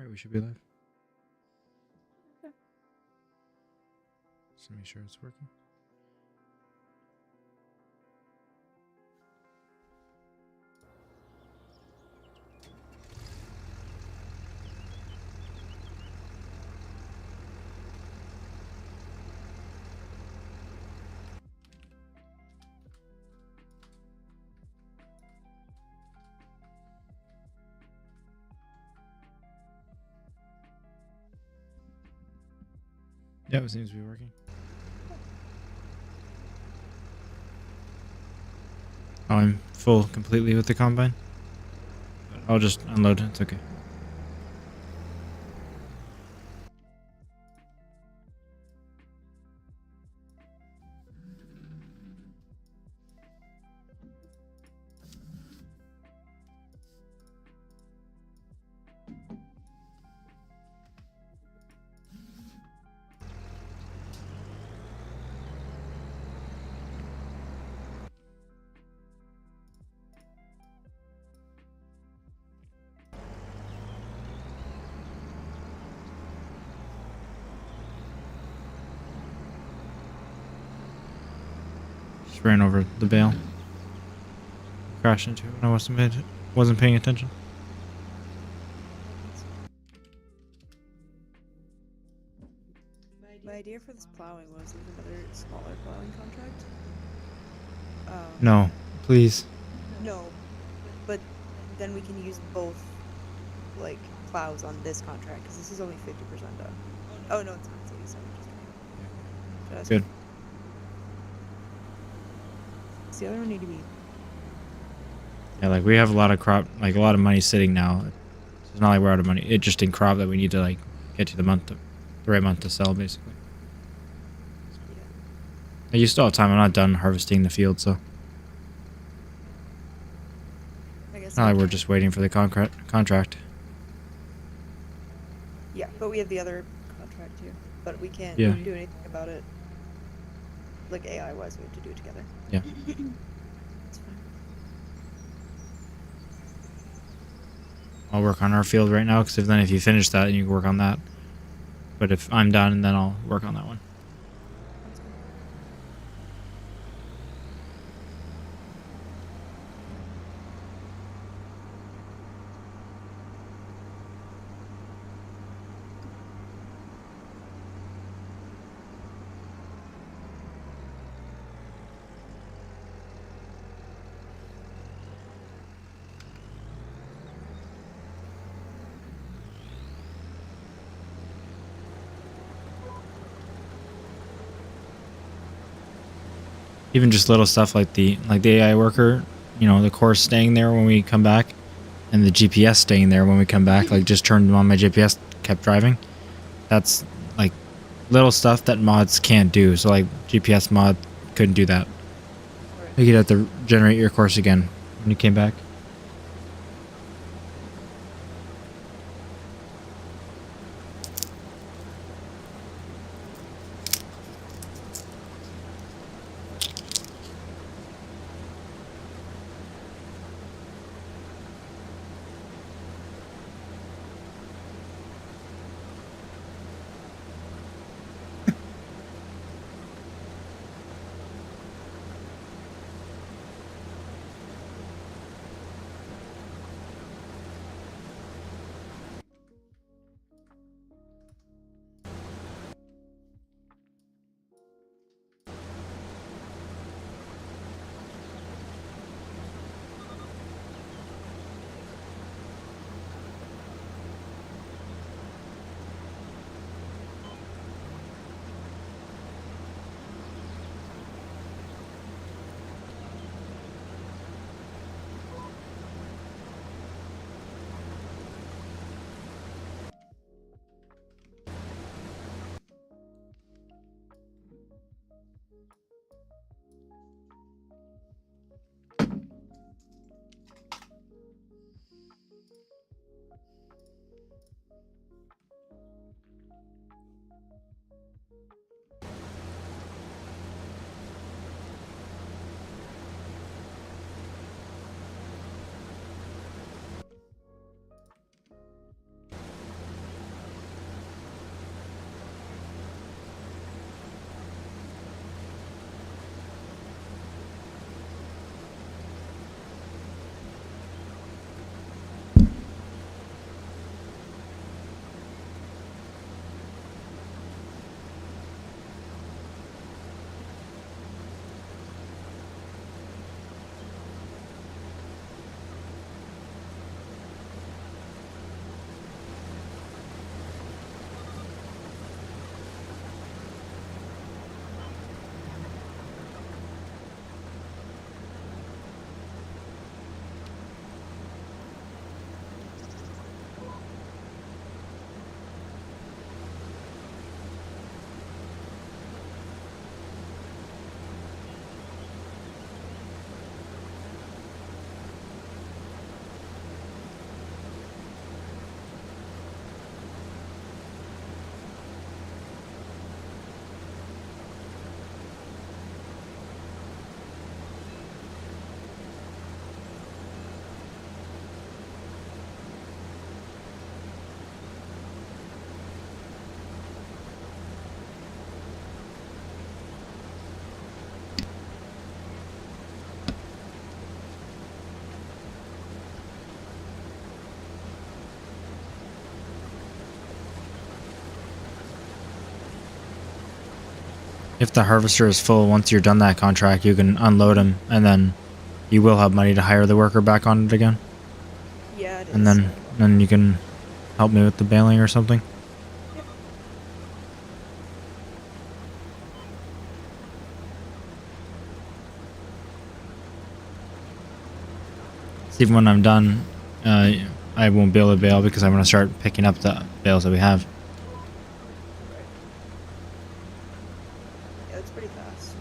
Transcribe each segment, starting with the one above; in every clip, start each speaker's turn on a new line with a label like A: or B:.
A: Alright, we should be live.
B: Yeah.
A: Just to make sure it's working. Yeah, it seems to be working. Oh, I'm full completely with the combine. But I'll just unload it. It's okay. Just ran over the bale. Crashed into it when I wasn't paying attention.
B: My idea for this plowing was leave another smaller plowing contract.
A: No, please.
B: No, but then we can use both, like, plows on this contract, because this is only 50% done. Oh, no, it's not. It's 87%. Just
A: Good.
B: Does the other one need to be...
A: Yeah, like we have a lot of crop, like a lot of money sitting now. It's not like we're out of money. It's just in crop that we need to like get to the right month to sell, basically.
B: Yeah.
A: You still have time. I'm not done harvesting the field, so
B: I guess
A: it's not like we're just waiting for the contract.
B: Yeah, but we have the other contract here. But we can't
A: Yeah.
B: do anything about it. Like, AI-wise, we have to do it together.
A: Yeah.
B: It's fine.
A: I'll work on our field right now, because if you finish that, then you can work on that. But if I'm done, then I'll work on that one.
B: That's good.
A: Even just little stuff like the AI worker, the course staying there when we come back, and the GPS staying there when we come back. Like just turned on my GPS, kept driving. That's like little stuff that mods can't do. So like GPS mod couldn't do that.
B: Alright.
A: Like you'd have to generate your course again when you came back. If the harvester is full, once you're done that contract, you can unload him, and then you will have money to hire the worker back on it again.
B: Yeah, it is.
A: And then you can help me with the baling or something.
B: Yep.
A: So even when I'm done, I won't be able to bale because I'm going to start picking up the bales that we have.
B: Right. Yeah, it's pretty fast.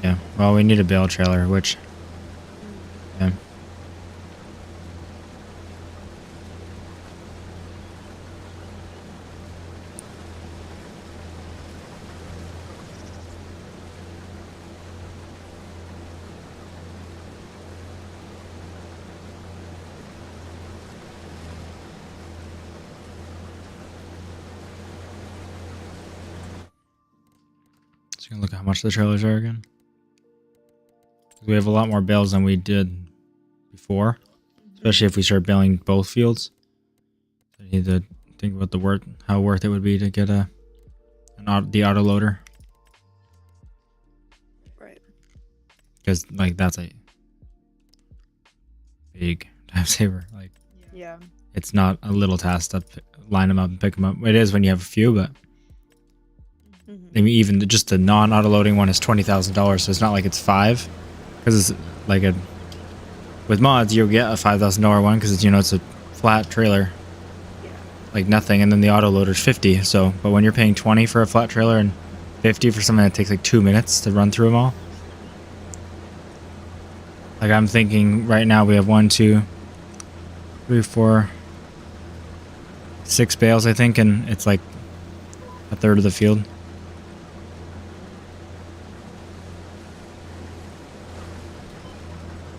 A: Yeah, well, we need a bale trailer, which... Yeah. So gonna look at how much the trailers are again. We have a lot more bales than we did before, especially if we start baling both fields. I need to think about how worth it would be to get the auto loader,
B: Right.
A: because like that's a big time saver. Like
B: Yeah.
A: it's not a little task to line them up and pick them up. It is when you have a few, but I mean, even just the non-auto loading one is $20,000, so it's not like it's $5,000, because it's like with mods you'll get a $5,000 one because it's a flat trailer,
B: Yeah.
A: like nothing, and then the auto loader's $50,000. So, but when you're paying $20,000 for a flat trailer and $50,000 for something that takes like 2 minutes to run through them all, like I'm thinking right now we have 1, 2, 3, 4, 6 bales, I think, and it's like a third of the field.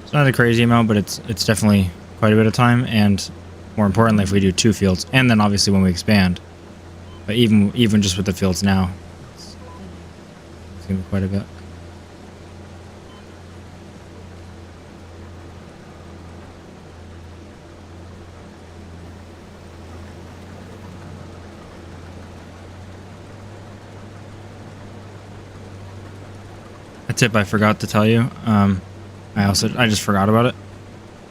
A: It's not a crazy amount, but it's definitely quite a bit of time, and more importantly, if we do 2 fields, and then obviously when we expand. But even just with the fields now, it's gonna be quite a bit. A tip I forgot to tell you. I just forgot about it.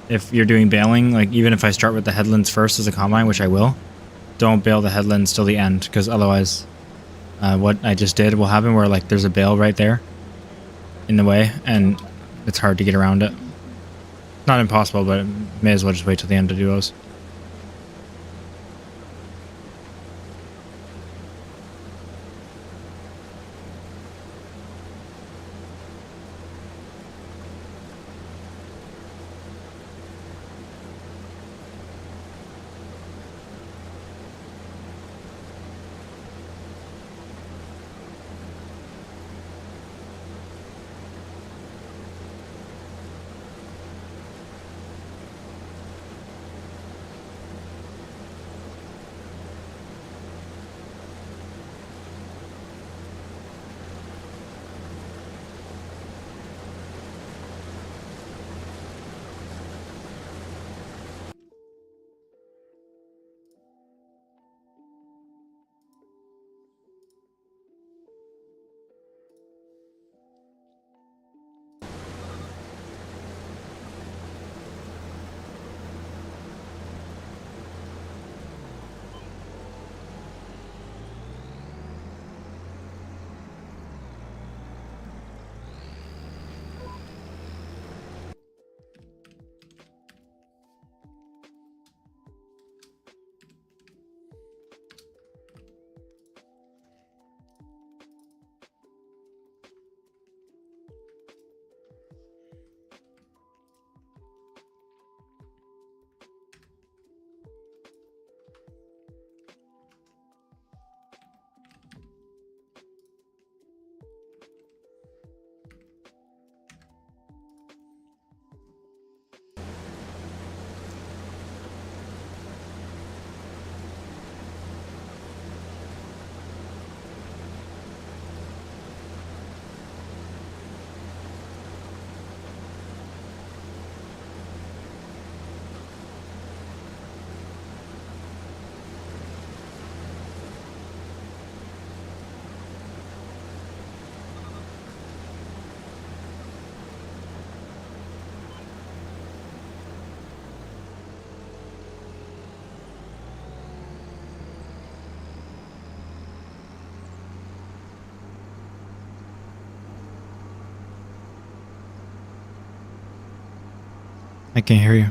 A: If you're doing baling, like even if I start with the headlands first as a combine, which I will, don't bale the headlands till the end, because otherwise, what I just did will happen where like there's a bale right there in the way, and it's hard to get around it. Not impossible, but may as well just wait till the end to do those. I can't hear you.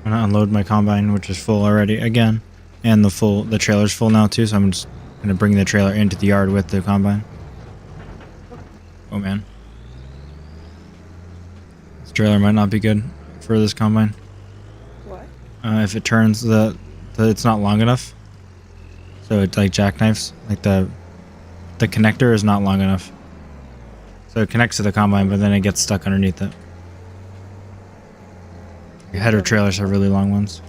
A: I'm gonna unload my combine, which is full already again, and the trailer's full now too. So I'm just gonna bring the trailer into the yard with the combine. Oh man, this trailer might not be good for this combine.
B: What?
A: If it turns it's not long enough, so it like jackknifes. Like the connector is not long enough, so it connects to the combine, but then it gets stuck underneath it. Header trailers have really long ones.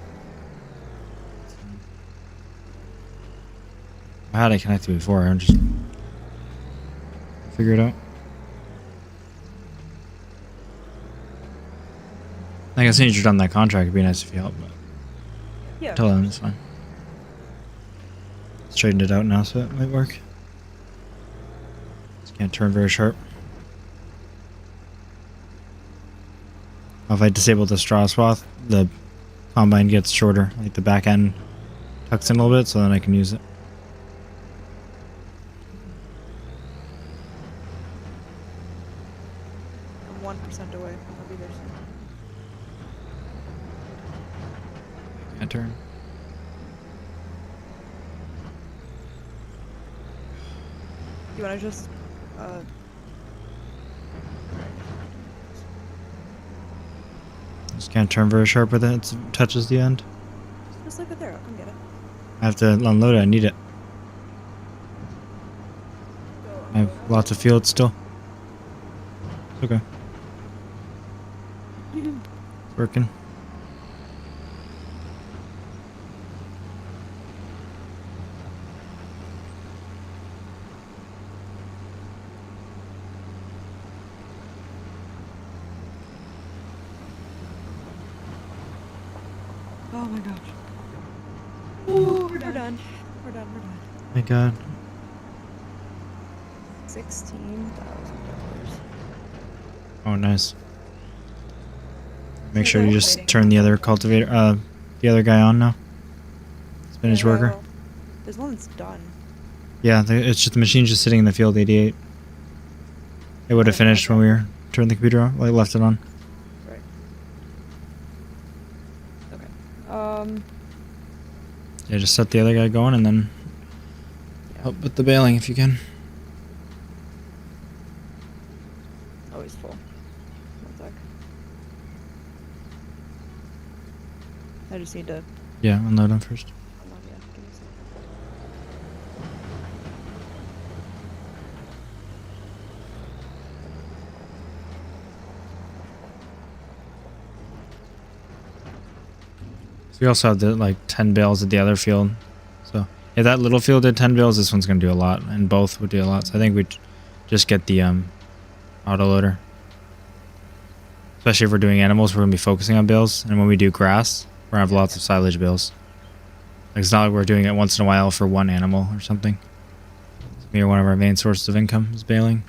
A: I had it connected before. I'm just figure it out. Like as soon as you're done that contract, it'd be nice if you help. But
B: Yeah.
A: tell them it's fine. Straightened it out now, so it might work. Just can't turn very sharp. If I disable the straw swath, the combine gets shorter. Like the back end tucks in a little bit, so then I can use it.
B: I'm 1% away. I'll be there soon.
A: Can't turn.
B: You wanna just
A: Just can't turn very sharp with it. It touches the end.
B: just leave it there, I'll come get it.
A: I have to unload it. I need it. I have lots of field still. It's okay. It's working.
B: Oh my gosh. Ooh, we're done. We're done.
A: Thank God.
B: $16,000.
A: Oh, nice. Make sure you just turn the other cultivator, the other guy on now. Spinach worker.
B: Well, there's one that's done.
A: Yeah, it's just the machine's just sitting in the field 88. It would have finished when we turned the computer on, like left it on.
B: Right. Okay.
A: Yeah, just set the other guy going and then help with the baling if you can.
B: Oh, he's full. One sec. I just need to.
A: Yeah, unload him first.
B: Unload, yeah, give me a sec.
A: So we also have the like 10 bales at the other field. So if that little field did 10 bales, this one's gonna do a lot, and both would do a lot. So I think we'd just get the auto loader. Especially if we're doing animals, we're gonna be focusing on bales, and when we do grass, we're gonna have lots of silage bales. Like it's not like we're doing it once in a while for one animal or something. It's gonna be one of our main sources of income is baling.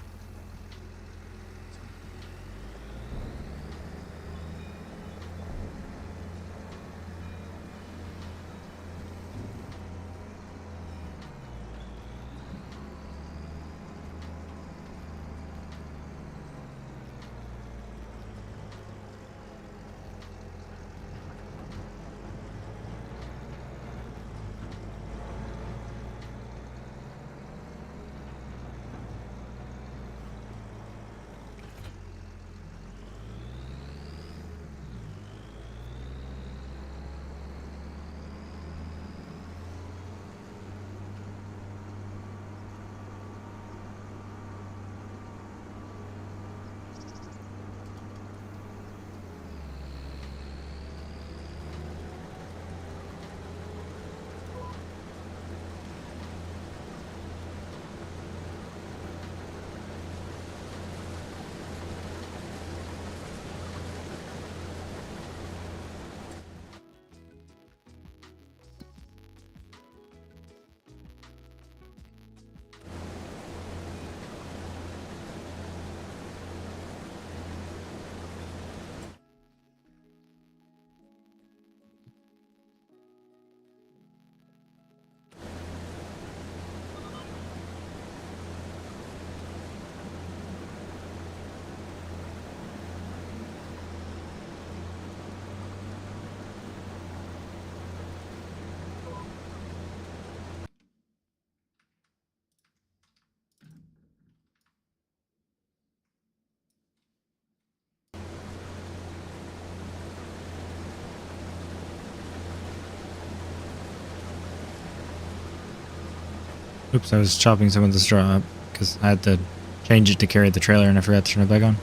A: Oops, I was chopping some of the straw up because I had to change it to carry the trailer and I forgot to turn it back on.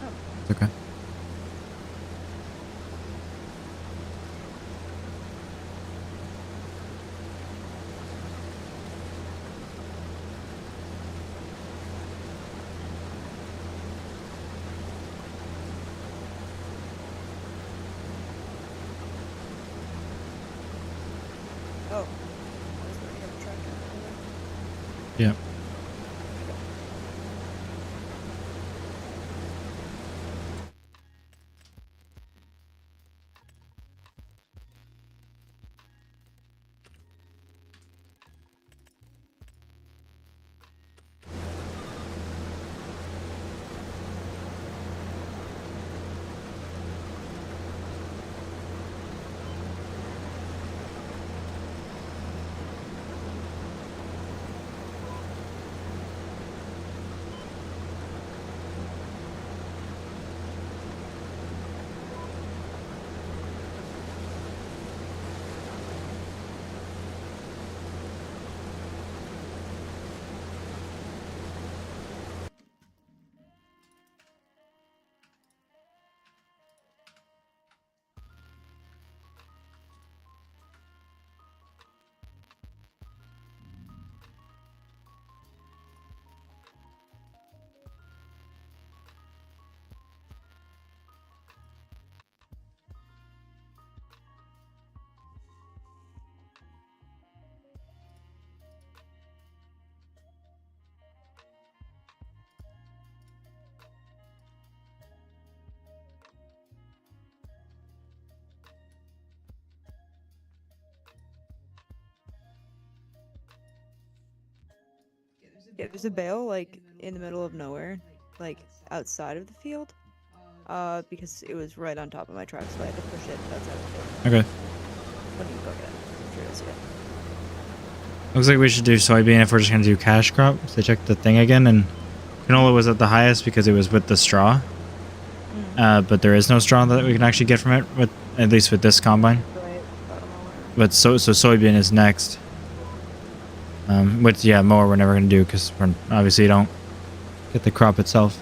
B: Oh.
A: It's okay.
B: Oh. I was looking at the tractor.
A: Yeah.
B: Yeah, there's a bale like in the middle of nowhere, like outside of the field. Because it was right on top of my truck, so I had to push it outside of the field.
A: Okay.
B: Let me go get it. I'm sure you'll see it.
A: Looks like we should do soybean if we're just going to do cash crop. So I checked the thing again, and canola was at the highest because it was with the straw. But there is no straw that we can actually get from it, with at least with this combine.
B: Right, bottom mower.
A: But so soybean is next. Which, yeah, mower we're never going to do because we're obviously don't get the crop itself.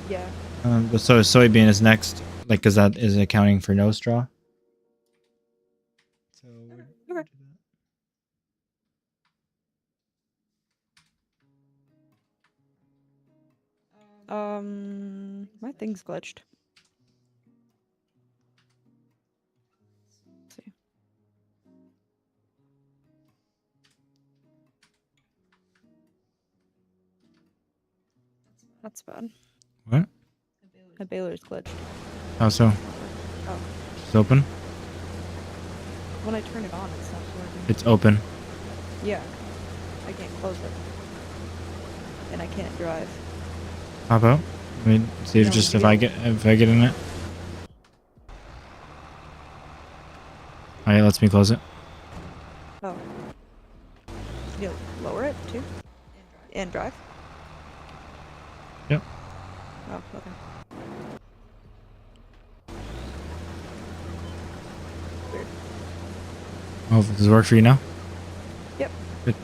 B: Yeah.
A: But so soybean is next, like, because that is accounting for no straw. So
B: Okay. My thing's glitched. Let's see. That's bad.
A: What?
B: My baler's glitched.
A: How so?
B: Oh,
A: It's open?
B: when I turn it on, it stops working.
A: It's open.
B: Yeah, I can't close it, and I can't drive.
A: Pop out. I mean, see if
B: No,
A: just
B: you
A: if I get in it. Oh, yeah, lets me close it.
B: Oh, can you lower it too? And drive?
A: Yep.
B: Oh, okay. Weird.
A: Oh, does it work for you now?
B: Yep.
A: Good.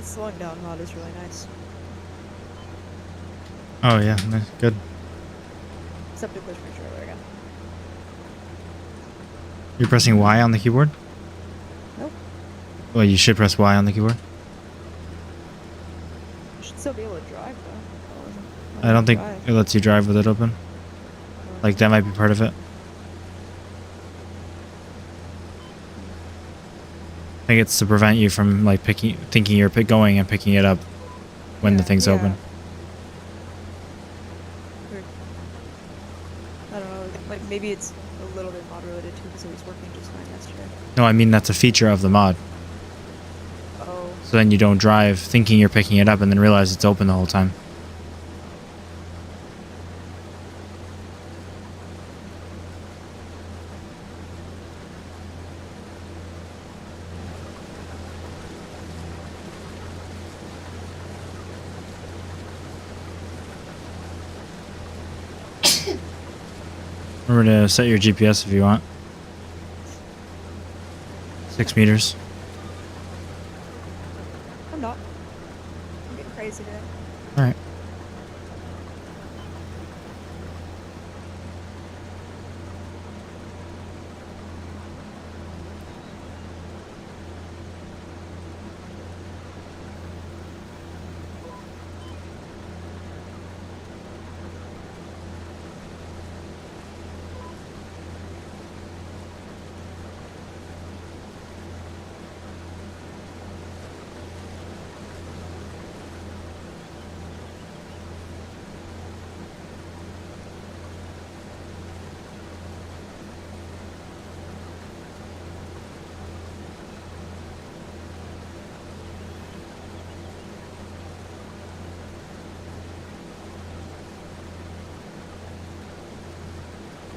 B: That slowing down mod is really nice.
A: Oh yeah, nice. Good.
B: Except to push my trailer again.
A: You're pressing Y on the keyboard?
B: Nope.
A: Well, you should press Y on the keyboard.
B: I should still be able to drive though.
A: I don't think it lets you drive with it open. Like that might be part of it. I think it's to prevent you from like thinking you're going and picking it up when the thing's open.
B: Weird. I don't know. Like maybe it's a little bit mod related too because it was working just fine yesterday.
A: No, I mean that's a feature of the mod.
B: Oh.
A: So then you don't drive thinking you're picking it up and then realize it's open the whole time. Remember to set your GPS if you want. 6 meters.
B: I'm not. I'm getting crazy today.
A: Alright.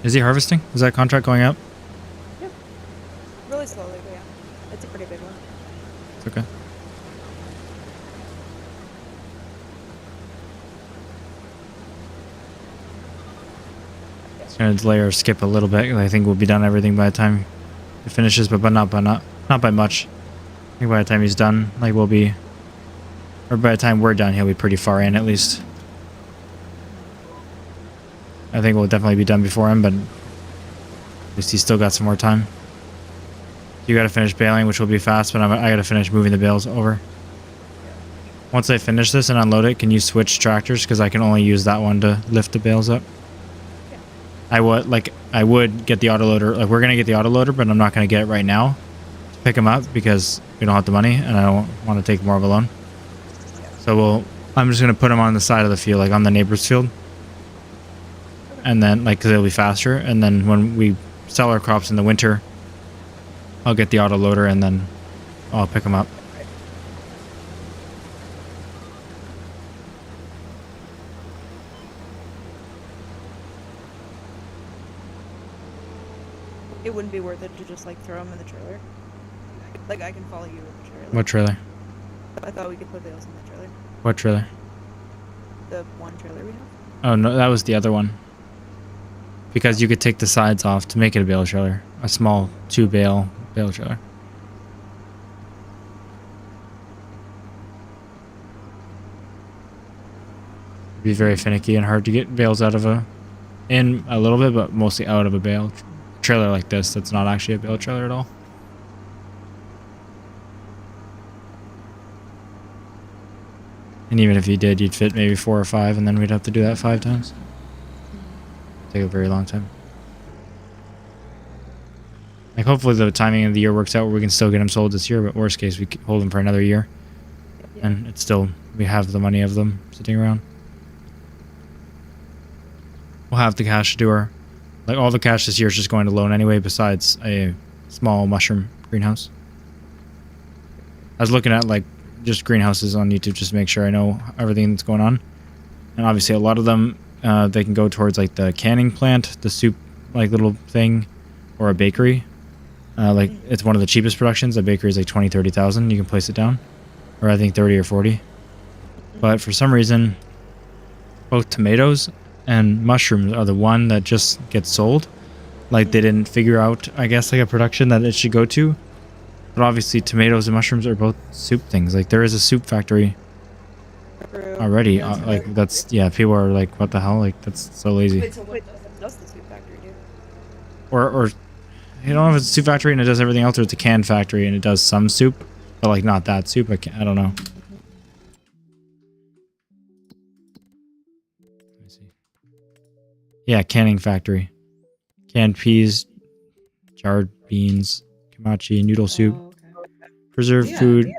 A: Is he harvesting? Is that contract going up?
B: Yep. Really slowly, but yeah. It's a pretty big one.
A: It's okay. It's gonna delay or skip a little bit. I think we'll be done everything by the time it finishes, but not by much. I think by the time he's done, like we'll be, or by the time we're done, he'll be pretty far in at least. I think we'll definitely be done before him, but at least he's still got some more time. You gotta finish baling, which will be fast, but I gotta finish moving the bales over. Once I finish this and unload it, can you switch tractors? Because I can only use that one to lift the bales up.
B: Yeah.
A: I would get the autoloader. Like we're gonna get the autoloader, but I'm not gonna get it right now to pick them up because we don't have the money, and I don't want to take more of a loan. So I'm just gonna put them on the side of the field, like on the neighbor's field. And then, like, because it'll be faster. And then when we sell our crops in the winter, I'll get the auto loader and then I'll pick them up.
B: It wouldn't be worth it to just like throw them in the trailer. Like I can follow you in the trailer.
A: What trailer?
B: I thought we could put bales in the trailer.
A: What trailer?
B: The one trailer we have.
A: Oh no, that was the other one. Because you could take the sides off to make it a bale trailer. A small 2-bale bale trailer. It'd be very finicky and hard to get bales out of in a little bit, but mostly out of a bale trailer like this. That's not actually a bale trailer at all. And even if you did, you'd fit maybe 4 or 5, and then we'd have to do that 5 times. Take a very long time. Like hopefully the timing of the year works out where we can still get them sold this year, but worst case we hold them for another year. Yeah. And it's still, we have the money of them sitting around. We'll have the cash to do our, like all the cash this year is just going to loan anyway, besides a small mushroom greenhouse. I was looking at like just greenhouses on YouTube just to make sure I know everything that's going on. And obviously a lot of them, they can go towards like the canning plant, the soup like little thing, or a bakery. Like it's one of the cheapest productions. A bakery is like 20, 30,000. You can place it down, or I think 30 or 40. But for some reason, both tomatoes and mushrooms are the one that just gets sold. Like they didn't figure out, I guess, like a production that it should go to. But obviously, tomatoes and mushrooms are both soup things. Like there is a soup factory
B: True.
A: already.
B: That's
A: Like
B: very
A: that's
B: true.
A: yeah. People are like, what the hell? Like that's so lazy.
C: Wait, so
B: Wait,
C: what
B: so
C: does
B: what
C: the
B: does the soup factory do?
A: Or you don't know if it's a soup factory and it does everything else, or it's a can factory and it does some soup, but like not that soup. I don't know. Let me see. Yeah, canning factory. Canned peas, jarred beans, kimachi, noodle soup,
C: Oh, okay.
A: preserved
C: Yeah.
A: food.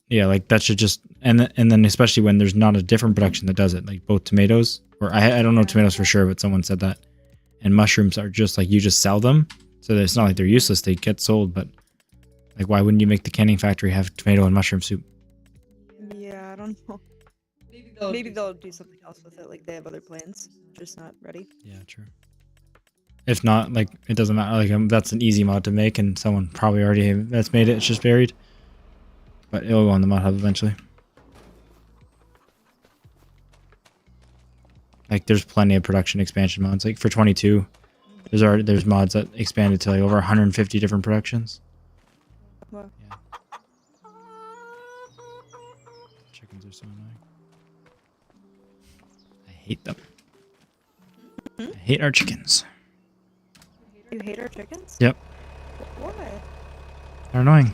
A: Yeah, like that should just and then especially when there's not a different production that does it, like both tomatoes or I don't know tomatoes for sure, but someone said that. And mushrooms are just like you just sell them, so that it's not like they're useless. They get sold, but like why wouldn't you make the canning factory have tomato and mushroom soup?
B: Yeah, I don't know. Maybe they'll do something else with it, like they have other plans, just not ready.
A: Yeah, true. If not, like it doesn't matter. Like that's an easy mod to make, and someone probably already that's made it. It's just buried, but it'll go on the mod hub eventually. Like there's plenty of production expansion mods. Like for 22, there's mods that expanded to like over 150 different productions.
B: Well,
A: Yeah. Chickens are so annoying. I hate them. I hate our chickens.
B: you hate our chickens?
A: Yep.
B: Why?
A: They're annoying.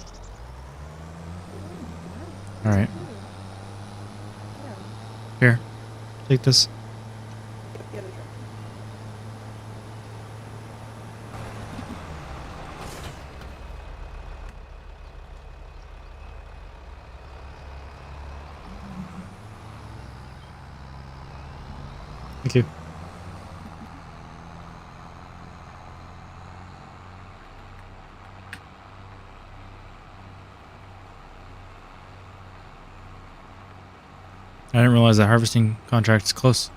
A: All right. Here. Take this.
B: The other truck.
A: Thank you. I didn't realize that harvesting contract's close.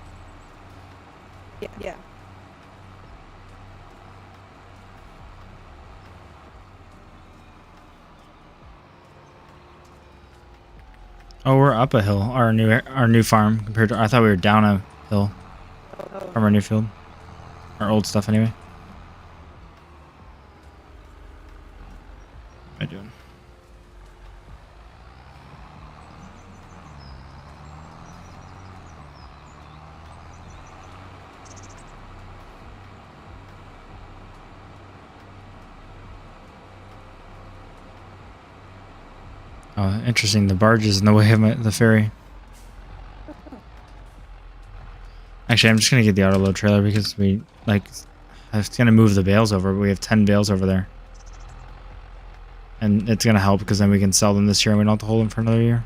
B: Yeah.
A: Oh, we're up a hill. Our new farm compared to I thought we were down a hill from our new field. Our old stuff anyway. What am I doing? Oh, interesting. The barge is in the way of the ferry. Actually, I'm just gonna get the auto load trailer because we like. I was gonna move the bales over, but we have 10 bales over there, and it's gonna help because then we can sell them this year and we don't have to hold them for another year.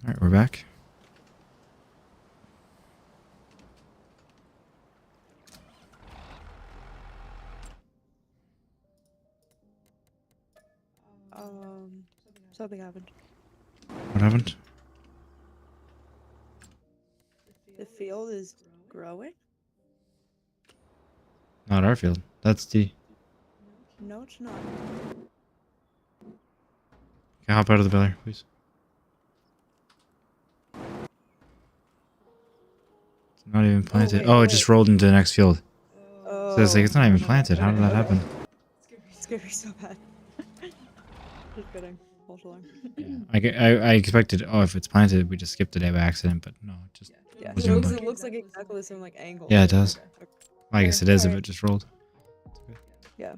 A: All right, we're back.
B: Something happened.
A: What happened?
B: The field is growing?
A: Not our field. That's D.
B: No, it's not.
A: Can I hop out of the baler, please? It's not even planted.
B: wait,
A: Oh, it
B: wait.
A: just rolled into the next field.
B: Oh.
A: So it's like, it's not even planted. How did that happen?
B: It's gonna be so bad. Just kidding. False alarm.
A: I expected, oh, if it's planted, we just skipped a day by accident, but no, it just
B: Yeah,
A: was
B: it
A: in
B: looks like exactly the same like angle.
A: Yeah, it does.
B: Okay.
A: I guess it is if
B: Alright.
A: it just rolled.
B: Yeah.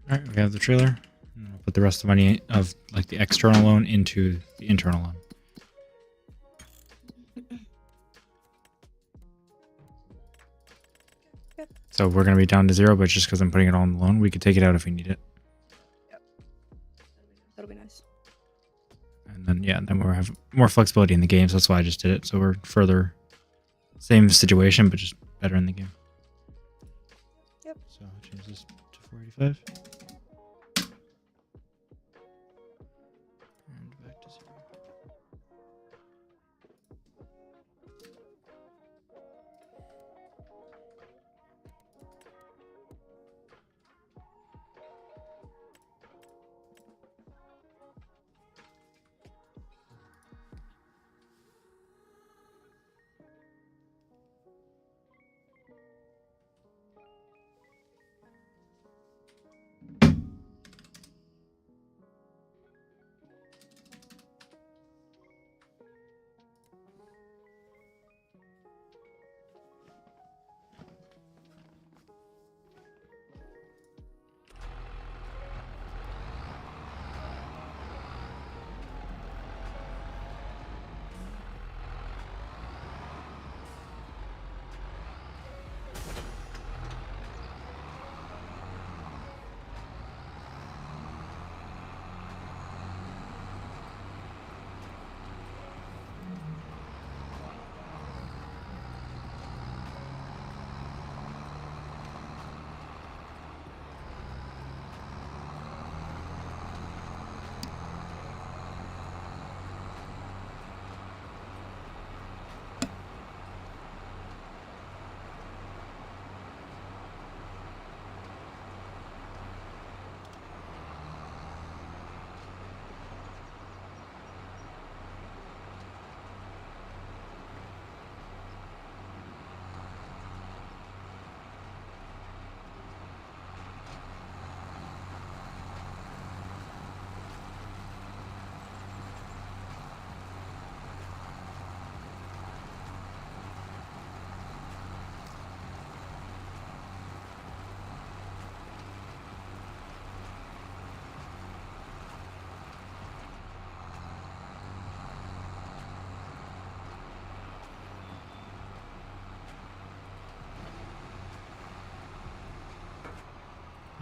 A: All right, we have the trailer. And we'll put the rest of the money of like the external loan into the internal loan.
B: Yep.
A: So we're gonna be down to 0, but just because I'm putting it all on the loan, we could take it out if we need it.
B: Yep. That'll be nice.
A: And then yeah, then we'll have more flexibility in the game. So that's why I just did it. So we're further same situation, but just better in the game.
B: Yep.
A: So I'll change this to 485. And back to 0.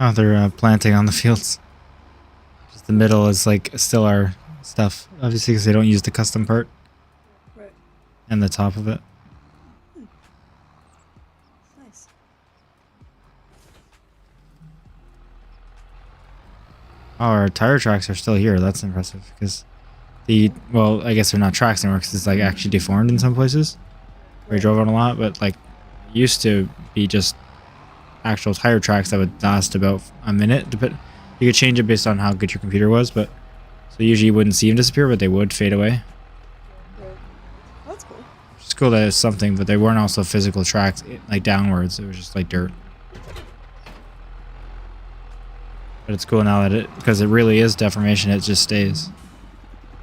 A: Oh, they're planting on the fields. Just the middle is like still our stuff, obviously, because they don't use the custom part.
B: Right.
A: And the top of it.
B: Nice.
A: Oh, our tire tracks are still here. That's impressive because well, I guess they're not tracks anymore because it's like actually deformed in some places. We drove on a lot, but like it used to be just actual tire tracks that would last about a minute. You could change it based on how good your computer was, but so usually you wouldn't see them disappear, but they would fade away.
B: Right. Oh, that's cool.
A: It's cool that it's something, but they weren't also physical tracks like downwards. It was just like dirt. But it's cool now that because it really is deformation, it just stays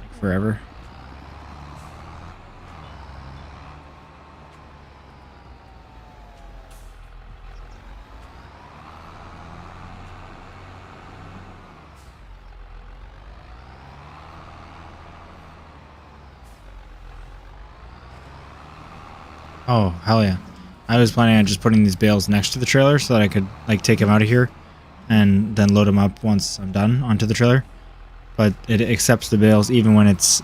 A: like forever. Oh, hell yeah. I was planning on just putting these bales next to the trailer so that I could like take them out of here and then load them up once I'm done onto the trailer. But it accepts the bales even when it's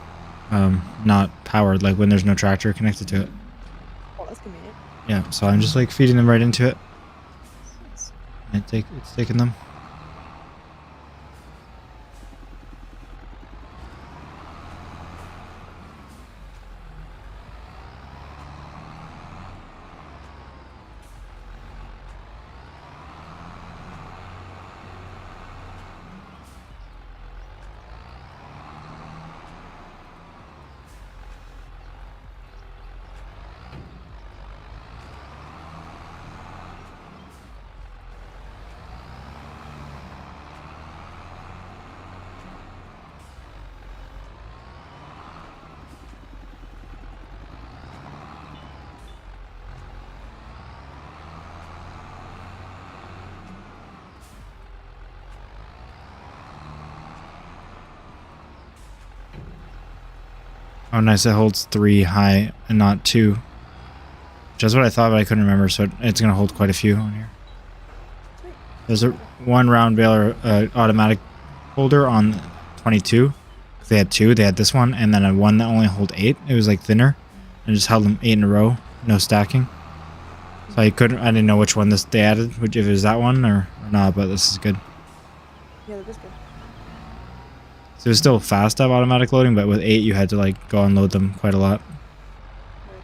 A: not powered, like when there's no tractor connected to it.
B: Oh, that's convenient.
A: Yeah, so I'm just like feeding them right into it.
B: Nice.
A: And it's taking them. Oh, nice. It holds 3 high and not 2. Which is what I thought, but I couldn't remember. So it's going to hold quite a few on here.
B: Sweet.
A: There's a 1 round baler automatic holder on 22. They had 2. They had this one and then a one that only hold 8. It was like thinner and just held them 8 in a row. No stacking. So I didn't know which one they added, if it was that one or not, but this is good.
B: Yeah, that is good.
A: So it was still fast to have automatic loading, but with 8 you had to like go and load them quite a lot.
B: Right.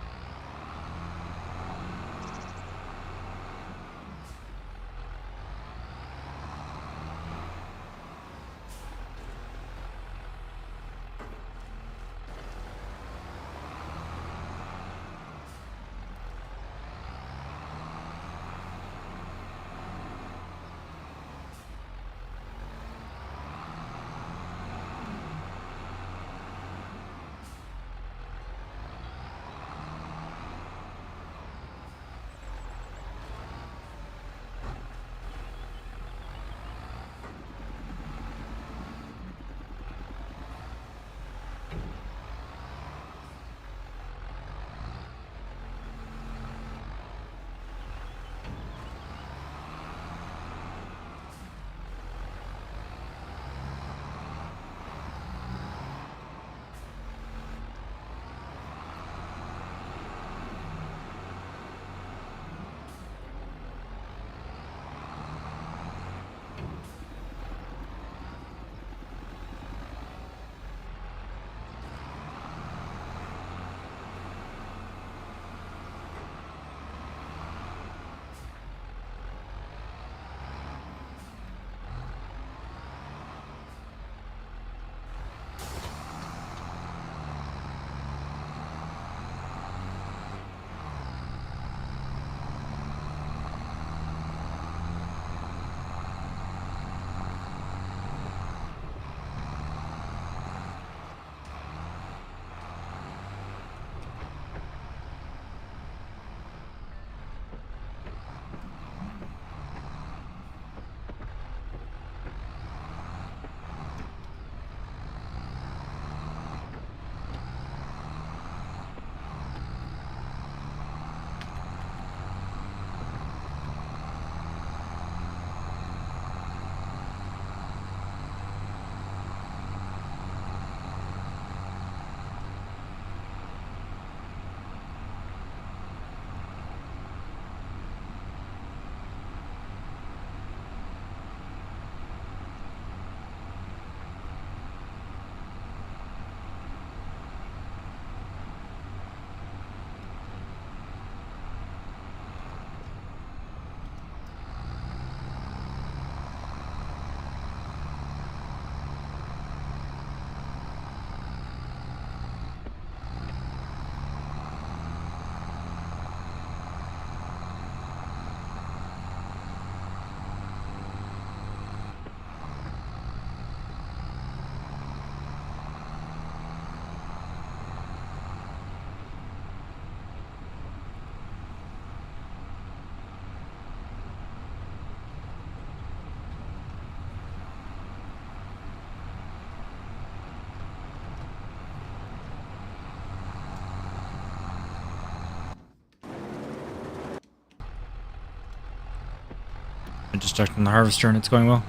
A: I just checked on the harvester and it's going well.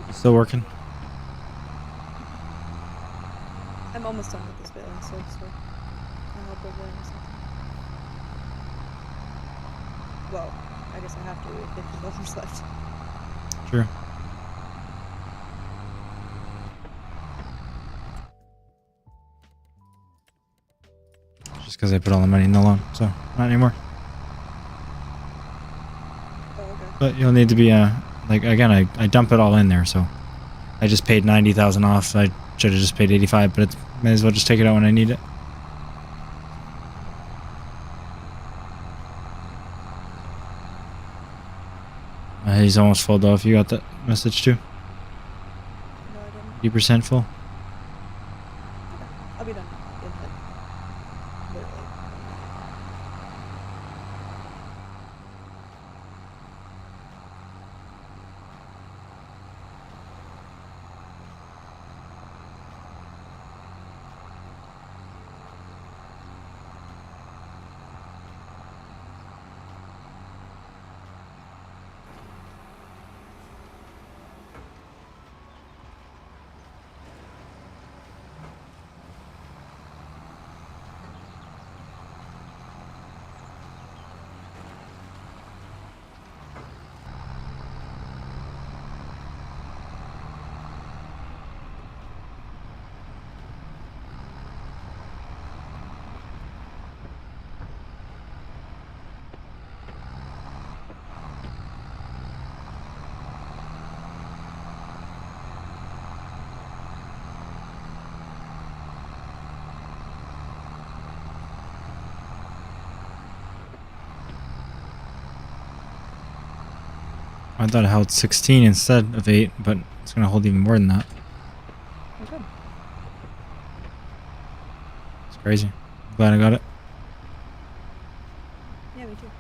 A: It's still working.
B: I'm almost done with this baling, so I'll help over there or something. Well, I guess I have to if $50 left.
A: Sure. Just because I put all the money in the loan, so not anymore.
B: Oh, okay.
A: But you'll need to be like again, I dump it all in there, so I just paid 90,000 off. I should have just paid 85, but it's may as well just take it out when I need it. He's almost full though. If you got that message too,
B: No, I didn't.
A: 80% full.
B: Okay. I'll be done in like literally.
A: I thought it held 16 instead of 8, but it's gonna hold even more than that.
B: Okay.
A: It's crazy. I'm glad I got it.
B: Yeah, me too.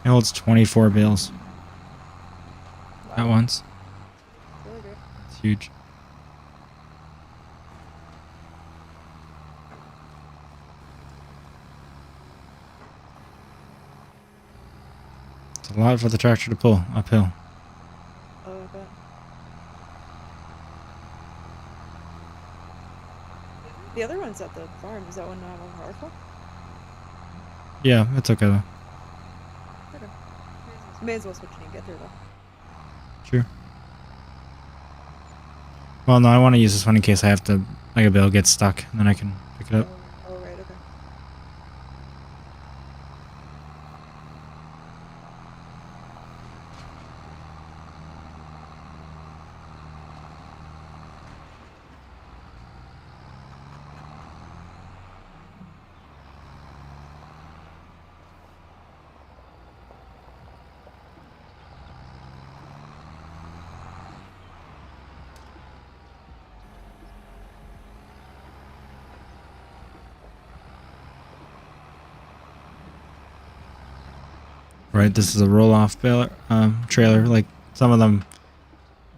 A: It holds 24 bales at
B: Wow.
A: once.
B: Really great.
A: It's huge. It's a lot for the tractor to pull uphill.
B: Oh, I bet. The other one's at the farm. Is that one not on powerful?
A: Yeah, it's okay though.
B: Okay. May as well switch it and get through though.
A: Sure. Well, no, I want to use this one in case I have to, like a bale gets stuck, and then I can pick it up.
B: Oh, right, okay.
A: Right, this is a roll-off baler, trailer. Like some of them,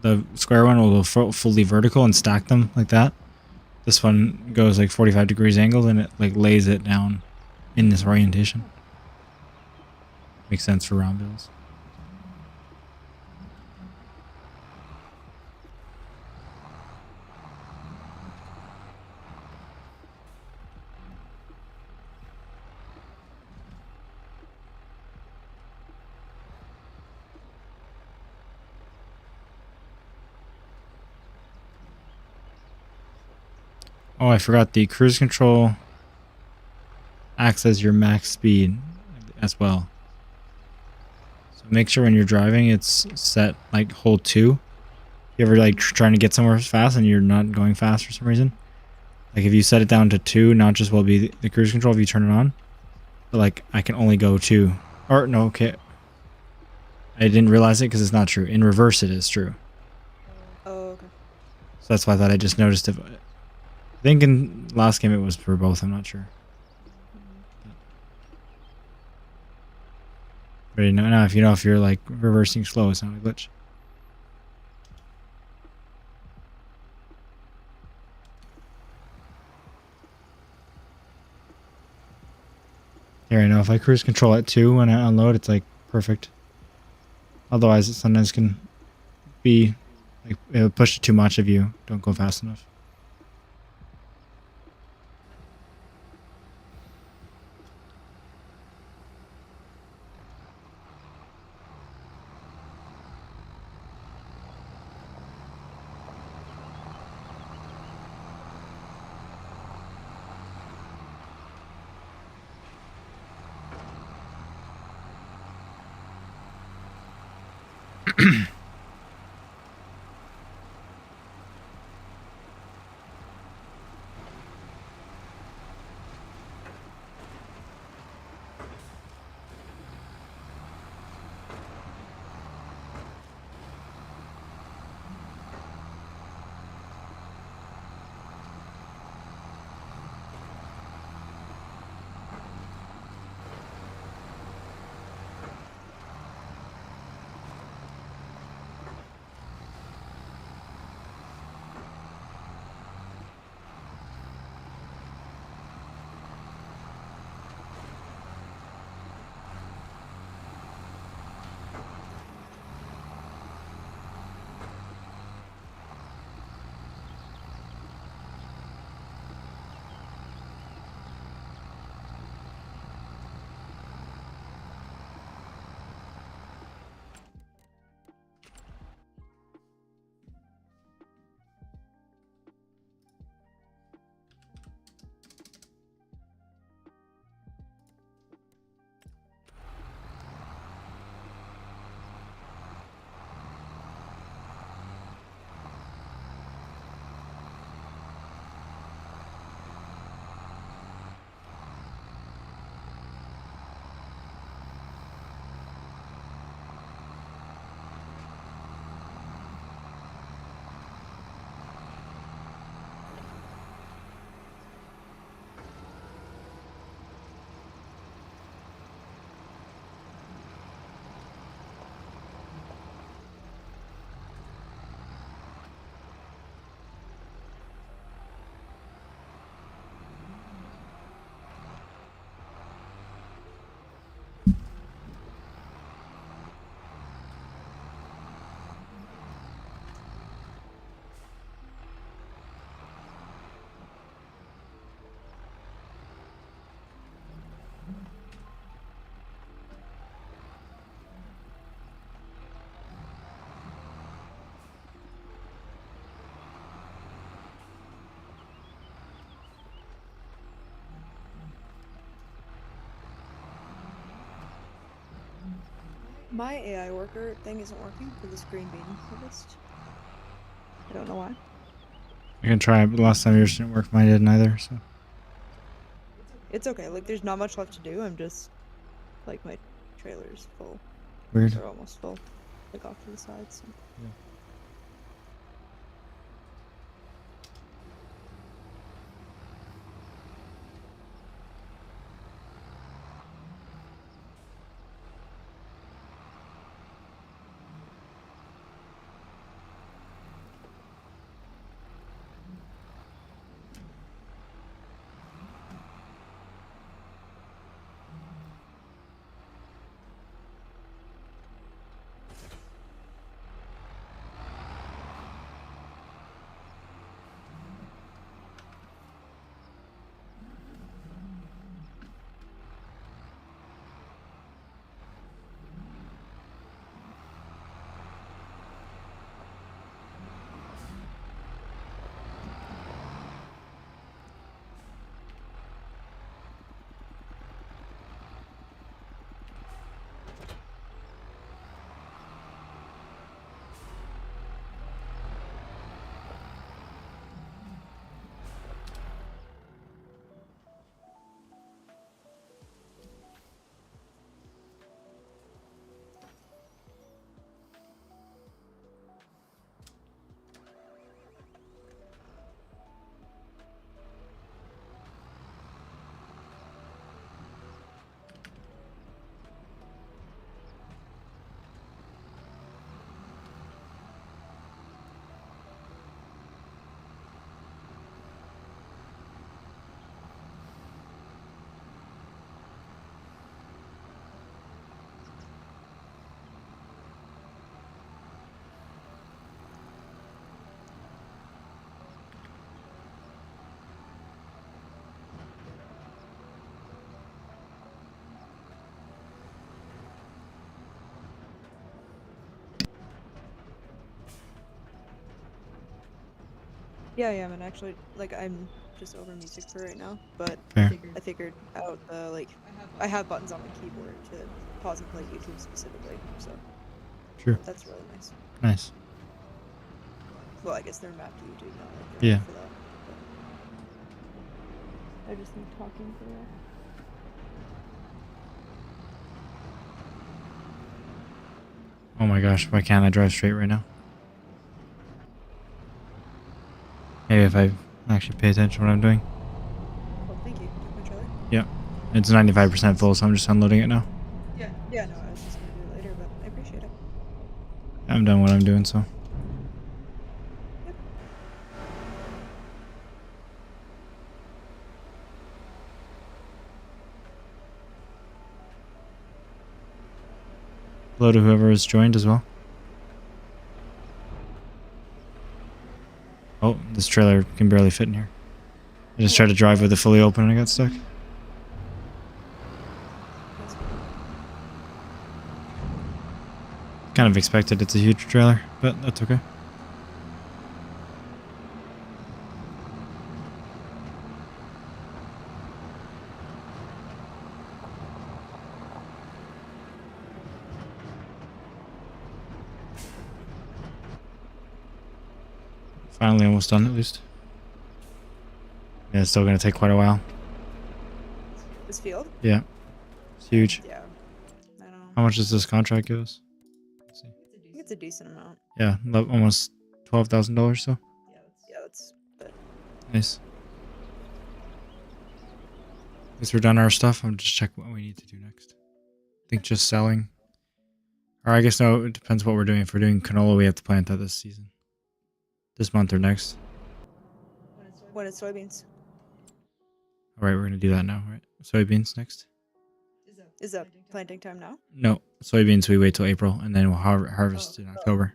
A: the square one will go fully vertical and stack them like that. This one goes like 45 degrees angled and it like lays it down in this orientation. Makes sense for round bales. Oh, I forgot the cruise control acts as your max speed as well. So make sure when you're driving, it's set like hold 2. You ever like trying to get somewhere fast and you're not going fast for some reason? Like if you set it down to 2, not just will be the cruise control if you turn it on, but like I can only go 2. Or no, okay. I didn't realize it because it's not true. In reverse, it is true.
B: Oh, okay.
A: So that's why I thought I just noticed it. I think in last game it was for both. I'm not sure. But you know, now if you know if you're like reversing slow, it's not a glitch. Here I know if I cruise control at 2 when I unload, it's like perfect. Otherwise, it sometimes can be like it'll push it too much if you don't go fast enough.
B: My AI worker thing isn't working for this green bean harvest. I don't know why.
A: I can try it, but last time yours didn't work. Mine didn't either. So
B: It's okay. Like, there's not much left to do. I'm just, like, my trailer's full.
A: weird.
B: They're almost full. Like, off to the sides. So.
A: Yeah.
B: Yeah, and actually, like, I'm just over music for right now, but
A: Fair.
B: I figured out the, like, I have buttons on my keyboard to pause and play YouTube specifically, so
A: True.
B: that's really nice.
A: Nice.
B: Well, I guess they're mapped to YouTube, not like they're
A: Yeah.
B: made for that, but I just need talking for that.
A: Oh my gosh, why can't I drive straight right now? Maybe if I actually pay attention to what I'm doing.
B: Well, thank you. Took my trailer.
A: Yeah. It's 95% full, so I'm just unloading it now.
B: Yeah, no, I was just gonna do it later, but I appreciate it.
A: I'm done what I'm doing, so.
B: Yep.
A: Hello to whoever has joined as well. Oh, this trailer can barely fit in here. I just tried to drive with it fully open and I got stuck.
B: That's good.
A: Kind of expected, it's a huge trailer, but that's okay. Finally almost done at least. Yeah, it's still going to take quite a while.
B: This field?
A: Yeah. It's huge.
B: Yeah. I don't know.
A: How much does this contract give us? Let's see.
B: I think it's a decent amount.
A: Yeah, almost $12,000 so.
B: Yeah, that's but
A: Nice. Guess we're done our stuff. I'll just check what we need to do next. I think just selling. Or I guess no, it depends what we're doing. If we're doing canola, we have to plant that this season. This month or next.
B: when it's soybeans.
A: Alright, we're gonna do that now, right? Soybeans next?
B: Is that planting time now?
A: No, soybeans we wait till April and then we'll harvest in October.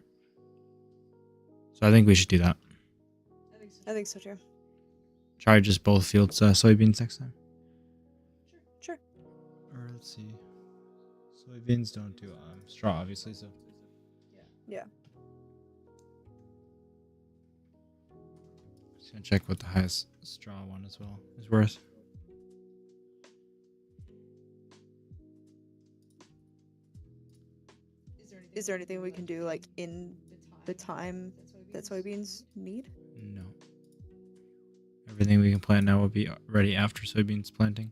A: So I think we should do that.
B: I think so too.
A: Try just both fields soybeans next time.
B: Sure.
A: Or let's see. Soybeans don't do straw, obviously, so.
B: Yeah.
A: Just gonna check what the highest straw one as well is worth.
B: Is there anything we can do like in the time that soybeans need?
A: No. Everything we can plant now will be ready after soybeans planting.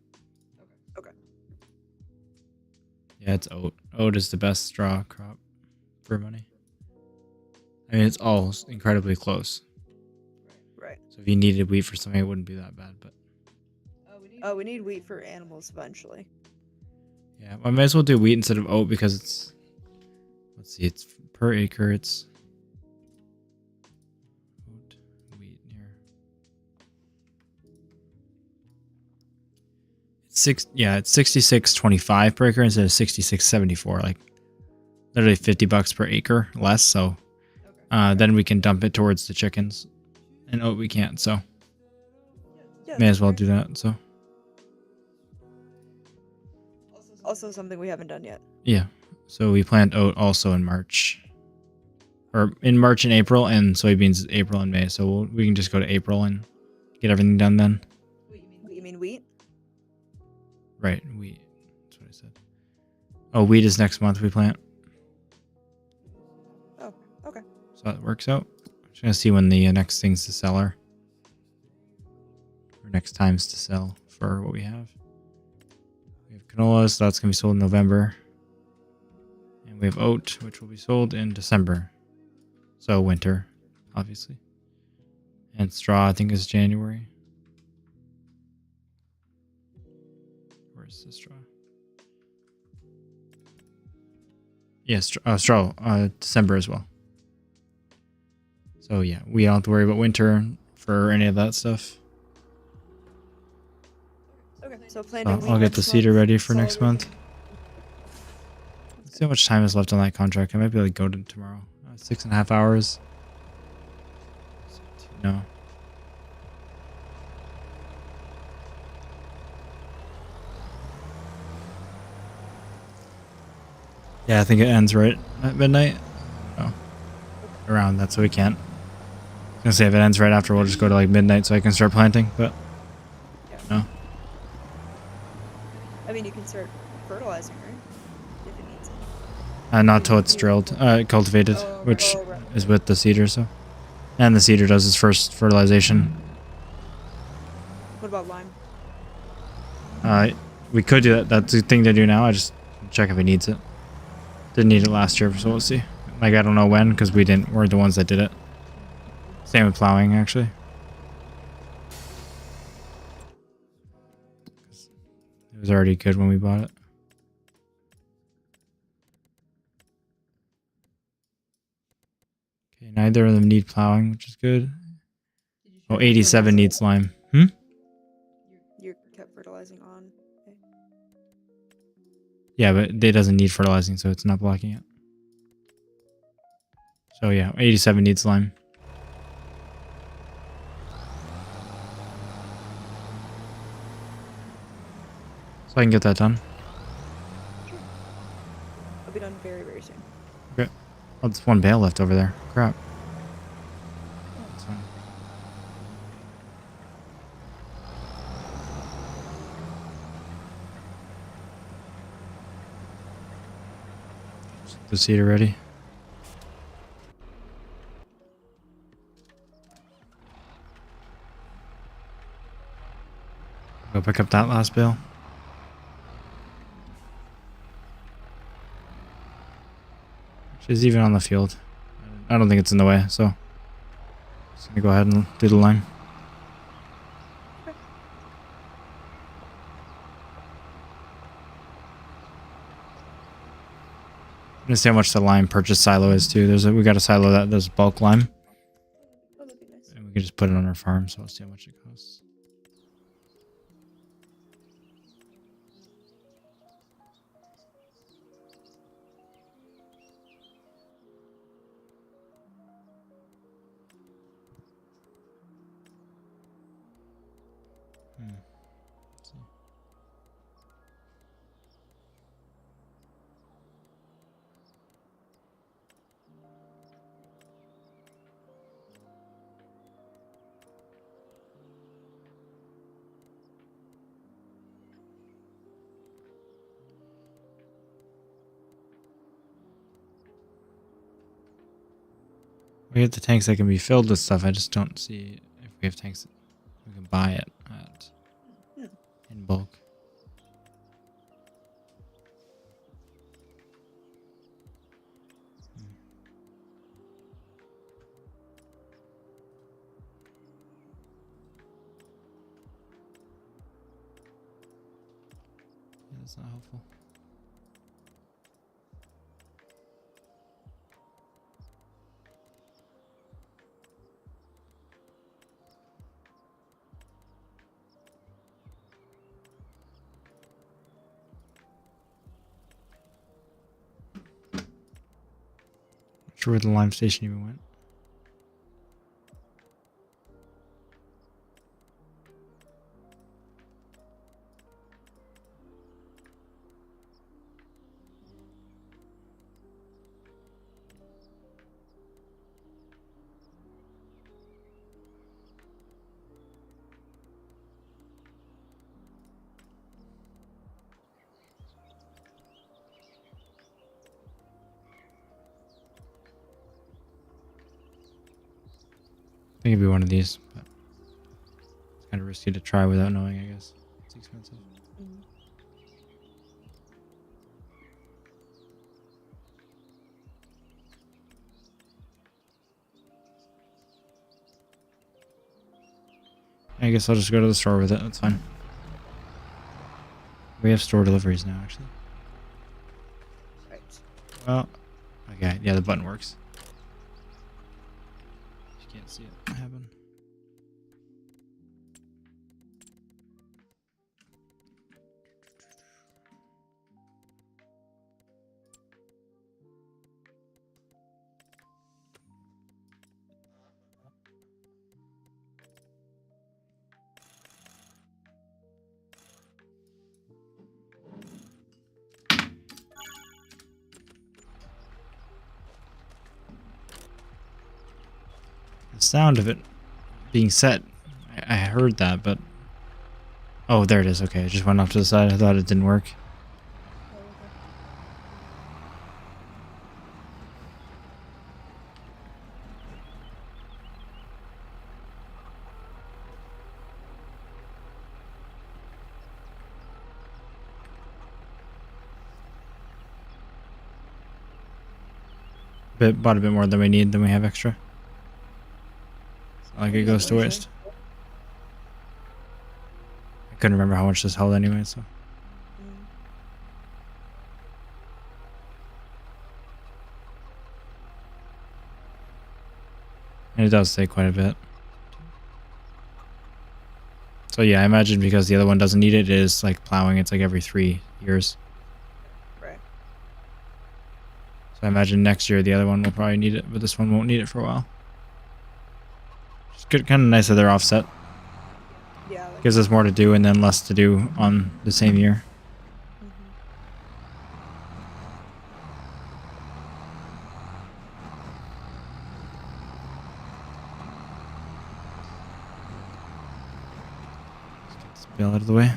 B: Okay.
A: Yeah, it's oat. Oat is the best straw crop for money. I mean, it's all incredibly close.
B: Right.
A: So if you needed wheat for something, it wouldn't be that bad. But
B: Oh, we need wheat for animals eventually.
A: yeah, I might as well do wheat instead of oat because it's. Let's see, it's per acre. It's oat, wheat here. It's it's 66.25 per acre instead of 66.74. Like literally $50 per acre less. So then we can dump it towards the chickens, and oat we can't. So
B: Yeah,
A: may as well do that. So
B: also something we haven't done yet.
A: yeah. So we plant oat also in March. Or in March and April, and soybeans April and May. So we can just go to April and get everything done then.
B: You mean wheat?
A: Right, wheat. That's what I said. Oh, wheat is next month we plant.
B: Oh, okay.
A: So that works out. Just gonna see when the next things to sell are. Or next times to sell for what we have. We have canola, so that's gonna be sold in November. And we have oat, which will be sold in December. So winter, obviously. And straw, I think, is January. Where's the straw? Yes, straw, December as well. So yeah, we don't have to worry about winter for any of that stuff.
B: Okay, so planting wheat
A: I'll get the
B: next
A: seeder
B: month,
A: ready for
B: solar
A: next month. Let's see how much time is left on that contract. I might be able to go to tomorrow. 6.5 hours. No. Yeah, I think it ends right at midnight. Oh. Around that, so we can't gonna say if it ends right after, we'll just go to like midnight so I can start planting. But
B: Yeah.
A: no.
B: I mean, you can start fertilizing, right? If it needs it.
A: Not till it's drilled, cultivated,
B: Oh, okay.
A: which
B: Oh, right.
A: is with the seeder. So, and the seeder does its first fertilization.
B: What about lime?
A: We could do that. That's the thing to do now. I just check if it needs it. Didn't need it last year, so we'll see. Like I don't know when because we're the ones that did it. Same with plowing, actually. It was already good when we bought it. Okay, neither of them need plowing, which is good. Oh, 87 needs lime.
B: You kept fertilizing on. Okay.
A: Yeah, but it doesn't need fertilizing, so it's not blocking it. So yeah, 87 needs lime. So I can get that done.
B: Sure. I'll be done very, very soon.
A: Okay. Oh, there's one bale left over there. Crap. That's fine. Is the seeder ready? Go pick up that last bale. She's even on the field. I don't think it's in the way, so just gonna go ahead and do the line. I'm gonna see how much the lime purchase silo is too. We got a silo that does bulk lime,
B: Oh, that'd be nice.
A: and we can just put it on our farm. So I'll see how much it costs. Let's see. We have the tanks that can be filled with stuff. I just don't see if we have tanks that we can buy it at in bulk. Yeah, that's not helpful. Not sure where the lime station even went. I think it'd be one of these, but it's kind of risky to try without knowing, I guess. It's expensive. I guess I'll just go to the store with it. That's fine. We have store deliveries now, actually.
B: Right.
A: Well, okay. Yeah, the button works. You can't see it happen. sound of it being set. I heard that, but... Oh, there it is. Okay, it just went off to the side. I thought it didn't work.
B: Oh, okay.
A: Bought a bit more than we need, than we have extra. It's not like it goes to waste. I couldn't remember how much this held anyway, so...
B: Mm.
A: And it does take quite a bit. So yeah, I imagine because the other one doesn't need it, it is like plowing. It's like every 3 years.
B: Right.
A: So I imagine next year the other one will probably need it, but this one won't need it for a while. It's good, kind of nice that they're offset.
B: Yeah. Like,
A: Gives us more to do and then less to do on the same year.
B: mhm.
A: Let's bail out of the way.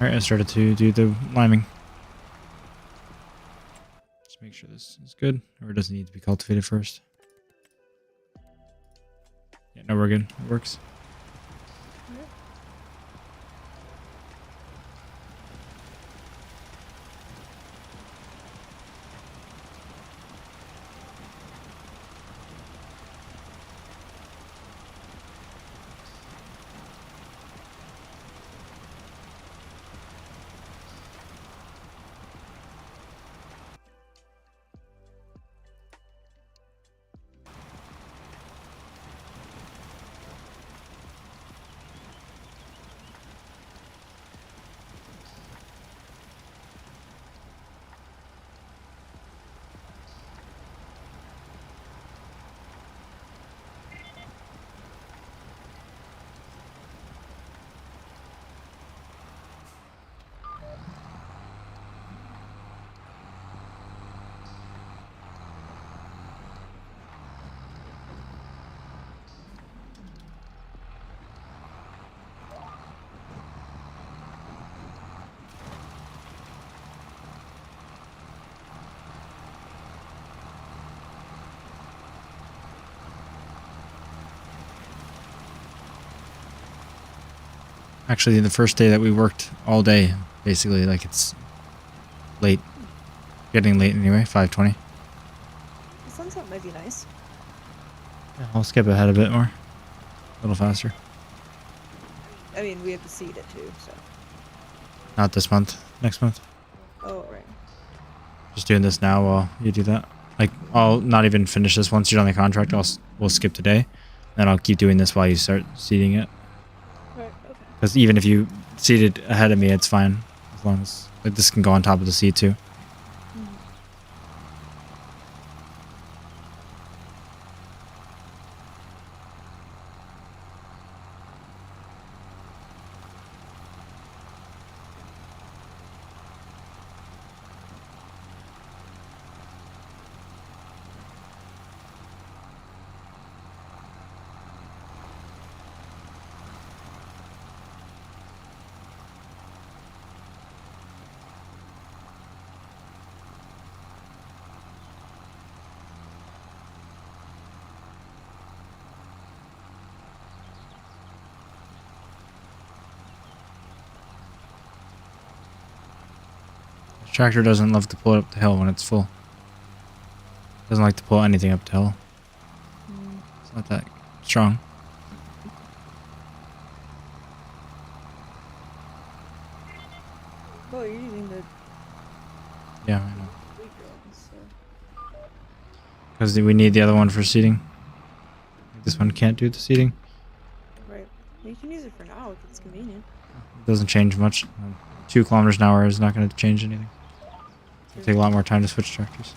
A: Alright, I started to do the liming. Just make sure this is good, or it doesn't need to be cultivated first. Yeah, no, we're good. It works. Actually, the first day that we worked all day, basically, like it's late. Getting late anyway, 5:20.
B: The sunset might be nice.
A: Yeah, I'll skip ahead a bit more. A little faster.
B: I mean, we have to seed it too, so.
A: Not this month. Next month.
B: Oh, right.
A: Just doing this now while you do that. Like, I'll not even finish this once you're on the contract. We'll skip today. Then I'll keep doing this while you start seeding it.
B: Right, okay.
A: Because even if you seed it ahead of me, it's fine. As long as like, this can go on top of the seed too.
B: Mhm.
A: The tractor doesn't love to pull it up the hill when it's full. Doesn't like to pull anything up the hill.
B: Mm.
A: It's not that strong.
B: Well, you're using the
A: Yeah, I know.
B: weaker ones, so.
A: Because we need the other one for seeding. This one can't do the seeding.
B: Right. We can use it for now if it's convenient.
A: It doesn't change much. 2 kilometers an hour is not going to change anything. It'll take a lot more time to switch tractors.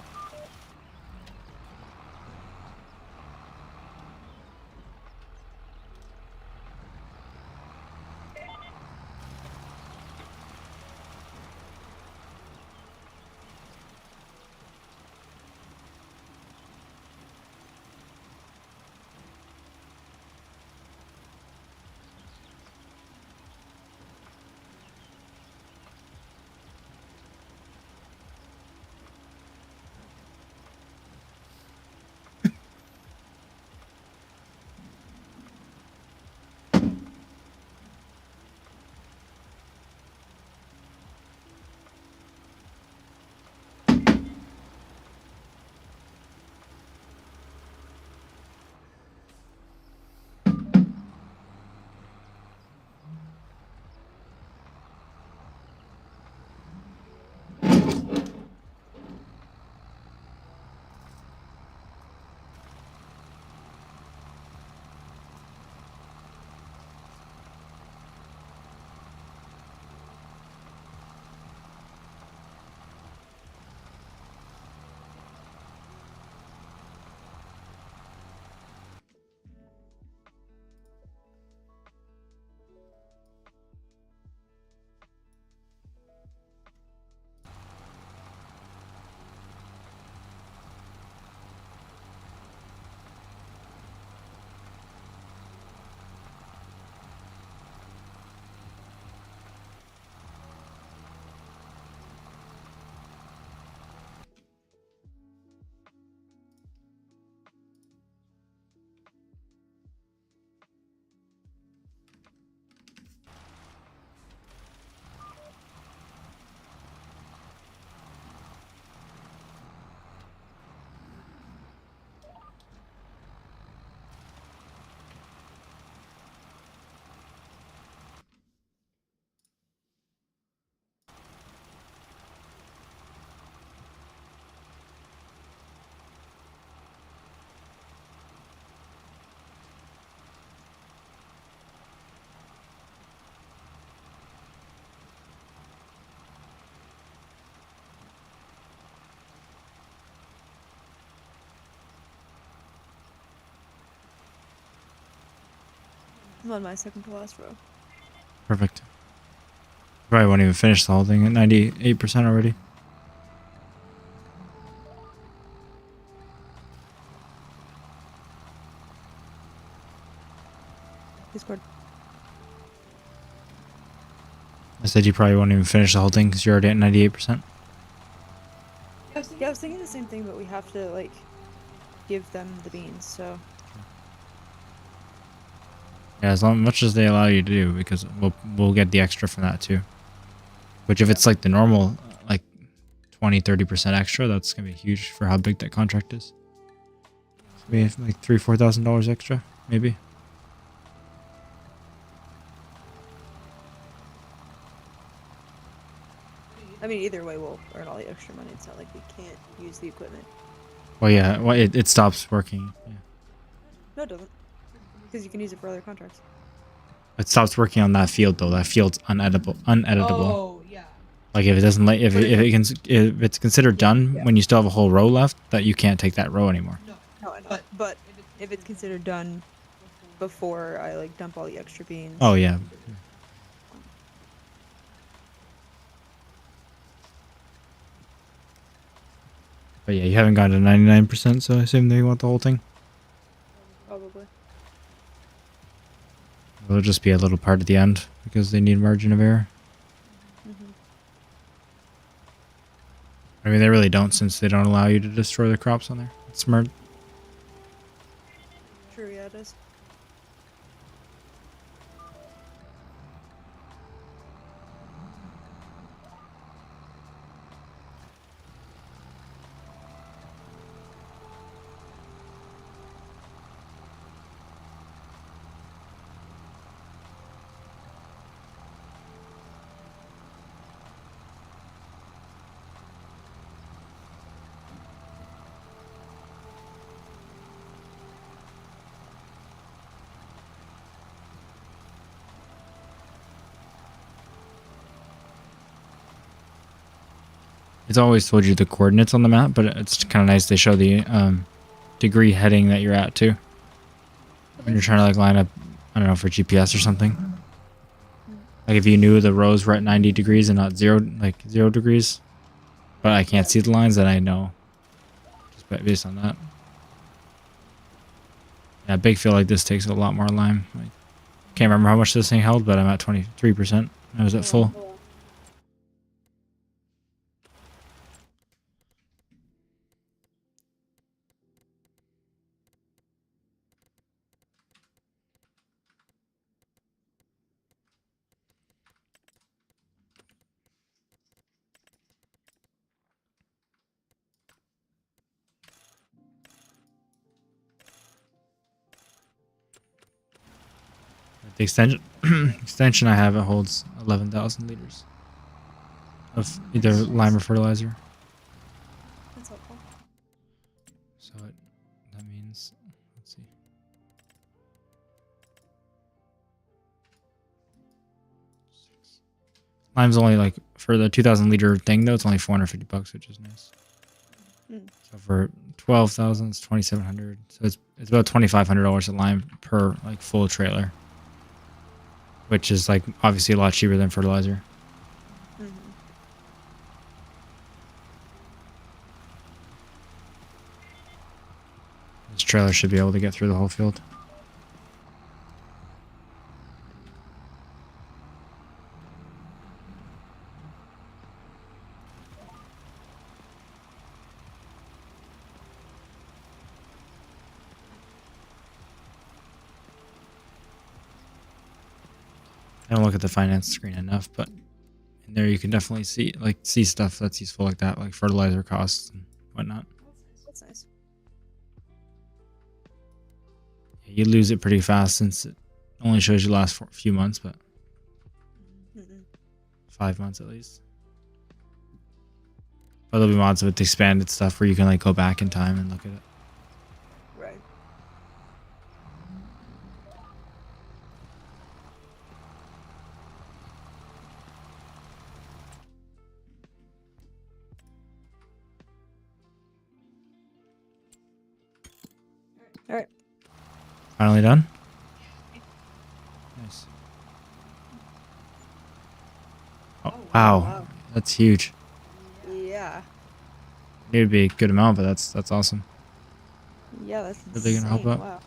B: I'm on my second to last row.
A: Perfect. Probably won't even finish the whole thing at 98% already.
B: Discord.
A: I said you probably won't even finish the whole thing because you're already at 98%.
B: Yeah, I was thinking the same thing, but we have to like give them the beans, so.
A: Yeah, as much as they allow you to do, because we'll get the extra from that too. Which if it's like the normal, like 20-30% extra, that's gonna be huge for how big that contract is. We have like $3,000-4,000 extra, maybe.
B: I mean, either way, we'll earn all the extra money. It's not like we can't use the equipment.
A: Well, yeah, well, it stops working. Yeah.
B: No, it doesn't. Because you can use it for other contracts.
A: It stops working on that field though. That field's uneditable.
C: Oh, yeah.
A: Like if it doesn't like if it's considered done when you still have a whole row left, that you can't take that row anymore.
B: No, I know. But if it's considered done before I like dump all the extra beans.
A: Oh yeah. But yeah, you haven't gotten to 99%, so I assume they want the whole thing.
B: Probably.
A: It'll just be a little part at the end because they need margin of error.
B: Mm-hmm.
A: I mean, they really don't, since they don't allow you to destroy the crops on there. It's smart.
B: True, yeah, it is.
A: It's always told you the coordinates on the map, but it's kind of nice they show the degree heading that you're at too. When you're trying to like line up, I don't know, for GPS or something. Like if you knew the rows were at 90 degrees and not 0 degrees, but I can't see the lines, then I know just based on that. Yeah, a big field like this takes a lot more lime. I can't remember how much this thing held, but I'm at 23%. I was at full. The extension I have, it holds 11,000 liters of either lime or fertilizer.
B: That's helpful.
A: So that means, let's see. Lime's only like, for the 2,000 liter thing though, it's only $450, which is nice. So for 12,000, it's 2,700. So it's about $2,500 a lime per like full trailer, which is like obviously a lot cheaper than fertilizer. This trailer should be able to get through the whole field. I don't look at the finance screen enough, but in there you can definitely see stuff that's useful like that, like fertilizer costs and whatnot.
B: That's nice.
A: Yeah, you lose it pretty fast since it only shows you last for a few months, but 5 months at least. But there'll be mods with expanded stuff where you can like go back in time and look at it.
B: Right. All right.
A: Finally done? Nice. Oh, wow. That's huge.
B: Yeah.
A: It would be a good amount, but that's awesome.
B: Yeah, that's
A: Really gonna help out?
B: Wow.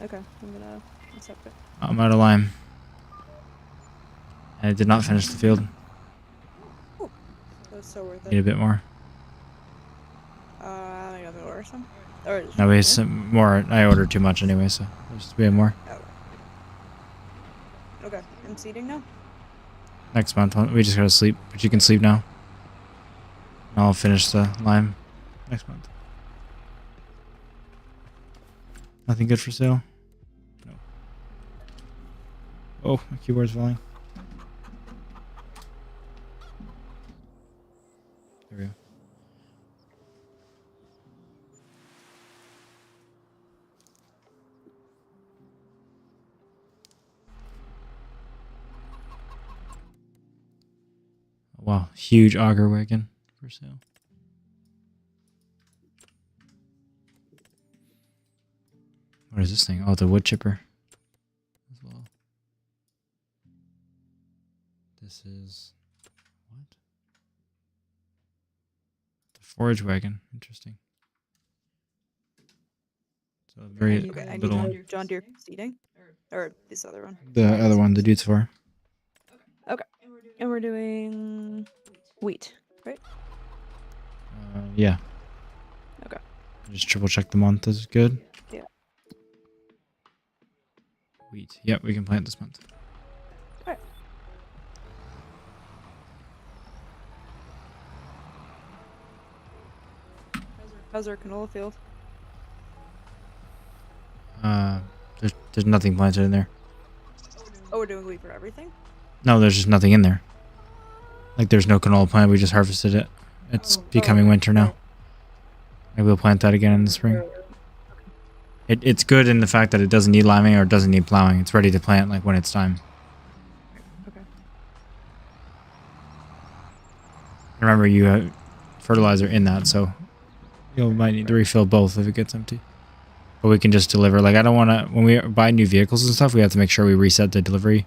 B: Okay, I'm gonna accept it.
A: I'm out of lime. And I did not finish the field.
B: Ooh, that's so worth
A: Need a
B: it.
A: bit more.
B: I got to order some. Or
A: No, we have some more. I ordered too much anyway, so we have more.
B: Okay, I'm seating now.
A: Next month, we just gotta sleep, but you can sleep now. And I'll finish the lime next month. Nothing good for sale? No. Oh, my keyboard's falling. There we go. Wow, huge auger wagon for sale. What is this thing? Oh, the wood chipper as well. This is what? The forage wagon. Interesting. So very little one.
B: John Deere seating, or this other one.
A: The other one, the dude's for.
B: Okay, and we're doing wheat, right?
A: Yeah.
B: Okay.
A: Just triple check the month is good.
B: Yeah.
A: Wheat. Yep, we can plant this month.
B: All right. How's our canola field?
A: There's nothing planted in there.
B: Oh, we're doing wheat for everything?
A: No, there's just nothing in there. Like there's no canola plant. We just harvested it. It's becoming winter now. Maybe we'll plant that again in the spring. It's good in the fact that it doesn't need liming or doesn't need plowing. It's ready to plant like when it's time.
B: Okay.
A: Remember, you have fertilizer in that, so you might need to refill both if it gets empty. But we can just deliver. Like, I don't want to, when we buy new vehicles and stuff, we have to make sure we reset the delivery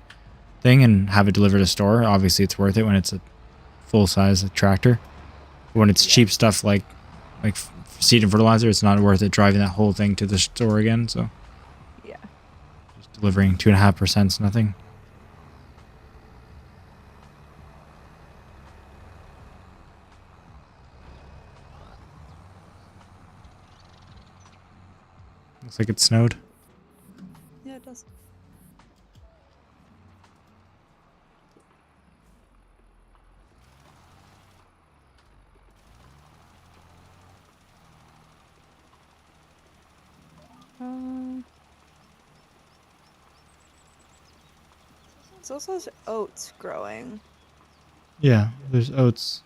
A: thing and have it delivered to store. Obviously, it's worth it when it's a full-size tractor. But when it's cheap stuff like seed and fertilizer, it's not worth it driving that whole thing to the store again. So
B: Yeah.
A: just delivering 2.5% is nothing. Looks like it snowed.
B: Yeah, it does. It's also oats growing.
A: Yeah, there's oats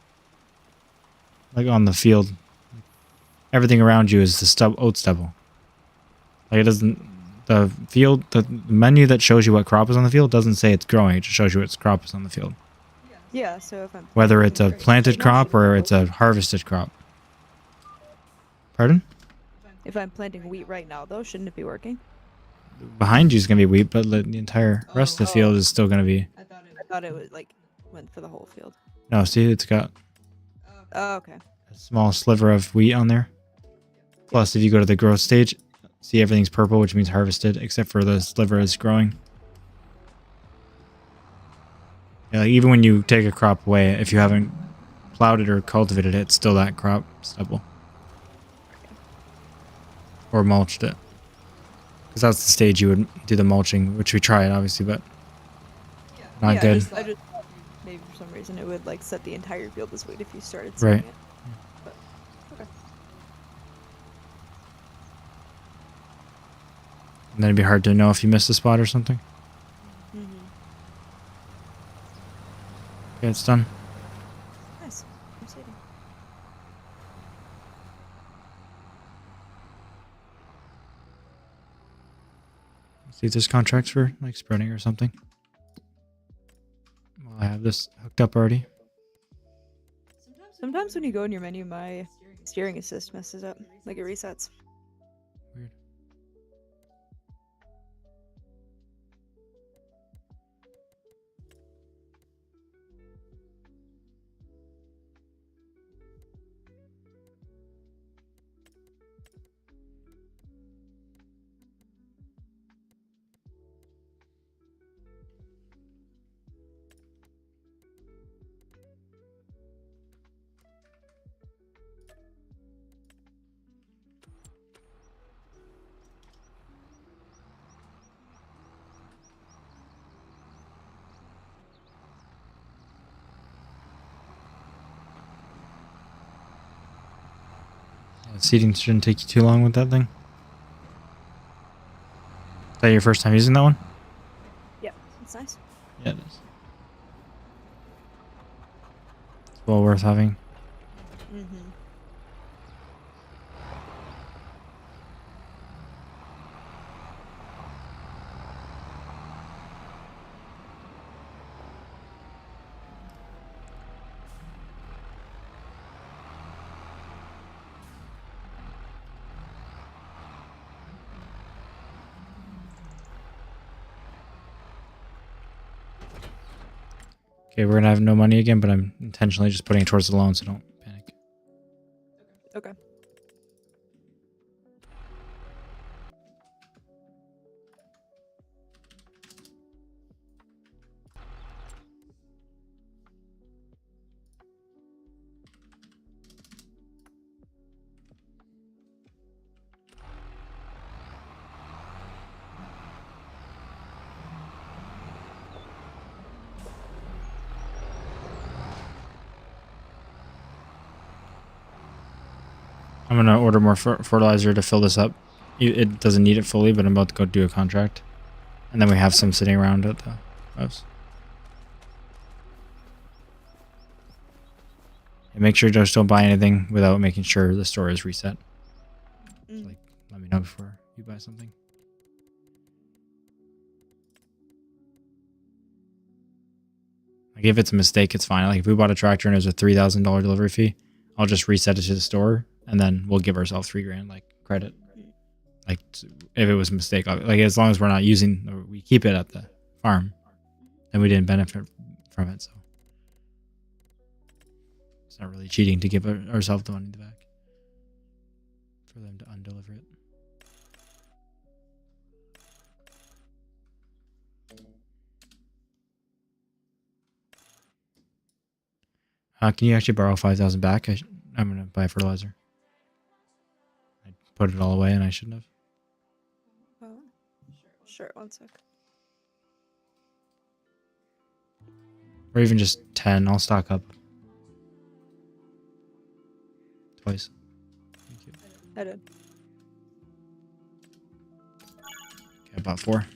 A: like on the field. Everything around you is the oat stubble. Like, it doesn't, the field, the menu that shows you what crop is on the field doesn't say it's growing. It just shows you what crop is on the field.
B: Yeah, so if I'm
A: Whether it's a
B: planting
A: planted
B: right now,
A: crop
B: shouldn't it
A: or
B: be
A: it's a
B: working?
A: harvested crop. Pardon?
B: If I'm planting wheat right now, though, shouldn't it be working?
A: Behind you is going to be wheat, but the entire rest of the field
B: Oh,
A: is still going to be.
B: I thought it was like went for the whole field.
A: No, see, it's got
B: Oh, okay.
A: a small sliver of wheat on there. Plus, if you go to the growth stage, see everything's purple, which means harvested, except for the sliver is growing. Yeah, like, even when you take a crop away, if you haven't plowed it or cultivated it, it's still that crop stubble. Or mulched it. Because that's the stage you would do the mulching, which we tried, obviously, but not
B: Yeah,
A: good.
B: I just thought maybe for some reason it would like set the entire field as wheat if you started
A: Right.
B: sowing it. But okay.
A: And then it'd be hard to know if you missed a spot or something. Okay, it's done.
B: Nice. Exciting.
A: See if there's contracts for like spreading or something. Well, I have this hooked up already.
B: Sometimes when you go in your menu, my steering assist messes up. Like it resets.
A: Weird. Yeah, seeding shouldn't take you too long with that thing. Is that your first time using that one?
B: Yeah, it's nice.
A: Yeah, it is. It's well worth having.
B: Mm-hmm.
A: Okay, we're gonna have no money again, but I'm intentionally just putting it towards the loan, so don't panic.
B: Okay.
A: I'm gonna order more fertilizer to fill this up. It doesn't need it fully, but I'm about to go do a contract, and then we have some sitting around at the house. And make sure you just don't buy anything without making sure the store is reset.
B: Mm.
A: Like, let me know before you buy something. Like if it's a mistake, it's fine. Like if we bought a tractor and it was a $3,000 delivery fee, I'll just reset it to the store and then we'll give ourselves $3,000 like credit. Like if it was a mistake, like as long as we're not using or we keep it at the farm, then we didn't benefit from it. So it's not really cheating to give ourselves the money back for them to undeliver it. Can you actually borrow 5,000 back? I'm gonna buy fertilizer. I put it all away and I shouldn't have.
B: Oh, sure. 1 sec.
A: Or even just 10. I'll stock up. Twice. Thank you.
B: I did.
A: Okay, I bought 4.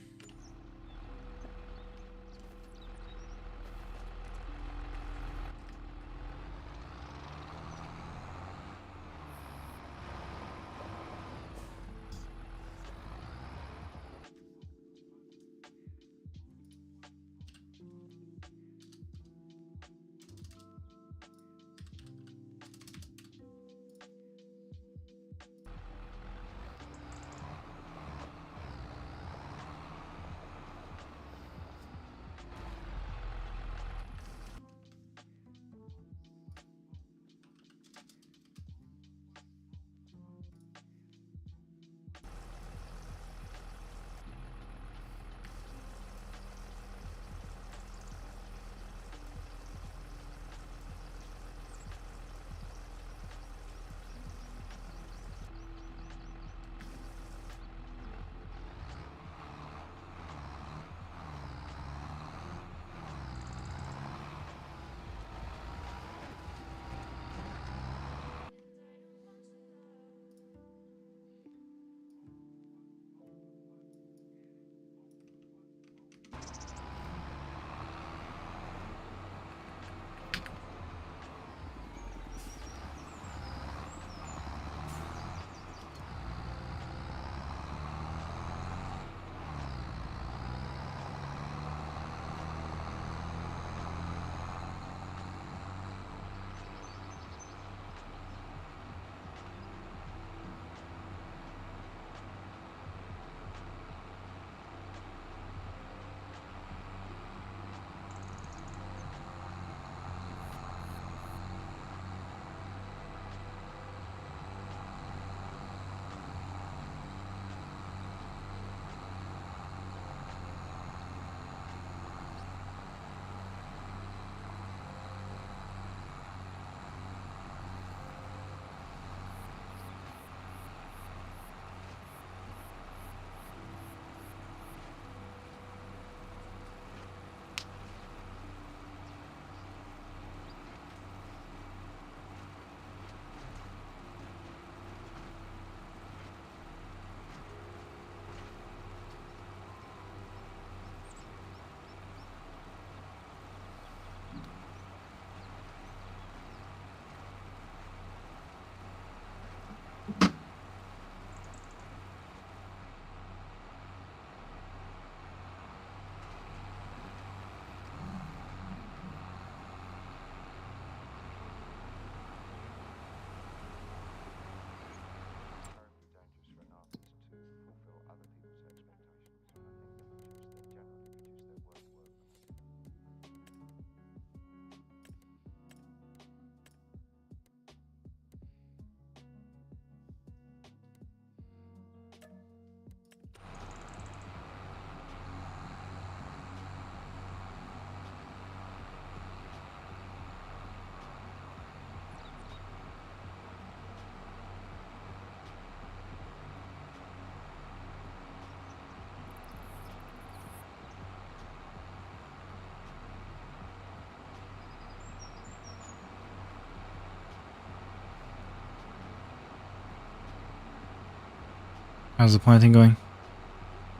A: How's the planting going?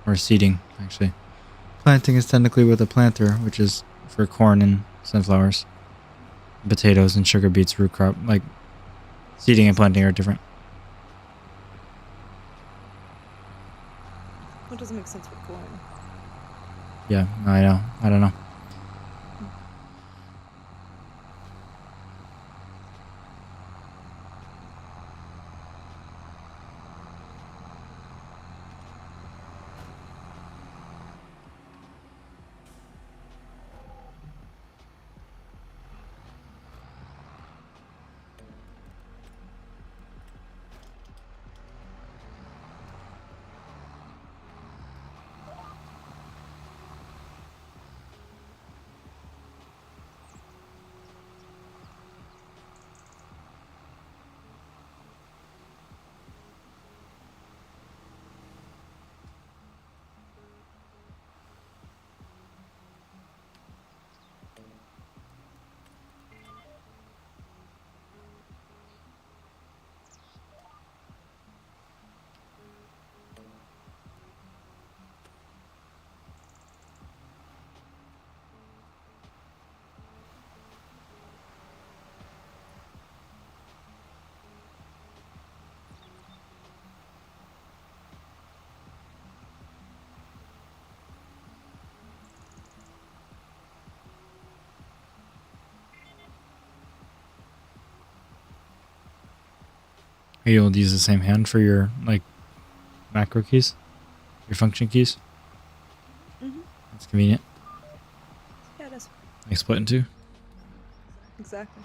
A: Or seeding, actually. Planting is technically with a planter, which is for corn and sunflowers. Potatoes and sugar beets, root crop. Like, seeding and planting are different.
B: What doesn't make sense with corn?
A: Yeah, I know. I don't know. Are you able to use the same hand for your like macro keys, your function keys?
B: Mhm.
A: That's convenient.
B: Yeah, it is.
A: Like split in two.
B: Exactly.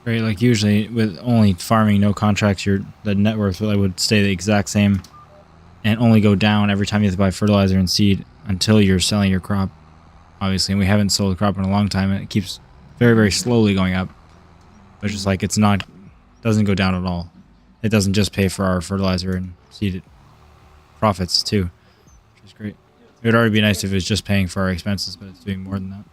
A: Right, like usually with only farming, no contracts, the net worth would stay the exact same and only go down every time you have to buy fertilizer and seed until you're selling your crop. Obviously, and we haven't sold a crop in a long time, and it keeps very, very slowly going up. But it's just like doesn't go down at all. It doesn't just pay for our fertilizer and seed profits too, which is great. It would already be nice if it was just paying for our expenses, but it's doing more than that.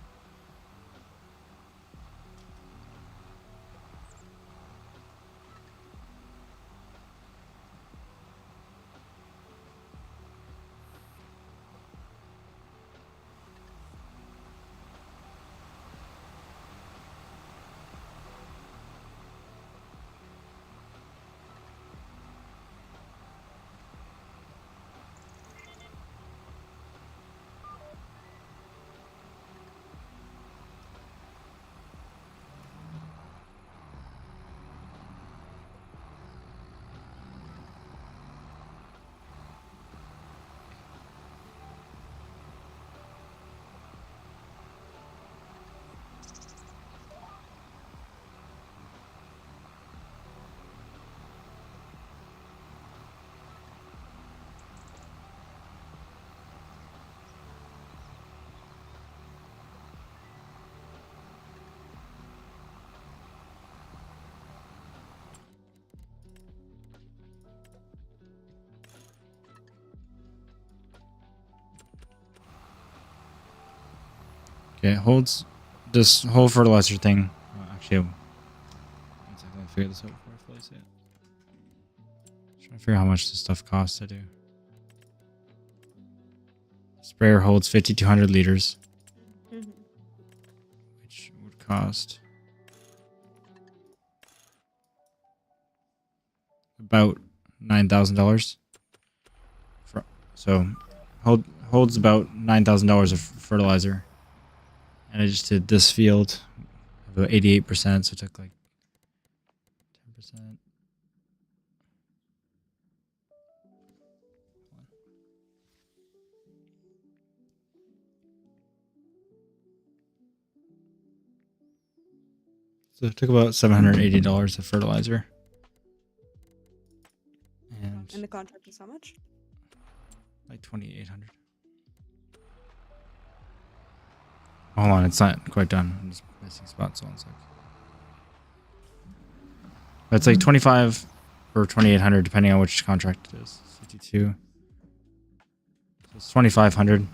A: Okay, it holds this whole fertilizer thing. Actually, one second, let me figure this out before I fully say it. Trying to figure out how much this stuff costs to do. Sprayer holds 5,200 liters,
B: Mhm.
A: which would cost about $9,000. So holds about $9,000 of fertilizer, and I just did this field about 88%, so it took like 10%. So it took about $780 of fertilizer. And
B: And the contract is how much?
A: like 2,800. Hold on, it's not quite done. I'm just missing spots on sec. It's like 25 or 2,800 depending on which contract it is. 52. So it's 2,500.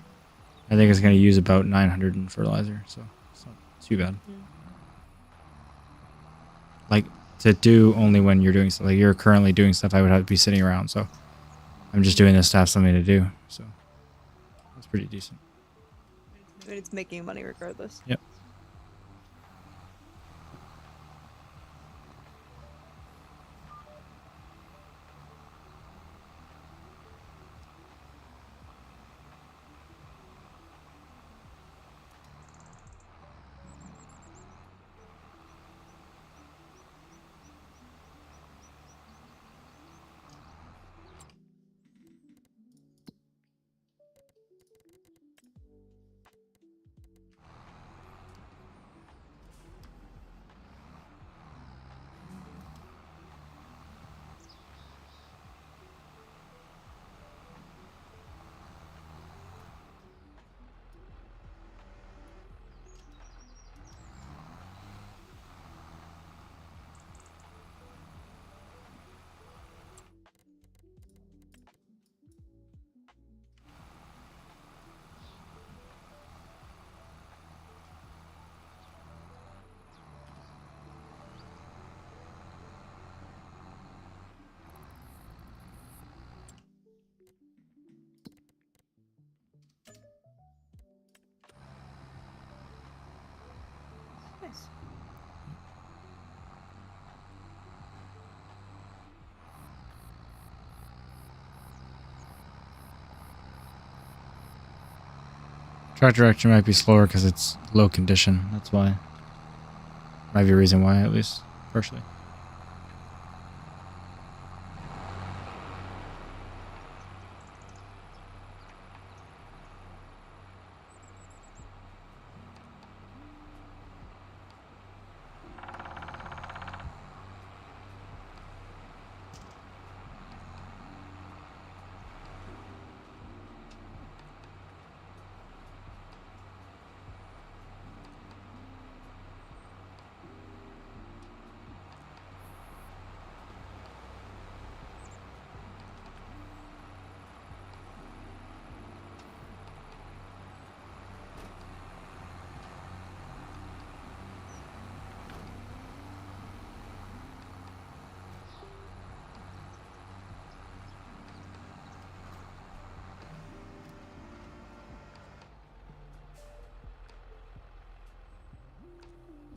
A: I think it's going to use about 900 in fertilizer, so it's not too bad.
B: Mm.
A: Like to do only when you're doing stuff. Like you're currently doing stuff, I would have to be sitting around. So I'm just doing this to have something to do. So that's pretty decent.
B: I mean, it's making money regardless.
A: Yep. Tractor actually might be slower because it's low condition. That's why. Might be a reason why, at least partially.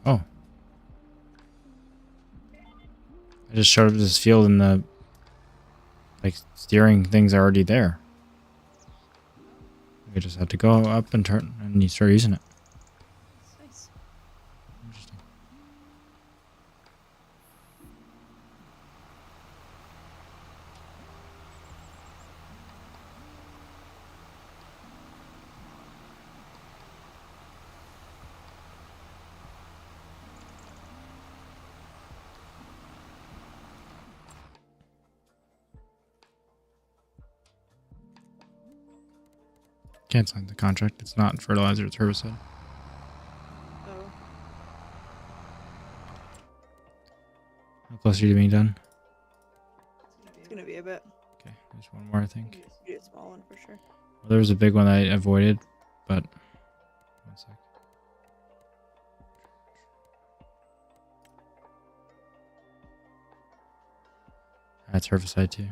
A: Oh. I just showed up this field and the like steering things are already there. We just have to go up and turn and you start using it.
B: Nice.
A: Interesting. Canceling the contract. It's not fertilizer, it's herbicide.
B: Oh.
A: How close are you to being done?
B: It's gonna be a bit.
A: Okay, there's one more, I think.
B: Do a small one for sure.
A: Well, there was a big one I avoided, but one sec. That's herbicide too.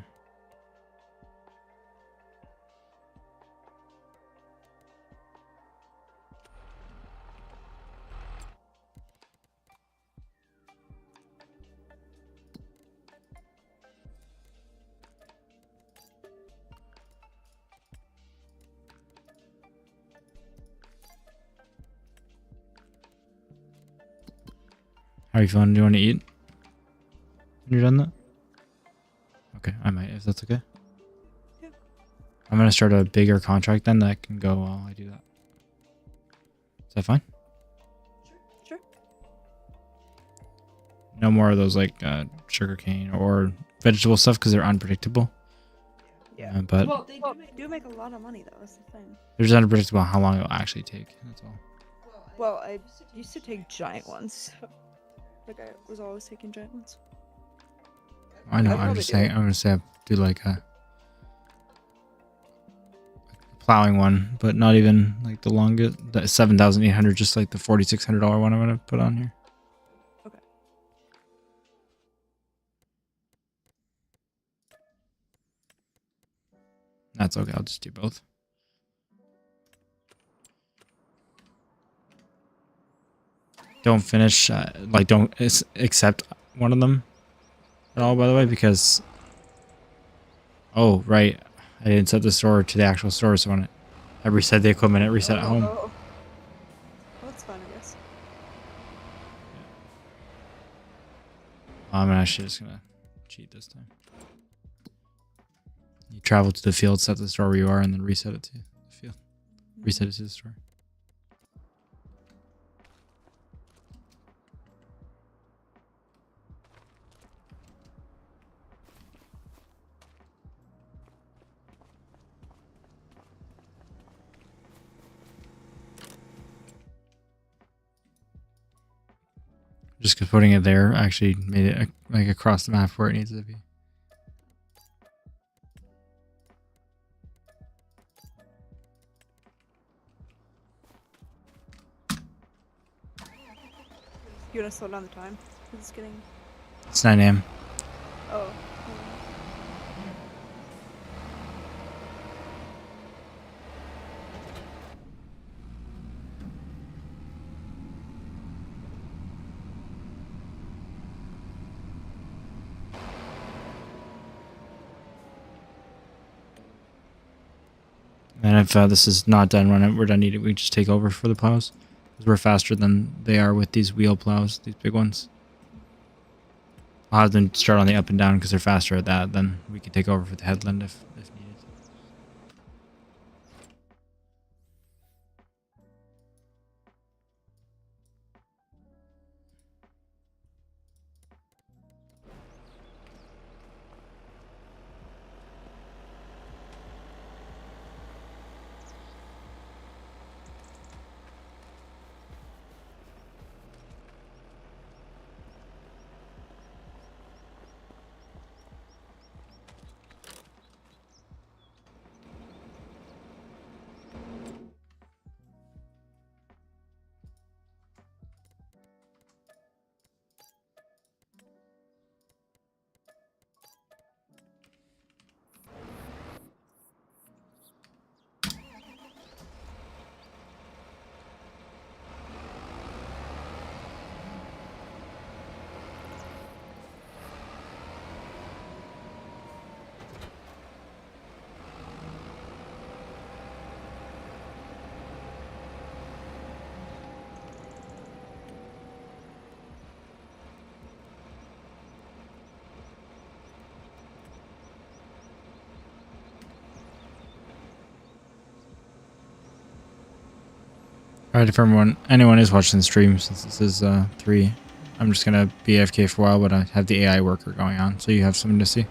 A: How are you feeling? Do you want to eat when you're done that? Okay, I might, if that's okay.
B: Yeah.
A: I'm going to start a bigger contract then that can go while I do that. Is that fine?
B: Sure.
A: No more of those like sugarcane or vegetable stuff because they're unpredictable.
B: Yeah.
A: But
B: Well, they do make a lot of money though. That's the thing.
A: they're just unpredictable how long it'll actually take. That's all.
B: Well, I used to take giant ones. So. Like I was always taking giant ones.
A: I know.
B: I'd
A: I'm
B: probably
A: just
B: do
A: saying.
B: it.
A: I'm gonna say I do like a plowing one, but not even like the longest. The 7,800, just like the $4,600 one I'm gonna put on here.
B: Okay.
A: That's okay. I'll just do both. Don't finish. Like don't accept one of them at all. By the way, because oh right, I didn't set the store to the actual store, so when I reset the equipment, it reset at home.
B: Oh. Well, that's fine, I guess.
A: I'm actually just gonna cheat this time. You travel to the field, set the store where you are, and then reset it to the field. Reset it to the store. Just because putting it there actually made it like across the map where it needs to be.
B: You wanna slow down the time? 'Cause it's getting.
A: It's 9 a.m.
B: Oh.
A: And if this is not done, we're done eating, we just take over for the plows. Because we're faster than they are with these wheel plows, these big ones. I'll have them start on the up and down because they're faster at that. Then we can take over for the headland if needed. Alright, if anyone is watching the stream, since this is 3, I'm just gonna be AFK for a while, but I have the AI worker going on, so you have something to see.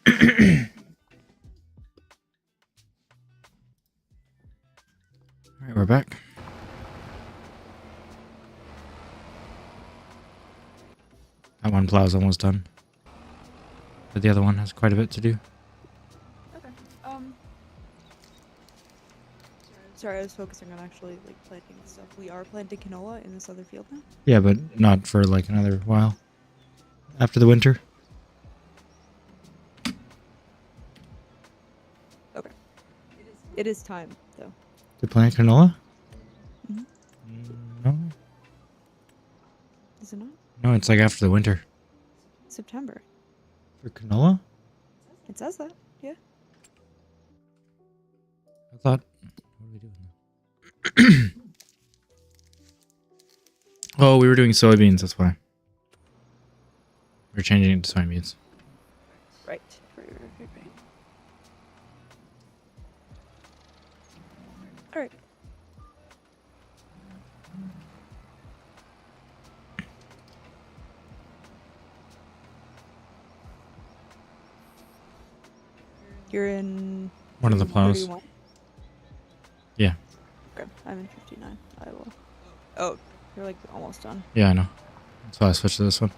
A: Alright, we're back. That one plow's almost done. But the other one has quite a bit to do.
B: Okay. Sorry, I was focusing on actually like planting stuff. We are planting canola in this other field now.
A: Yeah, but not for like another while. After the winter.
B: Okay. It is time though.
A: To plant canola?
B: Mhm.
A: No.
B: Is it not?
A: No, it's like after the winter.
B: September.
A: For canola?
B: It says that. Yeah.
A: I thought... What are we doing? Oh, we were doing soybeans, that's why. We're changing it to soybeans.
B: Right. All right. You're in
A: One of the plows.
B: 31?
A: Yeah.
B: Okay, I'm in 59. I will. Oh, you're like almost done.
A: Yeah, I know. That's why I switched to this one.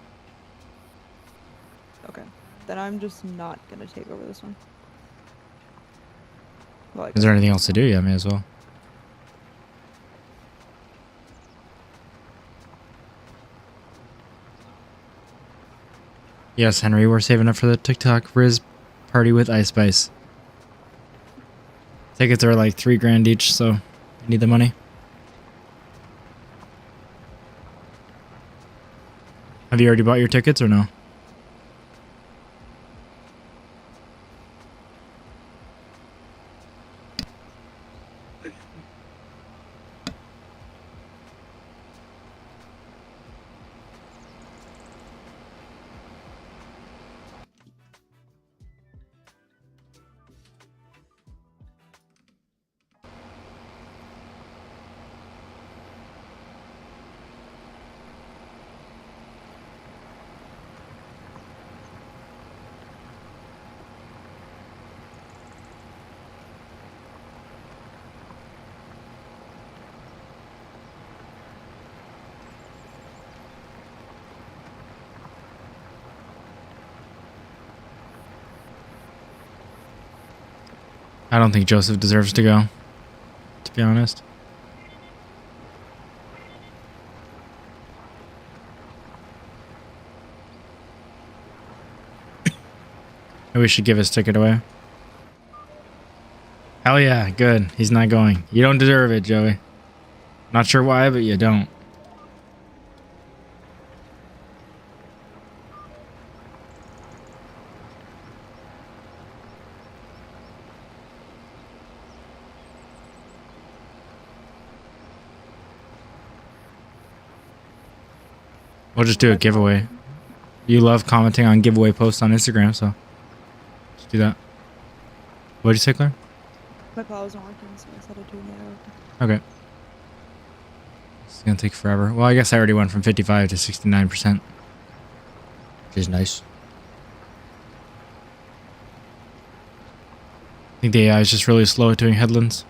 B: Okay, then I'm just not gonna take over this one. Well, I
A: Is
B: guess
A: there
B: I
A: anything
B: can.
A: else to do? Yeah, may as well. Yes, Henry, we're saving up for the TikTok Riz party with Ice Spice. Tickets are like $3,000 each, so I need the money. Have you already bought your tickets or no? I don't think Joseph deserves to go, to be honest. Maybe we should give his ticket away. Hell yeah, good. He's not going. You don't deserve it, Joey. Not sure why, but you don't. We'll just do a giveaway. You love commenting on giveaway posts on Instagram, so let's do that. What did you say, Claire?
B: My plow isn't working, so I said I'd do it.
A: Okay. It's gonna take forever. Well, I guess I already went from 55 to 69%. Which is nice. I think the AI is just really slow at doing headlands.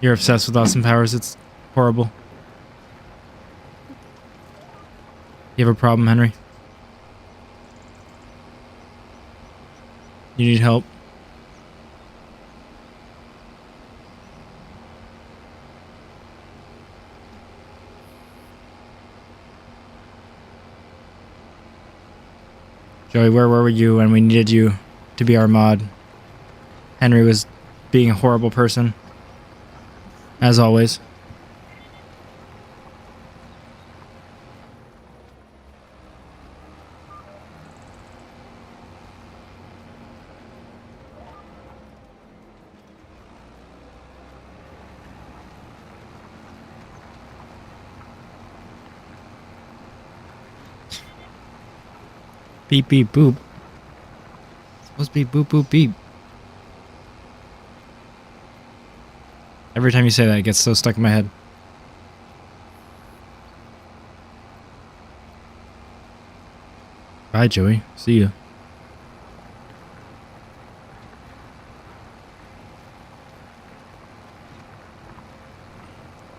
A: You're obsessed with Austin Powers. It's horrible. You have a problem, Henry? You need help? Joey, where were you when we needed you to be our mod? Henry was being a horrible person. As always. Beep beep boop. It's supposed to be boop boop beep. Every time you say that, it gets so stuck in my head. Bye, Joey. See you.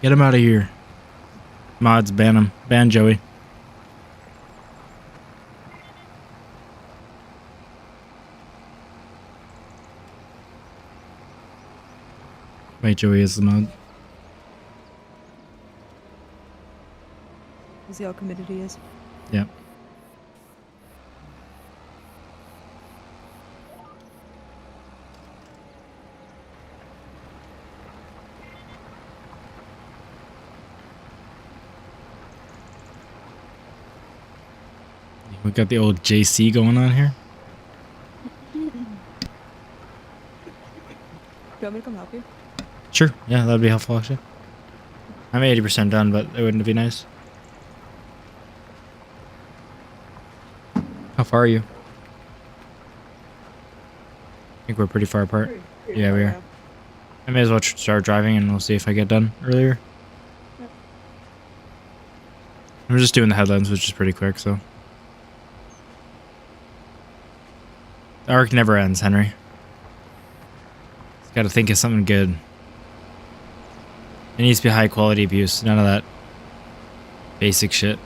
A: Get him out of here. Mods, ban him. Ban Joey. Wait, Joey is the mod.
B: We'll see how committed he is.
A: Yep. We got the old JC going on here.
B: Do you want me to come help you?
A: Sure. Yeah, that'd be helpful actually. I'm 80% done, but it wouldn't be nice. How far are you? I think we're pretty far apart. Yeah, we are. I may as well start driving and we'll see if I get done earlier.
B: Yep.
A: I'm just doing the headlines, which is pretty quick, so. The arc never ends, Henry. It's gotta think of something good. It needs to be high quality abuse, none of that basic shit.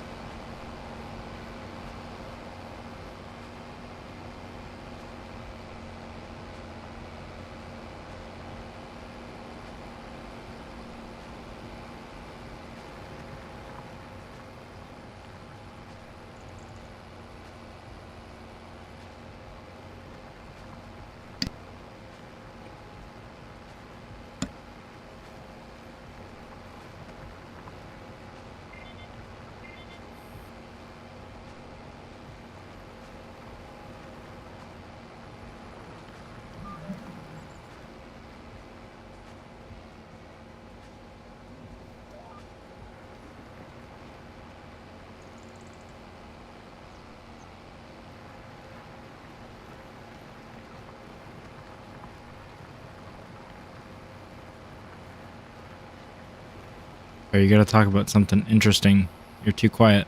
A: Or you gotta talk about something interesting. You're too quiet.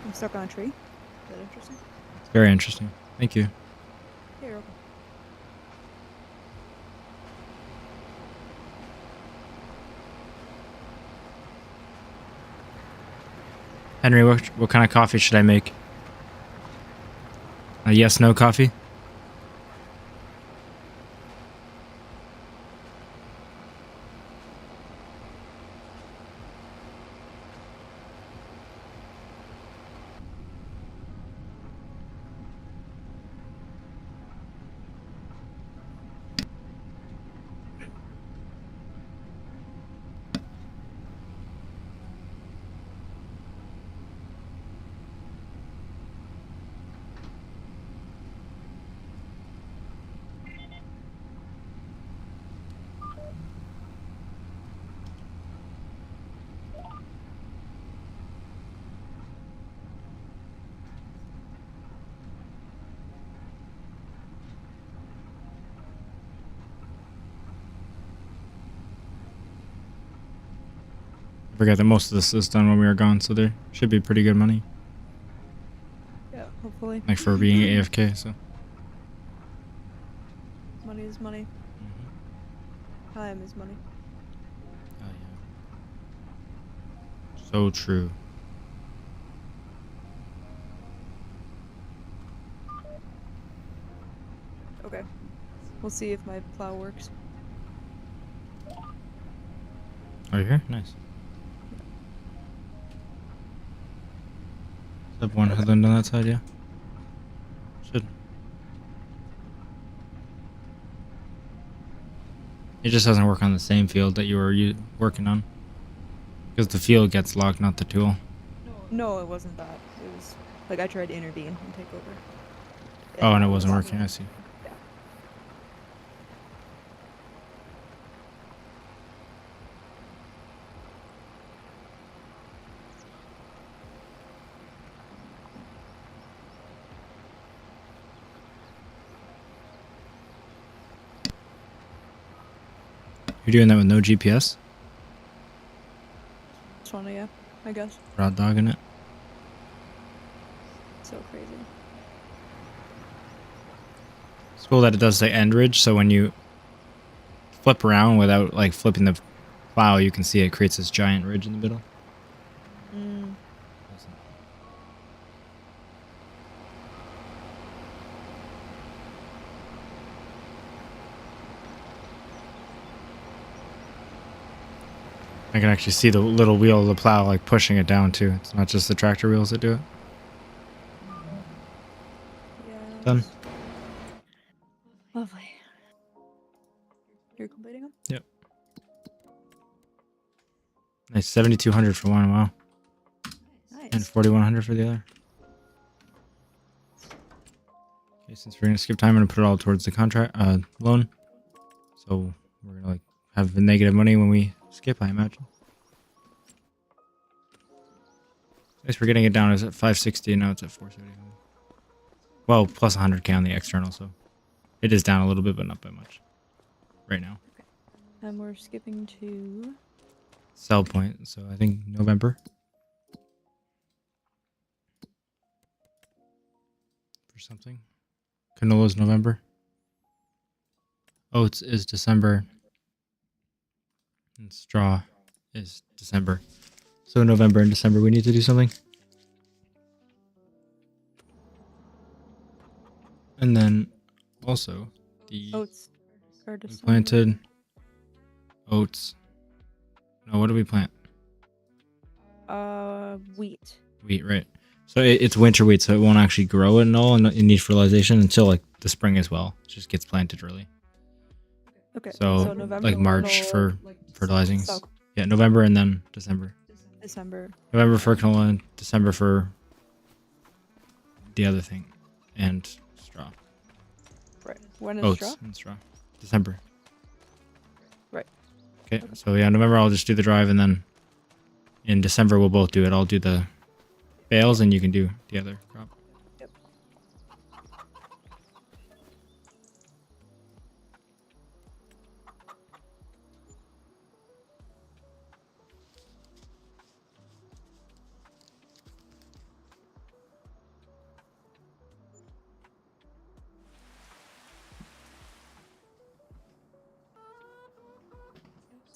B: I'm stuck on a tree. Is that interesting?
A: It's very interesting. Thank you.
B: Yeah, you're welcome.
A: Henry, what kind of coffee should I make? A yes/no coffee? I forgot that most of this is done when we were gone, so there should be pretty good money.
B: Yeah, hopefully.
A: Like for being AFK, so.
B: Money is money. Time is money.
A: Oh yeah. So true.
B: Okay. We'll see if my plow works.
A: Are you here? Nice. Have one headland on that side, yeah? Should. It just doesn't work on the same field that you were working on. Because the field gets locked, not the tool.
B: No, it wasn't that. It was like I tried to intervene and take over.
A: Oh, and it wasn't working, I see.
B: Yeah.
A: You're doing that with no GPS?
B: It's funny, yeah, I guess.
A: Raw dogging it?
B: crazy.
A: It's cool that it does say end ridge, so when you flip around without like flipping the plow, you can see it creates this giant ridge in the middle.
B: Mm.
A: I can actually see the little wheel of the plow like pushing it down too. It's not just the tractor wheels that do it.
B: Yeah.
A: Done.
B: Lovely. You're completing them?
A: Yep. Nice, 7,200 for one. Wow.
B: Nice.
A: And 4,100 for the other. Okay, since we're gonna skip time, I'm gonna put it all towards the contract loan. So we're gonna like have the negative money when we skip, I imagine. At least we're getting it down. It's at 560 and now it's at 470. Well, plus 100k on the external, so it is down a little bit, but not by much right now.
B: And we're skipping to
A: Sell point, so I think November. For something. Canola's November. Oats is December. And straw is December. So November and December we need to do something. And then also the
B: oats. Or
A: we
B: December.
A: planted oats. No, what did we plant?
B: Wheat.
A: Wheat, right. So it's winter wheat, so it won't actually grow and all, and it needs fertilization until like the spring as well. It just gets planted early.
B: Okay.
A: So
B: November
A: like March
B: till,
A: for fertilizing.
B: so
A: Yeah, November and then December.
B: December.
A: November for canola, and December for the other thing, and straw.
B: Right. When is
A: Oats
B: straw?
A: and straw. December.
B: Right.
A: Okay, so yeah, November I'll just do the drive, and then in December we'll both do it. I'll do the bales, and you can do the other crop.
B: Yep.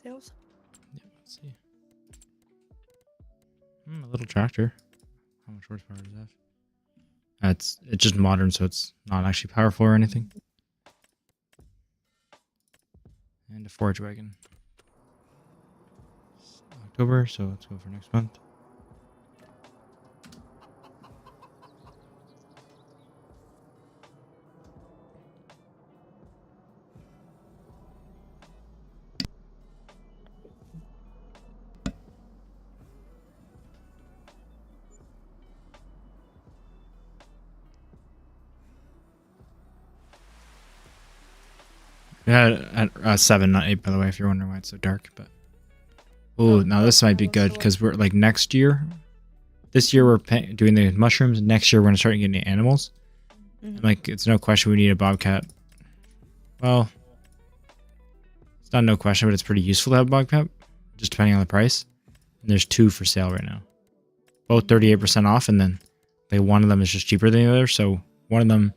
B: Sales.
A: Yeah, let's see. A little tractor. How much horsepower does it have? It's just modern, so it's not actually powerful or anything. And a forage wagon. It's October, so let's go for next month. Yeah, at 7, not 8, by the way, if you're wondering why it's so dark. But oh, now this might be good because we're like next year. This year we're doing the mushrooms. Next year we're gonna start getting the animals. And, like it's no question we need a bobcat. Well, it's not no question, but it's pretty useful to have a bobcat, just depending on the price. And there's 2 for sale right now, both 38% off, and then like one of them is just cheaper than the other. So one of them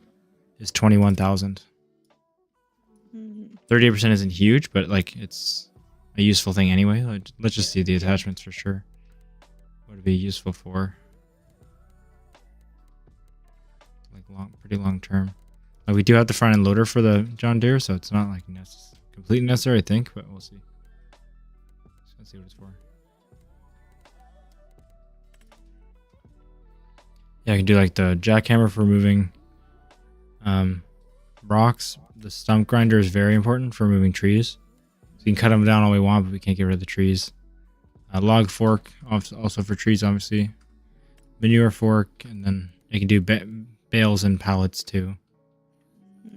A: is 21,000. 38% isn't huge, but like it's a useful thing anyway. Let's just see the attachments for sure. What would be useful for? Like pretty long term. Like we do have the front end loader for the John Deere, so it's not like completely necessary, I think, but we'll see. Just gonna see what it's for. Yeah, I can do like the jackhammer for moving rocks. The stump grinder is very important for moving trees. So you can cut them down all we want, but we can't get rid of the trees. Log fork, also for trees, obviously. Manure fork, and then you can do bales and pallets too.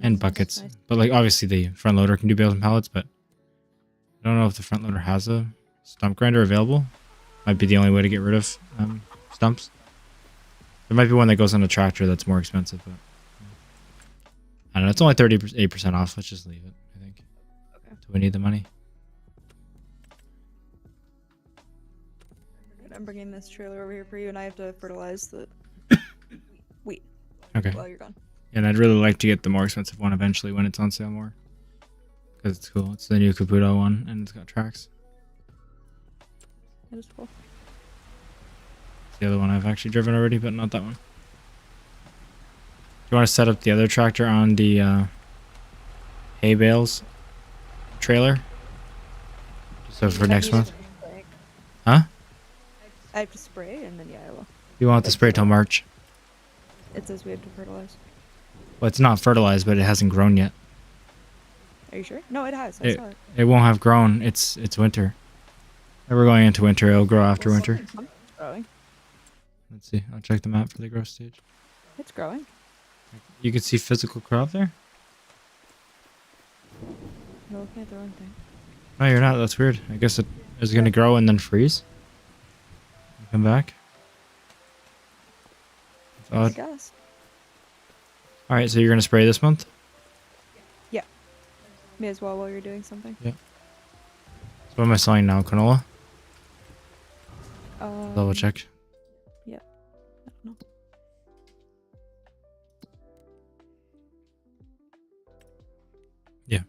A: And buckets.
B: Nice.
A: But like obviously the front loader can do bales and pallets, but I don't know if the front loader has a stump grinder available. Might be the only way to get rid of stumps. There might be one that goes on a tractor that's more expensive, but I don't know. It's only 38% off. Let's just leave it, I think.
B: Okay.
A: Do we need the money?
B: I'm bringing this trailer over here for you, and I have to fertilize the wheat.
A: Okay.
B: while you're gone.
A: And I'd really like to get the more expensive one eventually when it's on sale more. Because it's cool. It's the new Caputo one and it's got tracks.
B: That is cool.
A: It's the other one I've actually driven already, but not that one. Do you want to set up the other tractor on the hay bales trailer? So for next month? Huh?
B: I have to spray and then yeah, I will.
A: You want the spray till March?
B: It says we have to fertilize.
A: Well, it's not fertilized, but it hasn't grown yet.
B: Are you sure? No, it has. I saw it.
A: It won't have grown. It's winter. We're going into winter. It'll grow after winter.
B: It's growing.
A: Let's see. I'll check the map for the growth stage.
B: It's growing.
A: You can see physical crop there?
B: No, looking at the wrong thing.
A: No, you're not. That's weird. I guess it is going to grow and then freeze. Come back. That's
B: I
A: odd.
B: guess.
A: Alright, so you're going to spray this month?
B: Yeah. May as well while you're doing something.
A: Yeah. So what am I selling now? Canola?
B: Um,
A: Double check.
B: Yeah. I don't know.
A: Yeah.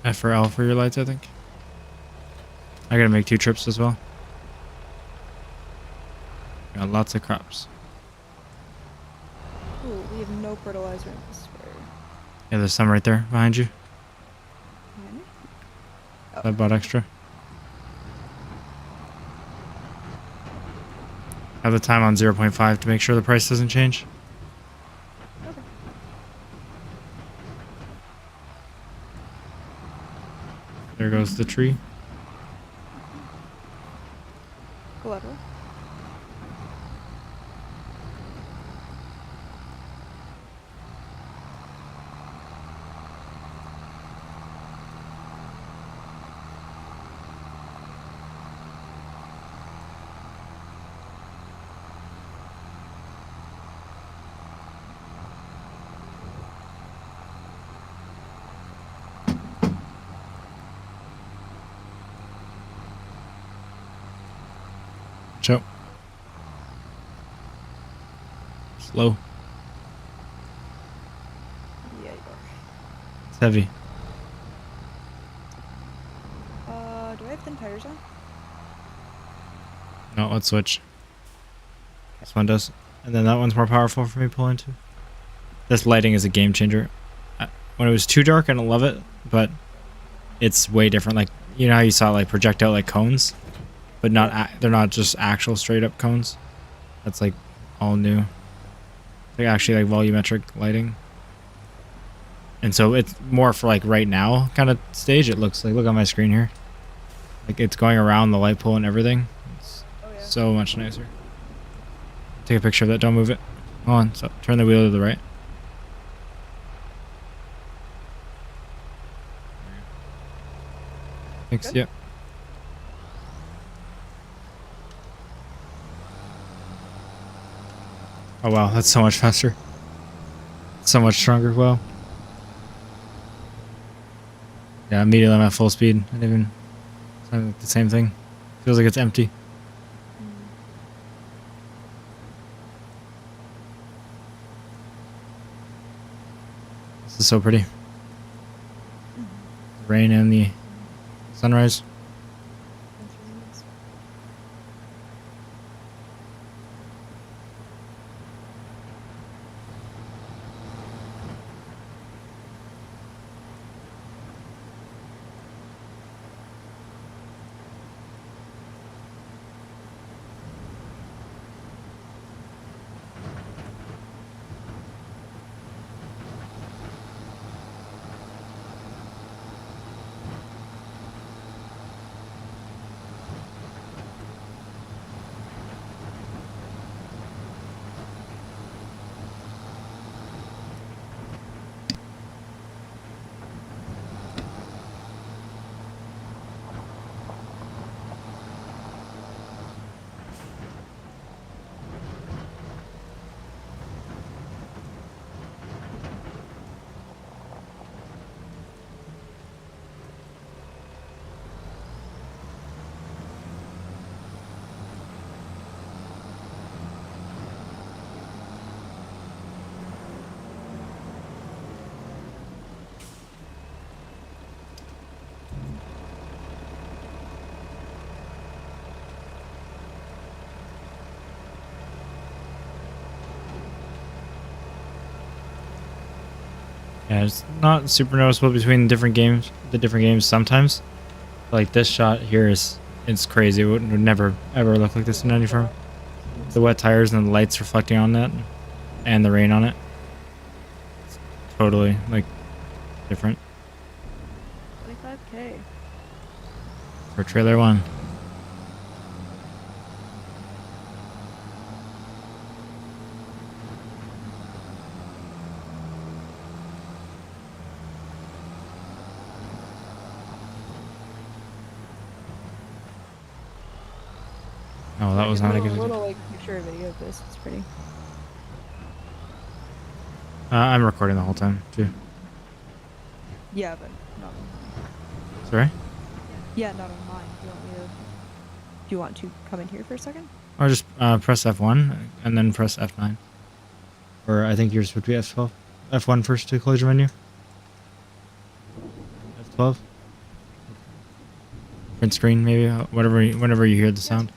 A: F for L for your lights, I think. I gotta make 2 trips as well. Got lots of crops.
B: Ooh, we have no fertilizer in this sprayer.
A: Yeah, there's some right there behind you.
B: Behind me?
A: I bought extra. Have the time on 0.5 to make sure the price doesn't change.
B: Okay.
A: There goes the tree.
B: Collateral.
A: Watch out. Slow.
B: Yeah, you
A: It's heavy.
B: do I have thin tires on?
A: No, let's switch. This one does. And then that one's more powerful for me to pull into. This lighting is a game changer. When it was too dark, I don't love it, but it's way different. Like, you know how you saw like project out like cones? But not they're not just actual straight up cones. That's like all new. Like actually like volumetric lighting. And so it's more for like right now kind of stage. It looks like, look on my screen here. Like it's going around the light pole and everything. It's so much nicer. Take a picture of that, don't move it. Hold on, so turn the wheel to the right. Thanks,
B: Good.
A: yep. Oh wow, that's so much faster. So much stronger, wow. Yeah, immediately I'm at full speed. I didn't even... It's not like the same thing. Feels like it's empty. This is so pretty. The rain and the sunrise.
B: That's really nice.
A: Yeah, it's not super noticeable between different games. The different games sometimes. Like this shot here it's crazy. It would never ever look like this in any form. The wet tires and the lights reflecting on that, and the rain on it. Totally like different
B: 25K.
A: for trailer one. Oh, that was not a good idea.
B: Little like picture or video of this. It's pretty.
A: I'm recording the whole time too.
B: Yeah, but not on mine.
A: Sorry.
B: Yeah, not on mine. Do you want to come in here for a second?
A: Or just press F1 and then press F9. Or I think yours would be F12. F1 first to close your menu. F12. Print screen maybe. Whenever you hear the sound.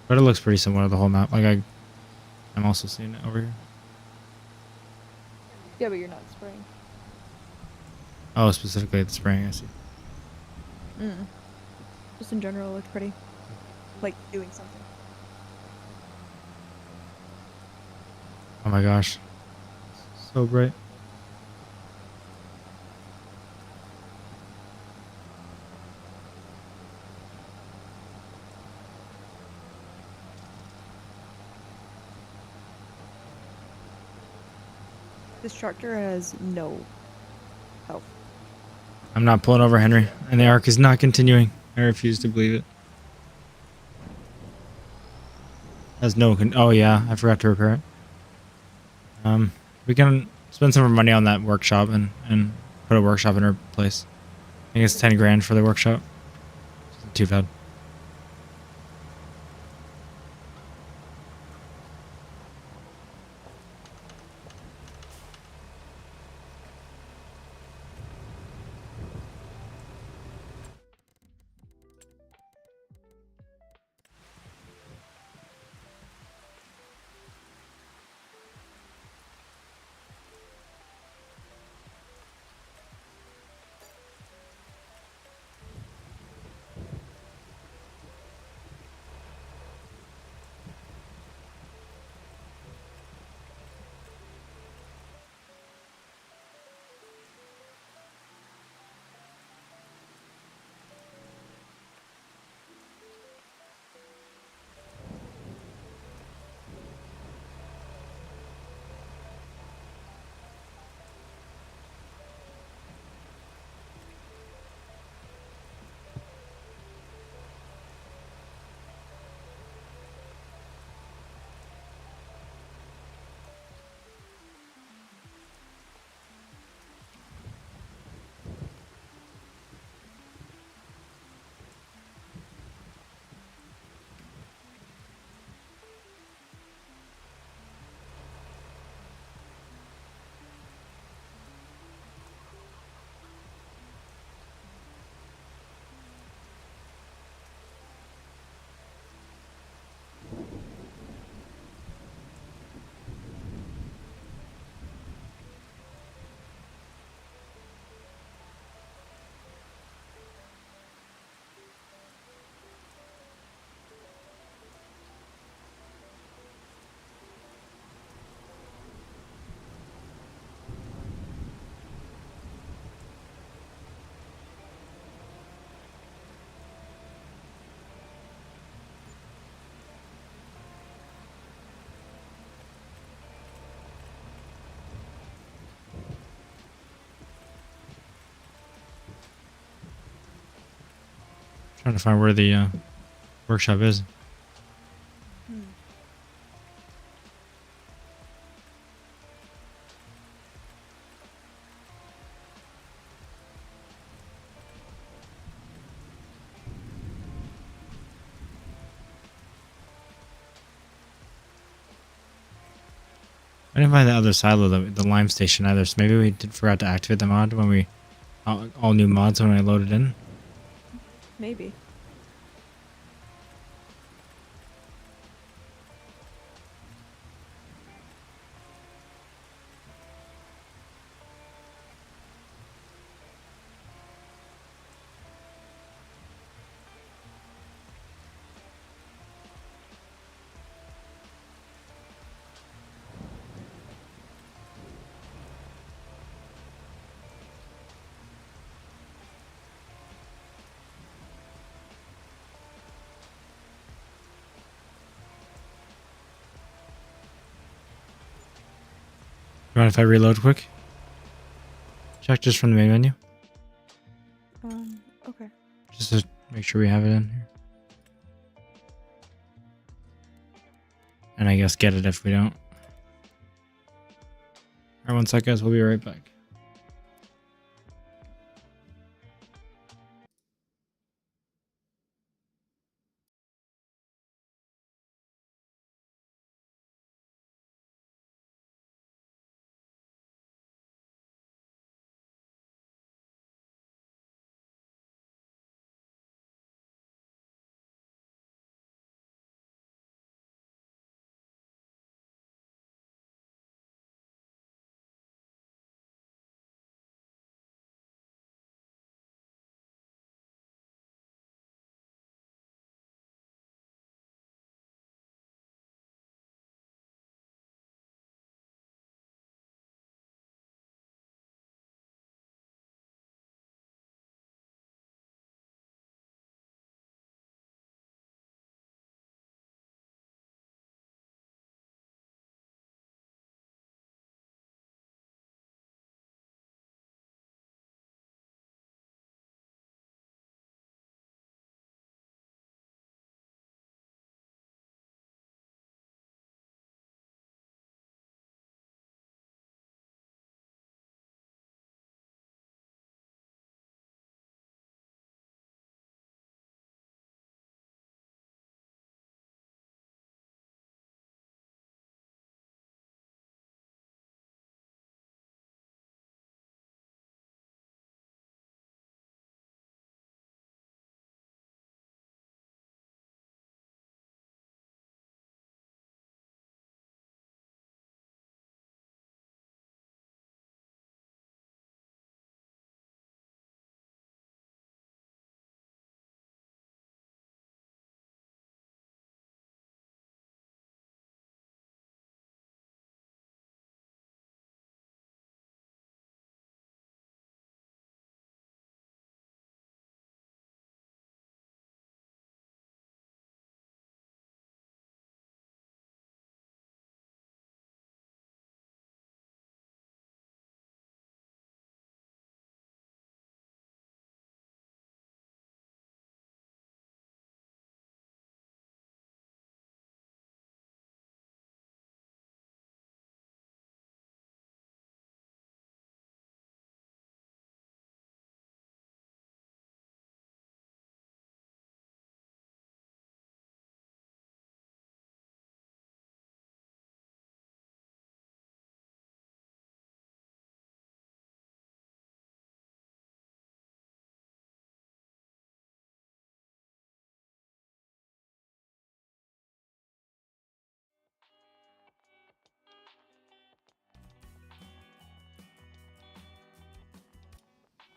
A: But it looks pretty similar to the whole map. Like I'm also seeing it over here.
B: Yeah, but you're not spraying.
A: Oh, specifically the spraying. I see.
B: Just in general, it looked pretty. Like doing something.
A: Oh my gosh. So bright.
B: This tractor has no health.
A: I'm not pulling over, Henry, and the arc is not continuing. I refuse to believe it. Has no oh yeah, I forgot to repair it. We can spend some more money on that workshop and put a workshop in her place. I think it's 10 grand for the workshop. Isn't too bad. Trying to find where the workshop is. I didn't find the other side of the lime station either, so maybe we forgot to activate the mod when we all new mods when I loaded in.
B: Maybe.
A: you mind if I reload quick? Check just from the main menu.
B: Okay.
A: Just to make sure we have it in here. And I guess get it if we don't. Alright, 1 sec, guys. We'll be right back.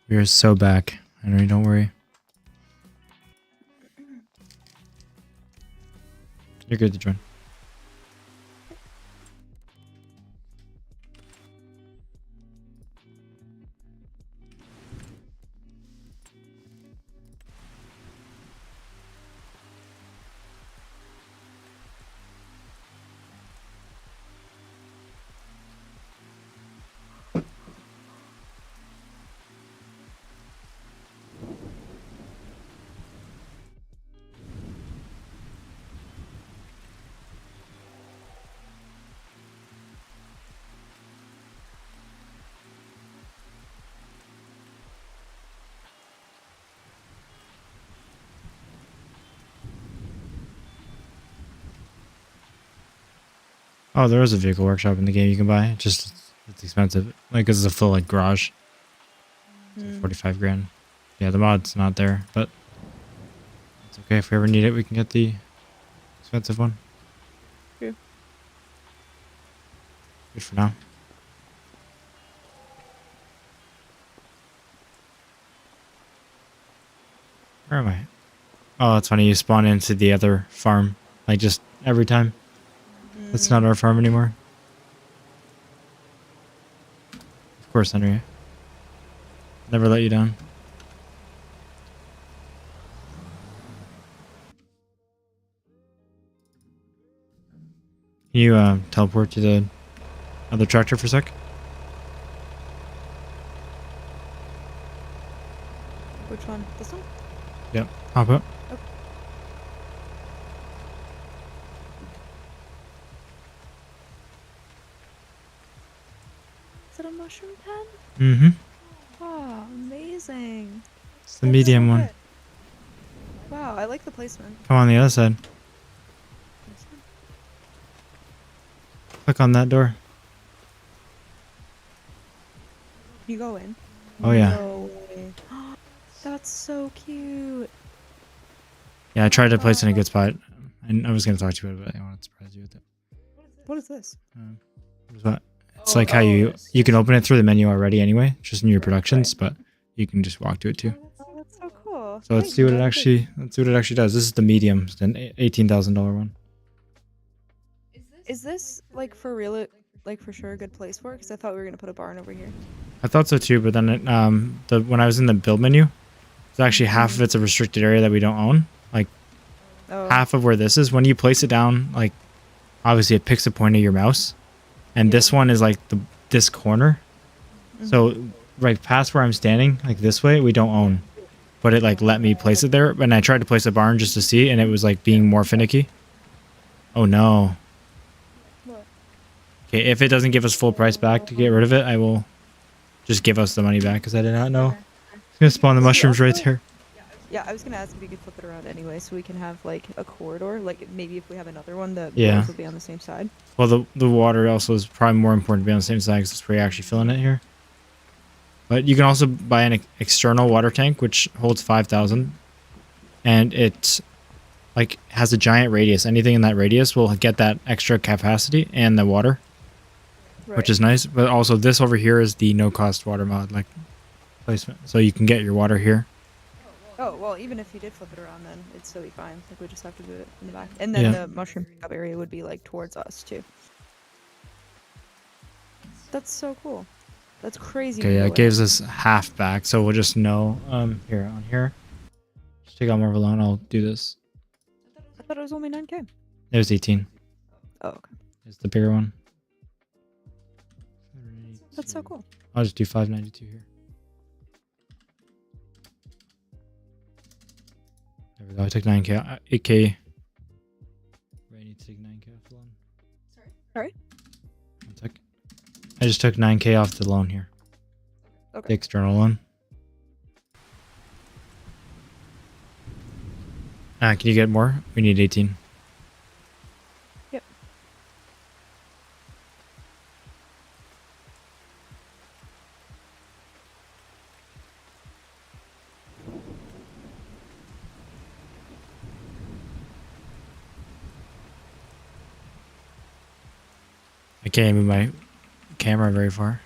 A: We are so back. Henry, don't worry. You're good to join. Oh, there is a vehicle workshop in the game you can buy. Just it's expensive. Like, 'cause it's a full like garage. It's like 45 grand. Yeah, the mod's not there, but it's okay. If we ever need it, we can get the expensive one.
B: True.
A: Good for now. Where am I? Oh, that's funny. You spawn into the other farm. Like, just every time. That's not our farm anymore. Of course, Henry. Never let you down. Can you teleport to the other tractor for a sec?
B: Which one? This one?
A: Yep. Hop up.
B: Okay. Is it a mushroom pen?
A: Mm-hmm.
B: Wow, amazing.
A: It's the
B: That's
A: medium
B: so
A: one.
B: good. Wow, I like the placement.
A: Come on the other side.
B: This one?
A: Click on that door.
B: You go in.
A: Oh yeah.
B: No way. That's so cute.
A: Yeah, I tried to place it in a good spot. And I was gonna talk to you about it, but I want to surprise you with it.
B: What is this?
A: What is that? It's like how you can open it through the menu already anyway, just in your productions, but you can just walk to it too.
B: Oh, that's so cool.
A: So let's see what it actually does. This is the medium, it's an $18,000 one.
B: Is this like for real? Like for sure a good place for it? Because I thought we were gonna put a barn over here.
A: I thought so too, but then when I was in the build menu, it's actually half of it's a restricted area that we don't own. Like half of where this is, when you place it down, like obviously it picks a point of your mouse, and this one is like this corner. So right past where I'm standing, like this way, we don't own, but it like let me place it there. And I tried to place a barn just to see, and it was like being more finicky. Oh no.
B: What?
A: Okay, if it doesn't give us full price back to get rid of it, I will just give us the money back because I did not know. It's gonna spawn the mushrooms right there.
B: Yeah, I was gonna ask if you could flip it around anyway, so we can have like a corridor. Like maybe if we have another one, the doors will be on the same side.
A: Well, the water also is probably more important to be on the same side because that's where you're actually filling it here. But you can also buy an external water tank which holds 5,000, and it like has a giant radius. Anything in that radius will get that extra capacity and the water, which is nice. But also this over here is the no-cost water mod like placement, so you can get your water here.
B: Oh, well, even if you did flip it around, then it'd still be fine. Like, we just have to do it in the back. And then the mushroom pickup area would be, like, towards us, too. That's so cool. That's crazy.
A: Okay, yeah, it gives us half back, so we'll just know, here, on here. Just take out more of a loan, I'll do this.
B: I thought it was only 9K.
A: It was 18.
B: Oh, okay.
A: It's the bigger one.
B: That's so cool.
A: I'll just do 592 here. There we go. I took 9K, 8K. I need to take 9K off the loan.
B: Sorry?
A: One sec. I just took 9K off the loan here.
B: Okay.
A: The external loan. Can you get more? We need 18.
B: Yep.
A: I can't move my camera very far.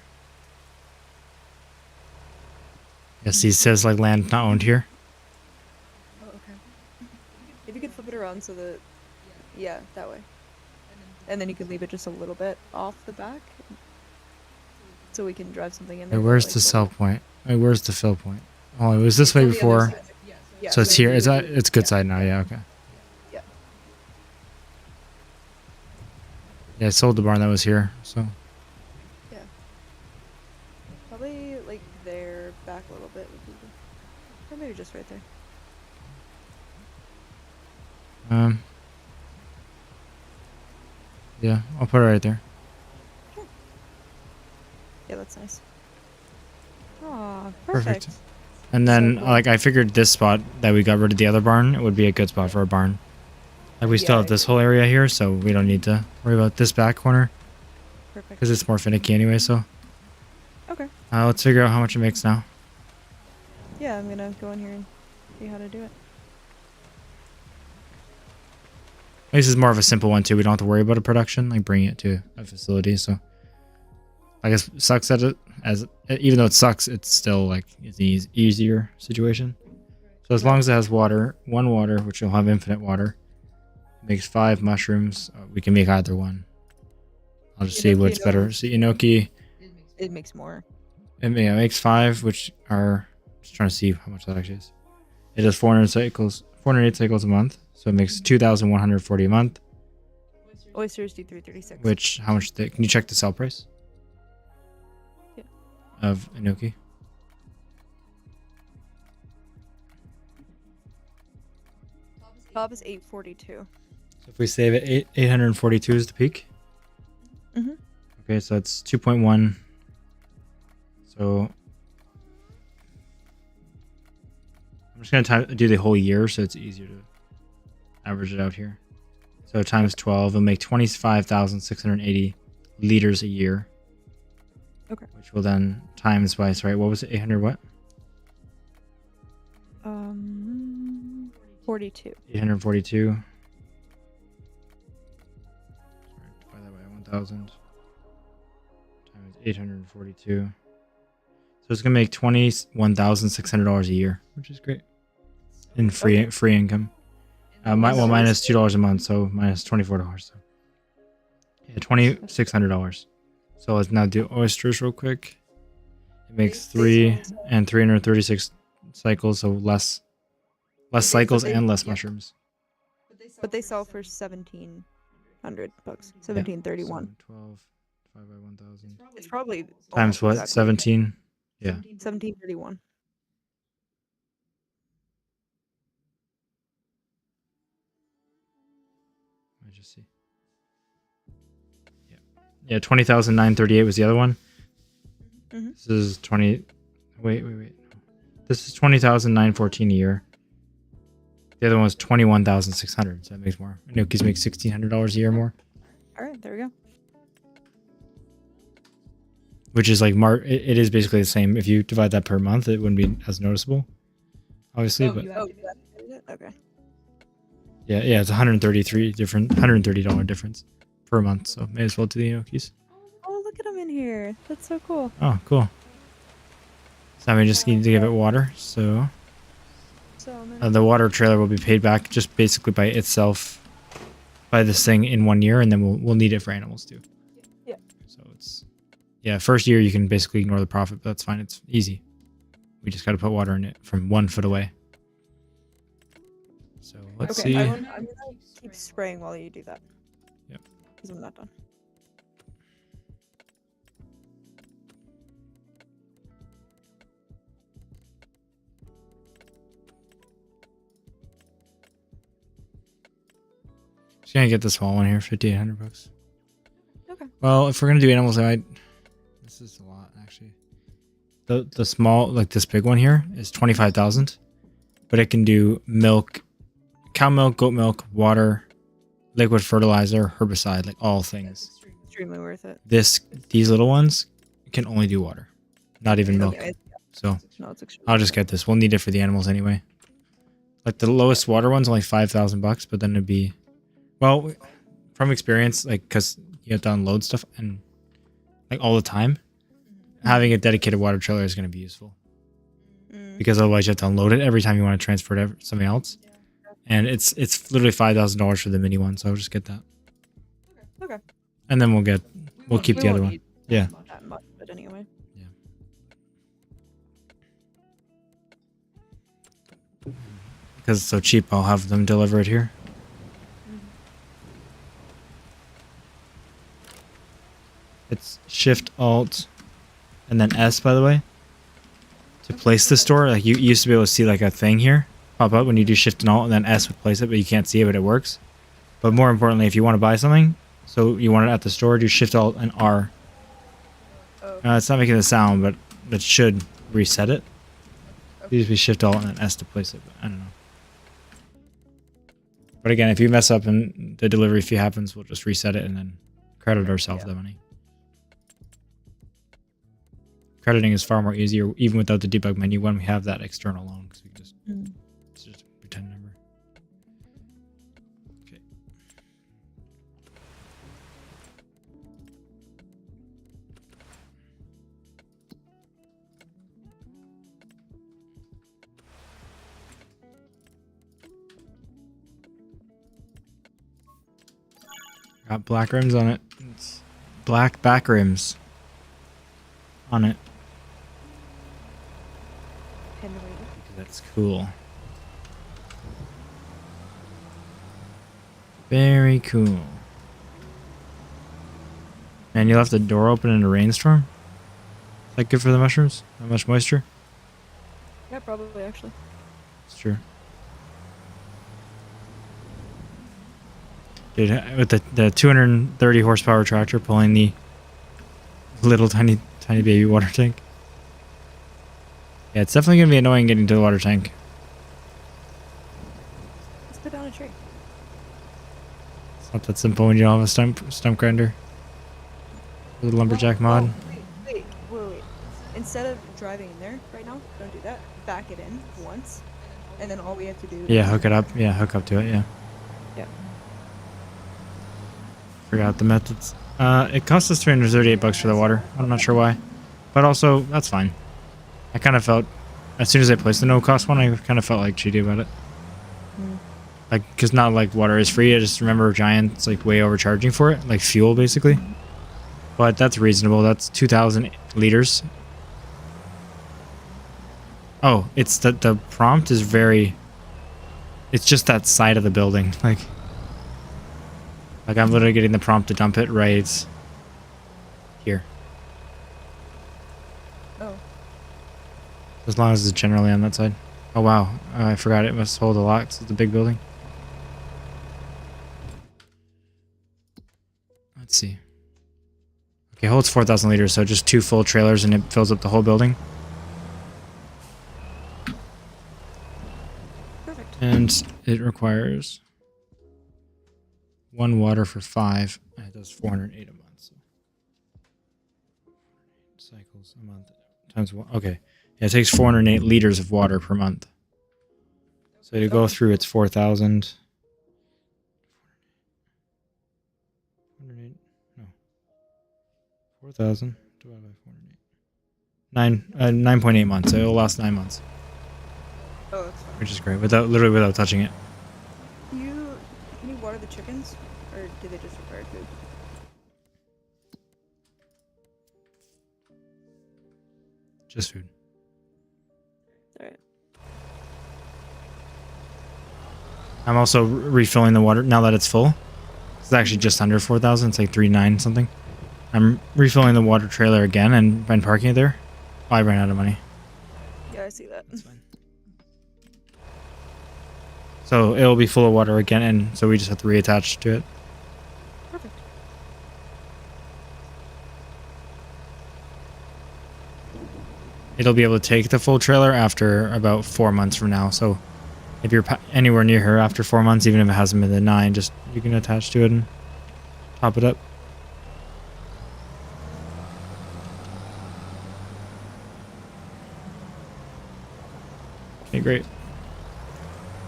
A: Yes, he says like land not owned here.
B: Oh, okay. If you could flip it around so that... Yeah, that way. And then you could leave it just a little bit off the back. So we can drive something in there.
A: Wait, where's
B: like,
A: the sell point? Wait, where's the fill point? Oh, it was this way before.
B: Yeah,
A: So it's here. It's good side now. Yeah, okay.
B: Yeah.
A: Yeah, I sold the barn that was here. So
B: Yeah. Probably like there, back a little bit would be good. Or maybe just right there.
A: yeah, I'll put it right there.
B: Sure. Yeah, that's nice. Aw, perfect.
A: And then
B: So cool.
A: like I figured this spot that we got rid of the other barn, it would be a good spot for a barn. Like we still have this whole area here, so we don't need to worry about this back corner.
B: Perfect.
A: Because it's more finicky anyway, so.
B: Okay.
A: Let's figure out how much it makes now.
B: Yeah, I'm gonna go in here and see how to do it.
A: This is more of a simple one too. We don't have to worry about a production, like bringing it to a facility. So I guess it sucks at it even though it sucks, it's still like it's an easier situation. So as long as it has water, one water, which will have infinite water, makes 5 mushrooms. We can make either one. I'll just see what's better. So Enoki,
B: it makes more.
A: It makes 5, which are just trying to see how much that actually is. It does 408 cycles a month, so it makes 2,140 a month.
B: Oysters do 336.
A: Which how much? Can you check the sell price?
B: Yeah.
A: Of Enoki.
B: Top is 842.
A: So if we save it, 842 is the peak.
B: Mm-hmm.
A: Okay, so that's 2.1. So I'm just gonna do the whole year, so it's easier to average it out here. So times 12, it'll make 25,680 liters a year.
B: Okay.
A: Which will then times by, sorry, what was it? 800 what?
B: 42.
A: 842. Sorry, divide that by 1,000 times 842. So it's gonna make $21,600 a year, which is great. In free income. Minus $2 a month, so minus $24. So yeah, $2,600. So let's now do oysters real quick. It makes 3 and 336 cycles, so less cycles and less mushrooms.
B: But they sell for $1,700. 1,731.
A: So 12 divided by 1,000.
B: It's probably
A: Times what?
B: exactly
A: 17? Yeah.
B: 1,731.
A: Let me just see. Yeah, 20,938 was the other one.
B: Mm-hmm.
A: This is 20. Wait. This is 20,914 a year. The other one was 21,600. So that makes more. Enoki's make $1,600 a year more.
B: All right, there we go.
A: Which is like it is basically the same. If you divide that per month, it wouldn't be as noticeable, obviously. Okay. Yeah, it's $130 difference per month. So may as well do the Enokis.
B: Oh, look at them in here. That's so cool.
A: Oh, cool. So we just need to give it water. So the water trailer will be paid back just basically by itself, by this thing in 1 year, and then we'll need it for animals too.
B: Yeah.
A: So it's first year you can basically ignore the profit, but that's fine. It's easy. We just got to put water in it from 1 foot away. So let's see.
B: I'm gonna keep spraying while you do that.
A: Yep.
B: Because I'm not done.
A: Just gonna get the small one here, $5,800.
B: Okay.
A: Well, if we're gonna do animals, this is a lot actually. The small, like this big one here, is 25,000, but it can do milk, cow milk, goat milk, water, liquid fertilizer, herbicide, like all things.
B: Extremely worth it.
A: These little ones can only do water, not even milk.
B: Okay.
A: So
B: No, it's extremely
A: I'll just get this. We'll need it for the animals anyway. Like the lowest water one's only $5,000, but then it'd be, well, from experience, like because you have to unload stuff and like all the time, having a dedicated water trailer is going to be useful. Because otherwise you have to unload it every time you want to transfer it to something else. And it's literally $5,000 for the mini one, so I'll just get that.
B: Okay.
A: And then we'll keep the other one. Yeah.
B: That much, but anyway.
A: Yeah. Because it's so cheap, I'll have them deliver it here. It's Shift Alt and then S, by the way, to place the store. Like you used to be able to see like a thing here pop up when you do Shift and Alt, and then S would place it, but you can't see it, but it works. But more importantly, if you want to buy something, so you want it at the store, do Shift Alt and R. It's not making the sound, but that should reset it. It used to be Shift Alt and then S to place it, but I don't know. But again, if you mess up and the delivery fee happens, we'll just reset it and then credit ourselves the money. Crediting is far more easier, even without the debug menu, when we have that external loan, because we can just it's just a pretend number. Okay. Got black rims on it. It's black back rims on it. That's cool. Very cool. And you left the door open in a rainstorm? Is that good for the mushrooms? Not much moisture?
B: Yeah, probably actually.
A: It's true. Dude, with the 230 horsepower tractor pulling the little tiny baby water tank. Yeah, it's definitely gonna be annoying getting to the water tank.
B: Let's put down a tree.
A: It's not that simple when you don't have a stump grinder. With a lumberjack mod.
B: Wait. Instead of driving in there right now, don't do that. Back it in once, and then all we have to do.
A: Yeah, hook it up. Yeah, hook up to it. Yeah.
B: Yeah.
A: Forgot the methods. It cost us $338 for the water. I'm not sure why, but also that's fine. I kind of felt, as soon as I placed the no cost one, I kind of felt like cheating about it. Like, cause not like water is free. I just remember Giant's like way overcharging for it, like fuel basically. But that's reasonable. That's 2,000 liters. Oh, it's the prompt is very. It's just that side of the building, like I'm literally getting the prompt to dump it right here.
B: Oh.
A: As long as it's generally on that side. Oh wow, I forgot it must hold a lot 'cause it's a big building. Let's see. Okay, holds 4,000 liters, so just 2 full trailers and it fills up the whole building.
B: Perfect.
A: And it requires 1 water for 5. And it does 408 a month. So. Cycles a month times 1. Okay. Yeah, it takes 408 liters of water per month. So to go through, it's 4,000. 408. No. 4,000 divided by 408. 9.8 months. So it'll last 9 months.
B: Oh, that's fine.
A: Which is great. Literally without touching it.
B: Can you water the chickens, or do they just require food?
A: Just food.
B: Alright.
A: I'm also refilling the water now that it's full. It's actually just under 4,000. It's like 3.9 something. I'm refilling the water trailer again and been parking it there. Oh, I ran out of money.
B: Yeah, I see that.
A: That's fine. So it'll be full of water again, and so we just have to reattach to it.
B: Perfect.
A: It'll be able to take the full trailer after about 4 months from now. So if you're anywhere near here after 4 months, even if it hasn't been the 9, just you can attach to it and top it up. Okay, great.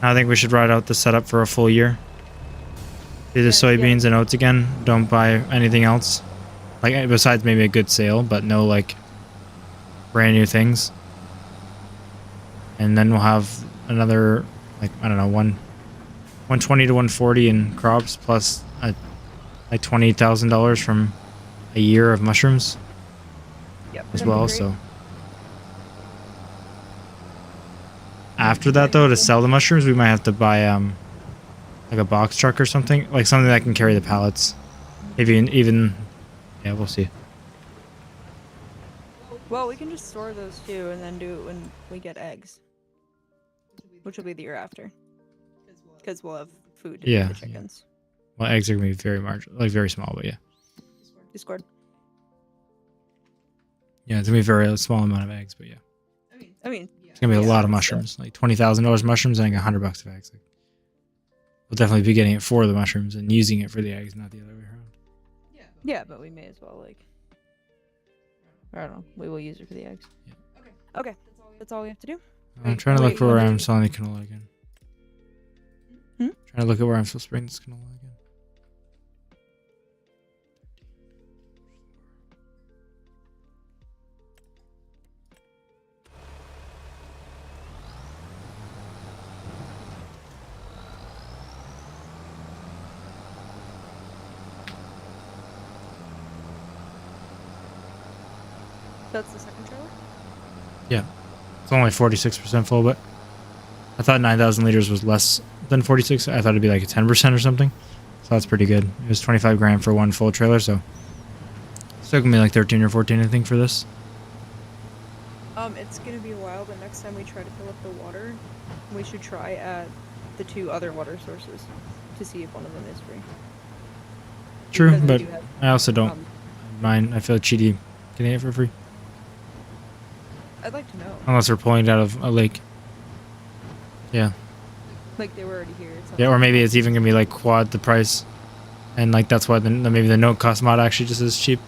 A: I think we should ride out the setup for a full year. Do the soybeans and oats again. Don't buy anything else. Like, besides maybe a good sale, but no, like, brand new things. And then we'll have another, like, I don't know, 120 to 140 in crops plus like $20,000 from a year of mushrooms as well. So after that, though, to sell the mushrooms, we might have to buy like a box truck or something, like something that can carry the pallets. Even yeah, we'll see.
B: Well, we can just store those too, and then do it when we get eggs, which will be the year after, because we'll have food to feed the chickens.
A: Yeah. Well, eggs are gonna be very like very small, but yeah.
B: Discord.
A: Yeah, it's gonna be a very small amount of eggs, but yeah.
B: I mean,
A: it's gonna be a lot of mushrooms, like $20,000 mushrooms and like $100 of eggs. Like, we'll definitely be getting it for the mushrooms and using it for the eggs, not the other way around.
B: Yeah, but we may as well, like, I don't know. We will use it for the eggs.
A: Yeah.
B: Okay. That's all we have to do.
A: I'm trying to look for where I'm selling the canola again. Trying to look at where I'm still spraying this canola again.
B: That's the second trailer?
A: Yeah. It's only 46% full, but I thought 9,000 liters was less than 46. I thought it'd be like a 10% or something. So that's pretty good. It was 25 grand for one full trailer, so it's gonna be like 13 or 14, I think, for this.
B: It's gonna be a while, but next time we try to fill up the water, we should try at the 2 other water sources to see if one of them is free.
A: True,
B: Because we
A: but
B: do have,
A: I also don't
B: um,
A: mind. I feel cheaty getting it for free.
B: I'd like to know.
A: Unless they're pulling it out of a lake. Yeah.
B: Like they were already here. It's not
A: Yeah, or
B: like-
A: maybe it's even going to be like quad the price. And like that's why maybe the no cost mod actually just is cheap.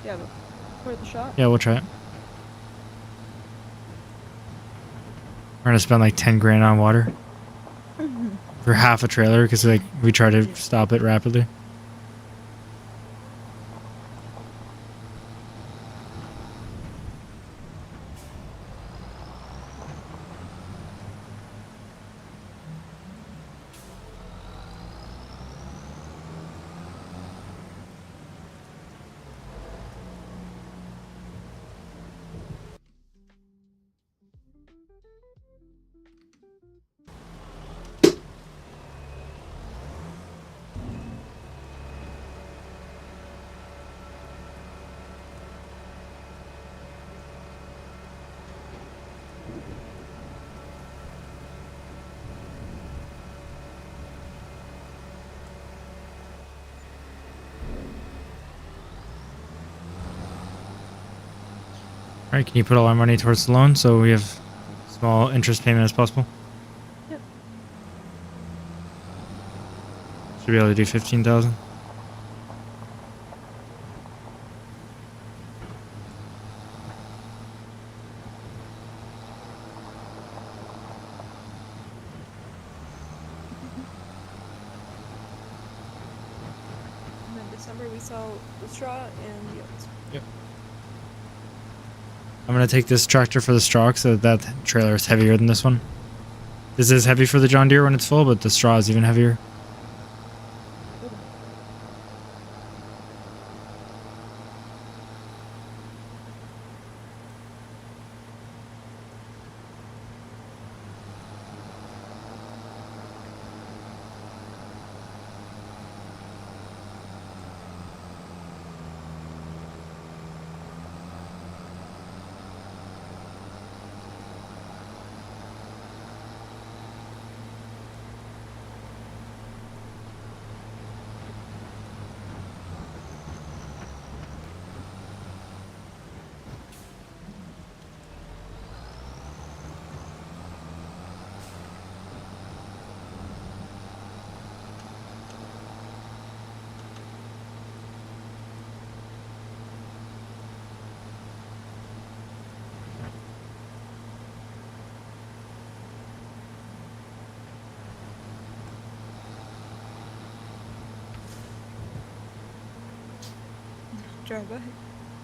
B: Yeah, but worth the shot.
A: Yeah, we'll try it. We're going to spend like 10 grand on water for half a trailer because like we try to stop it rapidly. All right, can you put all our money towards the loan so we have small interest payment as possible?
B: Yep.
A: Should be able to do 15,000.
B: And then December we sell the straw and the oats.
A: Yep. I'm gonna take this tractor for the straw so that trailer is heavier than this one. This is heavy for the John Deere when it's full, but the straw is even heavier.
B: Drive by.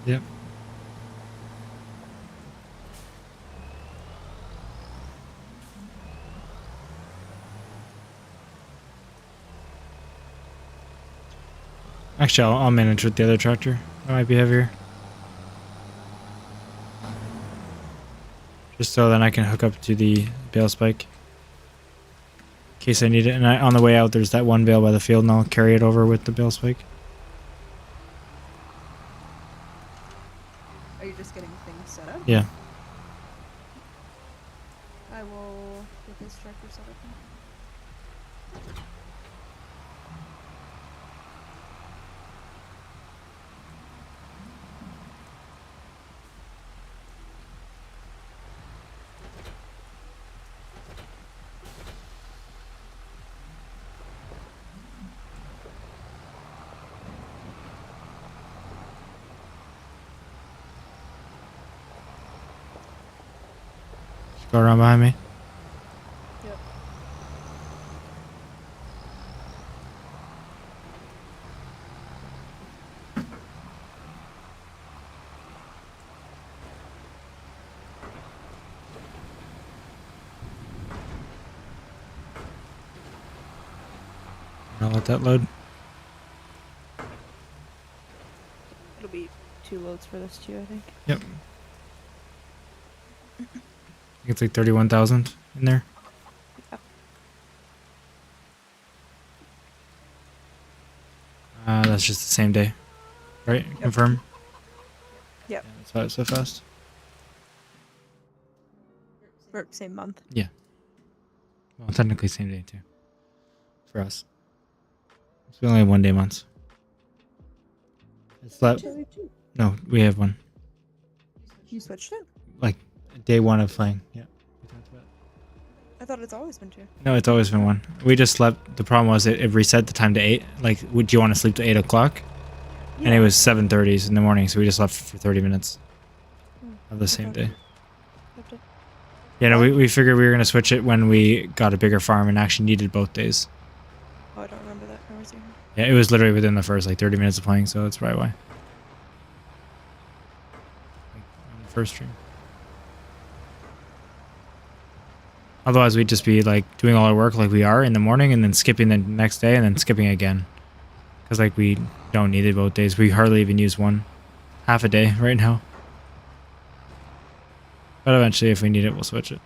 A: Yep. Actually, I'll manage with the other tractor. It might be heavier. Just so then I can hook up to the bale spike. In case I need it. And on the way out, there's that one bale by the field, and I'll carry it over with the bale spike.
B: Are you just getting things set up?
A: Yeah.
B: I will get this tractor set up now.
A: Go around behind me.
B: Yep.
A: I'll let that load.
B: It'll be 2 loads for this too, I think.
A: Yep. I think it's like 31,000 in there.
B: Yep.
A: That's just the same day. Right? Confirm?
B: Yep.
A: Yeah, that's why it's so fast.
B: Or same month.
A: Yeah. Well, technically same day too. For us. So we only have 1 day months. It's that.
B: Actually, too.
A: No, we have one.
B: You switched it?
A: Like day 1 of playing. Yeah. We talked about it.
B: I thought it's always been 2.
A: No, it's always been 1. We just slept. The problem was it reset the time to 8. Like, would you want to sleep to 8 o'clock?
B: Yeah.
A: And it was 7:30 in the morning, so we just left for 30 minutes of the same day. Yeah, no, we figured we were going to switch it when we got a bigger farm and actually needed both days.
B: Oh, I don't remember that conversation.
A: Yeah, it was literally within the first like 30 minutes of playing, so that's probably why. Like, on the first stream. Otherwise, we'd just be like doing all our work like we are in the morning and then skipping the next day and then skipping again. Because like we don't need it both days. We hardly even use one half a day right now. But eventually, if we need it, we'll switch it.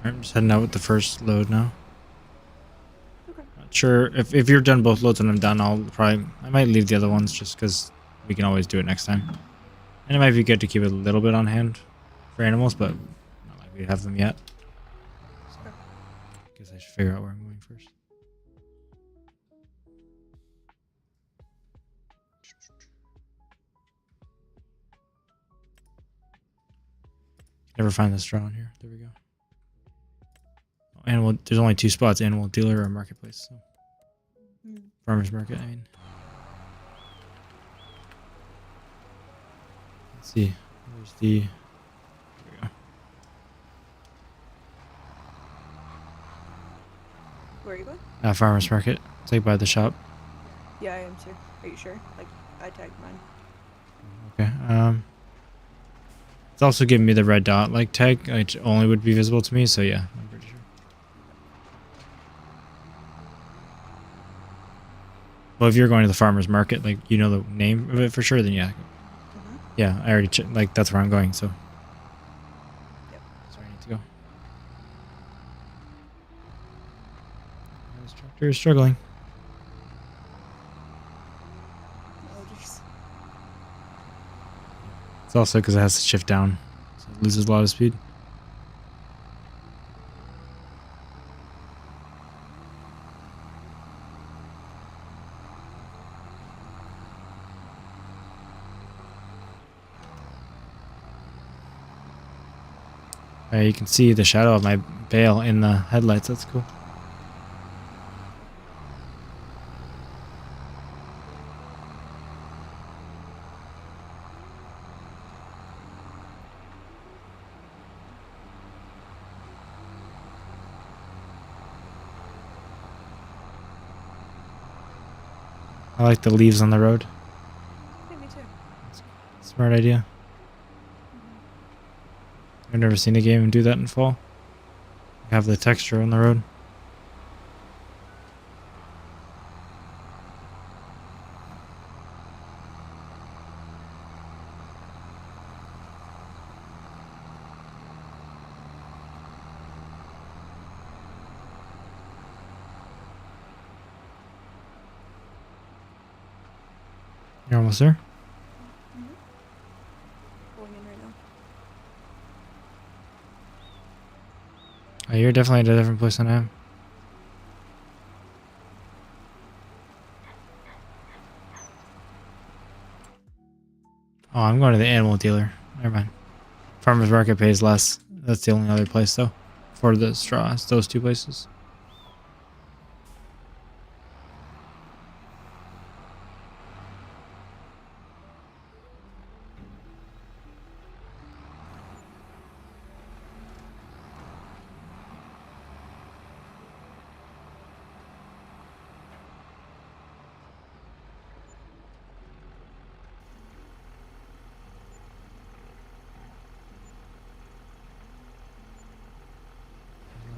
A: I'm just heading out with the first load now.
B: Okay.
A: Not sure if you're done both loads and I'm done, I might leave the other ones just because we can always do it next time. And it might be good to keep a little bit on hand for animals, but not like we have them yet. So, I guess I should figure out where I'm going first. Never find the straw in here. There we go. Animal. There's only 2 spots: animal dealer or marketplace. So. Farmers market. I mean. Let's see. Where's the? There we go.
B: Where are you going?
A: Farmers market. It's like by the shop.
B: Yeah, I am too. Are you sure? Like, I tagged mine.
A: Okay. It's also giving me the red dot like tag, which only would be visible to me. So yeah, I'm pretty sure. Well, if you're going to the farmer's market, like you know the name of it for sure, then yeah. Yeah, I already checked. Like that's where I'm going. So.
B: Yep.
A: That's where I need to go. This tractor is struggling. also because it has to shift down, so it loses a lot of speed. You can see the shadow of my bale in the headlights. That's cool. I like the leaves on the road.
B: Yeah, me too.
A: Smart idea. I've never seen a game do that in fall. Have the texture on the road. You're almost there?
B: Mm-hmm. Pulling in right now.
A: Oh, you're definitely at a different place than I am. Oh, I'm going to the animal dealer. Never mind. Farmer's market pays less. That's the only other place, though. For the straws, those two places.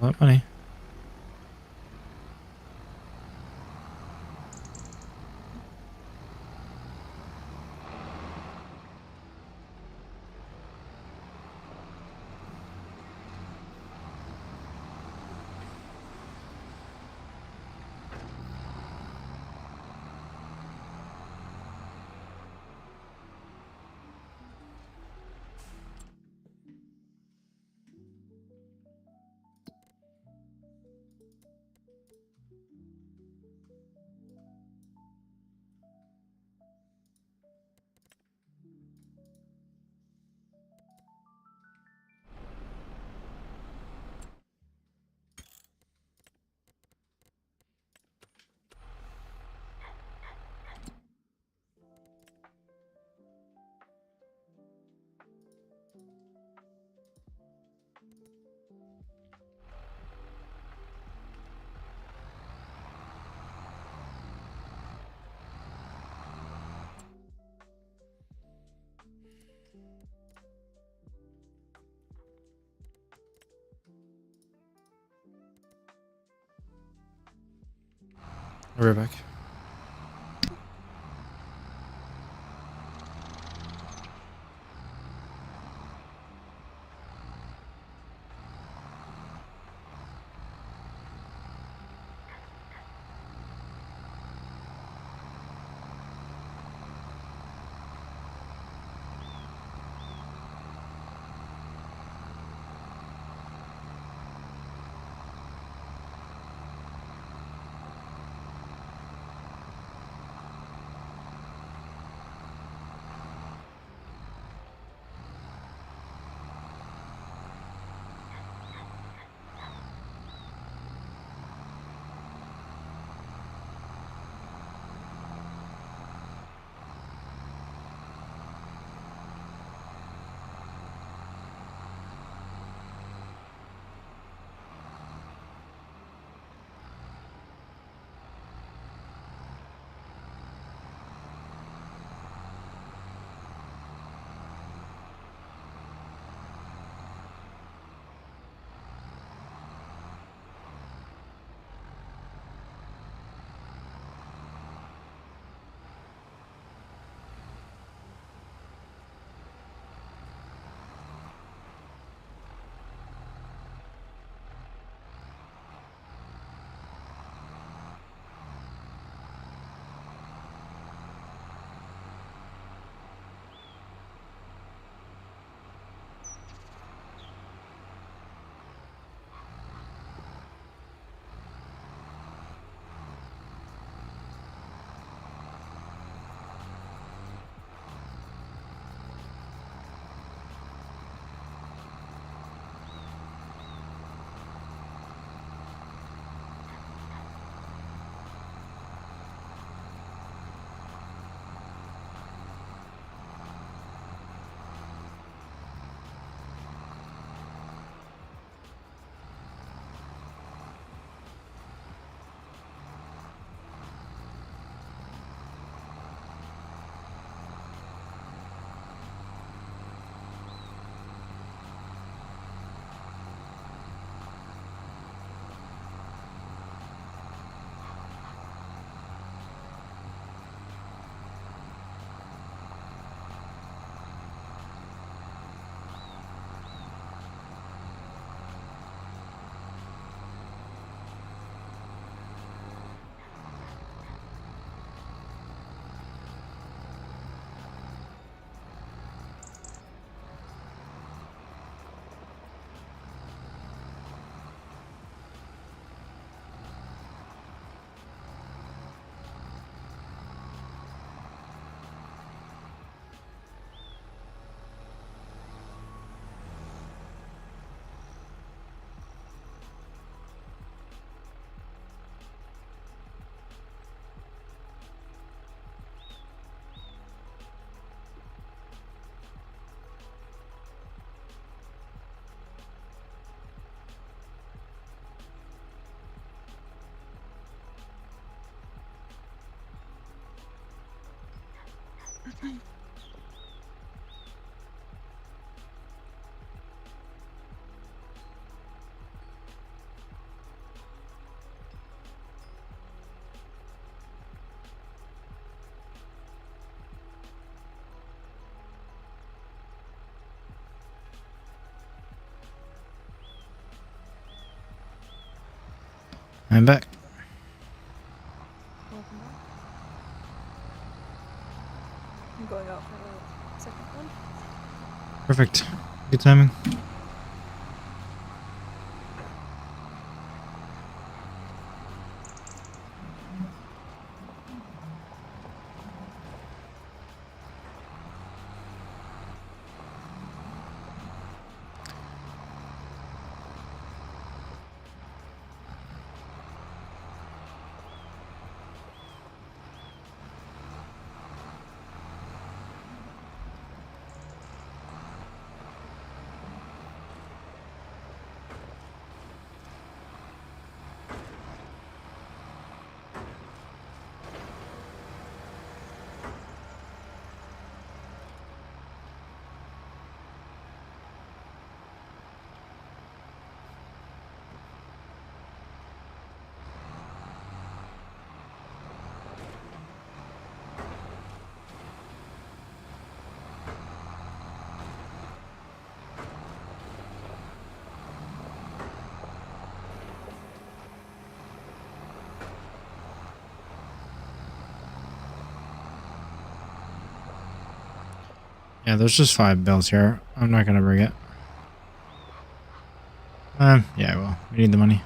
A: A lot of money. I'll be right back. I'm back.
B: Welcome back. I'm going out for the second one.
A: Perfect. Good timing. Yeah, there's just 5 bells here. I'm not gonna bring it. Yeah, well, we need the money.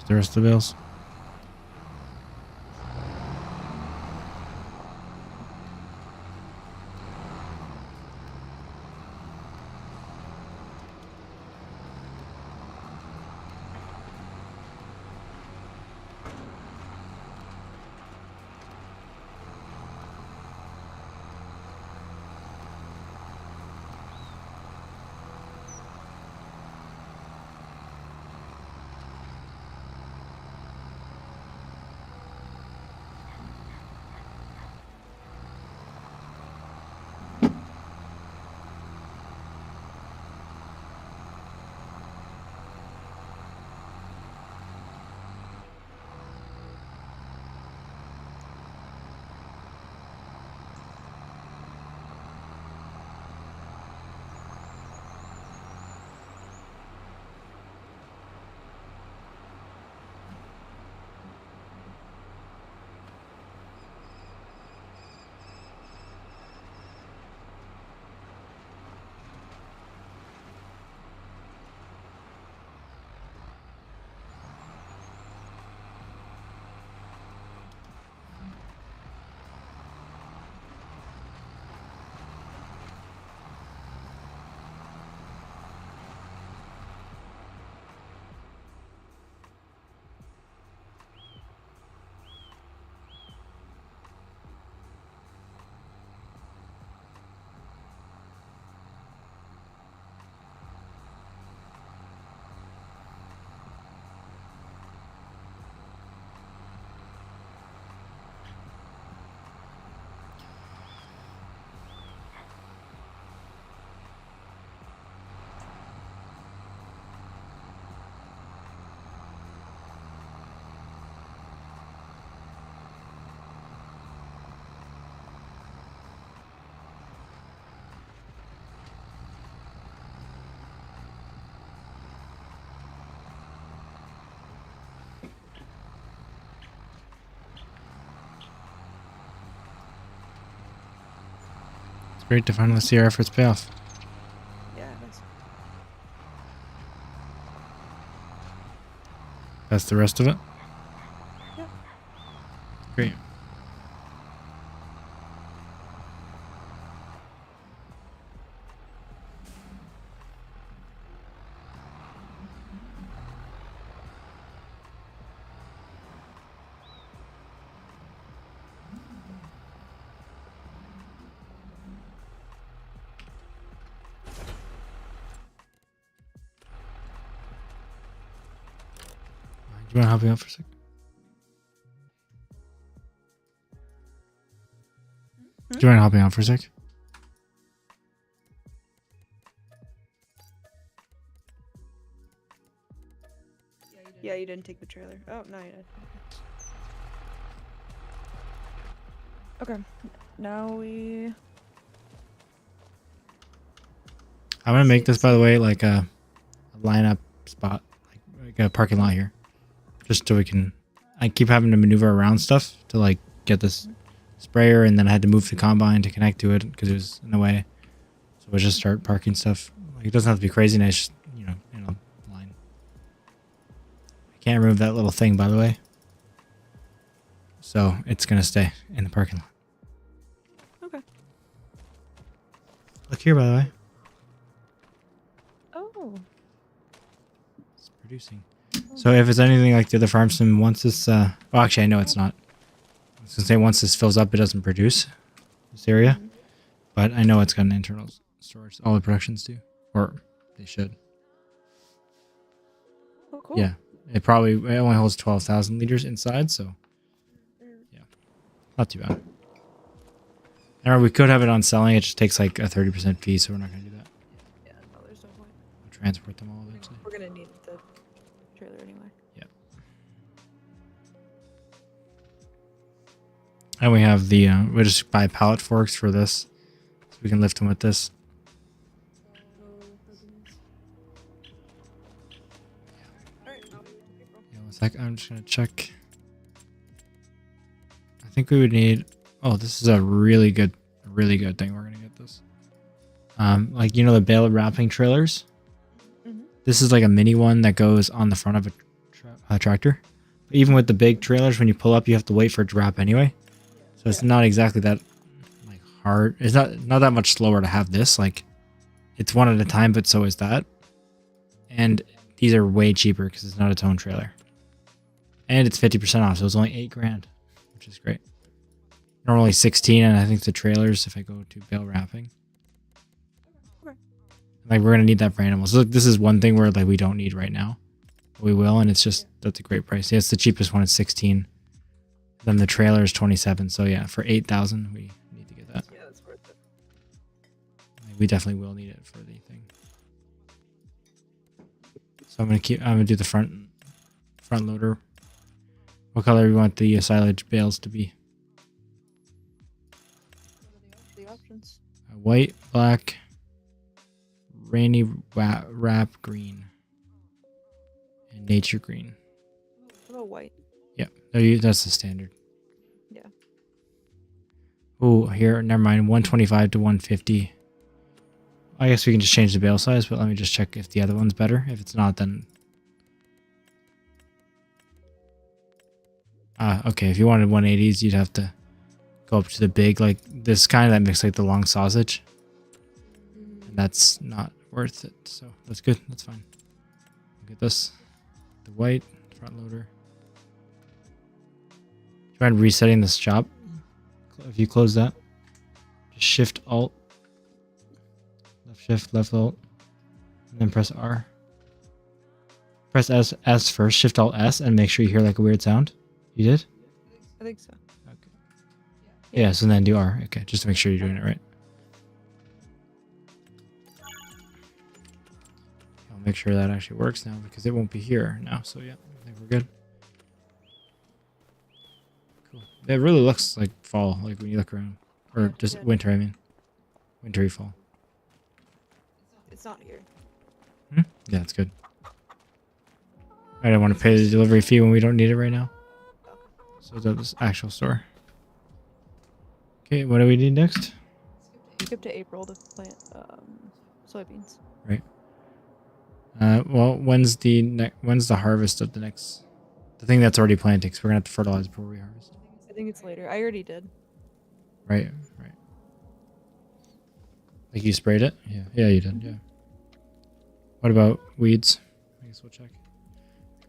A: There's the rest of the bills. great to finally see our efforts pay off.
B: Yeah, nice.
A: That's the rest of it?
B: Yeah.
A: Great. Do you want to help me out for a sec? Do you want to help me out for a sec?
B: Yeah, you didn't take the trailer. Oh, no, you did. Okay. Now we...
A: I'm going to make this, by the way, like a lineup spot, like a parking lot here. Just so we can... I keep having to maneuver around stuff to, like, get this sprayer, and then I had to move the combine to connect to it because it was in the way. So we'll just start parking stuff. Like, it doesn't have to be crazy nice, just, you know, in a line. I can't remove that little thing, by the way. So it's going to stay in the parking lot.
B: Okay.
A: Look here, by the way.
B: Oh.
A: It's producing. So if it's anything like the other farm sim, once this... well, actually, I know it's not. I was going to say once this fills up, it doesn't produce this area. But I know it's got an internal storage. All the productions do. Or they should.
B: Oh, cool.
A: Yeah. It only holds 12,000 liters inside, so... Yeah. Not too bad. Or we could have it on selling. It just takes like a 30% fee, so we're not going to do that.
B: Yeah, no, there's no point.
A: We'll transport them all eventually.
B: We're gonna need the trailer anyway.
A: Yep. And we have the... we'll just buy pallet forks for this. So we can lift them with this.
B: Alright,
A: Yeah, 1 sec. I'm just going to check. I think we would need... Oh, this is a really good thing. We're going to get this. Like, you know, the bale wrapping trailers? This is like a mini one that goes on the front of a tractor. But even with the big trailers, when you pull up, you have to wait for it to wrap anyway. So it's not exactly that like hard. It's not that much slower to have this. Like, it's one at a time, but so is that. And these are way cheaper because it's not a towing trailer. And it's 50% off, so it's only $8,000, which is great. Normally 16, and I think the trailers, if I go to bale wrapping. Like, we're going to need that for animals. So this is one thing where, like, we don't need right now. But we will, and it's just, that's a great price. Yeah, it's the cheapest one. It's 16. Then the trailer is 27. So, yeah, for 8,000, we need to get that.
B: Yeah, that's worth it.
A: Like, we definitely will need it for the thing. So I'm going to do the front loader. What color do we want the silage bales to be?
B: The options.
A: White, black, rainy wrap green, and nature green.
B: What about white?
A: Yep, that's the standard.
B: Yeah.
A: Oh, here, never mind. 125 to 150. I guess we can just change the bale size, but let me just check if the other one's better. If it's not, then... okay, if you wanted 180s, you'd have to go up to the big, like this kind that makes like the long sausage. And that's not worth it, so that's good. That's fine. Look at this. The white front loader. Do you mind resetting this job? If you close that, just Shift Alt, left Shift, left Alt, and then press R. Press S first, Shift Alt S, and make sure you hear like a weird sound. You did?
B: I think so.
A: Okay. Yeah, so then do R. Okay, just to make sure you're doing it right. I'll make sure that actually works now because it won't be here now. So yeah, I think we're good. Cool. It really looks like fall, like when you look around. Or just winter, I mean. Wintry fall.
B: It's not here.
A: Yeah, that's good. I don't want to pay the delivery fee when we don't need it right now. So it's at this actual store. Okay, what do we need next?
B: skip to April to plant soybeans.
A: Right. Well, when's the harvest of the thing that's already planted? Because we're gonna have to fertilize before we harvest.
B: I think it's later. I already did.
A: Right. Right. Like you sprayed it? Yeah. Yeah, you did. Yeah. What about weeds? I guess we'll check.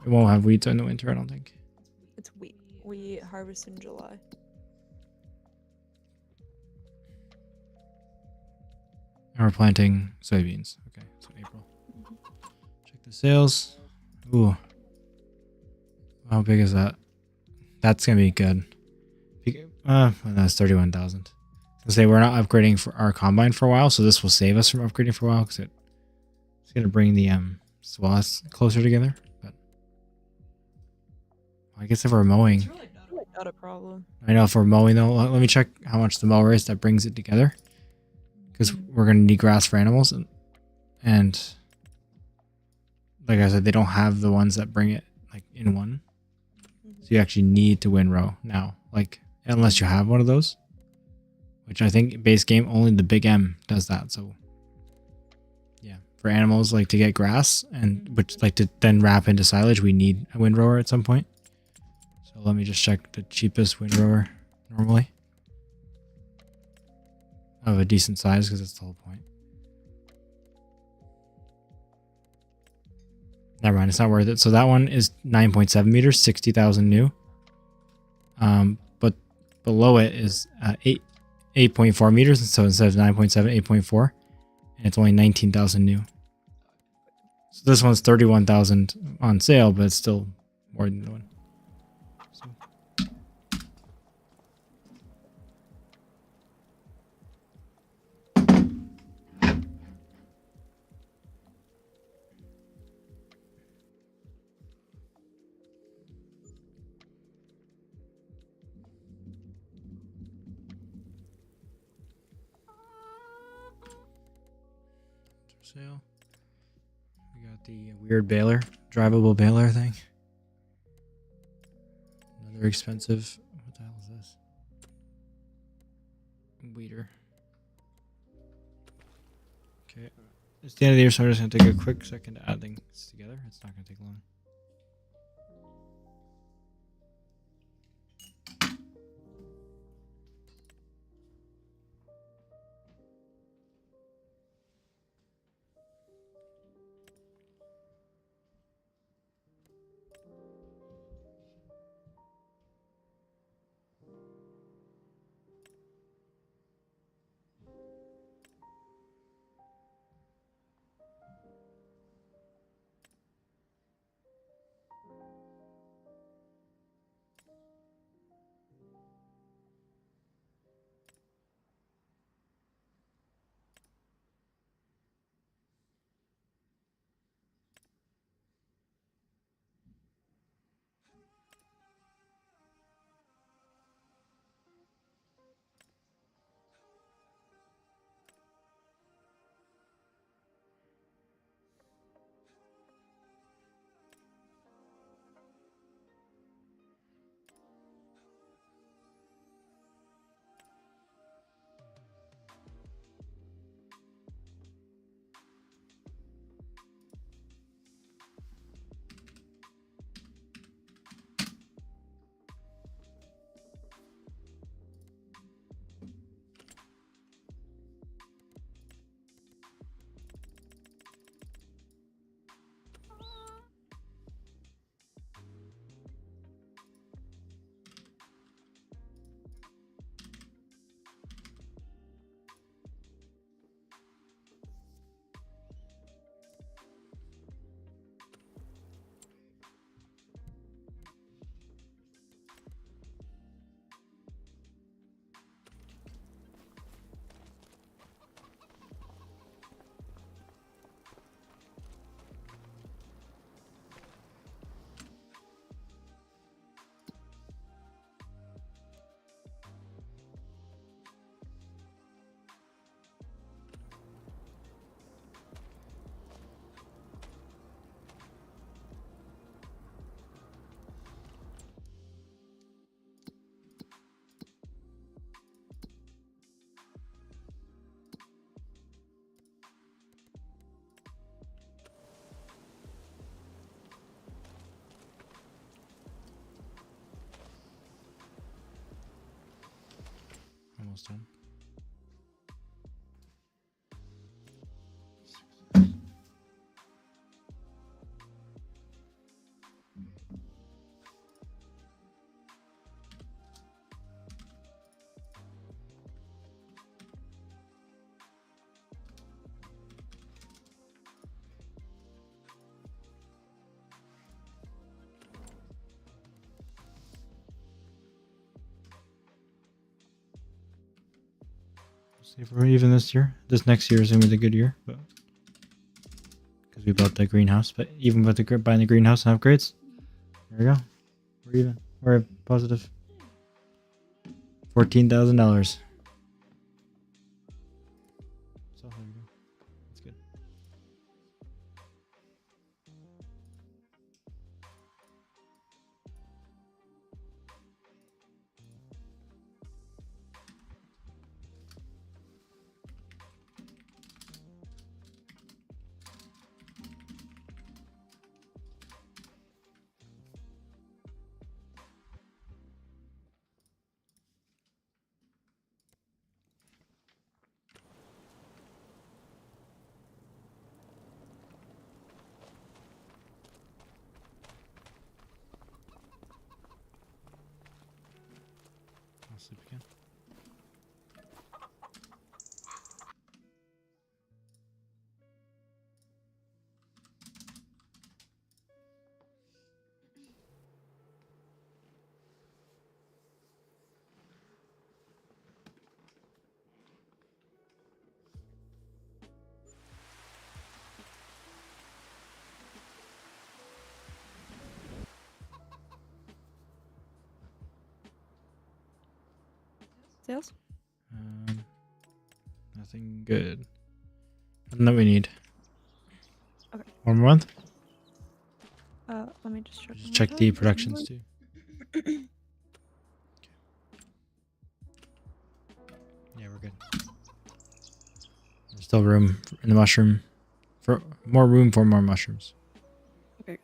A: We won't have weeds in the winter, I don't think.
B: It's wheat. We harvest in July.
A: And we're planting soybeans. Okay, so April. Check the sales. Ooh. How big is that? That's gonna be good. That's 31,000. I say we're not upgrading for our combine for a while, so this will save us from upgrading for a while because it's gonna bring the swaths closer together. But I guess if we're mowing,
B: It's really not a problem.
A: I know if we're mowing though, let me check how much the mower is that brings it together. Because we're gonna need grass for animals, and like I said, they don't have the ones that bring it like in one. So you actually need to windrow now, like unless you have one of those, which I think base game only the Big M does that. So yeah, for animals like to get grass and which like to then wrap into silage, we need a windrower at some point. So let me just check the cheapest windrower normally of a decent size because that's the whole point. Never mind, it's not worth it. So that one is 9.7 meters, 60,000 new. But below it is 8.4 meters. And so instead of 9.7, 8.4. And it's only 19,000 new. So this one's 31,000 on sale, but it's still more than the one. So. Sale. We got the weird baler, drivable baler thing. Another expensive. What the hell is this? Weeder. Okay. It's the end of the year, so I'm just going to take a quick second to add things together. It's not going to take long. almost done. See if we're even this year. This next year is gonna be the good year, but because we bought the greenhouse. But even with the buying the greenhouse and upgrades, there we go. We're even. We're at positive $14,000. So there we go. That's good. I'll sleep again.
B: Sales?
A: Nothing good. Nothing that we need.
B: Okay.
A: One more month?
B: Let me just check.
A: Just check the productions too. Yeah, we're good. There's still room in the mushroom for more room for more mushrooms.
B: Okay.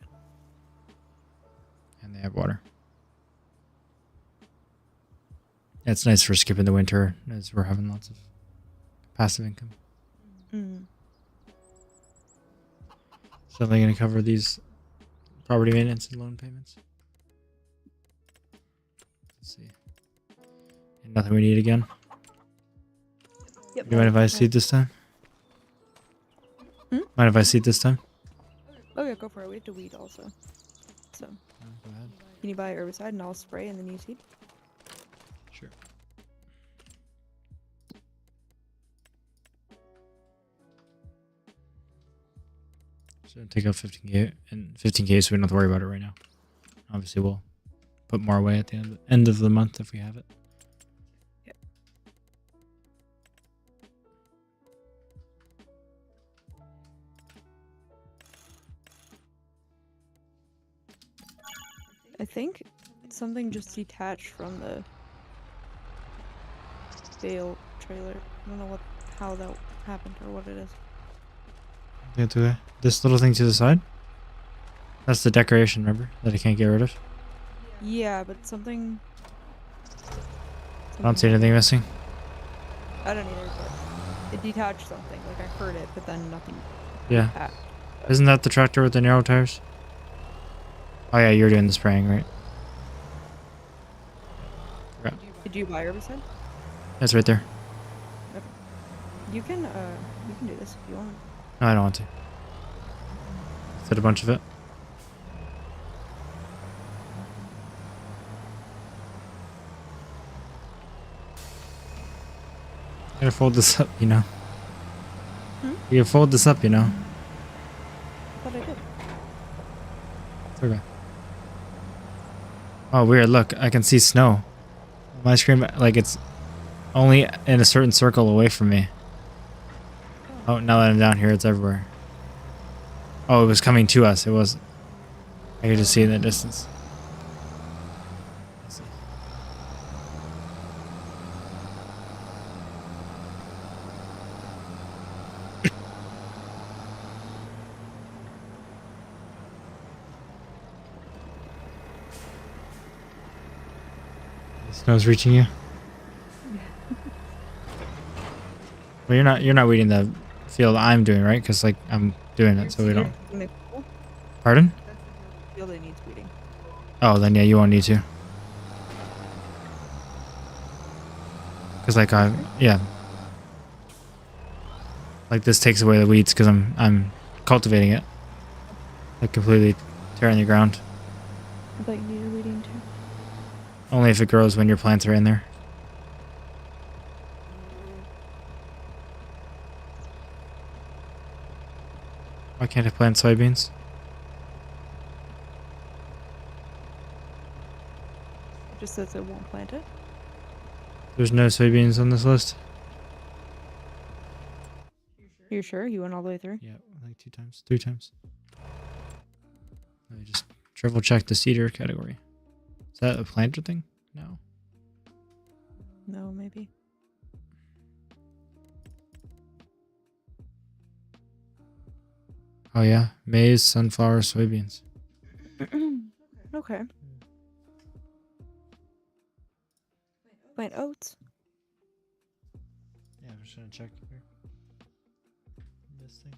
A: And they have water. It's nice for skipping the winter as we're having lots of passive income.
B: Mm.
A: So they're going to cover these property maintenance and loan payments. Let's see. And nothing we need again.
B: Yep.
A: Do you mind if I seed this time?
B: Hmm?
A: Mind if I seed this time?
B: Oh yeah, go for it. We have to weed also. So
A: Oh, go ahead.
B: can you buy herbicide and I'll spray and then you seed?
A: Sure. So take out 15k and 15k so we don't have to worry about it right now. Obviously we'll put more away at the end of the month if we have it.
B: Yep. I think something just detached from the bale trailer. I don't know how that happened or what it is.
A: Yeah, to this little thing to the side? That's the decoration, remember? That I can't get rid of.
B: Yeah, but something.
A: I don't see anything missing.
B: I don't either, but it detached something. Like I heard it, but then nothing.
A: Yeah.
B: Detached.
A: Isn't that the tractor with the narrow tires? Oh yeah, you're doing the spraying, right? Yeah.
B: Did you buy herbicide?
A: That's right there.
B: You can do this if you want.
A: No, I don't want to. Is that a bunch of it? I gotta fold this up, you know.
B: Hmm?
A: You gotta fold this up, you know.
B: I thought I did.
A: It's okay. Oh, weird. Look, I can see snow. On my screen, like it's only in a certain circle away from me. Oh, now that I'm down here, it's everywhere. Oh, it was coming to us. It was. I could just see it in the distance. Let's see. The snow's reaching you. Well, you're not weeding the field I'm doing, right? Because like I'm doing it, so we
B: You're
A: don't.
B: taking the cool
A: Pardon?
B: field that needs weeding.
A: Oh, then yeah, you won't need to. Because like yeah, like this takes away the weeds because I'm cultivating it, like completely tearing the ground.
B: I thought you needed weeding too.
A: Only if it grows when your plants are in there. Why can't I plant soybeans?
B: It just says it won't plant it.
A: There's no soybeans on this list.
B: Are you sure? You went all the way through?
A: Yeah, like 2 times, 3 times. Let me just triple check the cedar category. Is that a planter thing? No.
B: No, maybe.
A: Oh yeah, maize, sunflower, soybeans.
B: Okay. Plant oats.
A: Yeah, I'm just gonna check here. This thing.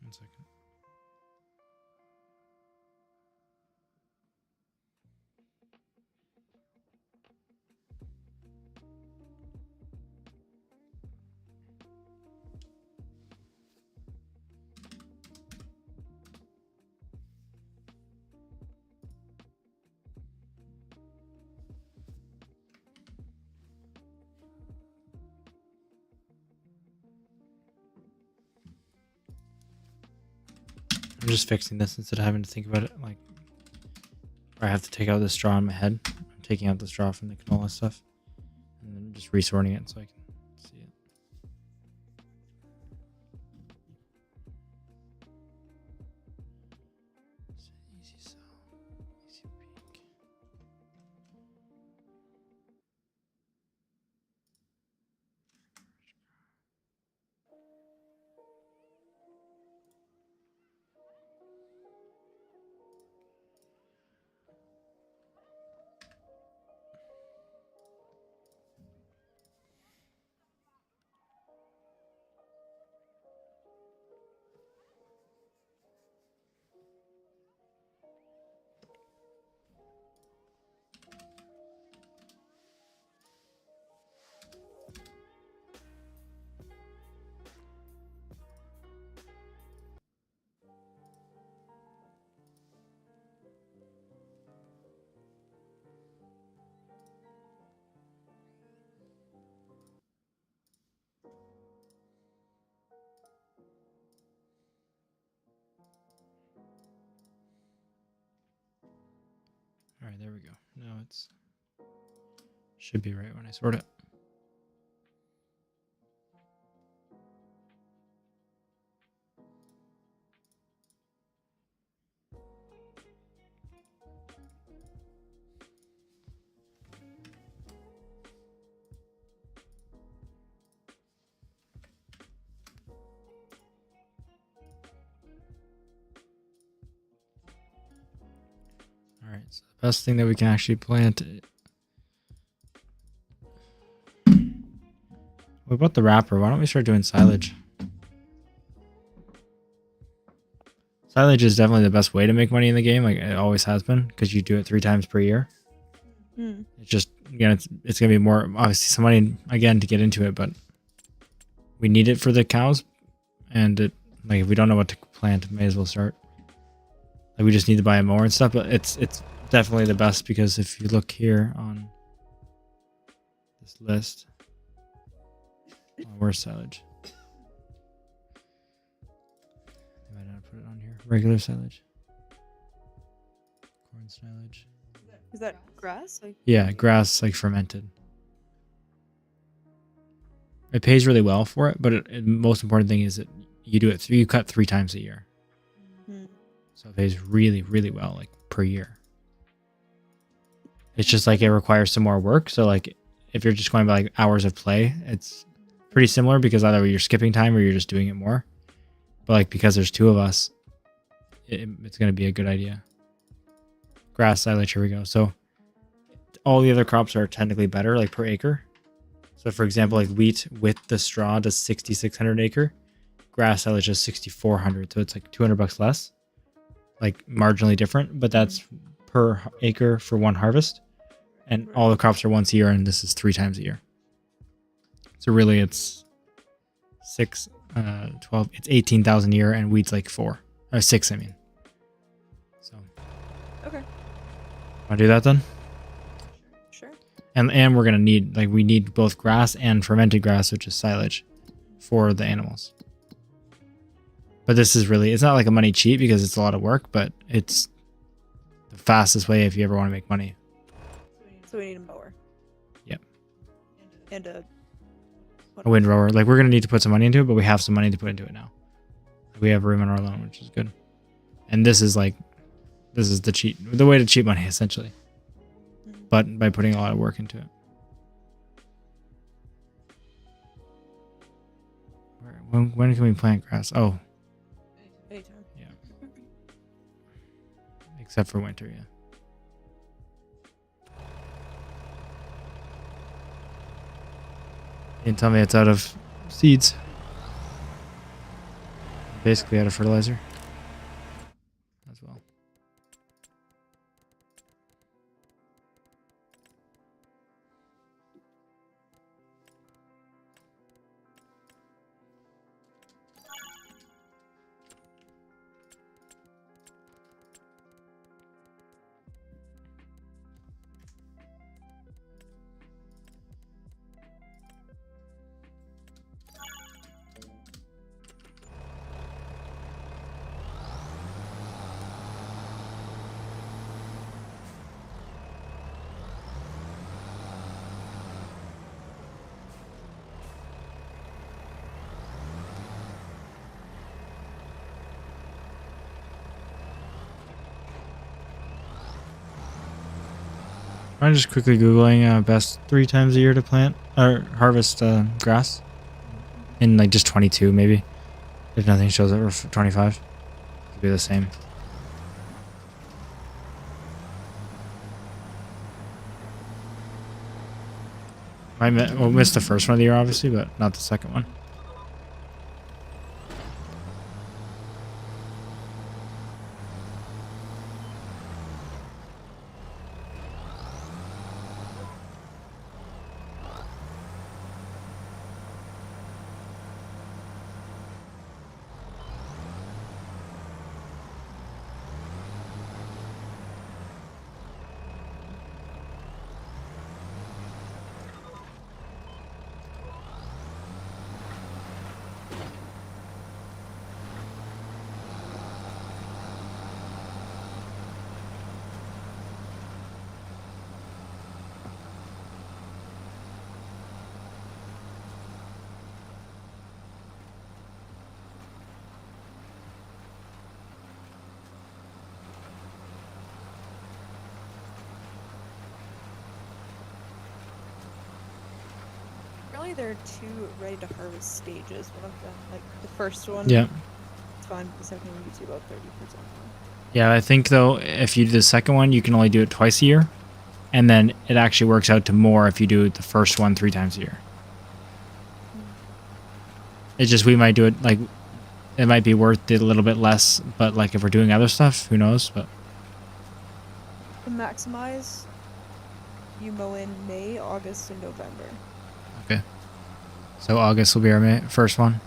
A: One second. I'm just fixing this instead of having to think about it. Like, I have to take out the straw in my head. I'm taking out the straw from the canola stuff, and then just resorting it so I can see it. Easy sell, easy peak. All right, there we go. Now it's should be right when I sort it. All right, so the best thing that we can actually plant. What about the wrapper? Why don't we start doing silage? Silage is definitely the best way to make money in the game. Like it always has been, because you do it 3 times per year.
B: Hmm.
A: It's just, again, it's gonna be more obviously some money again to get into it, but we need it for the cows, and it like if we don't know what to plant, may as well start. Like we just need to buy a mower and stuff, but it's definitely the best because if you look here on this list, where's silage? I might not put it on here. Regular silage. corn silage.
B: Is that grass? Like,
A: Yeah, grass like fermented. It pays really well for it, but most important thing is that you do it. You cut 3 times a year, so it pays really, really well, like per year. It's just like it requires some more work. So like if you're just going by like hours of play, it's pretty similar because either you're skipping time or you're just doing it more. But like because there's 2 of us, it's going to be a good idea. Grass silage, here we go. So all the other crops are technically better, like per acre. So for example, like wheat with the straw does 6,600 acre. Grass silage is 6,400. So it's like $200 less, like marginally different, but that's per acre for one harvest. And all the crops are once a year, and this is 3 times a year. So really it's 12, it's 18,000 a year, and wheat's like 4 or 6, I mean. So.
B: Okay.
A: Want to do that then?
B: Sure.
A: And we're gonna need, like, we need both grass and fermented grass, which is silage, for the animals. But this is really, it's not like a money cheat because it's a lot of work, but it's the fastest way if you ever want to make money.
B: So we need a mower.
A: Yep.
B: And a
A: windrower. Like, we're gonna need to put some money into it, but we have some money to put into it now. We have room in our loan, which is good. And this is like, this is the way to cheat money, essentially. But by putting a lot of work into it. When can we plant grass? Oh.
B: Anytime.
A: Yeah. Except for winter, yeah. You didn't tell me it's out of seeds. Basically out of fertilizer. As well. I'm just quickly Googling best 3 times a year to plant or harvest grass. In like just 22 maybe. If nothing shows up for 25. It'll be the same. We'll miss the first one of the year obviously, but not the second one.
B: Really, there are 2 ready to harvest stages. One of them, like the first one,
A: Yeah.
B: it's fine. The second one, you do about 30%.
A: Yeah, I think though if you do the second one, you can only do it twice a year. And then it actually works out to more if you do the first one 3 times a year. It's just we might do it like it might be worth it a little bit less, but like if we're doing other stuff, who knows? But
B: To maximize, you mow in May, August, and November.
A: okay. So August will be our first one.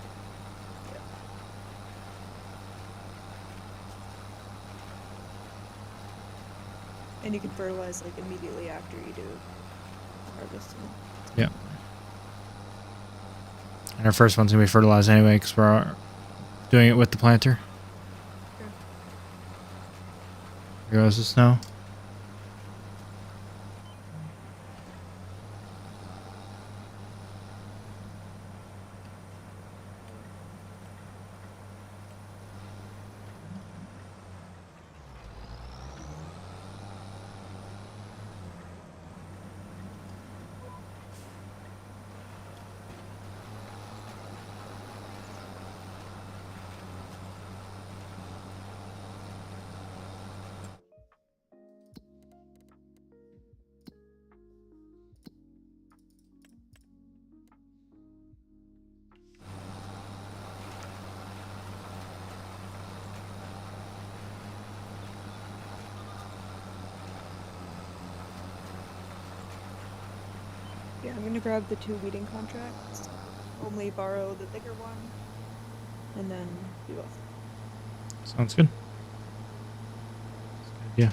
B: And you can fertilize like immediately after you do harvesting.
A: Yeah. And our first one's gonna be fertilized anyway because we're doing it with the planter.
B: Sure.
A: Here goes the snow.
B: Yeah, I'm gonna grab the 2 weeding contracts. Only borrow the bigger one, and then do both.
A: Sounds good. Yeah.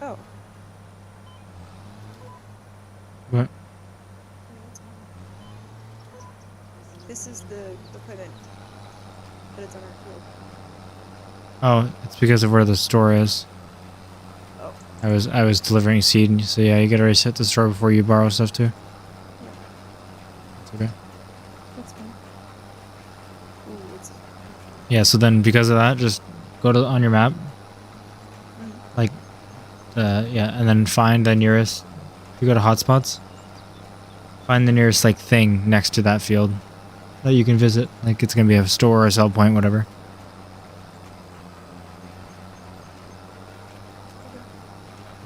B: Oh.
A: What?
B: Okay, that's fine. This is the equipment, but it's on our field.
A: Oh, it's because of where the store is.
B: Oh.
A: I was delivering seed, so yeah, you gotta reset the store before you borrow stuff too.
B: Yeah.
A: It's okay.
B: That's fine. Ooh, it's...
A: Yeah, so then because of that, just go to on your map, like, yeah, and then find the nearest. If you go to hotspots, find the nearest like thing next to that field that you can visit. Like it's gonna be a store or a sell point, whatever.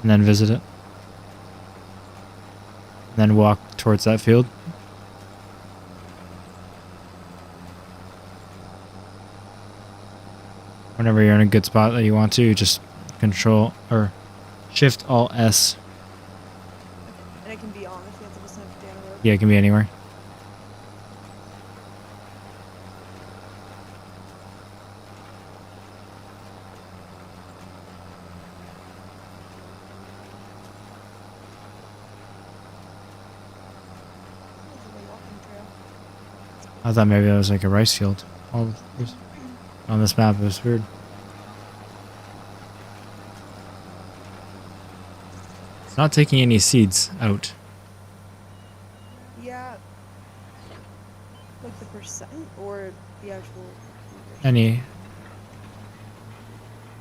A: And then visit it. And then walk towards that field. Whenever you're in a good spot that you want to, you just control or shift alt S.
B: And it can be on the field, so it doesn't have to be on the road.
A: Yeah, it can be anywhere.
B: It's a little walking trail.
A: I thought maybe it was like a rice field. Oh, on this map, it was weird. It's not taking any seeds out.
B: Yeah. Like the percent or the actual...
A: Any.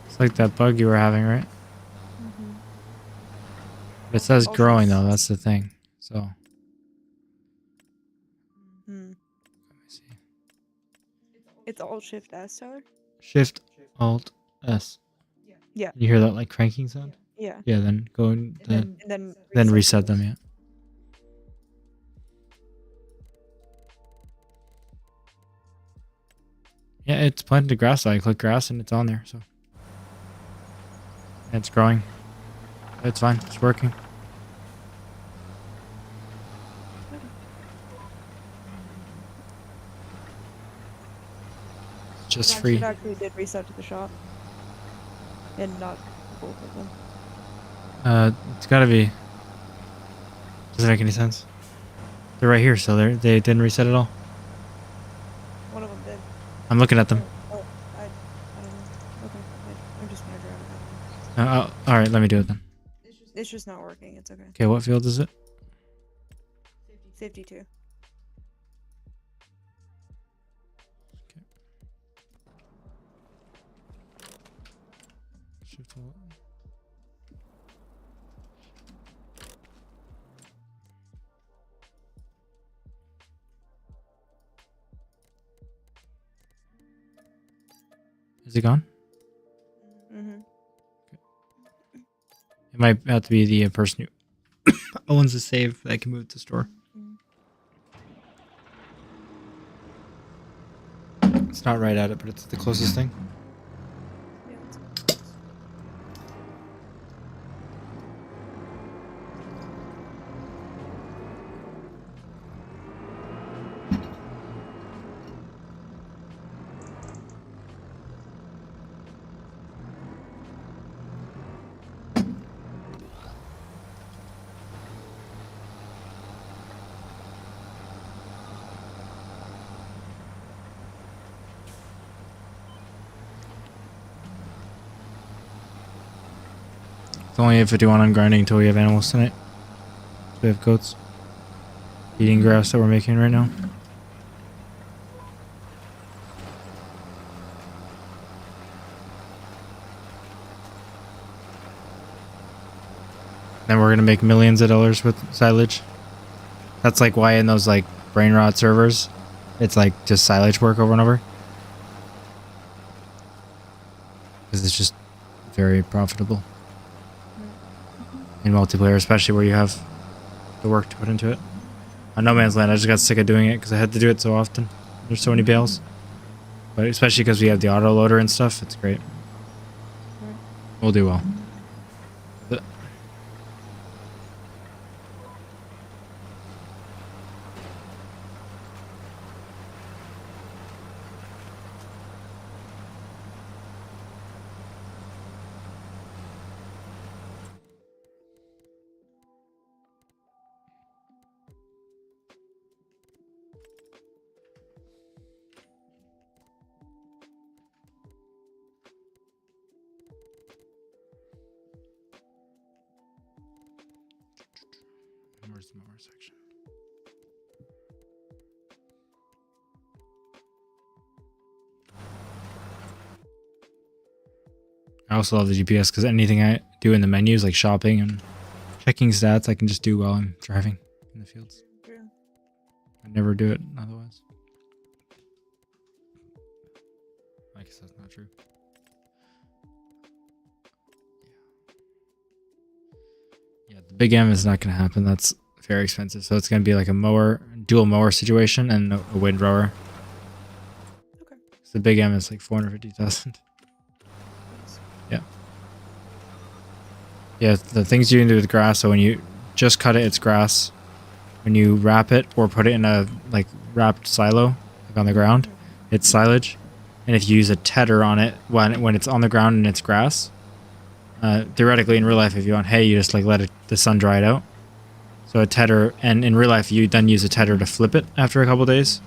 A: It's like that bug you were having, right? But it says
B: Also
A: growing though, that's the thing. So let me see.
B: It's alt shift S, Tyler?
A: Shift alt S.
B: Yeah.
A: You hear that like cranking sound?
B: Yeah.
A: Yeah, then go and
B: And
A: then reset them, yeah. Yeah, it's planted grass, so I click grass and it's on there, so it's growing. It's fine, it's working. It's just free.
B: It actually did reset to the shop. And not both of them.
A: It's gotta be. Doesn't make any sense. They're right here, so they didn't reset at all.
B: One of them did.
A: I'm looking at them.
B: Oh, I don't know. Okay, I'm just gonna grab it.
A: All right, let me do it then.
B: It's just not working. It's okay.
A: Okay, what field is it?
B: 52.
A: Shift alt. Is it gone? It might have to be the person who owns the save that can move to store. It's not right at it, but it's the closest thing.
B: Yeah, that's fine.
A: It's only at 51 on grinding until we have animals tonight. So we have goats eating grass that we're making right now. Then we're gonna make millions of dollars with silage. That's like why in those like brain rot servers, it's like just silage work over and over. Because it's just very profitable. In multiplayer, especially where you have the work to put into it. On No Man's Land, I just got sick of doing it because I had to do it so often. There's so many bales. But especially because we have the auto loader and stuff, it's great.
B: Right.
A: We'll do well. Where's the mower section? I also love the GPS because anything I do in the menus, like shopping and checking stats, I can just do while I'm driving in the fields.
B: True.
A: I never do it otherwise. I guess that's not true. Yeah, the big M is not going to happen. That's very expensive. So it's going to be like a mower, dual mower situation and a windrower.
B: Okay.
A: So the big M is like 450,000. Yeah. Yeah, the things you can do with grass. So when you just cut it, it's grass. When you wrap it or put it in a like wrapped silo like on the ground, it's silage. And if you use a tedder on it when it's on the ground and it's grass, theoretically in real life, if you want hay, you just like let the sun dry it out. So a tedder, and in real life, you then use a tedder to flip it after a couple days.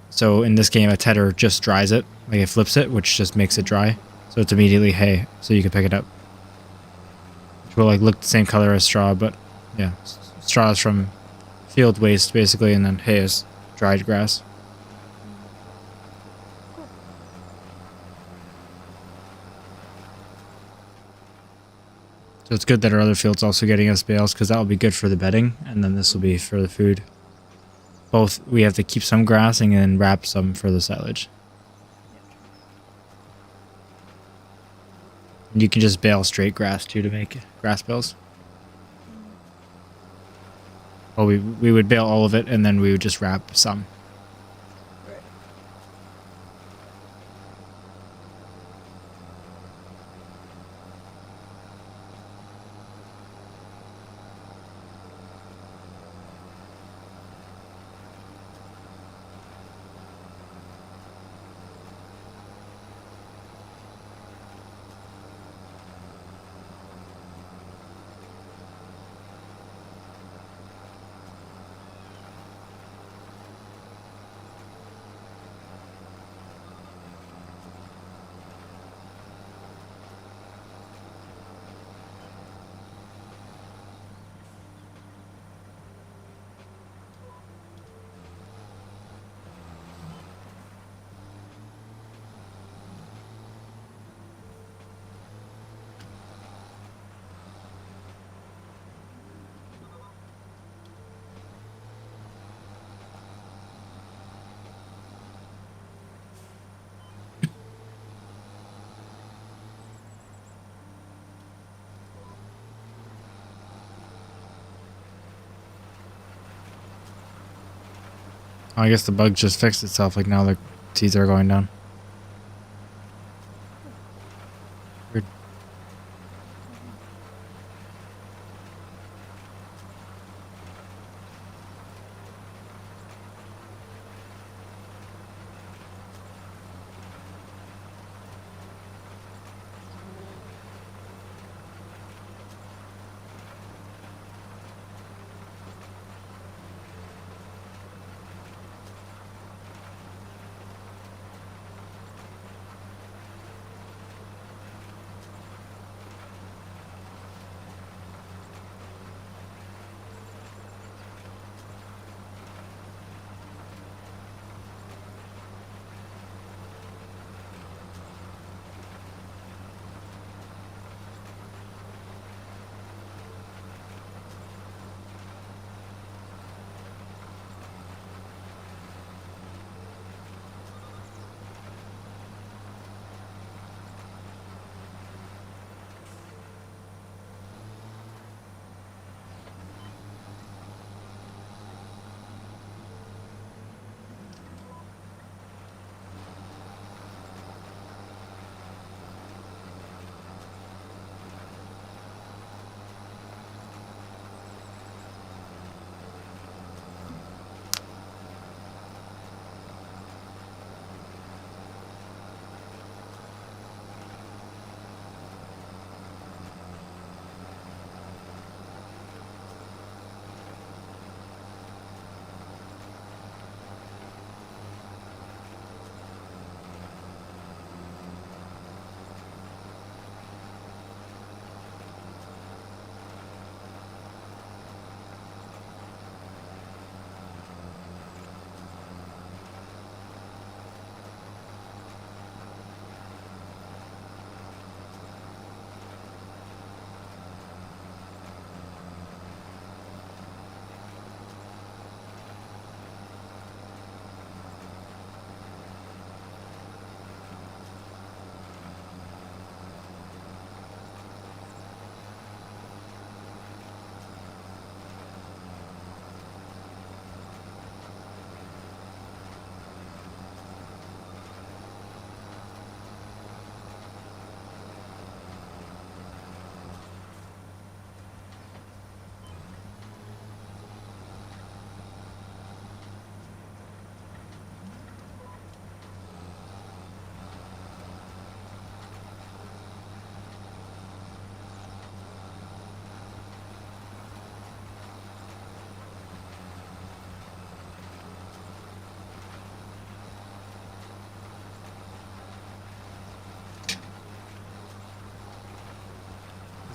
A: So in this game, a tedder just dries it, like it flips it, which just makes it dry. So it's immediately hay, so you can pick it up. Which will like look the same color as straw, but yeah, straw is from field waste basically, and then hay is dried grass. So it's good that our other field's also getting us bales because that will be good for the bedding, and then this will be for the food. Both, we have to keep some grassing and then wrap some for the silage. And you can just bale straight grass too to make grass bales. Well, we would bale all of it and then we would just wrap some.
B: Right.
A: I guess the bug just fixed itself, like now the seeds are going down. Weird.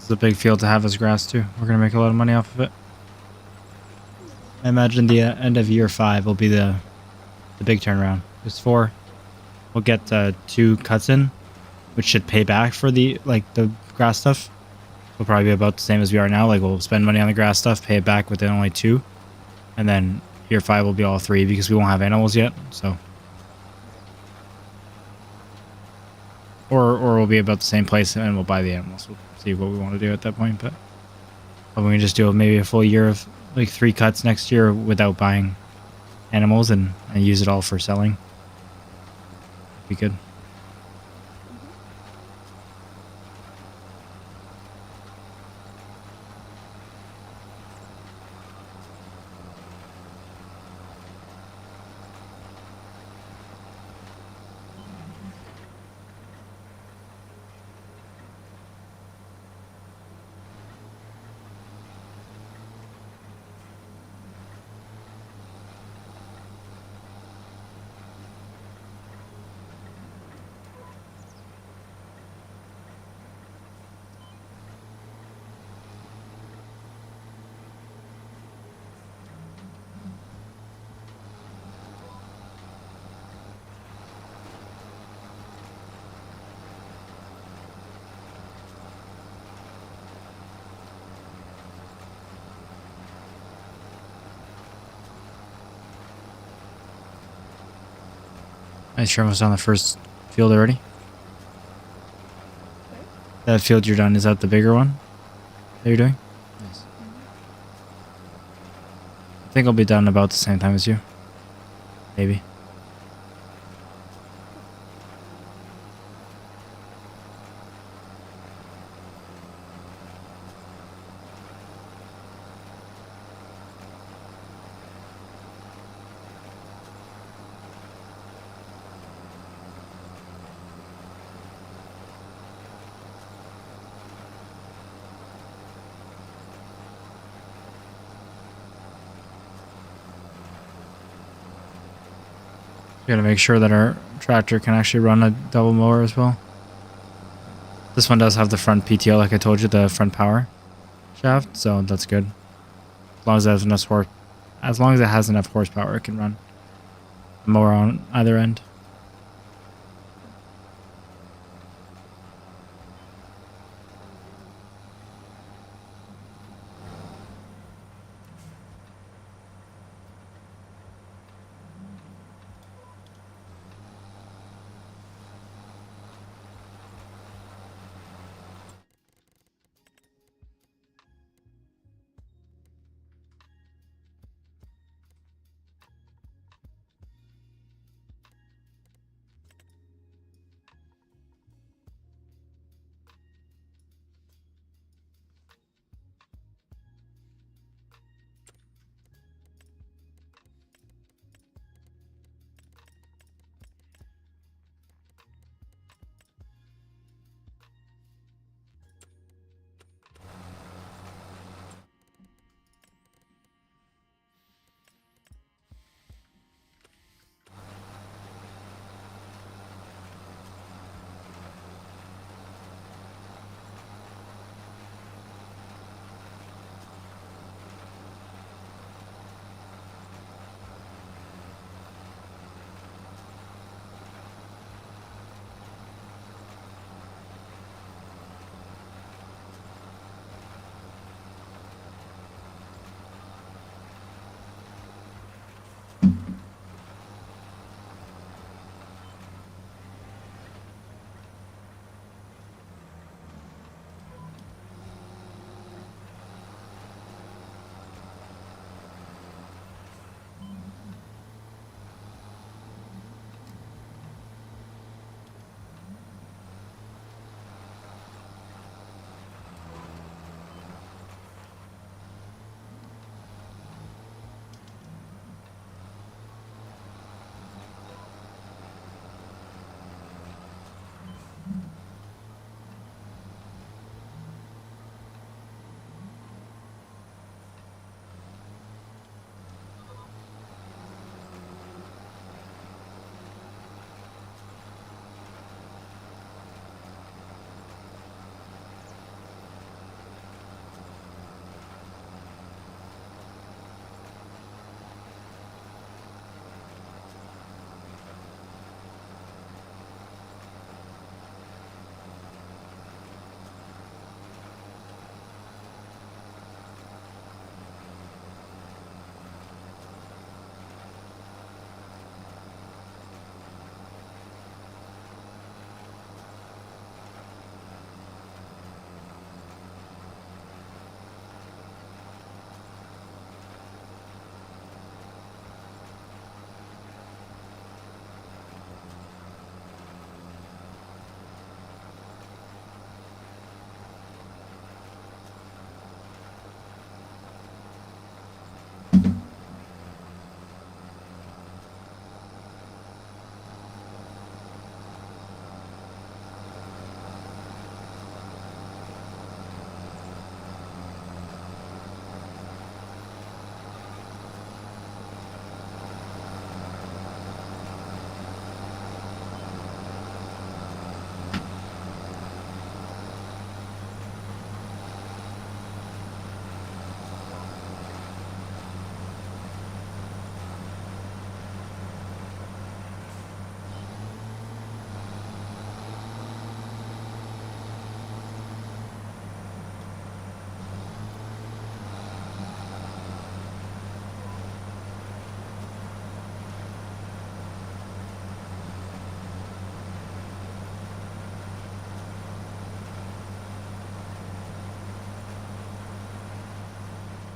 A: It's a big field to have as grass too. We're gonna make a lot of money off of it. I imagine the end of year 5 will be the big turnaround. There's 4. We'll get 2 cuts in, which should pay back for the grass stuff. We'll probably be about the same as we are now. Like we'll spend money on the grass stuff, pay it back within only 2, and then year 5 will be all 3 because we won't have animals yet. So, or we'll be about the same place and we'll buy the animals. We'll see what we want to do at that point. But we can just do maybe a full year of like 3 cuts next year without buying animals and use it all for selling. Be good. Nice, you're almost on the first field already. That field you're done, is that the bigger one that you're doing? Nice. I think I'll be done about the same time as you. Maybe. Gotta make sure that our tractor can actually run a double mower as well. This one does have the front PTO, like I told you, the front power shaft, so that's good. As long as it has enough horsepower, it can run a mower on either end.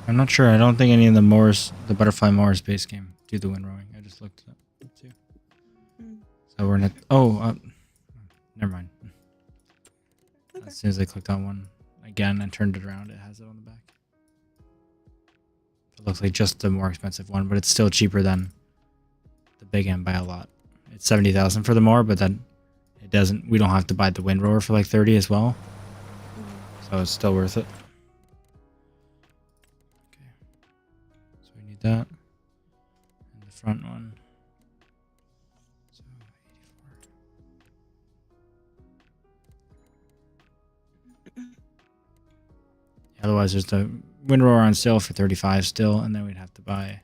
A: I'm not sure. I don't think any of the mowers, the butterfly mowers base game, do the wind rowing. I just looked it up too.
B: Mm.
A: So we're in it. Oh, never mind.
B: Okay.
A: As soon as I clicked on one again and turned it around, it has it on the back. It looks like just the more expensive one, but it's still cheaper than the big M by a lot. It's 70,000 for the mower, but then it doesn't. We don't have to buy the wind rower for like 30 as well, so it's still worth it. Okay, so we need that and the front one. So 84. Otherwise, there's the wind rower on sale for 35 still, and then we'd have to buy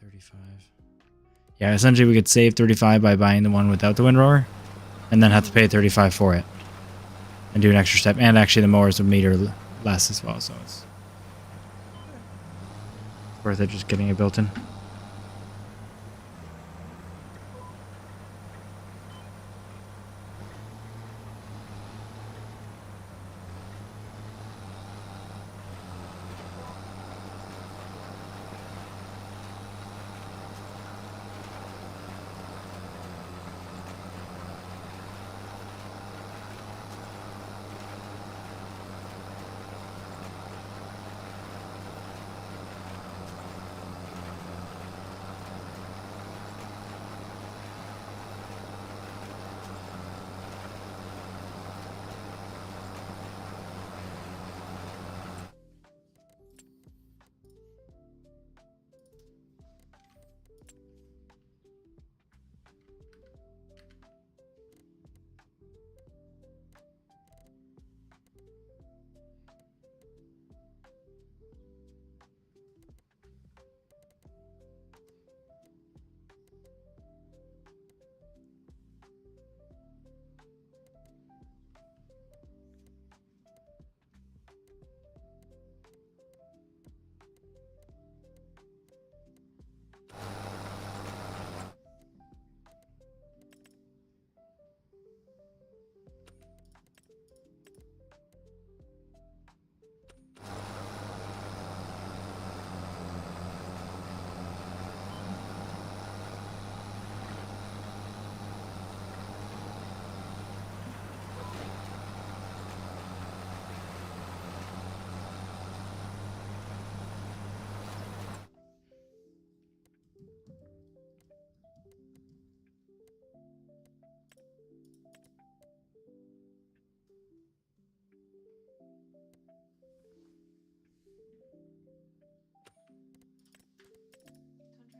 A: 35. Yeah, essentially we could save 35 by buying the one without the wind rower, and then have to pay 35 for it, and do an extra step. And actually, the mower is a meter less as well, so it's worth it just getting it built in.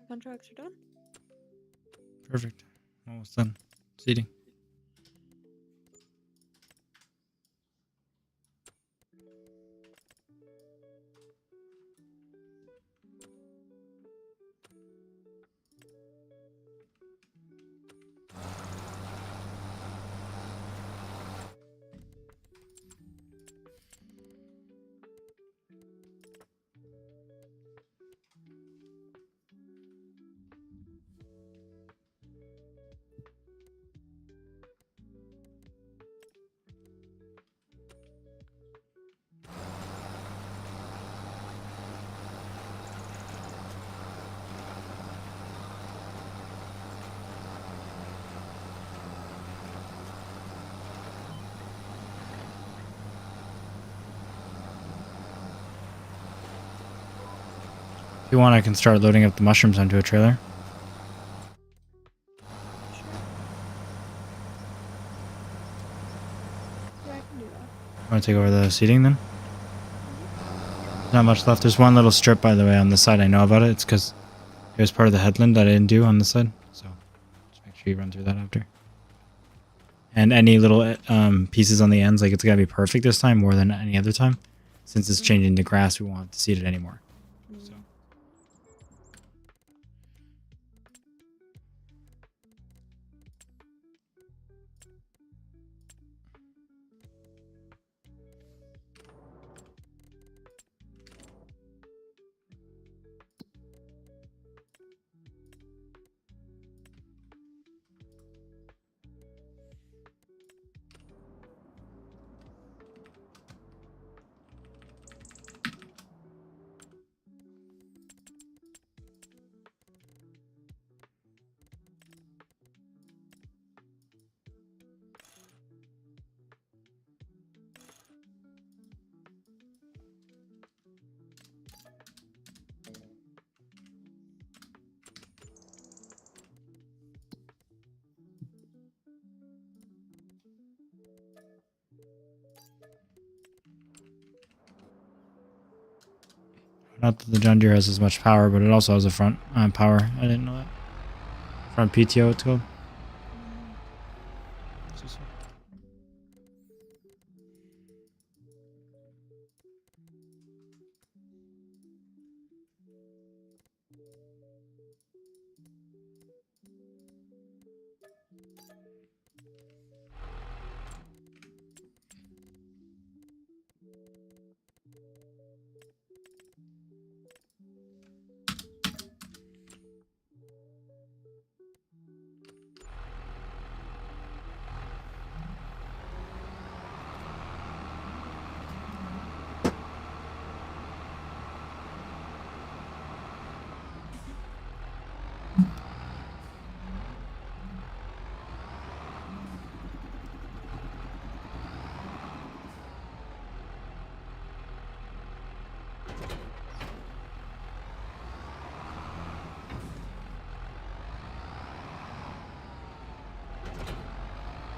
B: Contracts are done.
A: Perfect. Almost done. Seating. If you want, I can start loading up the mushrooms onto a trailer.
B: Sure. Yeah, I can do that.
A: Want to take over the seating then? Not much left. There's one little strip, by the way, on the side. I know about it. It's because it was part of the headland that I didn't do on the side. So just make sure you run through that after. And any little pieces on the ends, like it's got to be perfect this time more than any other time. Since it's changing to grass, we won't have to seed it anymore. So. Not that the John Deere has as much power, but it also has a front power. I didn't know that. Front PTO, it's called.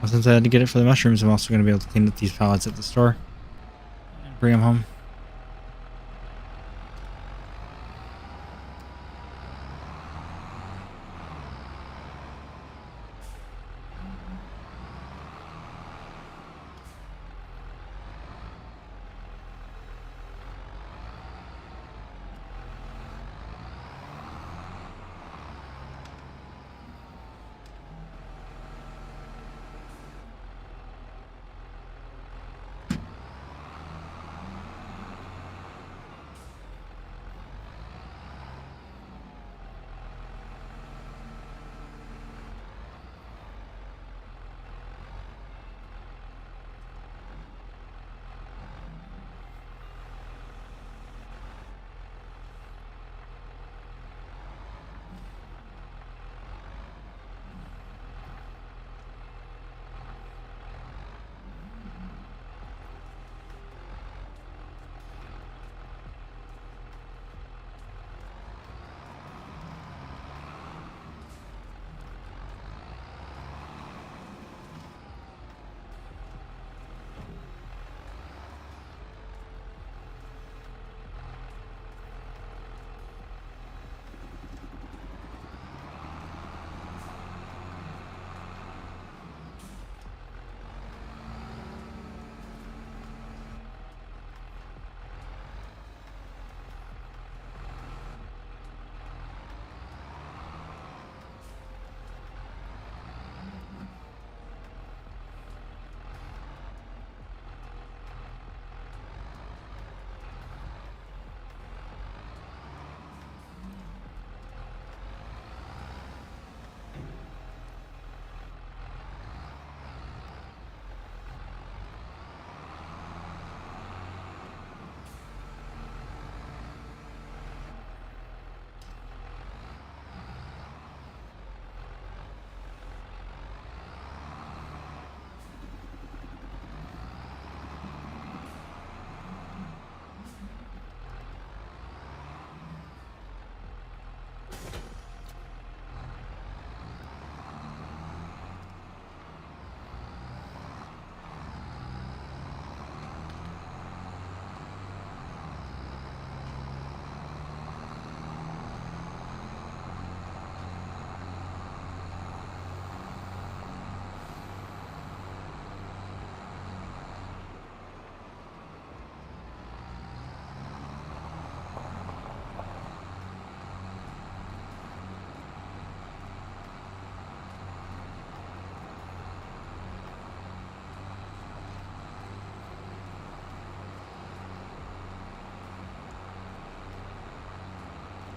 A: Well, since I had to get it for the mushrooms, I'm also going to be able to clean up these pallets at the store and bring them home.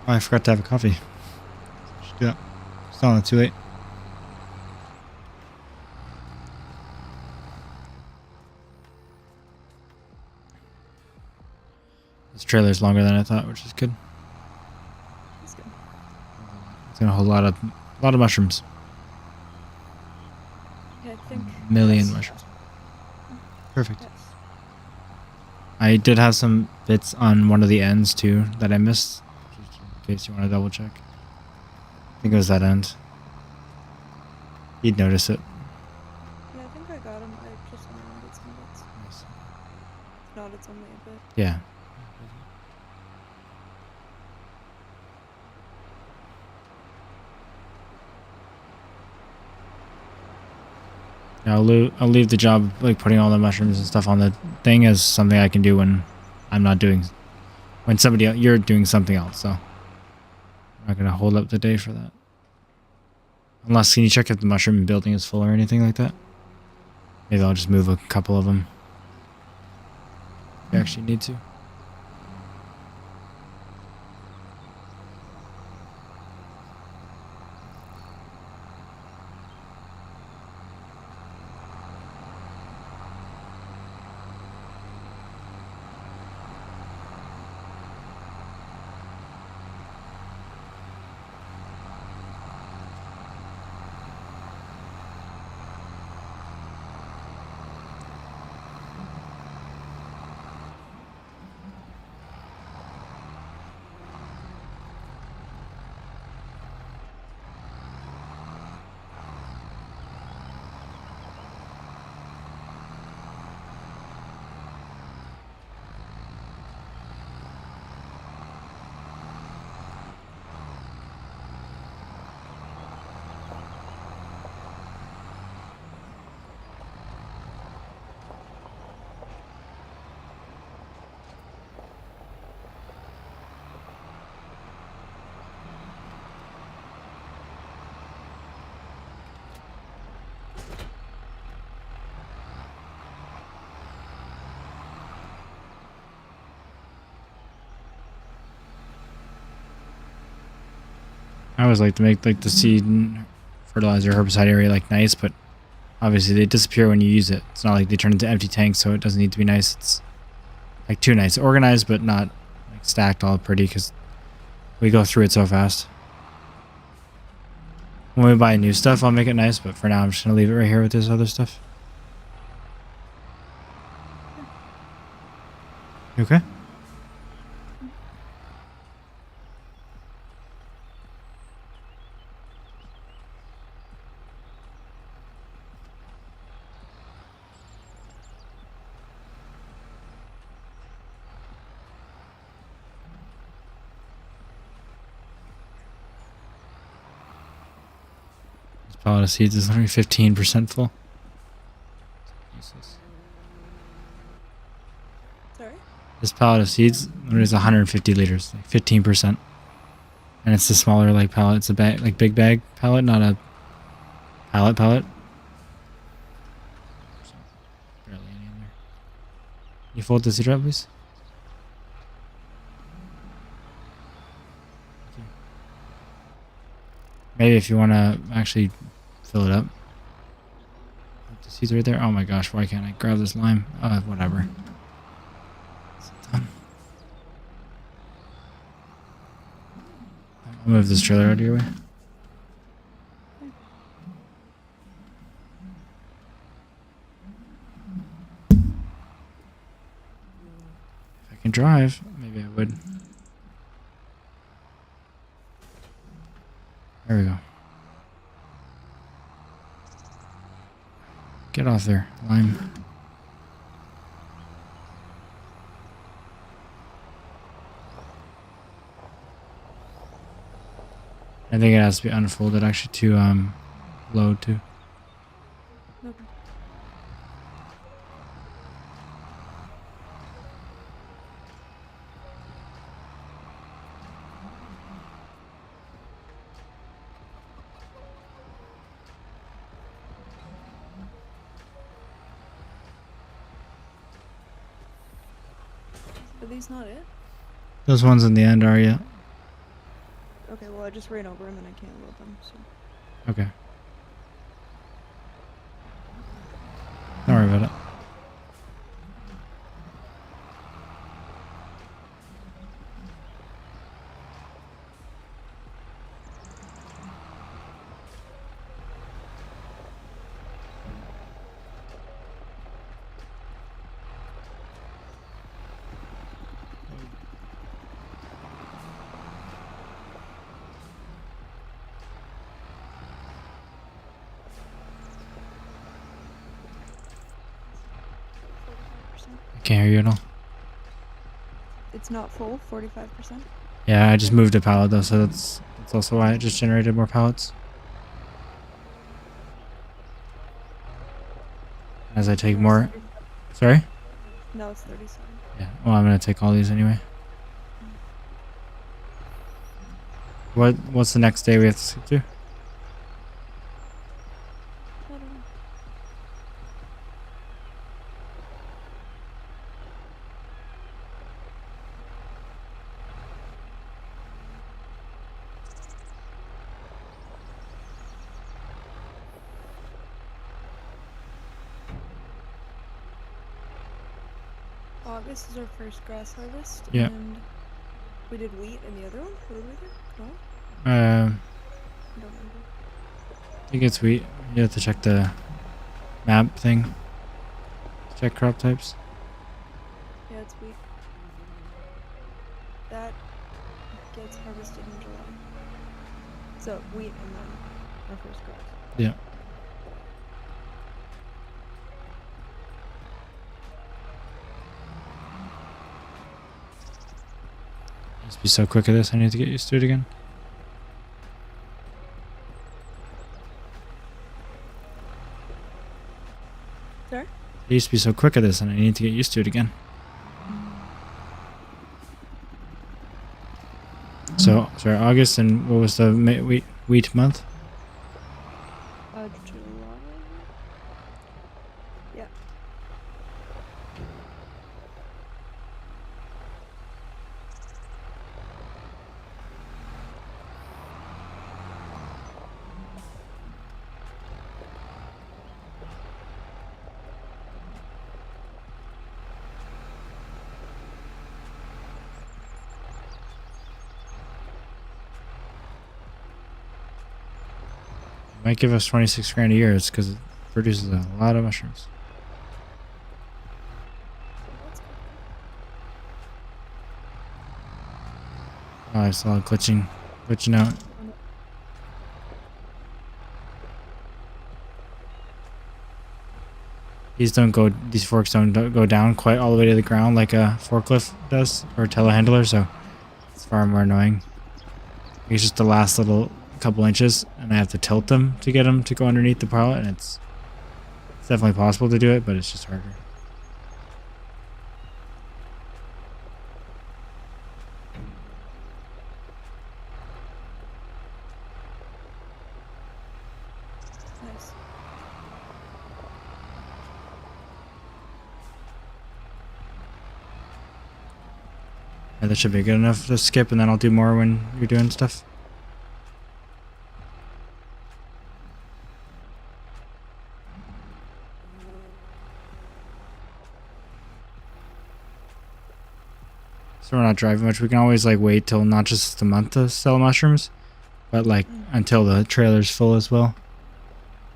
A: Oh, I forgot to have a coffee. Should do that. It's not too late. This trailer's longer than I thought, which is good.
B: That's good.
A: It's gonna hold a lot of mushrooms.
B: Yeah, I think.
A: Million
B: yes.
A: mushrooms. Perfect.
B: Yes.
A: I did have some bits on one of the ends too that I missed, just in case you want to double check. I think it was that end. You'd notice it.
B: Yeah, I think I got him. I just wanted some bits.
A: Nice.
B: If not, it's only a bit.
A: Yeah. I'll leave the job like putting all the mushrooms and stuff on the thing as something I can do when I'm not doing when somebody else, you're doing something else. So I'm not gonna hold up the day for that. Unless, can you check if the mushroom building is full or anything like that? Maybe I'll just move a couple of them. If you actually need to. I always like to make like the seed and fertilizer herbicide area like nice, but obviously they disappear when you use it. It's not like they turn into empty tanks, so it doesn't need to be nice. It's like too nice, organized but not like stacked all pretty because we go through it so fast. When we buy new stuff, I'll make it nice, but for now I'm just gonna leave it right here with this other stuff. You okay? Pallet of seeds is only 15% full. Jesus.
B: Sorry?
A: This pallet of seeds is 150 liters, like 15%. And it's the smaller like pallet. It's a bag, like big bag pallet, not a pallet. So, barely any in there. You fold the seed up, please? Maybe if you want to actually fill it up. The seeds right there. Oh my gosh, why can't I grab this lime? Whatever. It's done. I'll move this trailer out of your way. If I can drive, maybe I would. There we go. Get off there, lime. I think it has to be unfolded actually to load too.
B: Okay. Are these not it?
A: Those ones in the end are, yeah.
B: Okay, well I just ran over them and I can't load them, so.
A: Okay. Don't worry about it. Can't hear you at all.
B: It's not full, 45%.
A: Yeah, I just moved a pallet though, so that's also why it just generated more pallets. As I take
B: No, it's
A: more.
B: 37.
A: Sorry.
B: No, it's 37.
A: Yeah. Well, I'm gonna take all these anyway. What's the next day we have to skip to?
B: I don't know. August is our first grass harvest,
A: Yeah.
B: and we did wheat in the other one. What did we do? No, I don't remember.
A: I think it's wheat. You have to check the map thing. Check crop types.
B: Yeah, it's wheat. That gets harvested in July. So wheat and then our first grass.
A: Yeah. Just be so quick at this. I need to get used to it again.
B: Sorry?
A: I used to be so quick at this, and I need to get used to it again. So, sorry, August, and what was the wheat month?
B: July. Yeah.
A: Might give us 26 grand a year. It's because it produces a lot of mushrooms.
B: That's good.
A: Oh, I saw it glitching out.
B: Oh, no.
A: These forks don't go down quite all the way to the ground like a forklift does, or a telehandler, so it's far more annoying. It's just the last little couple inches, and I have to tilt them to get them to go underneath the pallet, and it's definitely possible to do it, but it's just harder.
B: Nice.
A: Yeah, that should be good enough to skip, and then I'll do more when you're doing stuff. So we're not driving much. We can always like wait till not just a month to sell mushrooms, but like until the trailer's full as well.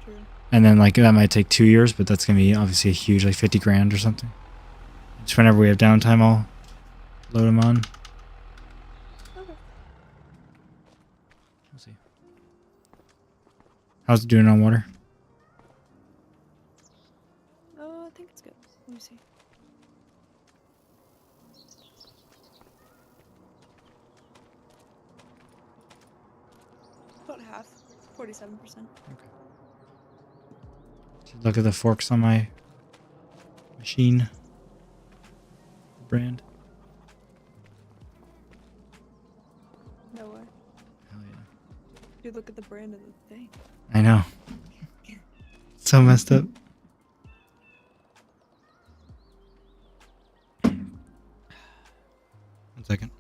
B: True.
A: And then like that might take 2 years, but that's gonna be obviously a huge, like 50 grand or something. Just whenever we have downtime, I'll load them on.
B: Okay.
A: We'll see. How's it doing on water?
B: Oh, I think it's good. Let me see. About half. 47%.
A: Should look at the forks on my machine brand.
B: No way.
A: Hell yeah.
B: Dude, look at the brand of the thing.
A: I know. So messed up. One second.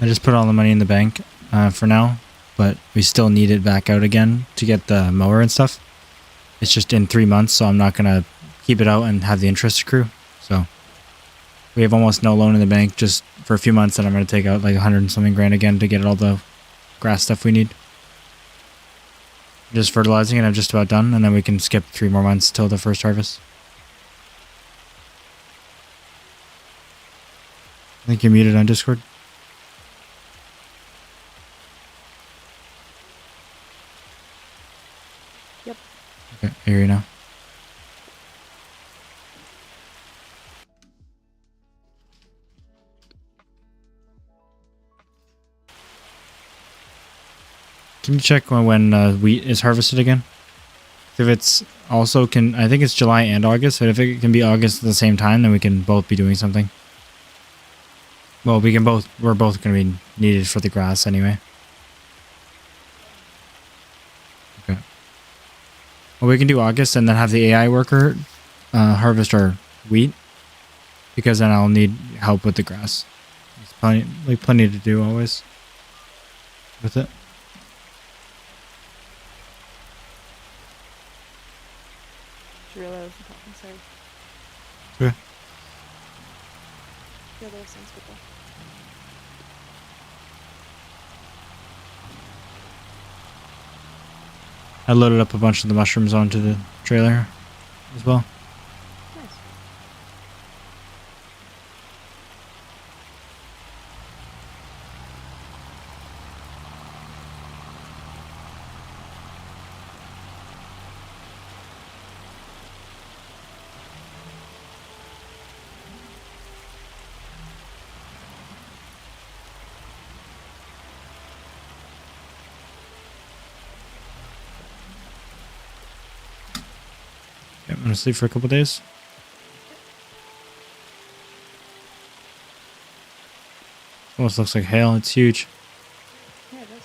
A: I just put all the money in the bank for now, but we still need it back out again to get the mower and stuff. It's just in 3 months, so I'm not going to keep it out and have the interest accrue. So we have almost no loan in the bank just for a few months, and I'm going to take out like 100 and something grand again to get all the grass stuff we need. Just fertilizing, and I'm just about done, and then we can skip 3 more months till the first harvest. I think you're muted on Discord.
B: Yep.
A: Okay, I hear you now. Can you check when wheat is harvested again? If it's also I think it's July and August, but if it can be August at the same time, then we can both be doing something. Well, we're both going to be needed for the grass anyway. Okay. Well, we can do August and then have the AI worker harvest our wheat, because then I'll need help with the grass. There's plenty to do always with it.
B: Just realized I was talking, sorry.
A: Okay.
B: Yeah, that sounds good though.
A: I loaded up a bunch of the mushrooms onto the trailer as well.
B: Nice.
A: Yep, I'm gonna sleep for a couple days. Almost looks like hail. It's huge.
B: Yeah, it is.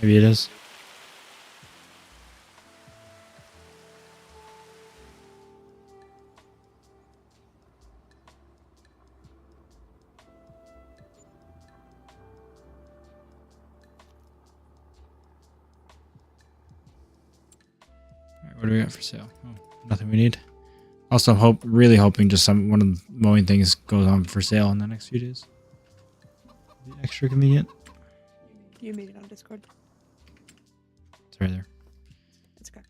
A: Maybe it is. Alright, what do we got for sale? Oh, nothing we need. Also, really hoping just one of the mowing things goes on for sale in the next few days. Be extra convenient.
B: You made it on Discord.
A: It's right there.
B: That's okay.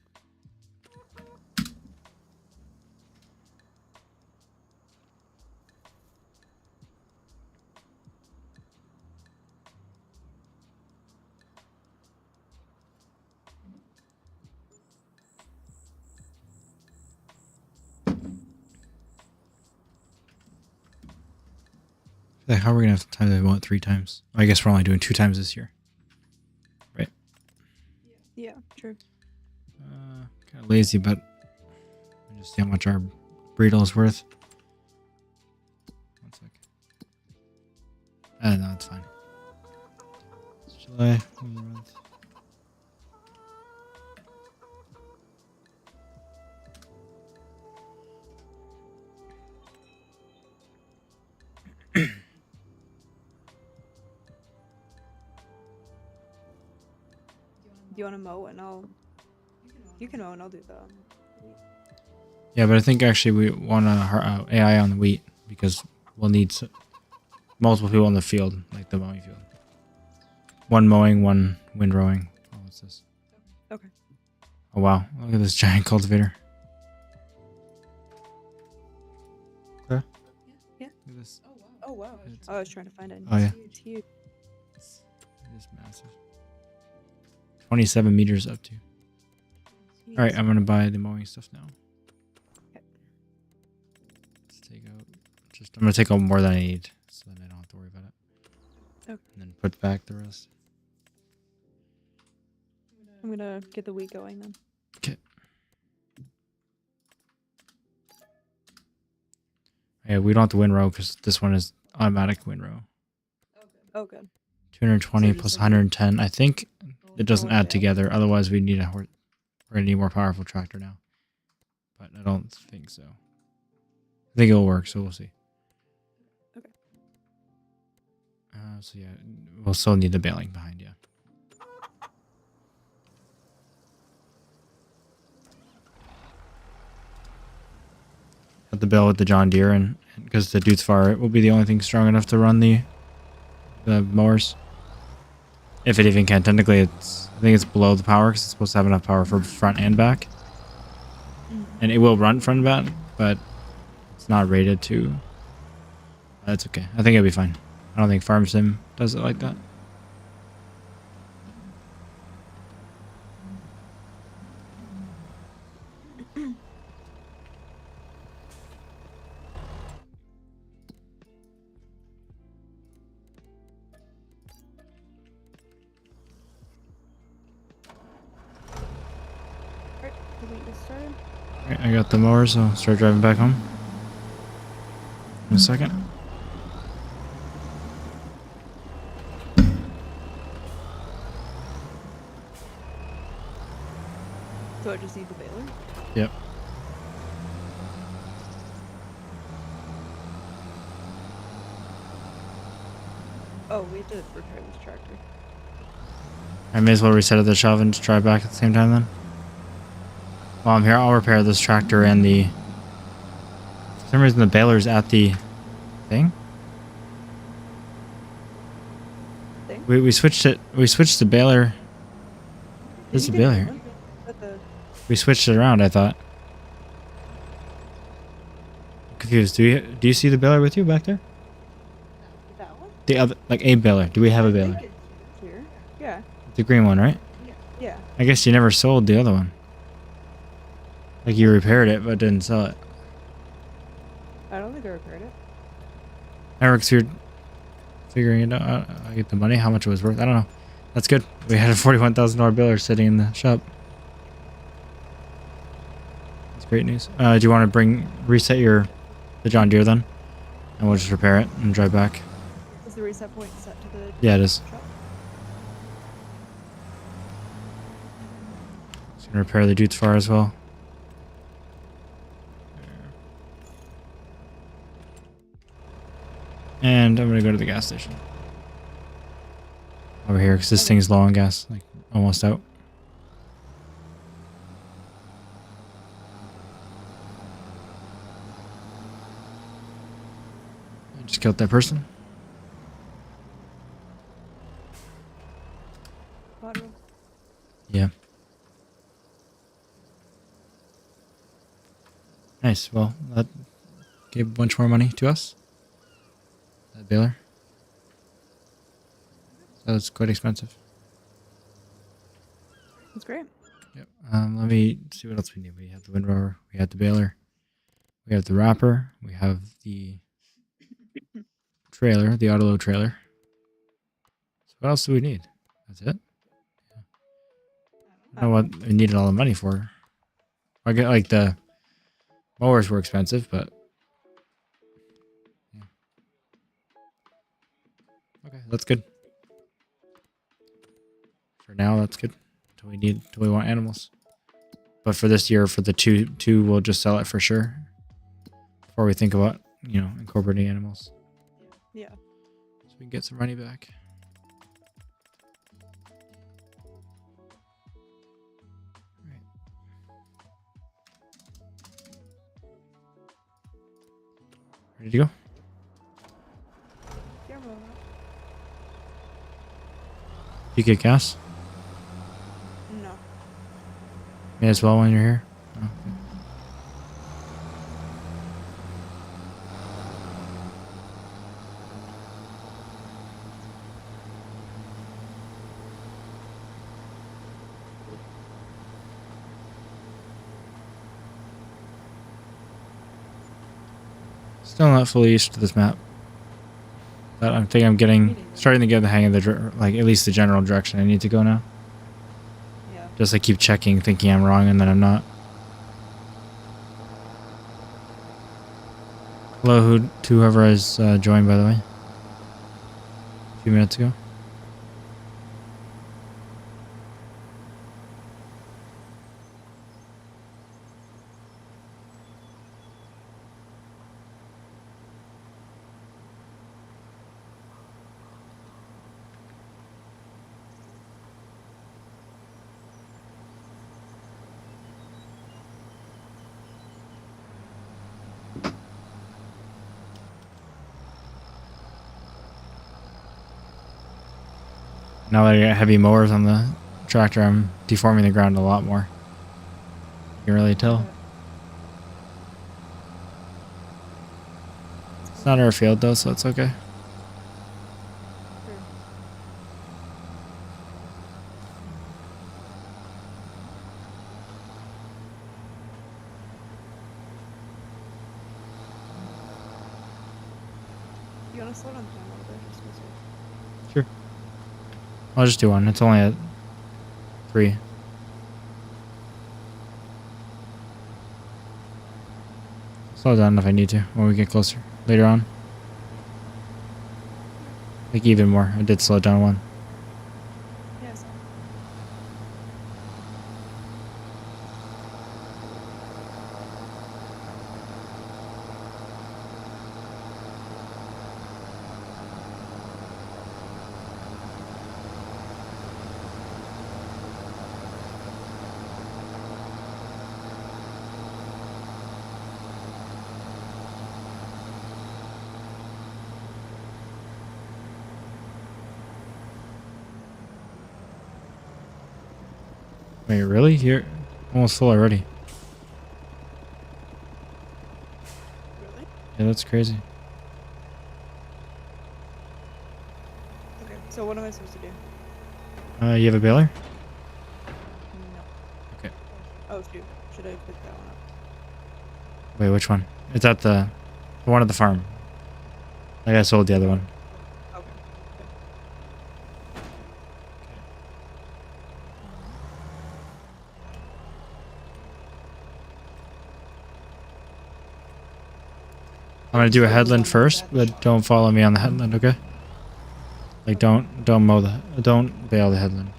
A: Like, how are we gonna have time to mow it 3 times? I guess we're only doing 2 times this year. Right.
B: Yeah, true.
A: Kind of lazy, but I just see how much our burrito is worth. 1 sec. No, it's fine. It's July. Month.
B: Do you want to mow and You can mow and I'll do the...
A: Yeah, but I think actually we want AI on the wheat, because we'll need multiple people in the field, like the mowing field. 1 mowing, 1 windrowing. Oh, what's this?
B: Okay.
A: Oh wow, look at this giant cultivator. Okay.
B: Yeah.
A: Look at this.
B: Oh wow. I was trying to find it.
A: Oh yeah.
B: It's huge.
A: It is massive. 27 meters up to. All right, I'm gonna buy the mowing stuff now.
B: Okay.
A: Let's take out. I'm gonna take out more than I need, so then I don't have to worry about it.
B: Okay.
A: And then put back the rest.
B: I'm gonna get the wheat going then.
A: Okay. Yeah, we don't have to windrow because this one is automatic windrow.
B: Oh, good.
A: 220
B: So
A: plus
B: just like
A: 110. I think it doesn't
B: going
A: add
B: down.
A: together. Otherwise, we need we're gonna need a more powerful tractor now. But I don't think so. I think it'll work, so we'll see. So yeah, we'll still need the baling behind, yeah. Have to bail with the John Deere, and because the dude's far, it will be the only thing strong enough to run the mowers. If it even can. Technically, I think it's below the power because it's supposed to have enough power for front and back. And it will run front and back, but it's not rated to. That's okay. I think it'll be fine. I don't think Farm Sim does it like that.
B: Alright, can we get started?
A: Alright, I got the mower, so I'll start driving back home in a second.
B: So I just need the baler?
A: Yep.
B: Oh, we have to repair this tractor.
A: I may as well reset at the shop and just drive back at the same time then. While I'm here, I'll repair this tractor and the... For some reason, the baler's at the thing. We switched it. We switched the baler. There's the baler. We switched it around, I thought. I'm confused. Do you see the baler with you back there?
B: That one?
A: The other, like a baler. Do we have a baler?
B: Here. Yeah.
A: The green one, right?
B: Yeah.
A: I guess you never sold the other one. Like you repaired it, but didn't sell it.
B: I don't think I repaired it.
A: Eric's here figuring it out. I get the money, how much it was worth. I don't know. That's good. We had a $41,000 baler sitting in the shop. That's great news. Do you want to reset the John Deere then? And we'll just repair it and drive back.
B: Is the reset point set to the
A: Yeah, it is.
B: truck?
A: Just gonna repair the dude's far as well. And I'm gonna go to the gas station. Over here, because this thing's low on gas. Like, almost out. I just killed that person.
B: Auto.
A: Yeah. Nice. Well, that gave a bunch more money to us. That baler. That was quite expensive.
B: That's great.
A: Yep. Let me see what else we need. We have the windrower. We have the baler. We have the wrapper. We have the trailer, the autoload trailer. So what else do we need? That's it? Yeah. I don't know what we needed all the money for. I get like the mowers were expensive, but yeah. Okay, that's good. For now, that's good. Till we want animals. But for this year, for the two, we'll just sell it for sure. Before we think about, incorporating animals.
B: Yeah.
A: So we can get some money back. Right. Ready to go?
B: Yeah, well,
A: You get gas?
B: no.
A: May as well when you're here. Oh, okay. Still not fully used to this map. But I think I'm starting to get the hang of at least the general direction I need to go now.
B: Yeah.
A: Just I keep checking, thinking I'm wrong, and then I'm not. Hello to whoever has joined, by the way. A few minutes ago. Now that I got heavy mowers on the tractor, I'm deforming the ground a lot more. You can really tell. It's not our field though, so it's okay.
B: You want to slow down the time a little bit? Just so it's-
A: Sure. I'll just do one. It's only at 3. Slow down if I need to when we get closer later on. Like even more. I did slow down 1.
B: Yeah, so.
A: Wait, really? You're almost full already.
B: Really?
A: Yeah, that's crazy.
B: Okay, so what am I supposed to do?
A: You have a baler?
B: No.
A: Okay.
B: Oh, shoot. Should I pick that one up?
A: Wait, which one? It's at the one at the farm. Like I sold the other one.
B: Okay.
A: I'm gonna do a headland first, but don't follow me on the headland, okay? Like don't bail the headland.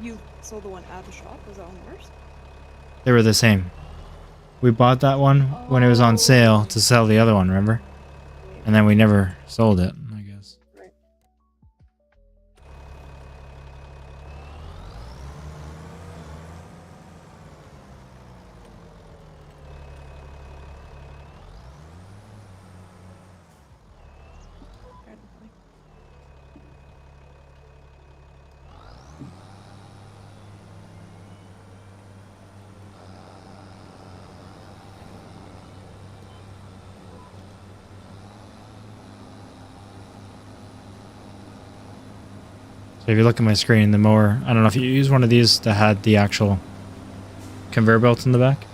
B: You sold the one at the shop? Was that one worse?
A: They were the same. We bought that one when it was on sale to sell the other one, remember? And then we never sold it, I guess.
B: Right.
A: So if you look at my screen, the mower, I don't know if you use one of these that had the actual conveyor belt in the back.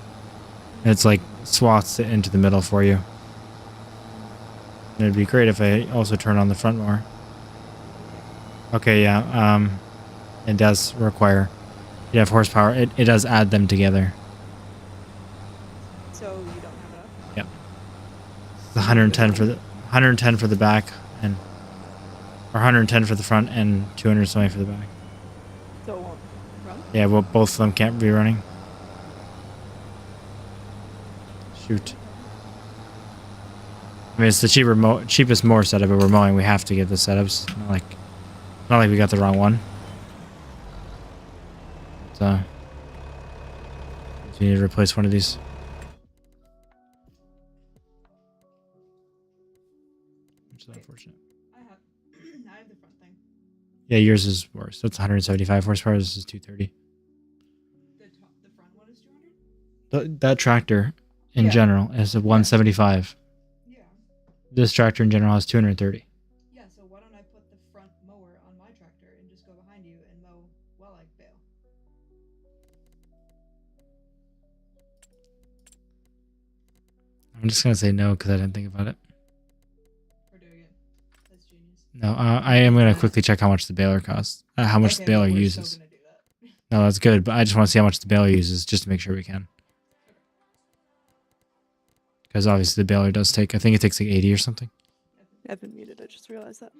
A: It's like swats it into the middle for you. And it'd be great if I also turn on the front mower. Okay, yeah, it does require, you have horsepower. It does add them together.
B: So you don't have enough?
A: Yep. It's 110 for the back and or 110 for the front and 200 something for the back.
B: So it won't run?
A: Yeah, well, both of them can't be running. Shoot. I mean, it's the cheapest mower setup, but we're mowing. We have to get the setups. Not like we got the wrong one. So you need to replace one of these. Which is unfortunate.
B: I have the front thing.
A: Yeah, yours is worse. That's 175 horsepower. This is 230.
B: The front one is 200?
A: That tractor in general is a 175.
B: Yeah.
A: This tractor in general has 230.
B: Yeah, so why don't I put the front mower on my tractor and just go behind you and mow while I bail?
A: I'm just going to say no because I didn't think about it.
B: We're doing it. That's genius.
A: No, I am going to quickly check how much the baler costs. How much the baler uses.
B: Still gonna do that.
A: No, that's good, but I just want to see how much the baler uses just to make sure we can. Because obviously the baler does take, I think it takes like 80 or something.
B: I've been muted, I just realized that.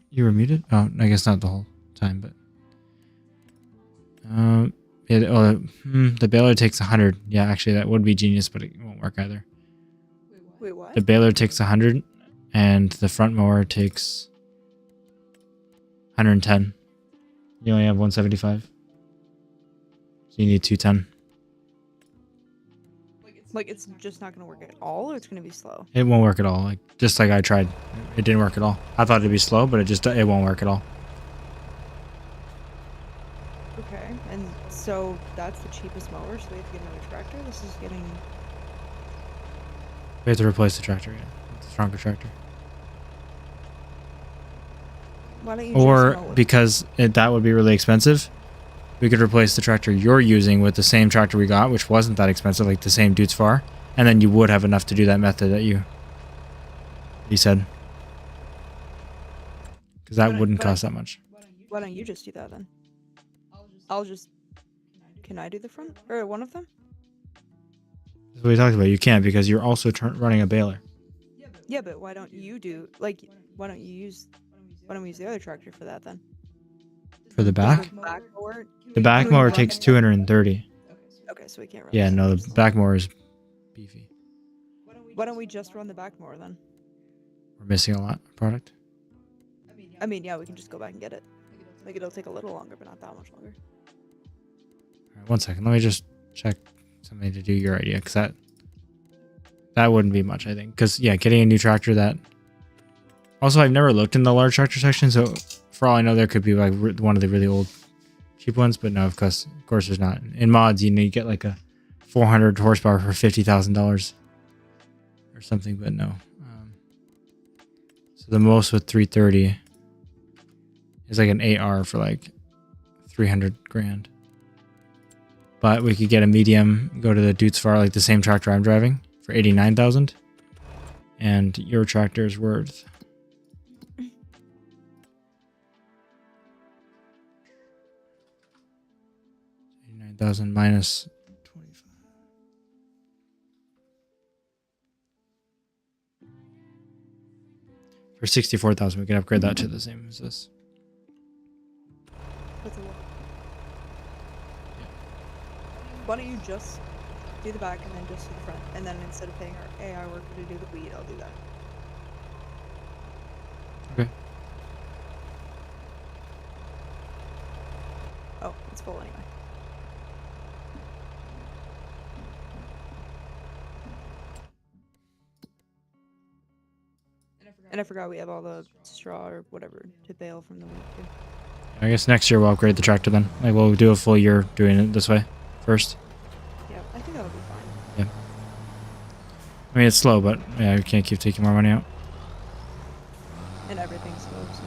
A: You were muted? Oh, I guess not the whole time, but... the baler takes 100. Yeah, actually that would be genius, but it won't work either.
B: Wait, what?
A: The baler takes 100, and the front mower takes 110. You only have 175. So you need 210.
B: Like, it's just not going to work at all, or it's going to be slow?
A: It won't work at all. Just like I tried. It didn't work at all. I thought it'd be slow, but it won't work at all.
B: Okay, and so that's the cheapest mower, so we have to get another tractor. This is getting.
A: We have to replace the tractor, yeah. With a stronger tractor.
B: Why don't you
A: Or
B: just mow it?
A: because that would be really expensive, we could replace the tractor you're using with the same tractor we got, which wasn't that expensive, like the same Dudes Far, and then you would have enough to do that method that you said. Because that wouldn't cost that much.
B: Why don't you just do that then? I'll just. Can I do the front or one of them?
A: That's what we talked about. You can't because you're also running a baler.
B: Yeah, but why don't you do like? Why don't you use? Why don't we use the other tractor for that then?
A: For the back?
B: The back mower.
A: The back
B: Can we
A: mower
B: run
A: takes
B: it?
A: 230.
B: Okay, so we can't run.
A: Yeah,
B: that.
A: no, the back mower is beefy.
B: Why don't we just run the back mower then?
A: We're missing a lot of product.
B: I mean, yeah, we can just go back and get it. Like it'll take a little longer, but not that much longer.
A: All right, 1 second. Let me just check something to do your idea, because that wouldn't be much, I think. Because, yeah, getting a new tractor that... Also, I've never looked in the large tractor section, so for all I know, there could be like one of the really old cheap ones, but no, of course there's not. In mods, you get like a 400 horsepower for $50,000 or something, but no. So the most with 330 is like an 8R for like 300 grand. But we could get a medium, go to the Dudes Far, like the same tractor I'm driving, for 89,000, and your tractor is worth 89,000 minus 25. For 64,000, we can upgrade that to the same as this.
B: That's a lot. Why don't you just do the back and then just do the front, and then instead of paying our AI worker to do the weed, I'll do that.
A: Okay.
B: Oh, it's full anyway. And I forgot we have all the straw or whatever to bale from the wheat too.
A: I guess next year we'll upgrade the tractor then. Like we'll do a full year doing it this way first.
B: Yeah, I think that'll be fine.
A: Yeah. I mean, it's slow, but yeah, we can't keep taking more money out.
B: And everything's slow, so.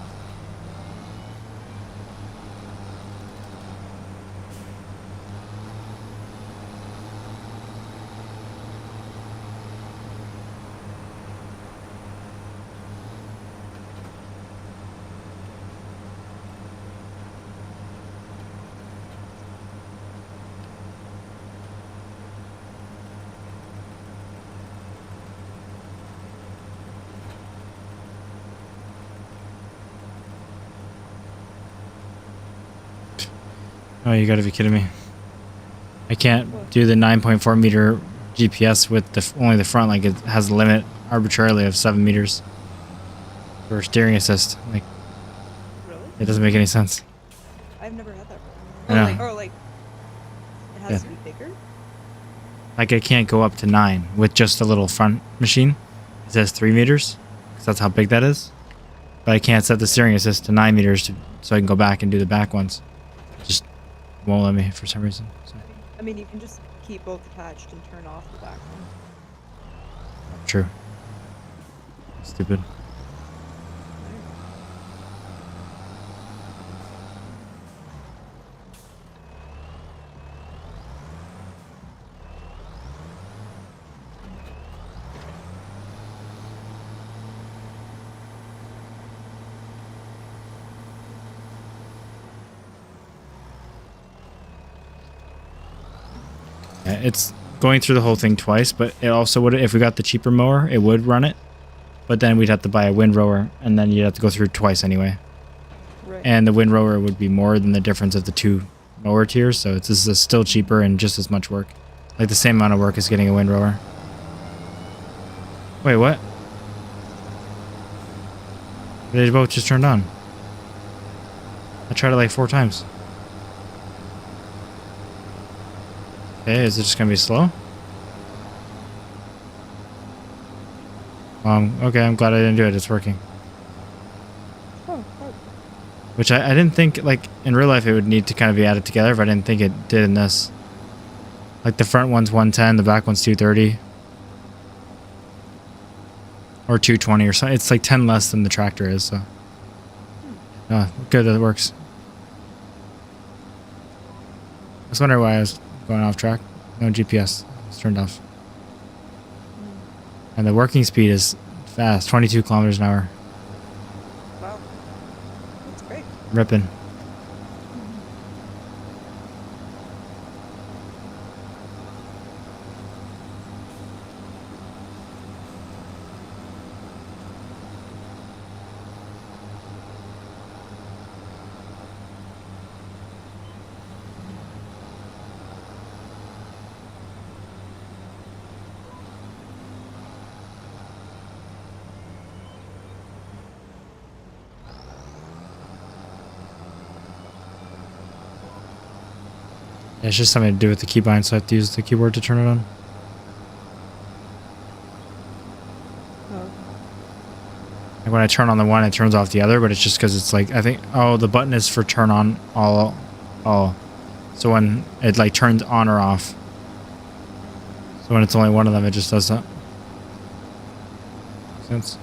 A: Oh, you gotta be kidding me. I can't do the 9.4 meter GPS with only the front. Like it has a limit arbitrarily of 7 meters for steering assist. Like
B: Really?
A: it doesn't make any sense.
B: I've never had that
A: I know.
B: Or like, it has to be bigger?
A: Like I can't go up to 9 with just a little front machine. It says 3 meters because that's how big that is. But I can't set the steering assist to 9 meters so I can go back and do the back ones. Just won't let me for some reason. So.
B: I mean, you can just keep both attached and turn off the back one.
A: True. Stupid. Yeah, it's going through the whole thing twice, but it also would, if we got the cheaper mower, it would run it. But then we'd have to buy a windrower, and then you'd have to go through twice anyway.
B: Right.
A: And the windrower would be more than the difference of the two mower tiers, so this is still cheaper and just as much work. Like the same amount of work as getting a windrower. Wait, what? They both just turned on. I tried it like 4 times. Okay, is it just gonna be slow? Okay, I'm glad I didn't do it. It's working.
B: Oh, oh.
A: Which I didn't think, like, in real life it would need to kind of be added together, but I didn't think it did in this. Like, the front one's 110, the back one's 230. Or 220 or something. It's like 10 less than the tractor is, so. Good that it works. I was wondering why I was going off track. No GPS. It's turned off. And the working speed is fast, 22 kilometers an hour.
B: Wow. That's great.
A: Ripping. Yeah, it's just something to do with the keybind, so I have to use the keyboard to turn it on.
B: Oh.
A: Like when I turn on the one, it turns off the other, but it's just because it's like, I think, oh, the button is for turn on all. So when it like turns on or off. So when it's only one of them, it just does that. Makes sense?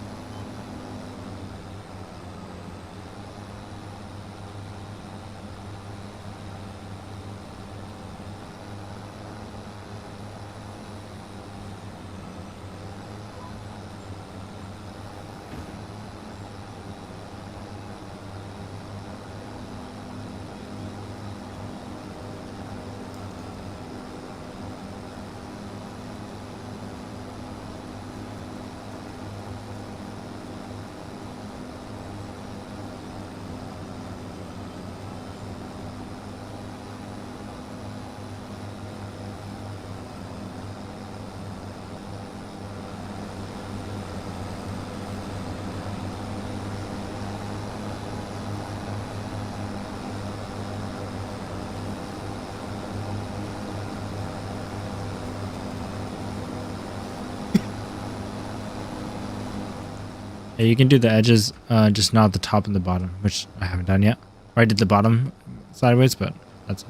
A: Yeah, you can do the edges, just not the top and the bottom, which I haven't done yet. Or I did the bottom sideways, but that's it.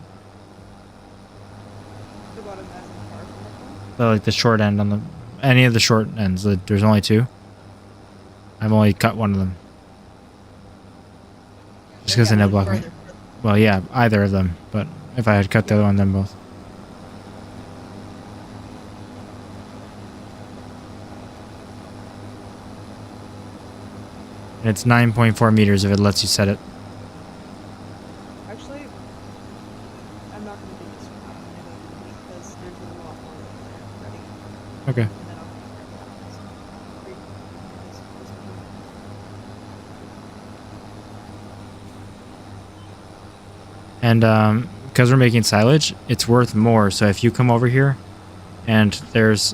B: The bottom as in far from the front?
A: So like the short end on the, any of the short ends, there's only two. I've only cut one of them. Just because they no block me. Well, yeah, either of them, but if I had cut the other one, then both. And it's 9.4 meters if it lets you set it.
B: Actually, I'm not going to do this for now because there's a lot more that are ready.
A: Okay.
B: And then I'll be
A: And because we're making silage, it's worth more. So if you come over here and there's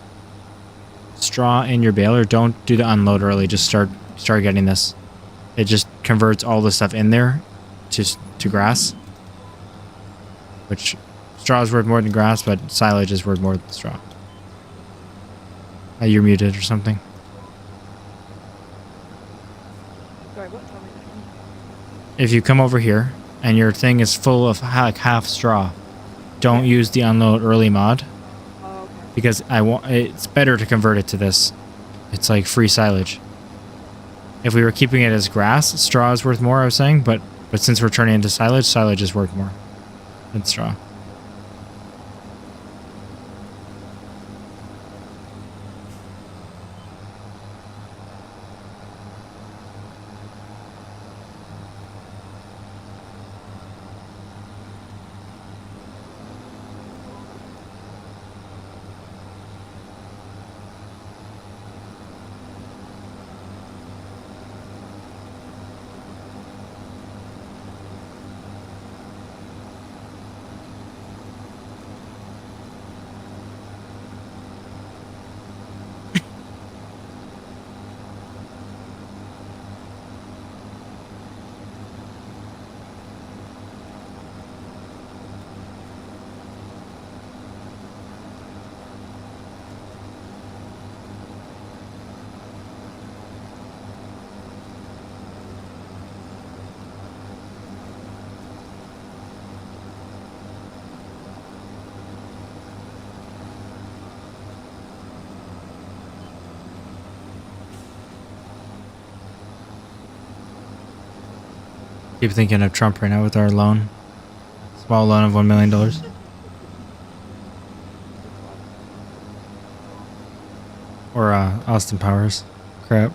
A: straw in your baler, don't do the unload early. Just start getting this. It just converts all the stuff in there to grass, which straw is worth more than grass, but silage is worth more than straw. You're muted or something.
B: Sorry, what? Tell me again.
A: If you come over here and your thing is full of like half straw, don't use the unload early mod.
B: Oh, okay.
A: Because it's better to convert it to this. It's like free silage. If we were keeping it as grass, straw is worth more, I was saying, but since we're turning it into silage, silage is worth more than straw. Keep thinking of Trump right now with our loan. Small loan of $1 million. Or Austin Powers. Crap.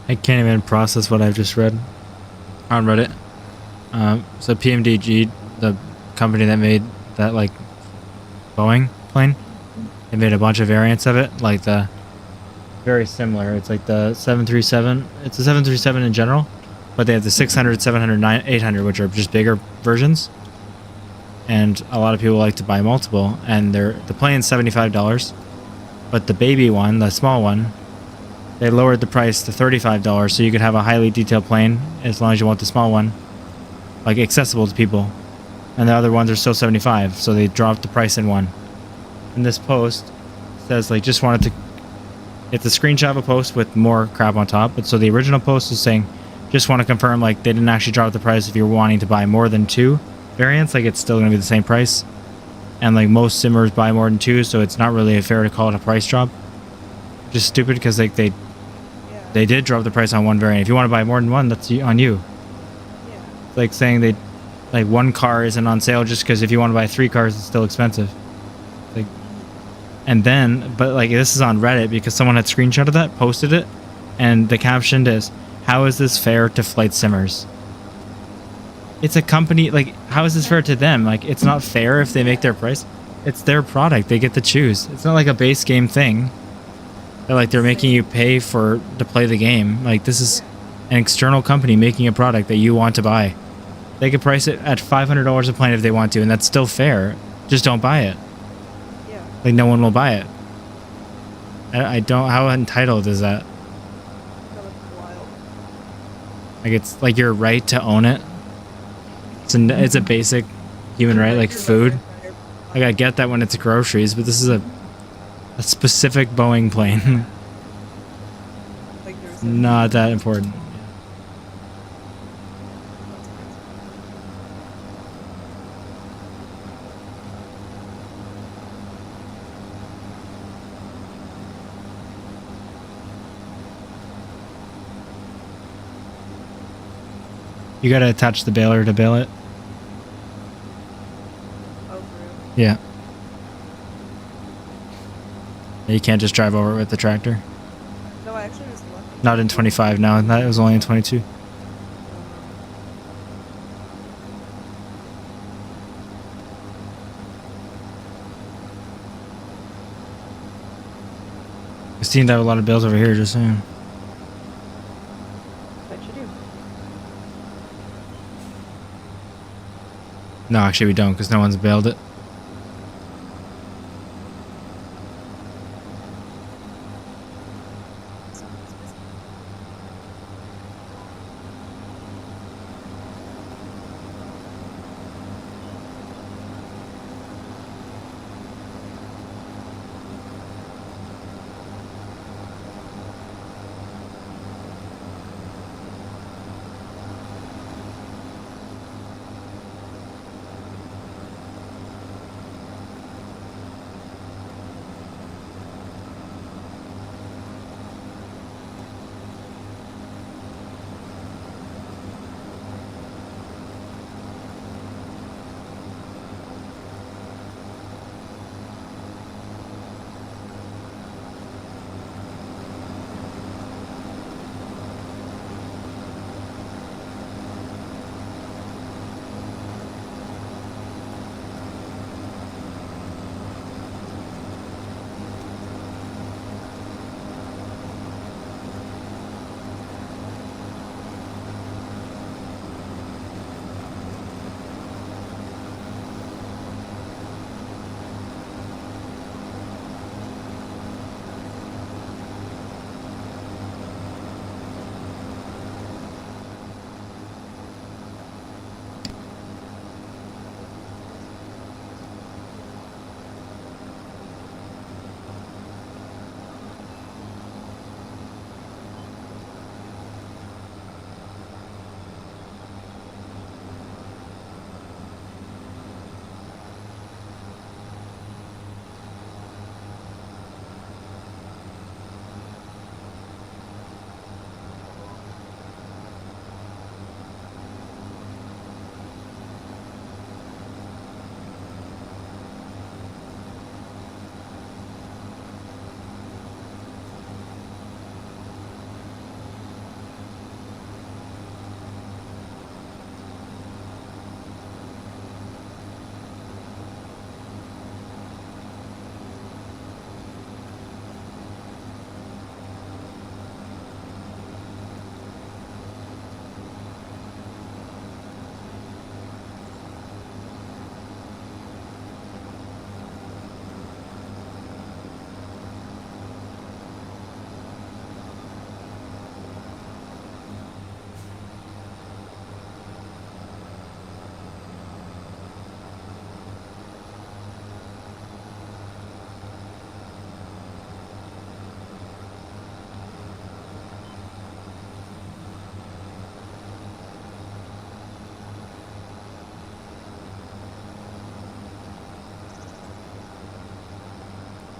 A: I can't even process what I've just read on Reddit. So PMDG, the company that made that like Boeing plane, they made a bunch of variants of it, like the very similar. It's like the 737. It's a 737 in general, but they have the 600, 700, 800, which are just bigger versions. And a lot of people like to buy multiple, and the plane's $75, but the baby one, the small one, they lowered the price to $35, so you could have a highly detailed plane as long as you want the small one, like accessible to people. And the other ones are still $75, so they dropped the price in one. And this post says like just wanted to. It's a screenshot of a post with more crap on top. But so the original post is saying, just want to confirm like they didn't actually drop the price if you're wanting to buy more than 2 variants. Like it's still going to be the same price. And like most simmers buy more than 2, so it's not really fair to call it a price drop. Just stupid because like they did drop the price on one variant. If you want to buy more than one, that's on you.
B: Yeah.
A: It's like saying they like one car isn't on sale just because if you want to buy 3 cars, it's still expensive. Like, and then, but like this is on Reddit because someone had screenshotted that, posted it, and the caption is, "How is this fair to flight simmers?" It's a company, like, how is this fair to them? Like, it's not fair if they make their price. It's their product. They get to choose. It's not like a base game thing. They're making you pay to play the game. Like, this is an external company making a product that you want to buy. They could price it at $500 a plane if they want to, and that's still fair. Just don't buy it.
B: Yeah.
A: Like, no one will buy it. I don't. How entitled is that?
B: That was wild.
A: Like, it's like your right to own it. It's a basic human right, like food. Like, I get that when it's groceries, but this is a specific Boeing plane.
B: Like there's
A: Not that important. You gotta attach the baler to bale it.
B: Oh, for real?
A: Yeah. You can't just drive over it with the tractor.
B: No, I actually just left it.
A: Not in 25 now. That was only in 22. We seem to have a lot of bales over here just soon.
B: Bet you do.
A: No, actually we don't because no one's bailed it.
B: Someone's busy.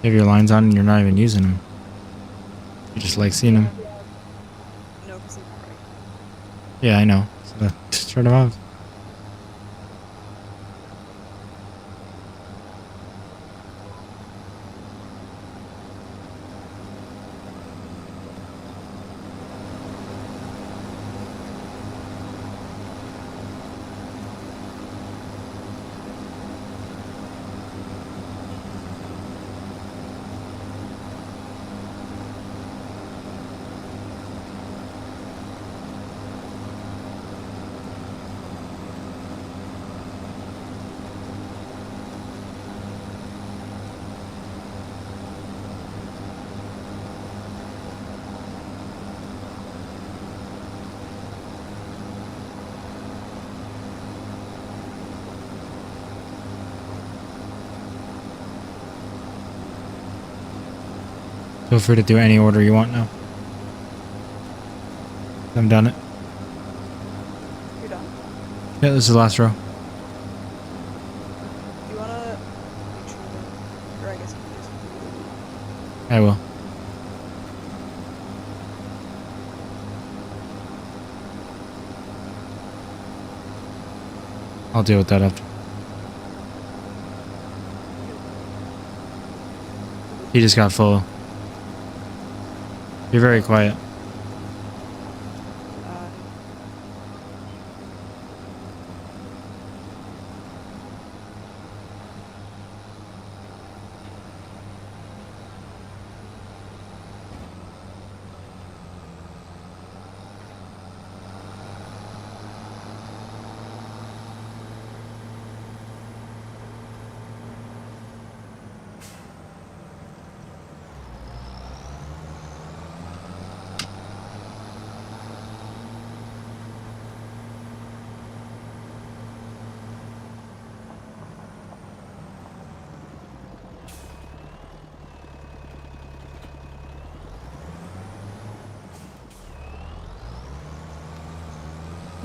A: You have your lines on and you're not even using them. You just like seeing them.
B: No, because I'm not right.
A: Yeah, I know. So just turn them off. Feel free to do any order you want now. I'm done it.
B: You're done.
A: Yeah, this is the last row.
B: Do you want to make sure that, or I guess you can just
A: I will. I'll deal with that after. He just got full. You're very quiet.
B: Uh,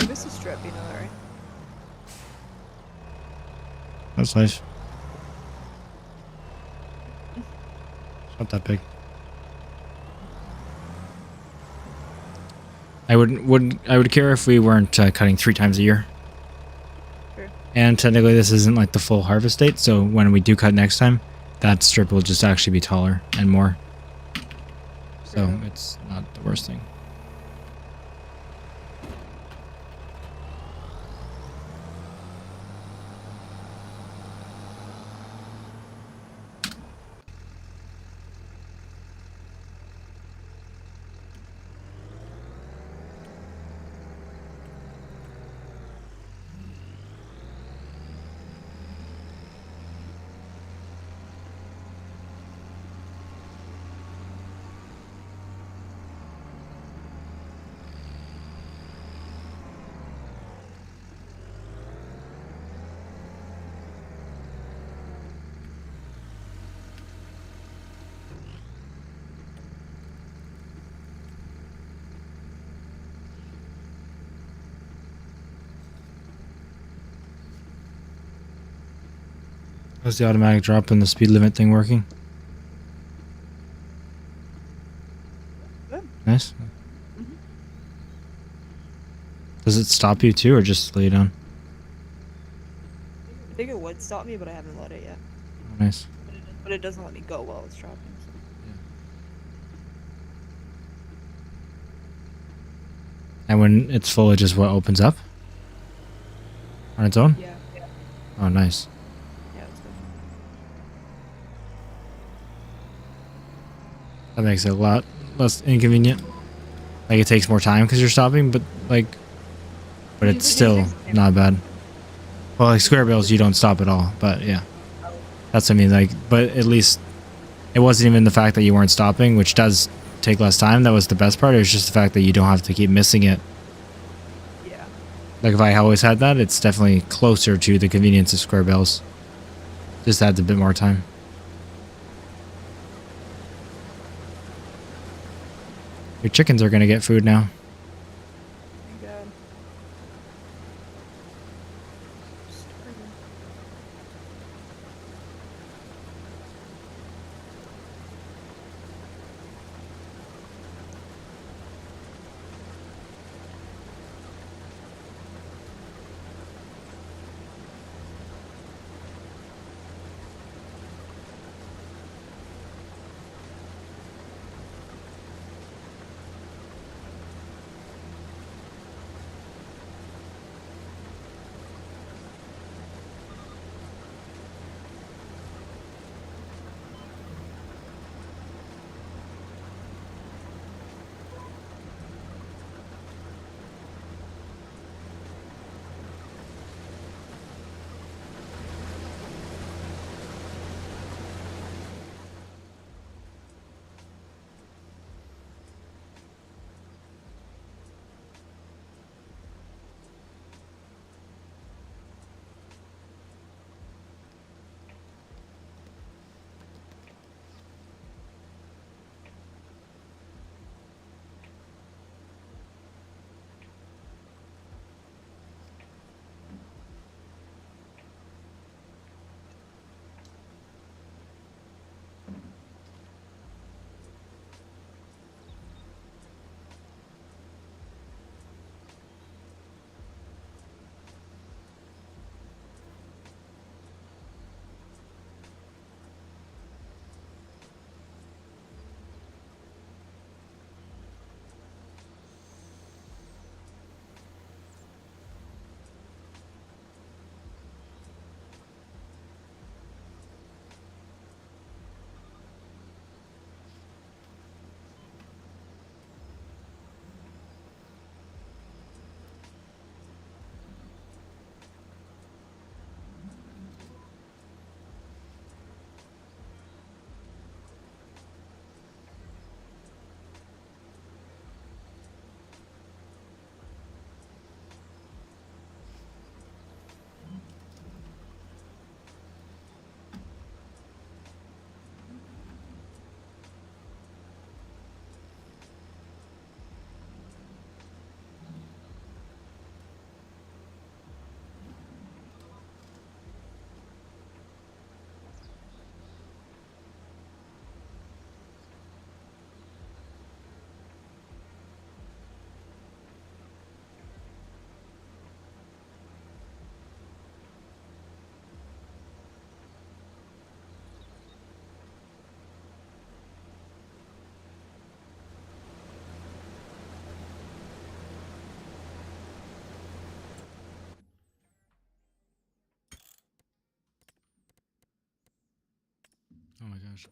B: you missed a strip, you know that, right?
A: That's nice. It's not that big. I would care if we weren't cutting 3 times a year.
B: Sure.
A: And technically this isn't like the full harvest date, so when we do cut next time, that strip will just actually be taller and more. So
B: True.
A: it's not the worst thing. How's the automatic drop and the speed limit thing working?
B: Good.
A: Nice.
B: Mhm.
A: Does it stop you too, or just slow you down?
B: I think it would stop me, but I haven't let it yet.
A: Oh, nice.
B: But it doesn't let me go while it's dropping. So.
A: And when it's full, it just what opens up on its own?
B: Yeah. Yeah.
A: Oh, nice.
B: Yeah, it's good.
A: That makes it a lot less inconvenient. Like it takes more time because you're stopping, but it's still not bad. Well, like square bills, you don't stop at all. But yeah, that's what I mean. Like, but at least it wasn't even the fact that you weren't stopping, which does take less time. That was the best part. It was just the fact that you don't have to keep missing it.
B: Yeah.
A: Like if I always had that, it's definitely closer to the convenience of square bills. Just adds a bit more time. Your chickens are gonna get food now.
B: Thank God.
A: Oh my gosh.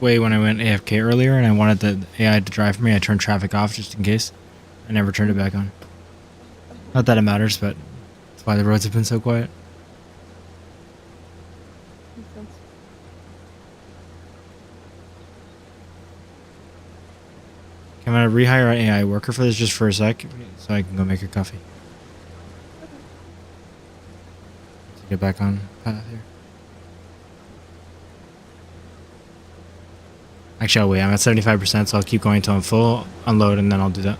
A: Way when I went AFK earlier and I wanted the AI to drive for me, I turned traffic off just in case. I never turned it back on. Not that it matters, but that's why the roads have been so quiet.
B: Makes sense.
A: I'm gonna rehire an AI worker for this just for a sec, so I can go make a coffee.
B: Okay.
A: To get back on path here. Actually, I'll wait. I'm at 75%, so I'll keep going until I'm full, unload, and then I'll do that.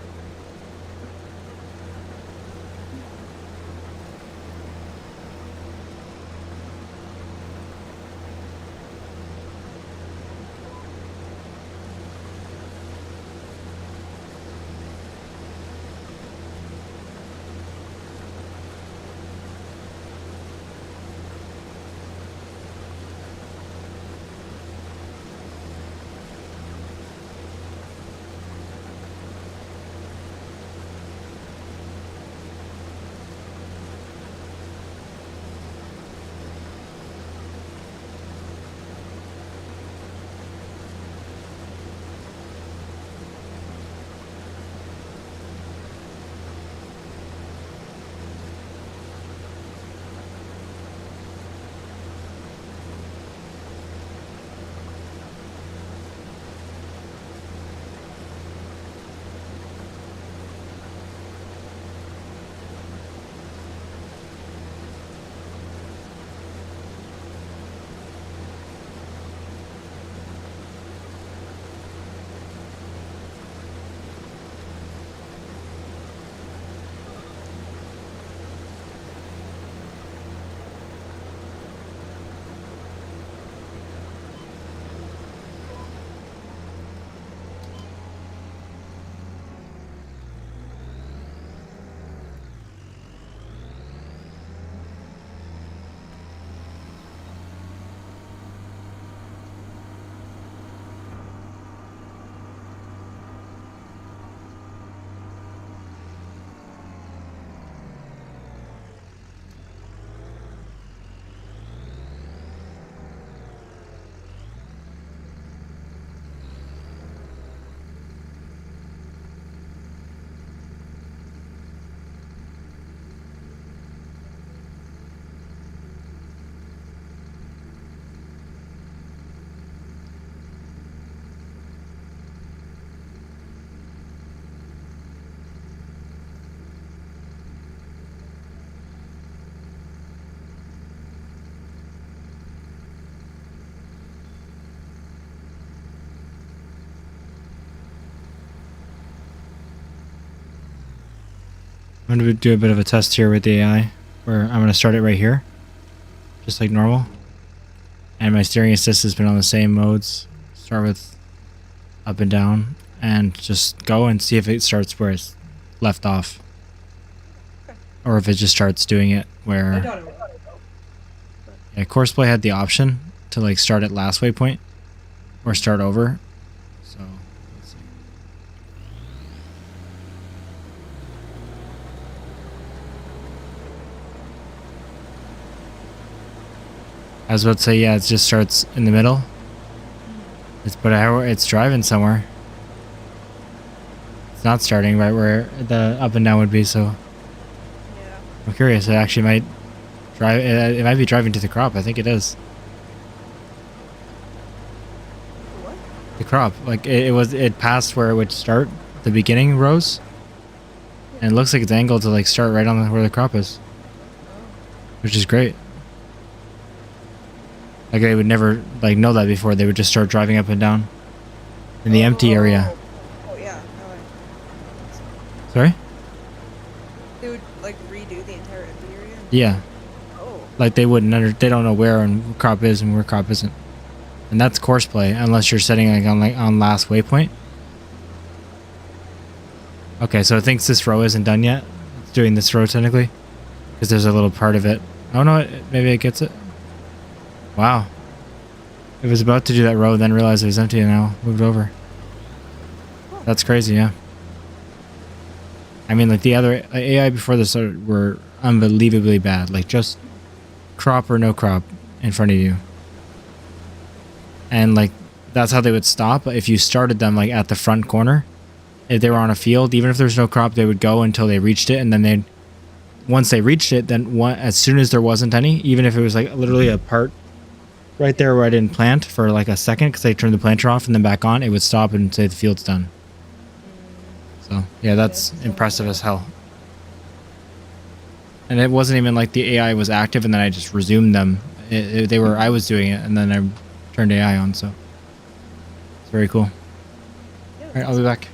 A: I'm going to do a bit of a test here with the AI, where I'm going to start it right here, just like normal. And my steering assist has been on the same modes. Start with up and down, and just go and see if it starts where it's left off. Or if it just starts doing it where... Yeah, Courseplay had the option to like start at last waypoint, or start over. So, let's see. I was about to say, yeah, it just starts in the middle. But it's driving somewhere. It's not starting right where the up and down would be, so...
B: Yeah.
A: I'm curious, it actually might drive... It might be driving to the crop, I think it is.
B: For what?
A: The crop. Like, it passed where it would start, the beginning rows. And it looks like it's angled to like start right on where the crop is. Which is great. Like they would never like know that before. They would just start driving up and down in the empty area.
B: Oh yeah. No, I...
A: Sorry?
B: They would like redo the entire empty area?
A: Yeah.
B: Oh.
A: Like they wouldn't they don't know where and crop is and where crop isn't. And that's Courseplay unless you're setting like on last waypoint. Okay, so it thinks this row isn't done yet. It's doing this row technically because there's a little part of it. Oh no, maybe it gets it. Wow. It was about to do that row, then realized it was empty and now moved over. That's crazy, yeah. I mean, like the other AI before this were unbelievably bad. Like just crop or no crop in front of you. and like that's how they would stop. But if you started them like at the front corner, if they were on a field, even if there's no crop, they would go until they reached it, and then they'd once they reached it, then as soon as there wasn't any, even if it was like literally a part right there where I didn't plant for like a second because they turned the planter off and then back on, it would stop and say the field's done. So yeah, that's impressive as hell. And it wasn't even like the AI was active and then I just resumed them. I was doing it and then I turned AI on. So it's very cool. All right, I'll be back.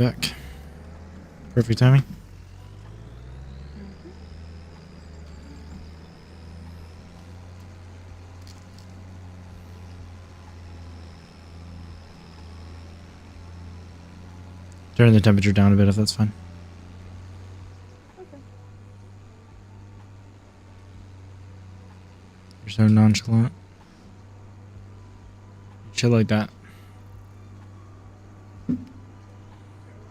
A: back. Perfect timing. Turn the temperature down a bit if that's fine.
B: Okay.
A: You're so nonchalant. Chill like that.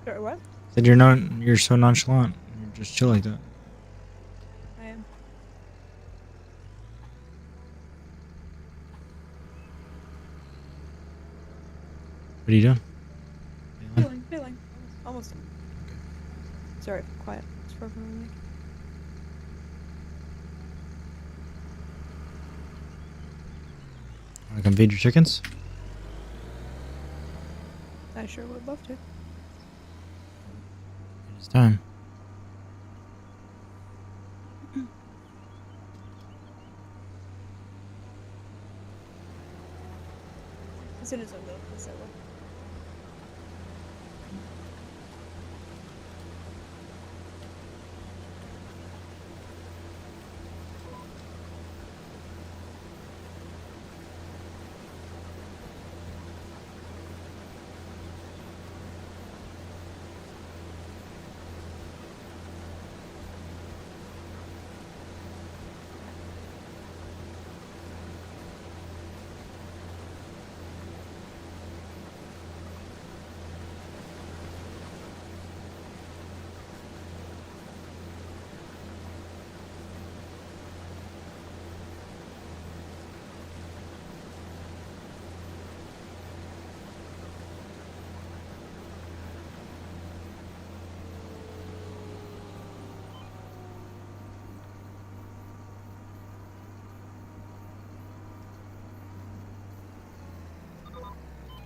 B: Sorry, what?
A: Said you're so nonchalant. You're just chill like that.
B: I am.
A: What are you doing?
B: Feeling. Almost done. Sorry, quiet. It's for everyone.
A: Wanna come feed your chickens?
B: I sure would love to.
A: It's time.
B: As soon as I will, yes, I will.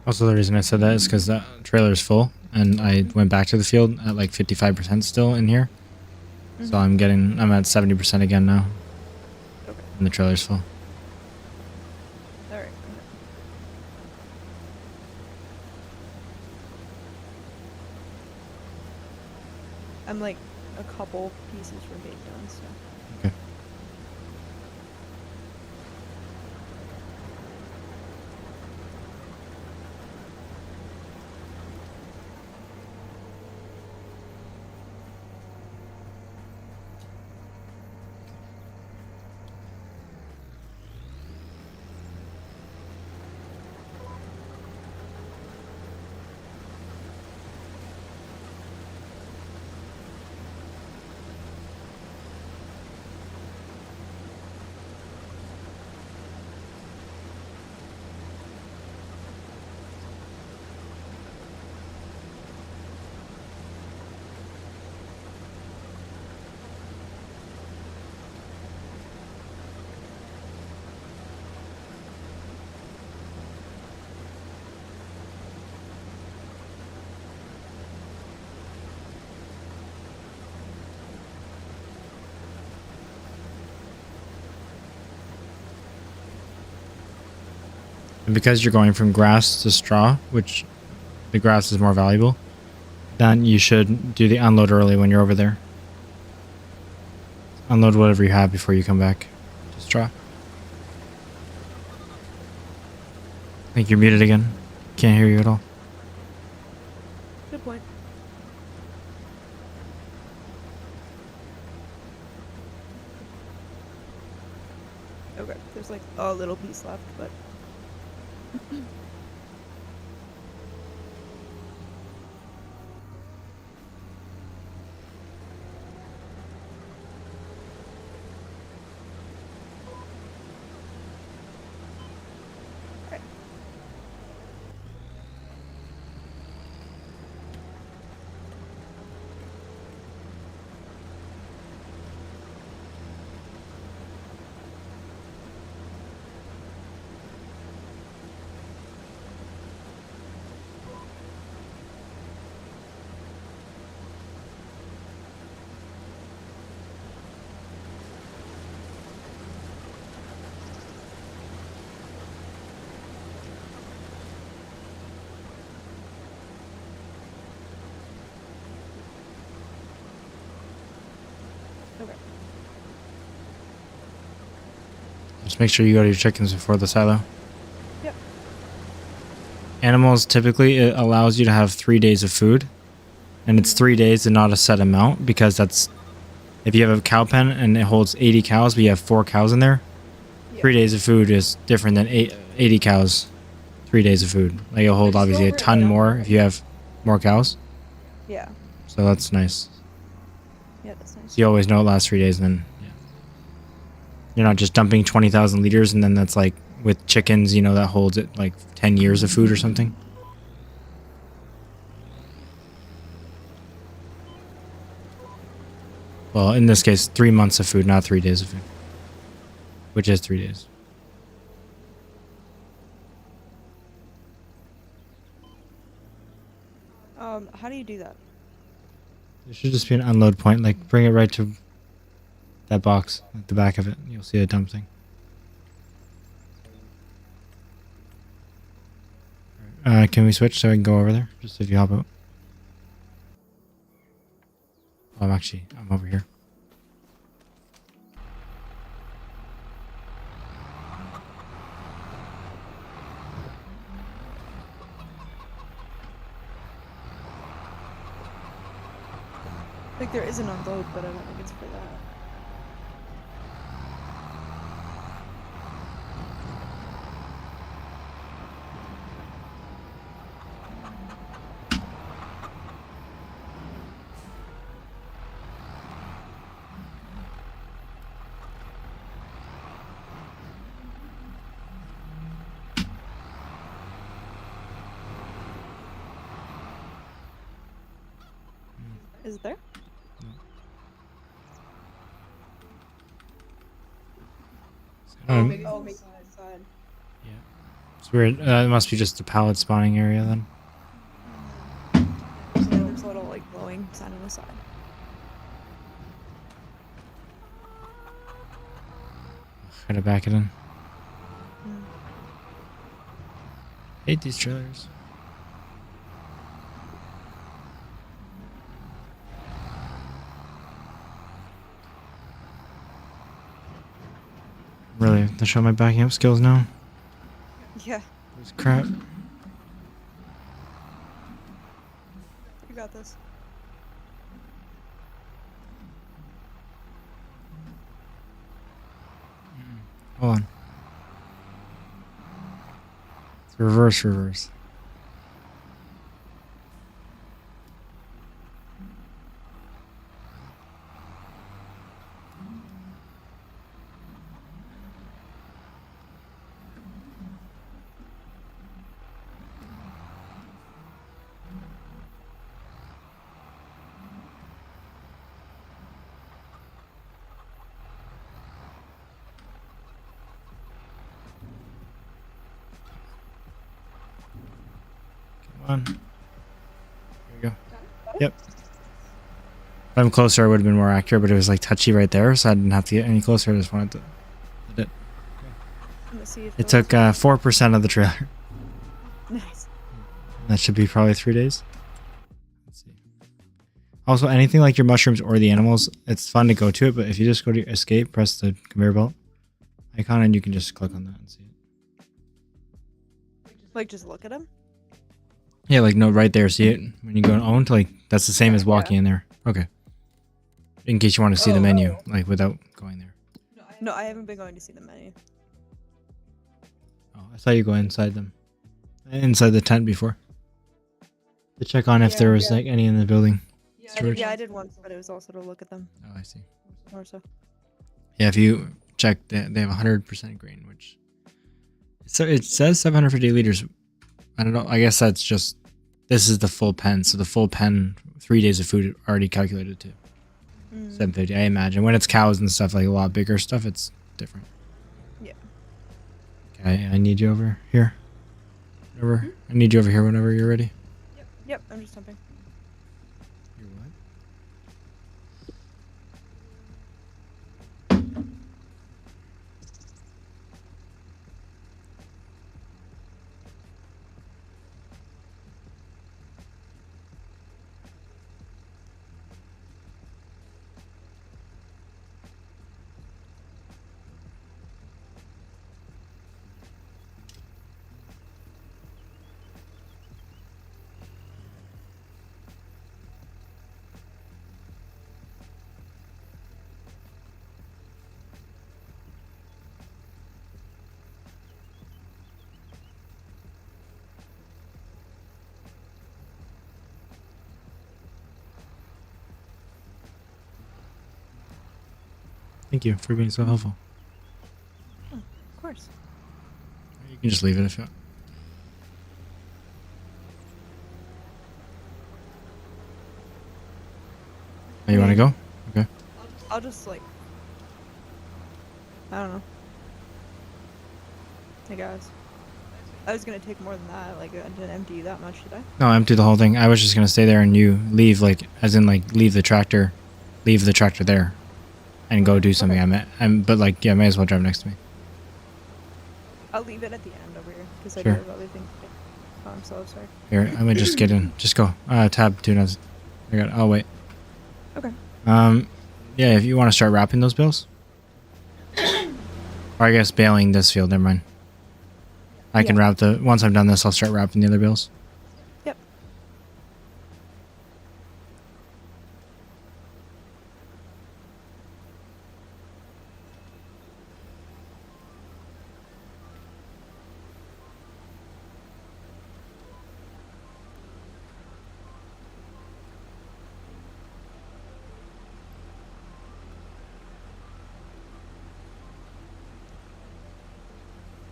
A: Also, the reason I said that is because that trailer's full, and I went back to the field at like 55% still in here. So I'm at 70% again now.
B: Okay.
A: And the trailer's full.
B: Alright. I'm like a couple pieces from being done, so.
A: Okay. And because you're going from grass to straw, which the grass is more valuable, then you should do the unload early when you're over there. Unload whatever you have before you come back to straw. I think you're muted again. Can't hear you at all.
B: Good point. Okay, there's like a little piece left, but.
A: Just make sure you go to your chickens before the silo.
B: Yep.
A: Animals, typically, it allows you to have 3 days of food. And it's 3 days and not a set amount, because that's... If you have a cow pen and it holds 80 cows, but you have 4 cows in there, 3 days of food is different than 80 cows, 3 days of food. Like, you'll hold obviously a ton more if you have more cows.
B: Yeah.
A: So that's nice.
B: Yeah, that's nice.
A: So you always know it lasts 3 days, and then you're not just dumping 20,000 liters, and then that's like with chickens, you know, that holds it like 10 years of food or something. Well, in this case, 3 months of food, not 3 days of food, which is 3 days.
B: How do you do that?
A: There should just be an unload point. Like, bring it right to that box at the back of it. You'll see a dump thing. Can we switch so I can go over there? Just if you hop out. Oh, I'm over here.
B: Like, there is an unload, but I don't think it's for that. Is it there? Maybe side.
A: Yeah. It's weird. It must be just the pallet spawning area then.
B: Yeah, there's a little, like, glowing sign on the side.
A: Gotta back it in. Hate these trailers. Really have to show my backing up skills now.
B: Yeah.
A: This crap.
B: You got this.
A: Hold on. Reverse. Come on. There we go. Yep. If I'm closer, I would have been more accurate, but it was like touchy right there, so I didn't have to get any closer. I just wanted to hit it.
B: Let's see if
A: It took 4% of the trailer.
B: Nice.
A: That should be probably 3 days. Let's see. Also, anything like your mushrooms or the animals, it's fun to go to it, but if you just go to your escape, press the conveyor belt icon, and you can just click on that and see it.
B: Like, just look at them?
A: Yeah, like, no, right there, see it? When you go and own, like, that's the same as walking in there. Okay. In case you want to see the menu, like, without going there.
B: No, I haven't been going to see the menu.
A: Oh, I saw you go inside them. Inside the tent before. To check on if there was, like, any in the building. Storage.
B: Yeah, I did once, but it was also to look at them.
A: Oh, I see.
B: Or so.
A: Yeah, if you check, they have 100% grain, which... So it says 750 liters. I don't know. I guess that's just... This is the full pen. So the full pen, 3 days of food already calculated to 750. I imagine. When it's cows and stuff, like a lot bigger stuff, it's different.
B: Yeah.
A: Okay, I need you over here. I need you over here whenever you're ready.
B: Yep, I'm just jumping.
A: You're what? Thank you for being so helpful.
B: Oh, of course.
A: You can just leave it if you want. Oh, you want to go? Okay.
B: I'll just like, I don't know. Hey guys. I was gonna take more than that. Like, I didn't empty you that much, did I?
A: No, empty the whole thing. I was just gonna stay there and you leave, like, as in, like, leave the tractor there, and go do something.
B: Okay.
A: But like, yeah, may as well drive next to me.
B: I'll leave it at the end over here because I do
A: Sure.
B: have other things to do. Oh, I'm so sorry.
A: Here, I'm gonna just get in. Just go. Tab 2 knows. I got. Oh wait.
B: Okay.
A: Yeah, if you want to start wrapping those bales, or I guess baling this field. Never mind. I can wrap once I'm done this, I'll start wrapping the other bales.
B: Yep.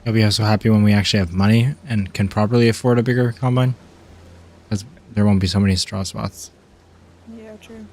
A: I'll be so happy when we actually have money and can properly afford a bigger combine, because there won't be so many straw spots.
B: Yeah, true.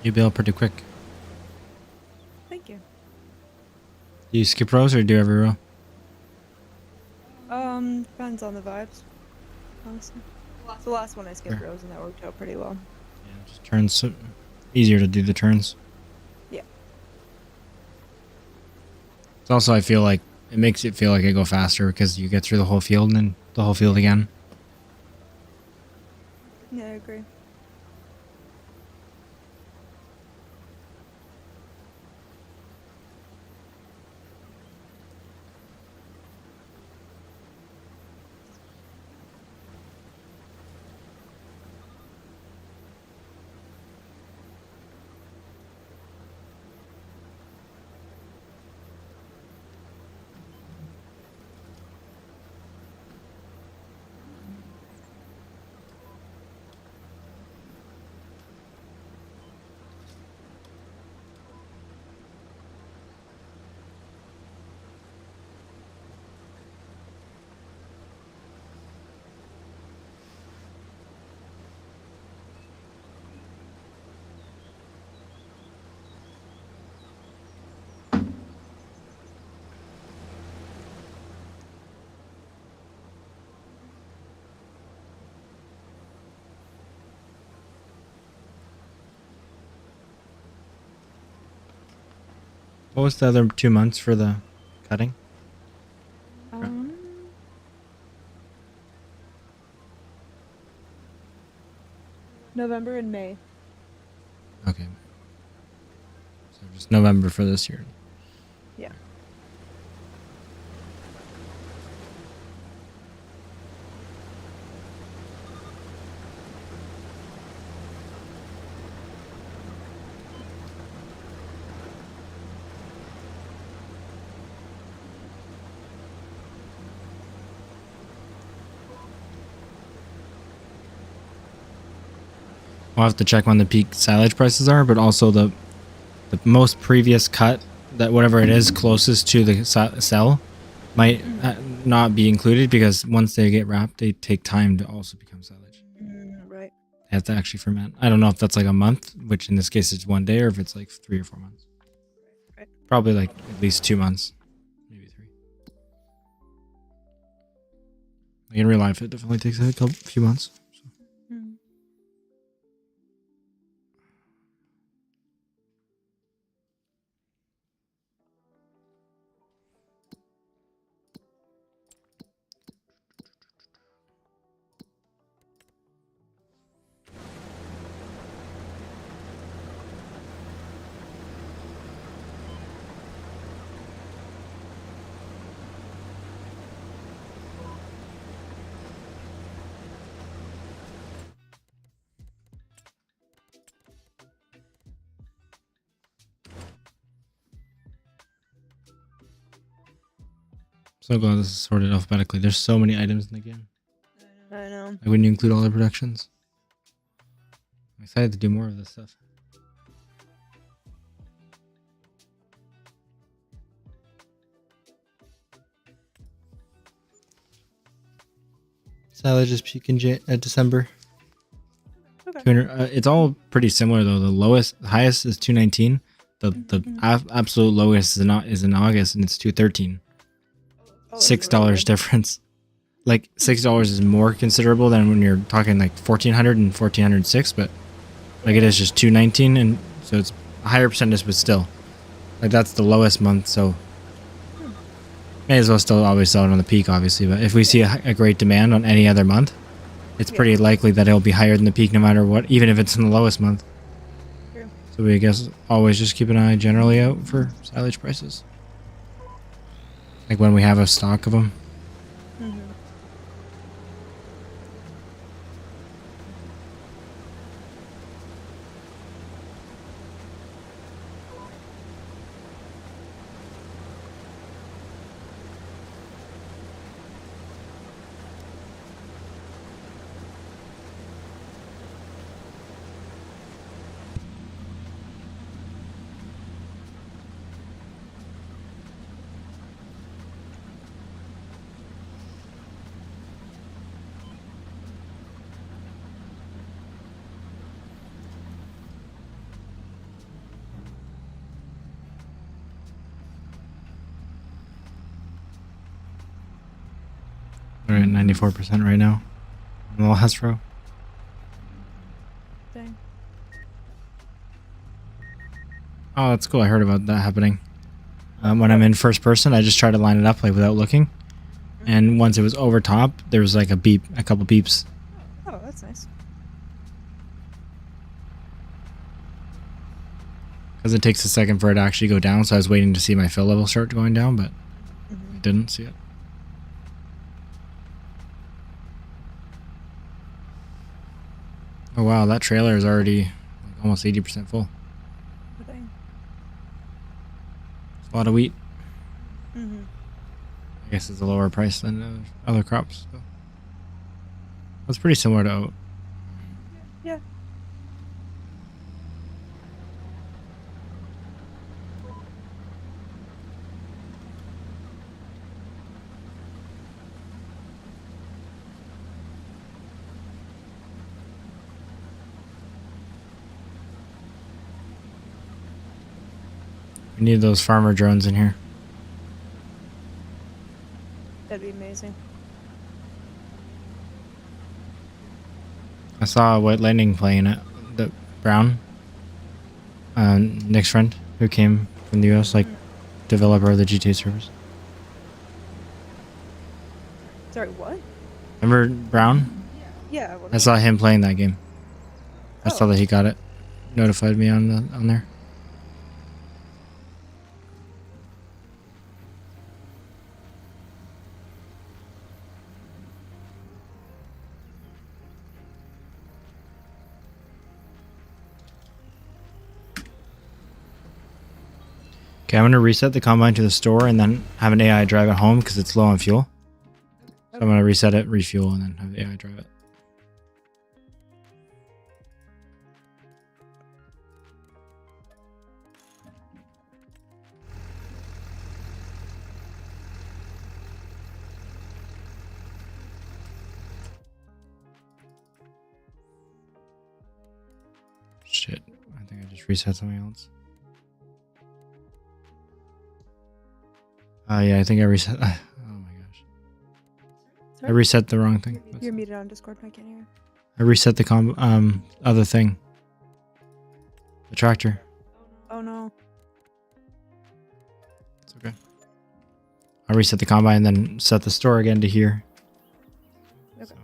A: You bale pretty quick.
B: Thank you.
A: Do you skip rows or do every row?
B: Depends on the vibes, honestly. The last one I skipped rows and that worked out pretty well.
A: Yeah, just turns. So easier to do the turns.
B: Yeah.
A: It's also, I feel like it makes it feel like I go faster because you get through the whole field and then the whole field again.
B: Yeah, I agree.
A: What was the other 2 months for the cutting?
B: November and May.
A: Okay. So just November for this year.
B: Yeah.
A: We'll have to check when the peak silage prices are, but also the most previous cut, that whatever it is closest to the cell, might not be included because once they get wrapped, they take time to also become silage.
B: Right.
A: They have to actually ferment. I don't know if that's like a month, which in this case it's 1 day, or if it's like 3 or 4 months.
B: Right.
A: Probably like at least 2 months, maybe 3. Like in real life, it definitely takes a few months. So. So glad this is sorted alphabetically. There's so many items in the game.
B: I know.
A: Like when you include all the productions. I'm excited to do more of this stuff. Silage is peak in December.
B: Okay.
A: 200, it's all pretty similar though. The highest is 219. The absolute lowest is in August, and it's 213.
B: Oh,
A: $6 difference. Like $6 is more considerable than when you're talking like 1400 and 1406, but like it is just 219, and so it's a higher percentage, but still, like that's the lowest month. So may as well still always sell it on the peak, obviously. But if we see a great demand on any other month, it's pretty likely that it'll be higher than the peak no matter what, even if it's in the lowest month.
B: True.
A: So we, I guess, always just keep an eye generally out for silage prices. Like when we have a stock of them.
B: Mm-hmm.
A: We're at 94% right now on the last row.
B: Dang.
A: Oh, that's cool. I heard about that happening. When I'm in first person, I just try to line it up like without looking. And once it was over top, there was like a beep, a couple beeps.
B: Oh, that's nice.
A: Because it takes a second for it to actually go down. So I was waiting to see my fill level start going down, but I didn't see it. Oh wow, that trailer is already like almost 80% full.
B: Oh, dang.
A: It's a lot of wheat.
B: Mm-hmm.
A: I guess it's a lower price than other crops. So. It's pretty similar to oat.
B: Yeah.
A: We need those farmer drones in here.
B: That'd be amazing.
A: I saw White Lightning playing it. The Brown, Nick's friend, who came from the US, like developer of the GTA servers.
B: Sorry, what?
A: Remember Brown?
B: Yeah. What
A: I saw him playing that game. I saw that he got it. Notified me on there. Okay, I'm going to reset the combine to the store and then have an AI drive it home because it's low on fuel. So I'm going to reset it, refuel, and then have the AI drive it. Shit, I think I just reset something else. Yeah, I think I reset. Oh my gosh.
B: Sorry?
A: I reset the wrong thing.
B: You're muted on Discord. I can't hear.
A: I reset the other thing. The tractor.
B: Oh no.
A: It's okay. I reset the combine, then set the store again to here.
B: Okay.
A: So.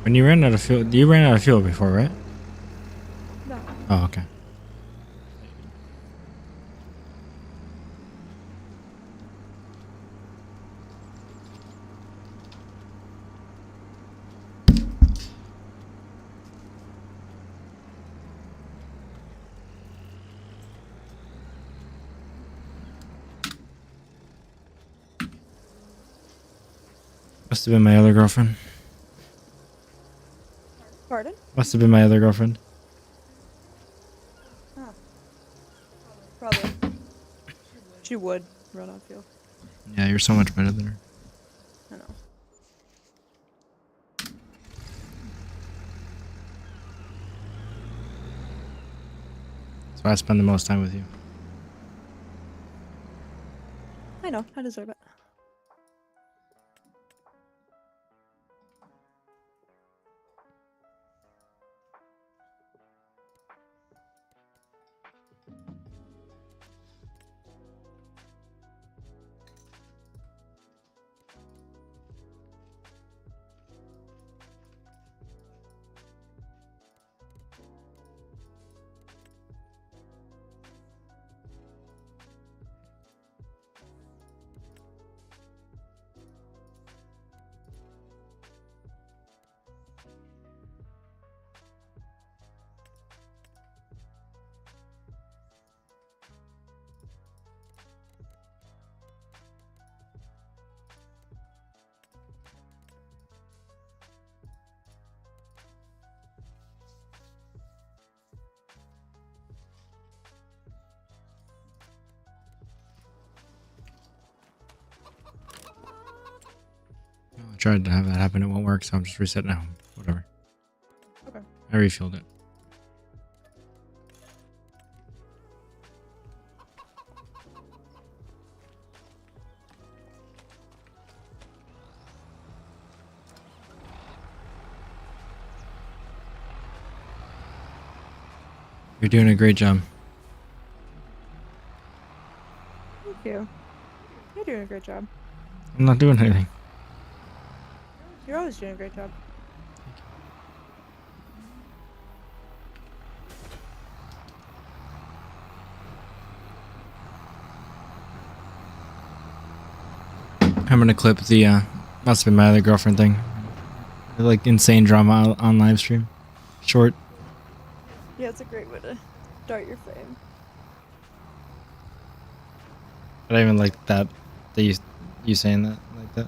A: When you ran out of fuel, you ran out of fuel before, right?
B: No.
A: Oh, okay. Must have been my other girlfriend.
B: Pardon?
A: Must have been my other girlfriend.
B: Huh. Probably. She would run on fuel.
A: Yeah, you're so much better than her.
B: I know.
A: That's why I spend the most time with you.
B: I know. I deserve it.
A: I tried to have that happen. It won't work, so I'm just resetting now. Whatever.
B: Okay.
A: I refueled it. You're doing a great job.
B: Thank you. You're doing a great job.
A: I'm not doing anything.
B: You're always doing a great job.
A: I'm gonna clip the must have been my other girlfriend thing. Like insane drama on live stream. Short.
B: Yeah, it's a great way to start your fame.
A: But I even like that you saying that like that.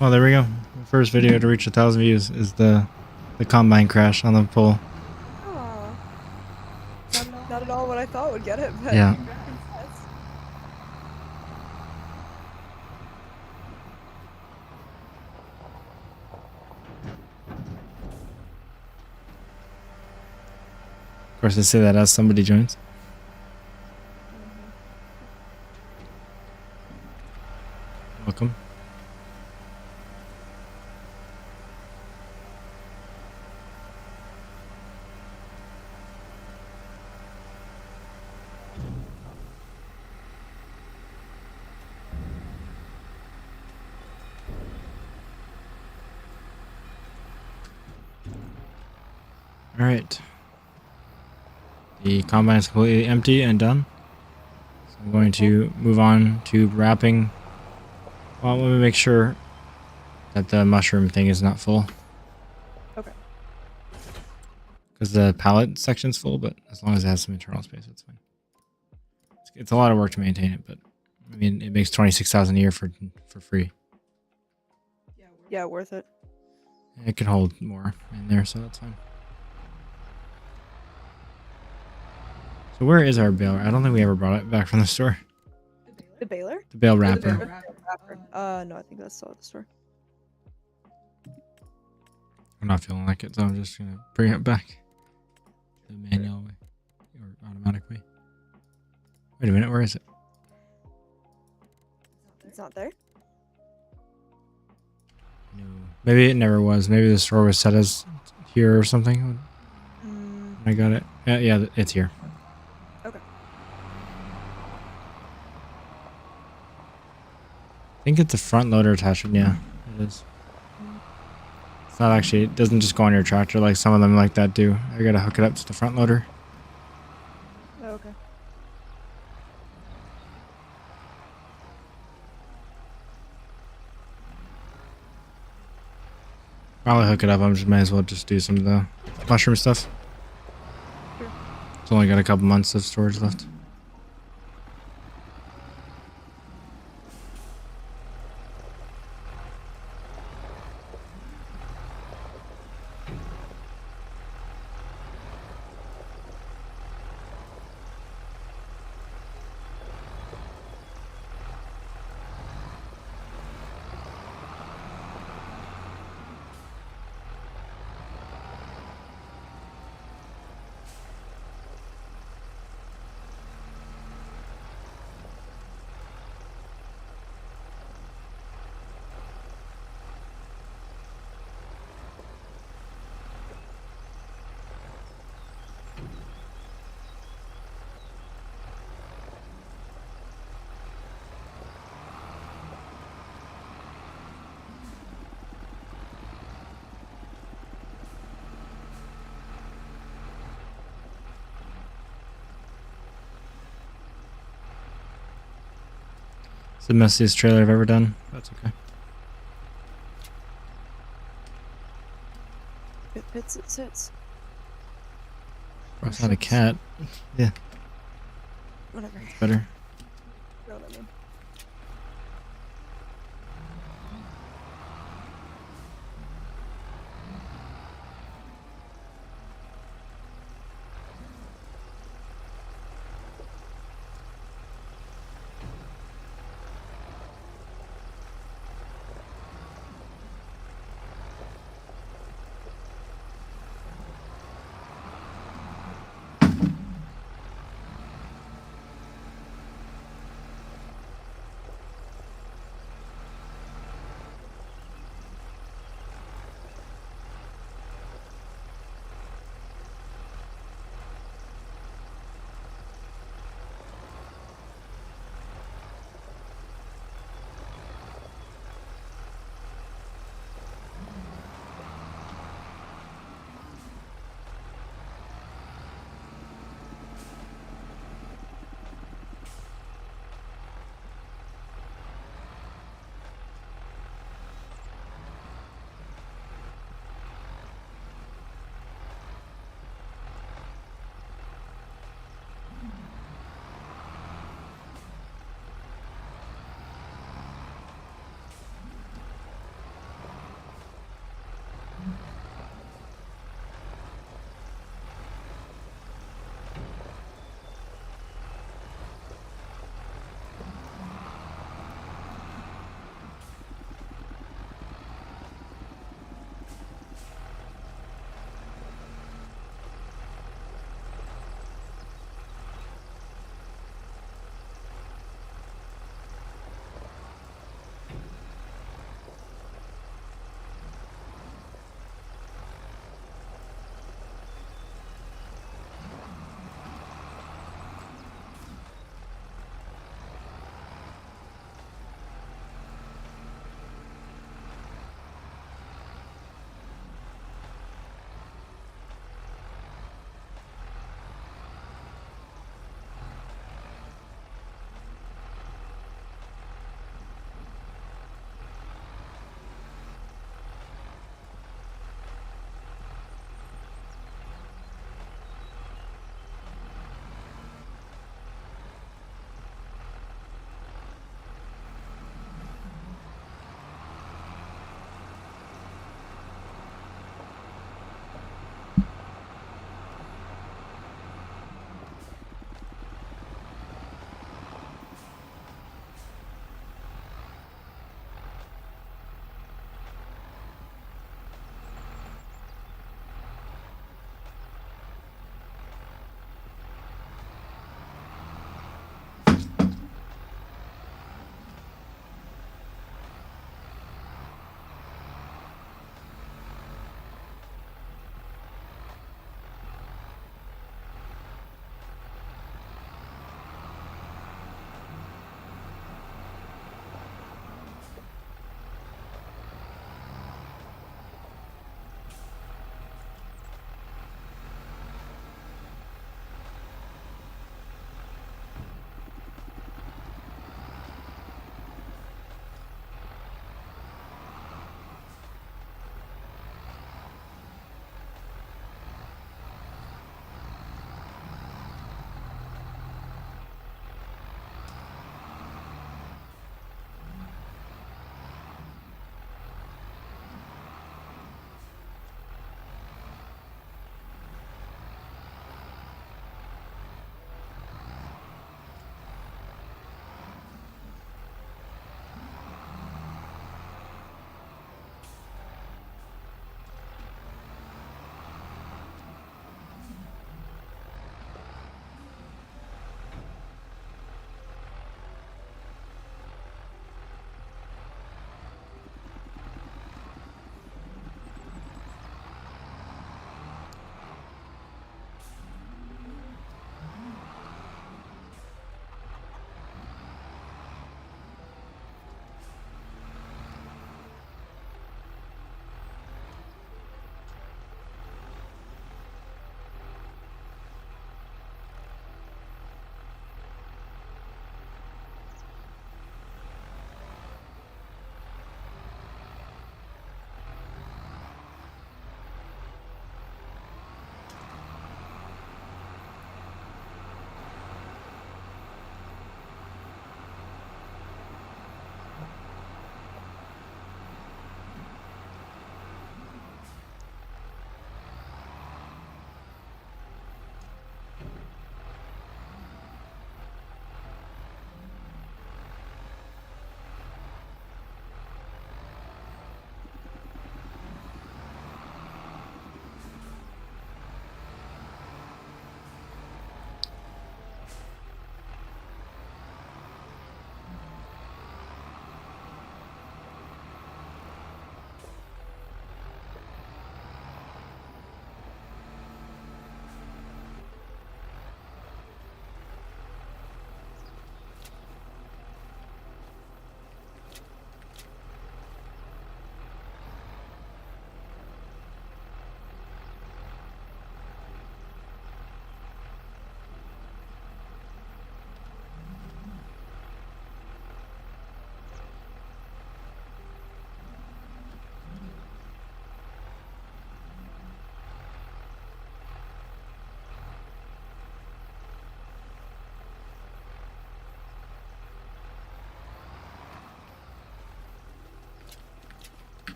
A: Well, there we go. The first video to reach 1,000 views is the combine crash on the pole.
B: Aw. Not at all what I thought would get it, but
A: Yeah.
B: congrats.
A: Of course, I say that as somebody joins. Welcome. All right. The combine is completely empty and done. So I'm going to move on to wrapping. Well, let me make sure that the mushroom thing is not full.
B: Okay.
A: Because the pallet section's full, but as long as it has some internal space, it's fine. It's a lot of work to maintain it, but I mean, it makes 26,000 a year for free.
B: Yeah, worth it.
A: It can hold more in there, so that's fine. So where is our baler? I don't think we ever brought it back from the store.
B: The baler?
A: The bale
B: Or the
A: wrapper.
B: wrapper. No, I think that's still at the store.
A: I'm not feeling like it, so I'm just gonna bring it back to the manual way or automatic way. Wait a minute, where is it?
B: It's not there?
A: No. Maybe it never was. Maybe the store was set as here or something.
B: Mm,
A: I got it. Yeah, it's here.
B: okay.
A: I think it's a front loader attachment. Yeah, it is. It's not actually, it doesn't just go on your tractor like some of them like that do. I gotta hook it up to the front loader.
B: Oh, okay.
A: While I hook it up, I just might as well just do some of the mushroom stuff.
B: Sure.
A: It's only got a couple months of storage left. It's the messiest trailer I've ever done. That's okay.
B: It sits.
A: Oh, it's not a cat. Yeah,
B: Whatever.
A: it's better.
B: You know what I mean.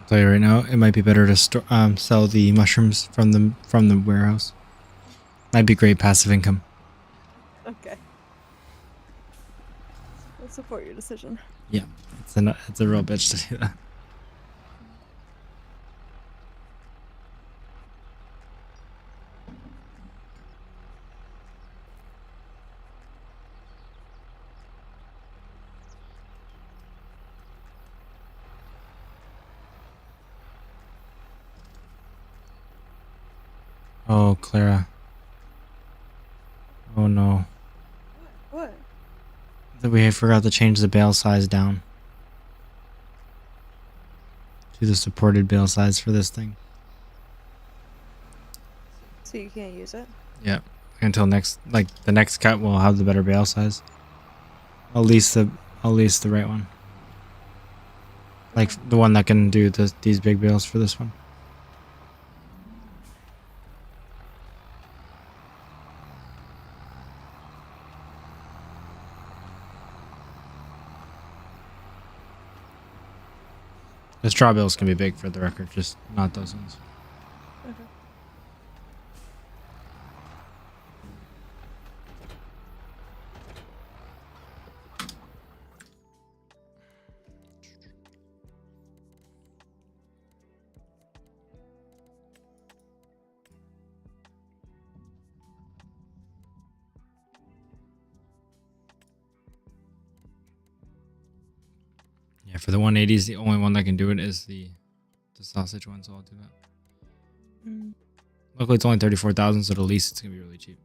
A: tell you right now, it might be better to sell the mushrooms from the warehouse. Might be great passive income.
B: Okay. I'll support your decision.
A: Yeah, it's a real bitch to do that. Oh, Clara. Oh no.
B: What?
A: That we forgot to change the bale size down to the supported bale size for this thing.
B: So you can't use it?
A: Yeah. Until the next cut will have the better bale size. I'll lease the right one. Like the one that can do these big bales for this one. The straw bales can be big for the record, just not those ones.
B: Okay.
A: Yeah, for the 180s, the only one that can do it is the sausage one, so I'll do that.
B: Mm.
A: Luckily, it's only 34,000, so at least it's gonna be really cheap.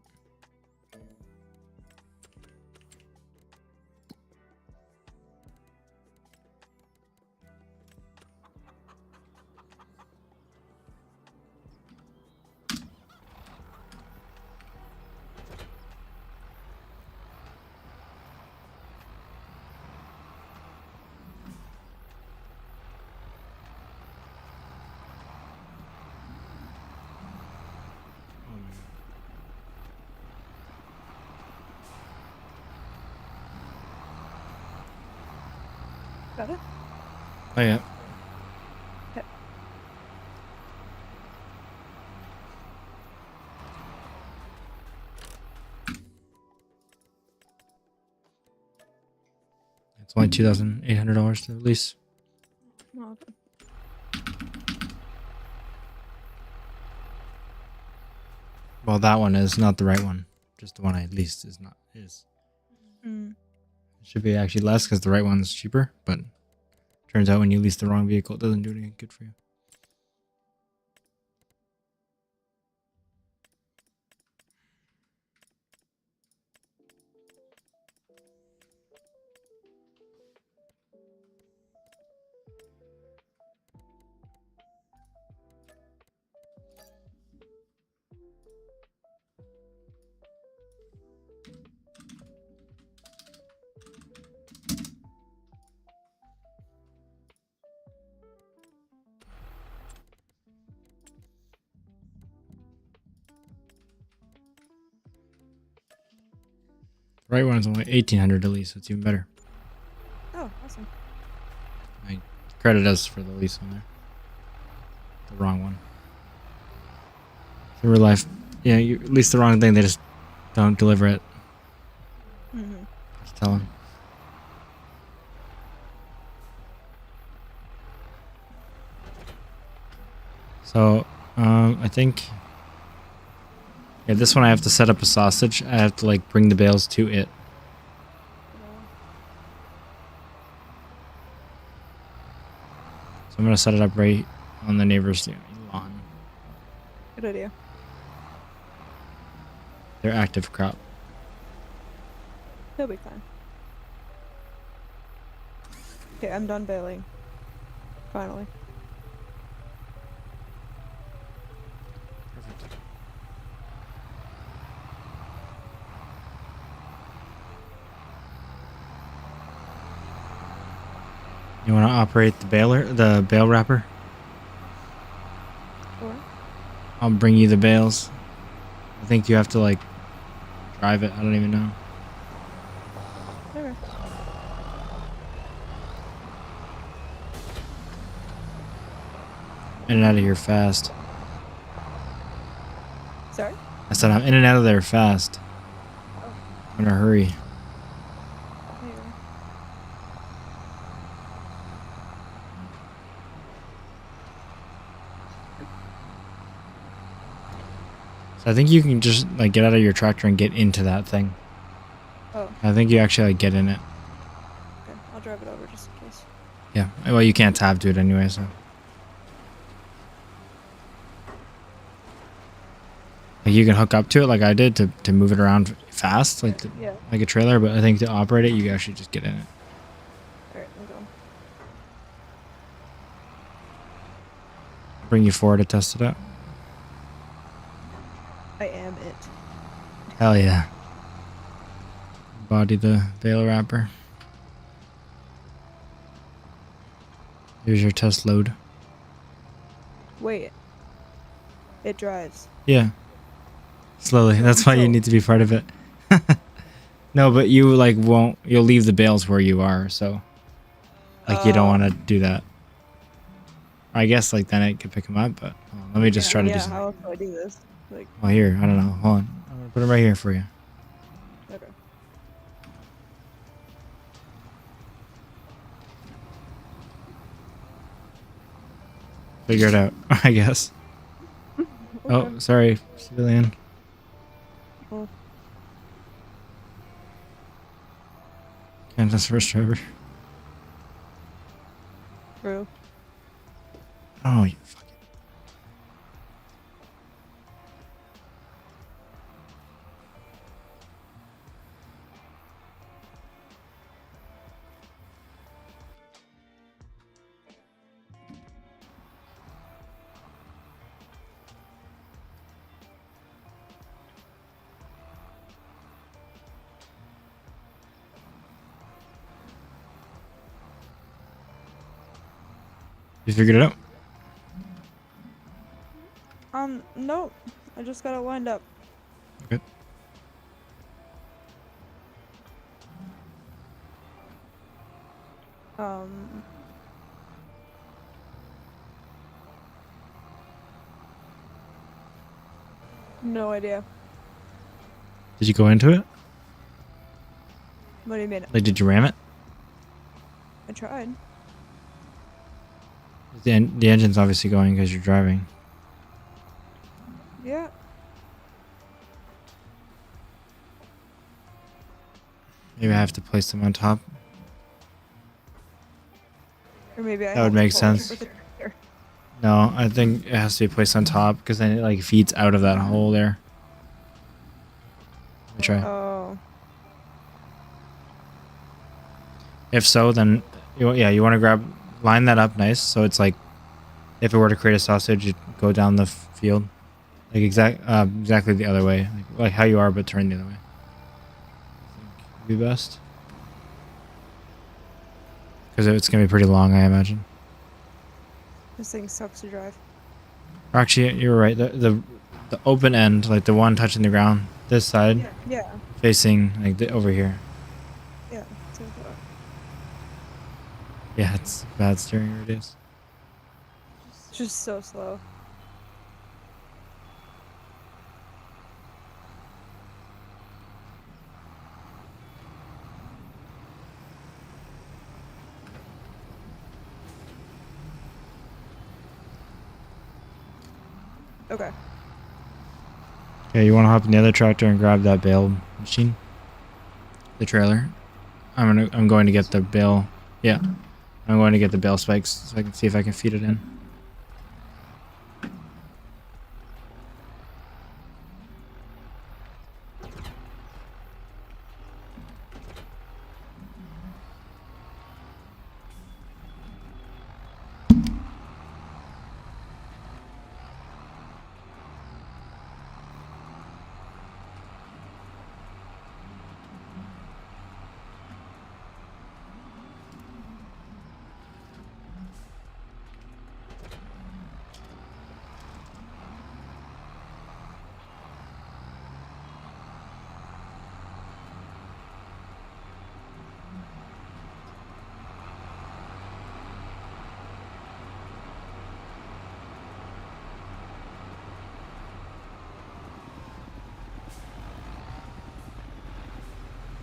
B: Got it?
A: Oh yeah.
B: Okay.
A: It's only $2,800 to lease.
B: Oh, okay.
A: Well, that one is not the right one. Just the one I leased is not.
B: Mm.
A: It should be actually less because the right one's cheaper, but turns out when you lease the wrong vehicle, it doesn't do anything good for you. The right one is only 1,800 to lease, so it's even better.
B: Oh, awesome.
A: I credit us for the lease on there. The wrong one. In real life, yeah, you lease the wrong thing, they just don't deliver it.
B: Mm-hmm.
A: Just tell them. So, I think, yeah, this one I have to set up a sausage. I have to like bring the bales to it. So I'm gonna set it up right on the neighbor's lawn.
B: Good idea.
A: Their active crop.
B: He'll be fine. Okay, I'm done bailing. Finally.
A: Perfect. You want to operate the bale wrapper?
B: Sure.
A: I'll bring you the bales. I think you have to like drive it. I don't even know.
B: Okay.
A: in and out of here fast.
B: Sorry?
A: I said I'm in and out of there fast.
B: Oh,
A: I'm in a hurry.
B: here.
A: So I think you can just like get out of your tractor and get into that thing.
B: Oh,
A: I think you actually like get in it.
B: okay. I'll drive it over just in case.
A: Yeah. Well, you can't tab to it anyway, so. Like you can hook up to it like I did to move it around fast, like
B: Yeah.
A: like a trailer. But I think to operate it, you actually just get in it.
B: Alright, I'm going.
A: Bring you forward to test it out.
B: I am it.
A: Hell yeah. Body the bale wrapper. Here's your test load.
B: Wait. It drives.
A: Yeah. Slowly. That's why you need to be part of it. No, but you like won't. You'll leave the bales where you are, so like you don't want to do that. I guess like then it could pick them up, but hold on, let me just try to do
B: Yeah,
A: something.
B: how else do I do this? Like,
A: Well, here, I don't know. Hold on. I'm gonna put them right here for you.
B: okay.
A: Figure it out, I guess. Oh,
B: Okay.
A: sorry, civilian.
B: Well,
A: Can't test first driver.
B: true.
A: Oh, you fucking. You figured it out?
B: No. I just got it lined up.
A: Okay.
B: Um. No idea.
A: Did you go into it?
B: What do you mean?
A: Like, did you ram it?
B: I tried.
A: The engine's obviously going because you're driving.
B: Yeah.
A: Maybe I have to place them on top.
B: Or maybe I
A: That would
B: have to
A: make
B: pull it
A: sense.
B: with a tractor.
A: No, I think it has to be placed on top because then it like feeds out of that hole there. Let me try.
B: Oh.
A: If so, then you want to line that up nice so it's like if it were to create a sausage, you'd go down the field like exactly the other way, like how you are, but turn the other way. I think would be best because it's gonna be pretty long, I imagine.
B: This thing sucks to drive.
A: Or actually, you're right. The open end, like the one touching the ground, this side,
B: Yeah.
A: facing like over here.
B: Yeah. That's what I thought.
A: Yeah, it's bad steering radius.
B: It's just so slow. Okay.
A: Okay, you want to hop in the other tractor and grab that bale machine, the trailer. I'm going to get the bale. Yeah, I'm going to get the bale spikes so I can see if I can feed it in.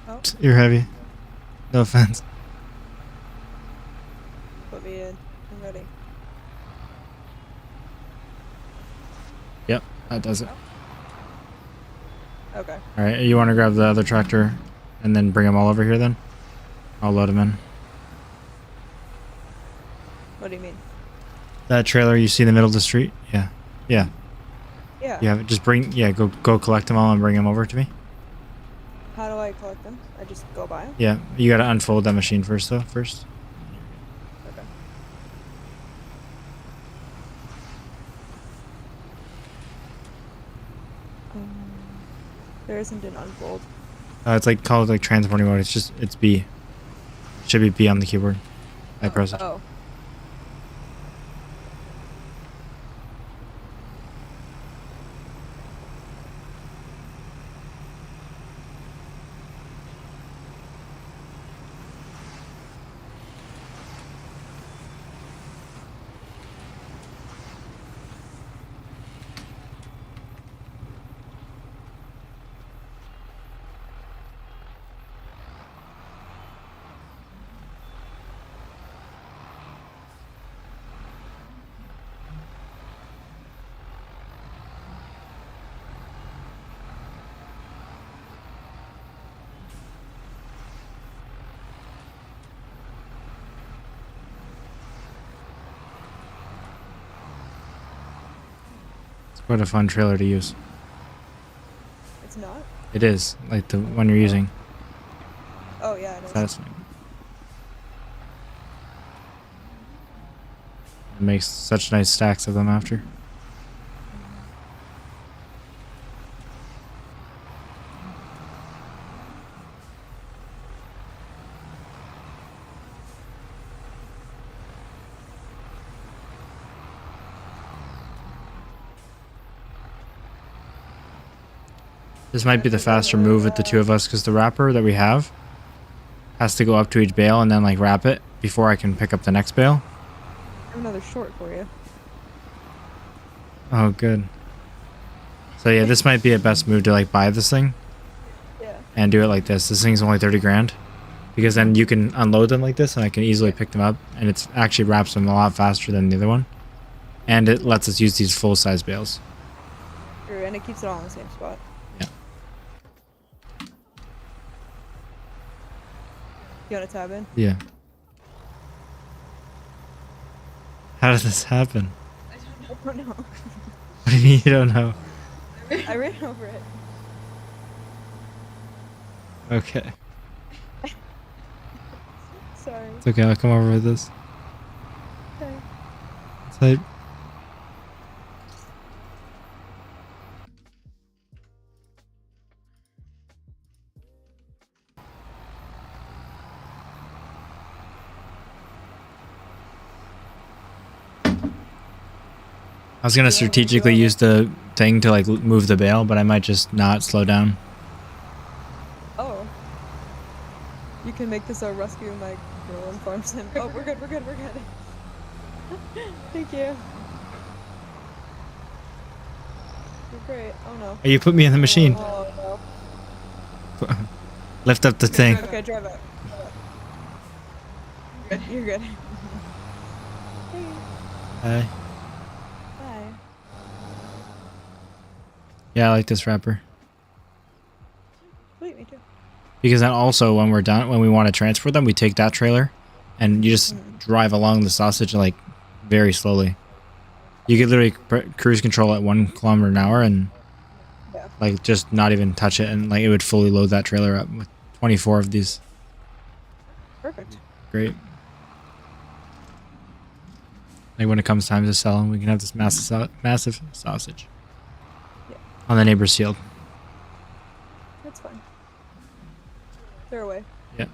B: Oh,
A: You're heavy. No offense.
B: put me in. I'm ready.
A: Yep, that does it.
B: Okay.
A: All right, you want to grab the other tractor and then bring them all over here then? I'll load them in.
B: What do you mean?
A: That trailer you see in the middle of the street? Yeah. Yeah.
B: Yeah.
A: You have it. Just bring, yeah, go collect them all and bring them over to me.
B: How do I collect them? I just go by them?
A: Yeah, you got to unfold that machine first though, first.
B: Okay. There isn't an unfold.
A: It's like called like transporting mode. It's B. It should be B on the keyboard. I press it.
B: Oh.
A: It's quite a fun trailer to use.
B: It's not?
A: It is, like the one you're using.
B: Oh, yeah, it is.
A: Satisfying. It makes such nice stacks of them after. This might be the faster move with the two of us because the wrapper that we have has to go up to each bale and then like wrap it before I can pick up the next bale.
B: I have another short for you.
A: Oh, good. So yeah, this might be a best move to like buy this thing
B: Yeah.
A: and do it like this. This thing's only 30 grand because then you can unload them like this and I can easily pick them up and it's actually wraps them a lot faster than the other one. And it lets us use these full size bales.
B: True, and it keeps it all in the same spot.
A: Yeah.
B: You want to tab in?
A: Yeah. How did this happen?
B: I don't know.
A: What do you mean you don't know?
B: I ran over it.
A: Okay.
B: Sorry.
A: It's okay, I'll come over with this.
B: Okay.
A: It's like, I was gonna strategically use the thing to like move the bale, but I might just not slow down.
B: Oh. You can make this our rescue my girl and farm sim. Oh, we're good, we're good, we're good. Thank you. You're great. Oh no.
A: Oh, you put me in the machine.
B: Oh no.
A: Lift up the thing.
B: Okay, drive out. Good. You're good. Hey.
A: Hi.
B: Bye.
A: Yeah, I like this wrapper.
B: Sweet, me too.
A: Because then also when we're done, when we want to transfer them, we take that trailer and you just drive along the sausage like very slowly. You could literally cruise control at 1 kilometer an hour and like just not even touch it and like it would fully load that trailer up with 24 of these.
B: Perfect.
A: Great. Like when it comes time to sell them, we can have this massive sausage on the neighbor's field.
B: That's fine. They're away.
A: Yeah.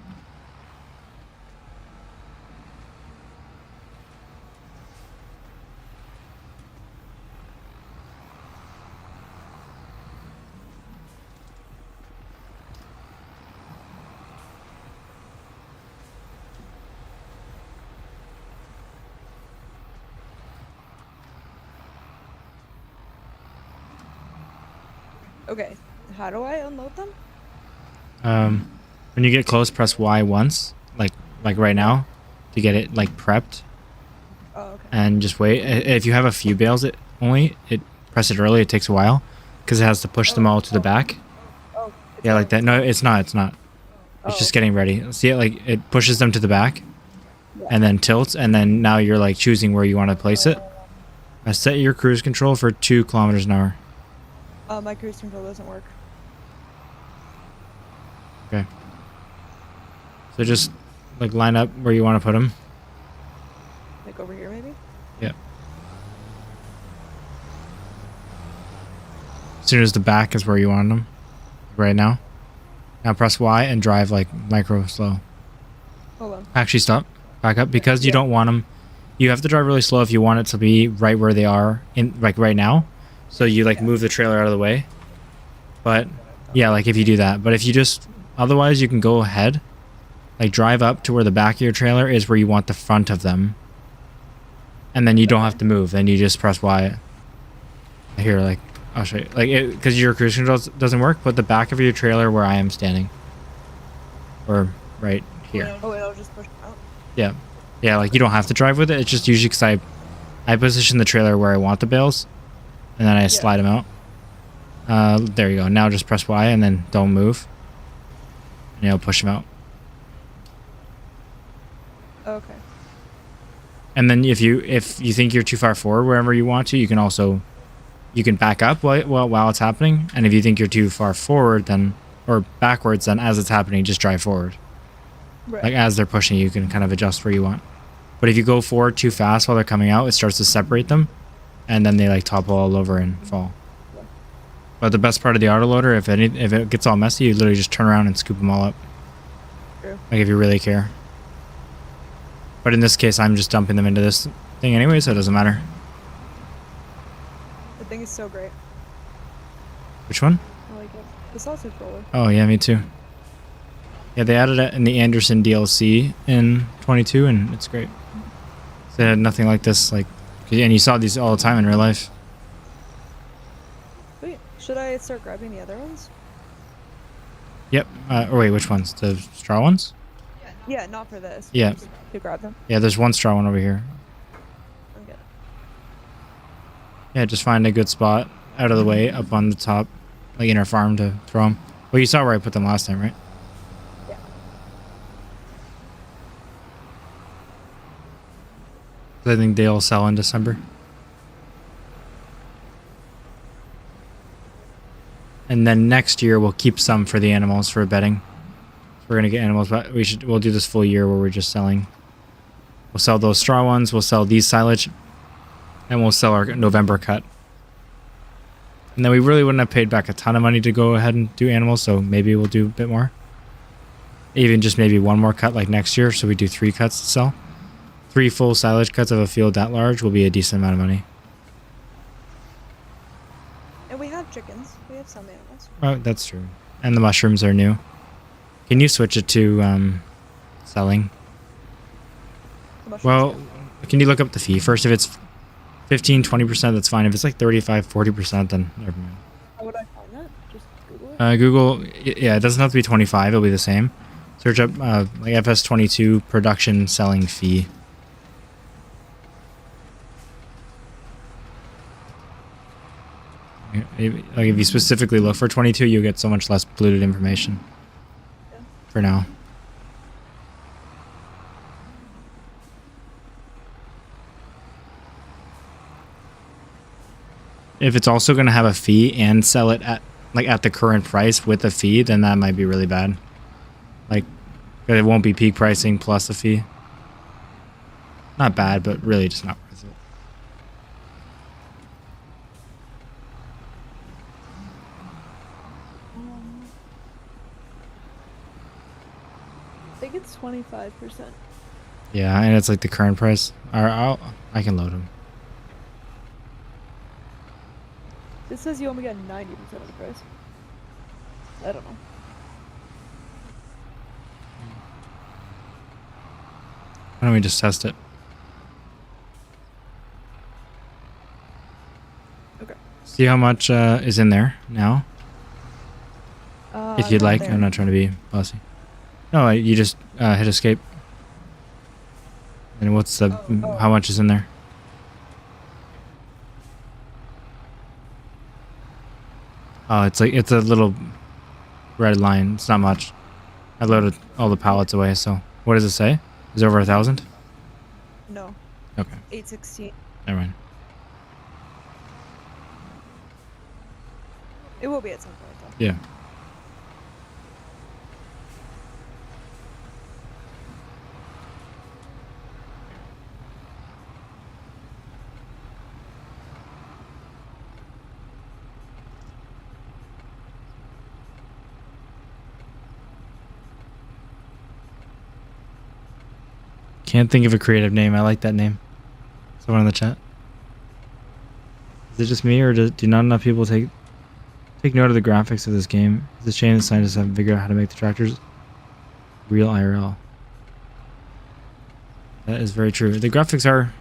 B: Okay. How do I unload them?
A: When you get close, press Y once, like right now, to get it like prepped,
B: Oh, okay.
A: and just wait. If you have a few bales, it press it early. It takes a while because it has to push them all to the back.
B: Oh, it's
A: Yeah,
B: not
A: like that. No, it's not. It's not. It's
B: Oh,
A: just getting ready. See it like it pushes them to the back,
B: yeah.
A: and then tilts, and then now you're like choosing where you want to place it. Set your cruise control for 2 kilometers an hour.
B: My cruise control doesn't work.
A: Okay. So just like line up where you want to put them.
B: Like over here, maybe?
A: Yeah. As soon as the back is where you want them, right now. Now press Y and drive like micro slow.
B: Hold on.
A: Actually, stop. Back up because you
B: Yeah.
A: don't want them. You have to drive really slow if you want it to be right where they are in like right now. So you like move the trailer out of the way. But yeah, like if you do that. But if you just otherwise you can go ahead, like drive up to where the back of your trailer is where you want the front of them. And then you don't have to move. Then you just press Y. Here, like I'll show you. Like it because your cruise control doesn't work. Put the back of your trailer where I am standing. Or right here.
B: Oh, wait, I'll just push it out.
A: Yeah. Yeah, like you don't have to drive with it. It's just usually because I position the trailer where I want the bales. And then I slide them out. There you go. Now just press Y and then don't move. And it'll push them out.
B: Okay.
A: And then if you think you're too far forward wherever you want to, you can back up while it's happening. And if you think you're too far forward then or backwards, then as it's happening, just drive forward.
B: Right.
A: Like as they're pushing, you can kind of adjust where you want. But if you go forward too fast while they're coming out, it starts to separate them, and then they like topple all over and fall.
B: Yeah.
A: But the best part of the autoloader, if it gets all messy, you literally just turn around and scoop them all up.
B: True.
A: Like if you really care. But in this case, I'm just dumping them into this thing anyway, so it doesn't matter.
B: The thing is so great.
A: Which one?
B: I like it. The sausage roller.
A: Oh yeah, me too. Yeah, they added it in the Anderson DLC in 22, and it's great. They had nothing like this, like, and you saw these all the time in real life.
B: Wait, should I start grabbing the other ones?
A: Yep. Or wait, which ones? The straw ones?
B: Yeah, not for this.
A: Yeah.
B: Just to grab them.
A: Yeah, there's one straw one over here.
B: I'm good.
A: Yeah, just find a good spot out of the way up on the top, like in our farm to throw them. Well, you saw where I put them last time, right?
B: Yeah.
A: I think they'll sell in December. And then next year we'll keep some for the animals for bedding. We're gonna get animals, but we'll do this full year where we're just selling. We'll sell those straw ones. We'll sell these silage, and we'll sell our November cut. And then we really wouldn't have paid back a ton of money to go ahead and do animals, so maybe we'll do a bit more. Even just maybe one more cut like next year, so we do 3 cuts to sell. 3 full silage cuts of a field that large will be a decent amount of money.
B: And we have chickens. We have some animals.
A: Oh, that's true. And the mushrooms are new. Can you switch it to selling?
B: The mushrooms,
A: Well, can you look up the fee first? If it's 15, 20%, that's fine. If it's like 35, 40%, then never mind.
B: how would I find that? Just Google it?
A: Google, yeah, it doesn't have to be 25. It'll be the same. Search up like FS22 production selling fee. Like if you specifically look for 22, you'll get so much less polluted information.
B: Yeah.
A: For now. If it's also going to have a fee and sell it at the current price with a fee, then that might be really bad. Like it won't be peak pricing plus a fee. Not bad, but really just not worth it.
B: I think it's 25%.
A: Yeah, and it's like the current price. I can load them.
B: This says you only get 90% of the price. I don't know.
A: Why don't we just test it?
B: Okay.
A: See how much is in there now? If you'd
B: not
A: like.
B: there.
A: I'm not trying to be bossy. No, you just hit escape. And what's the how much is in there? Oh, it's a little red line. It's not much. I loaded all the pallets away. So what does it say? Is it over 1,000?
B: No.
A: Okay.
B: 816.
A: Never mind.
B: It will be at some point though.
A: Yeah. Can't think of a creative name. I like that name. Someone in the chat. Is it just me, or do not enough people take note of the graphics of this game? It's a shame the scientists haven't figured out how to make the tractors real IRL. That is very true. The graphics are...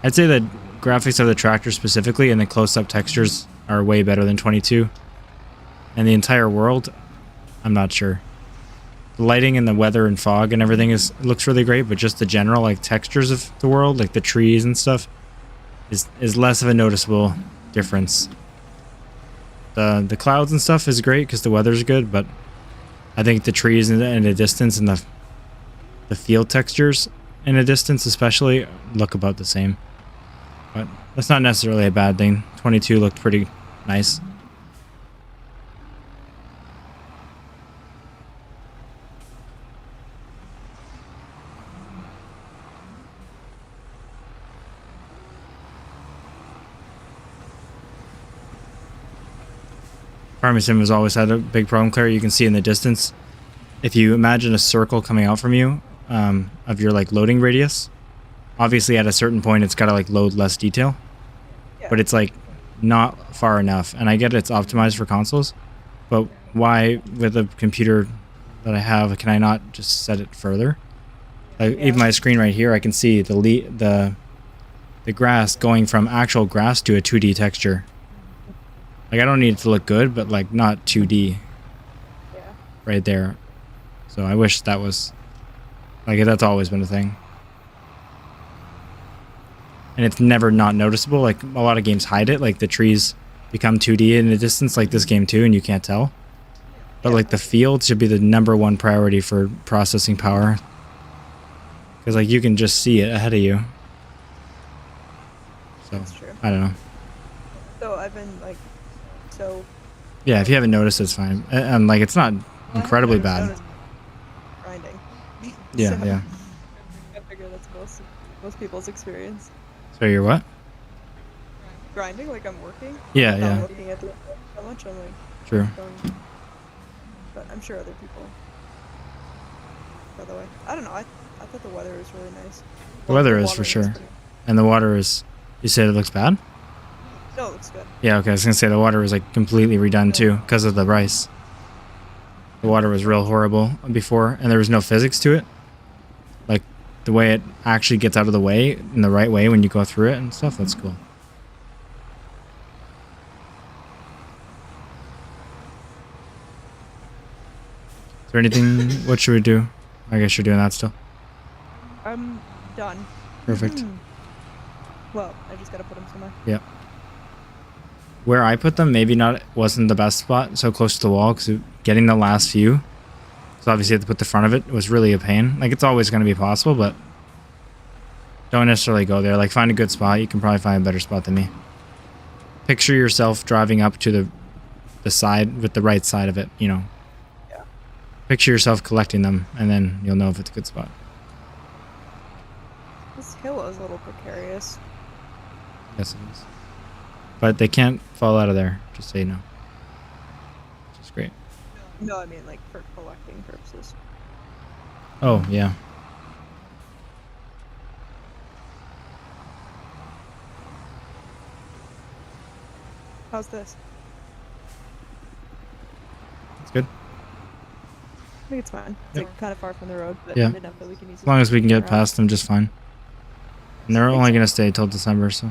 A: I'd say the graphics of the tractor specifically and the close-up textures are way better than 22. And the entire world, I'm not sure. The lighting and the weather and fog and everything looks really great, but just the general like textures of the world, like the trees and stuff, is less of a noticeable difference. The clouds and stuff is great because the weather's good, but I think the trees in the distance and the field textures in a distance especially look about the same. But that's not necessarily a bad thing. 22 looked pretty nice. Farming Sim has always had a big problem, Clara. You can see in the distance, if you imagine a circle coming out from you, of your like loading radius, obviously at a certain point it's got to like load less detail, but it's like not far enough. And I get it's optimized for consoles, but why with a computer that I have can I not just set it further? Like even my screen right here, I can see the grass going from actual grass to a 2D texture. Like I don't need it to look good, but like not 2D right there. So I wish that was like, that's always been a thing. And it's never not noticeable. Like a lot of games hide it, like the trees become 2D in the distance, like this game too, and you can't tell. But like the field should be the #1 priority for processing power. Because like you can just see it ahead of you. So,
B: That's true.
A: I don't know.
B: So I've been like,
A: yeah, if you haven't noticed, it's fine. And like, it's not incredibly bad.
B: Grinding.
A: Yeah,
B: So,
A: yeah.
B: I figure that's most people's experience.
A: So you're what?
B: Grinding, like I'm working.
A: Yeah,
B: I'm
A: yeah.
B: not looking at the how much I'm like.
A: True.
B: Going, but I'm sure other people. By the way, I don't know. I thought the weather was really nice.
A: The weather is for sure. And the water is... You said it looks bad?
B: No, it looks good.
A: Yeah, okay. I was going to say the water was like completely redone too because of the rice. The water was real horrible before and there was no physics to it. Like the way it actually gets out of the way in the right way when you go through it and stuff. That's cool. Is there anything... What should we do? I guess you're doing that still.
B: I'm done.
A: Perfect.
B: Well, I just gotta put them somewhere.
A: Yep. Where I put them, maybe not wasn't the best spot, so close to the wall, because getting the last few, so obviously you have to put the front of it, was really a pain. Like, it's always going to be possible, but don't necessarily go there. Like, find a good spot. You can probably find a better spot than me. Picture yourself driving up to the side, with the right side of it, you know.
B: Yeah.
A: Picture yourself collecting them, and then you'll know if it's a good spot.
B: This hill is a little precarious.
A: Yes, it is. But they can't fall out of there, just so you know. Which is great.
B: No, I mean like for collecting purposes.
A: Oh, yeah.
B: How's this?
A: That's good.
B: I think it's fine. It's
A: Yep.
B: like kind of far from the road, but
A: Yeah.
B: enough that we can use it.
A: As long as we can get past them just fine. And they're only going to stay till December, so.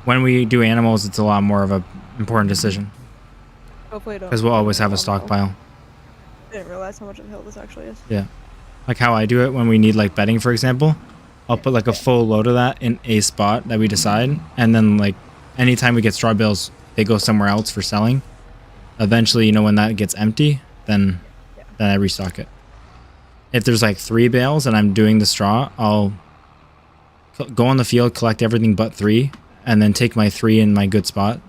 A: When we do animals, it's a lot more of a important decision.
B: Hopefully I don't.
A: Because we'll always have a stockpile.
B: didn't realize how much of a hill this actually is.
A: Yeah. Like how I do it when we need like bedding, for example. I'll put like a full load of that in a spot that we decide. And then like anytime we get straw bales, they go somewhere else for selling. Eventually, you know, when that gets empty, then I restock it. If there's like 3 bales and I'm doing the straw, I'll go on the field, collect everything but 3, and then take my 3 in my good spot,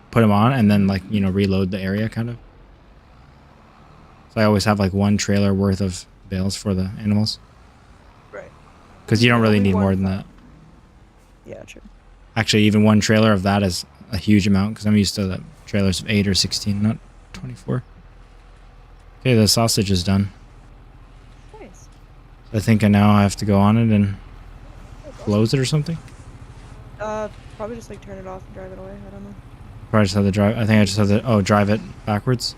A: put them on, and then like, you know, reload the area kind of. So I always have like 1 trailer worth of bales for the animals.
B: Right.
A: Because you don't really need more than that.
B: Yeah, true.
A: Actually, even 1 trailer of that is a huge amount because I'm used to the trailers of 8 or 16, not 24. Okay, the sausage is done.
B: Nice.
A: I think I now have to go on it and close it or something.
B: Probably just like turn it off and drive it away. I don't know.
A: Probably just have to drive. I think I just have to drive it backwards.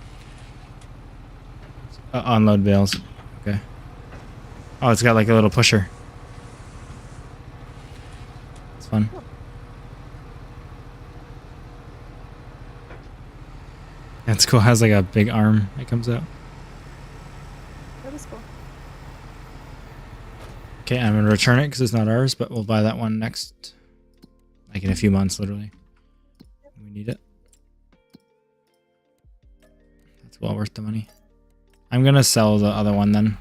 A: Unload bales. Okay. Oh, it's got like a little pusher. It's fun.
B: Cool.
A: That's cool. It has like a big arm that comes out.
B: That is cool.
A: Okay, I'm gonna return it because it's not ours, but we'll buy that one next, like in a few months, literally. We need it. That's well worth the money. I'm gonna sell the other one then.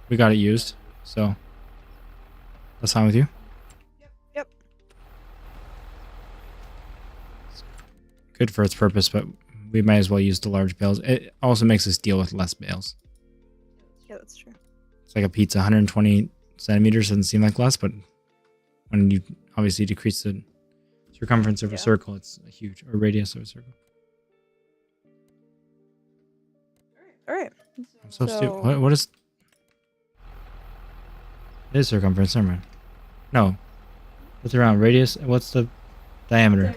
A: We got it used, so that's fine with you.
B: Yep.
A: It's good for its purpose, but we might as well use the large bales. It also makes us deal with less bales.
B: Yeah, that's true.
A: It's like a pizza. 120 centimeters doesn't seem like less, but when you obviously decrease the circumference of a circle, it's a huge, or radius of a circle.
B: All right.
A: I'm so stupid. What is? It is circumference, never mind. No. What's around? Radius? What's the diameter?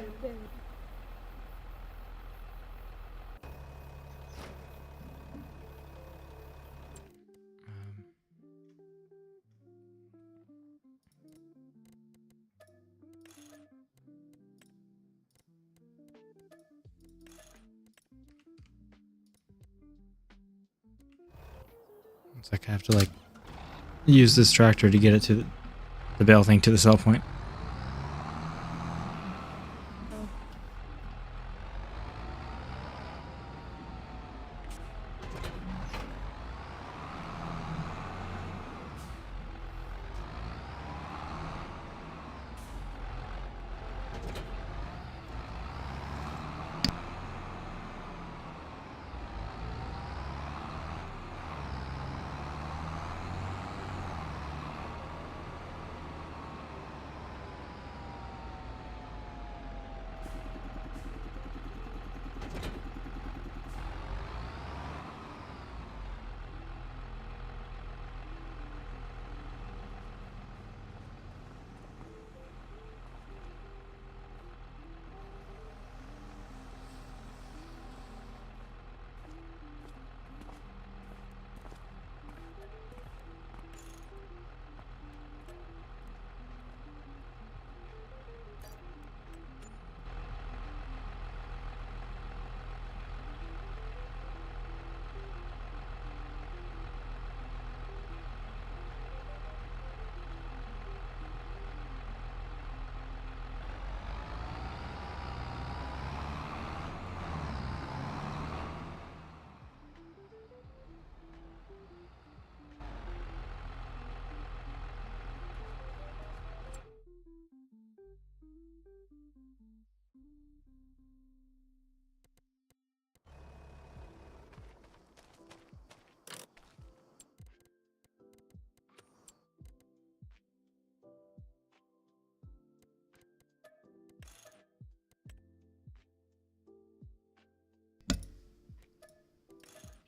A: It's like I have to like use this tractor to get it to the bale thing to the sell point.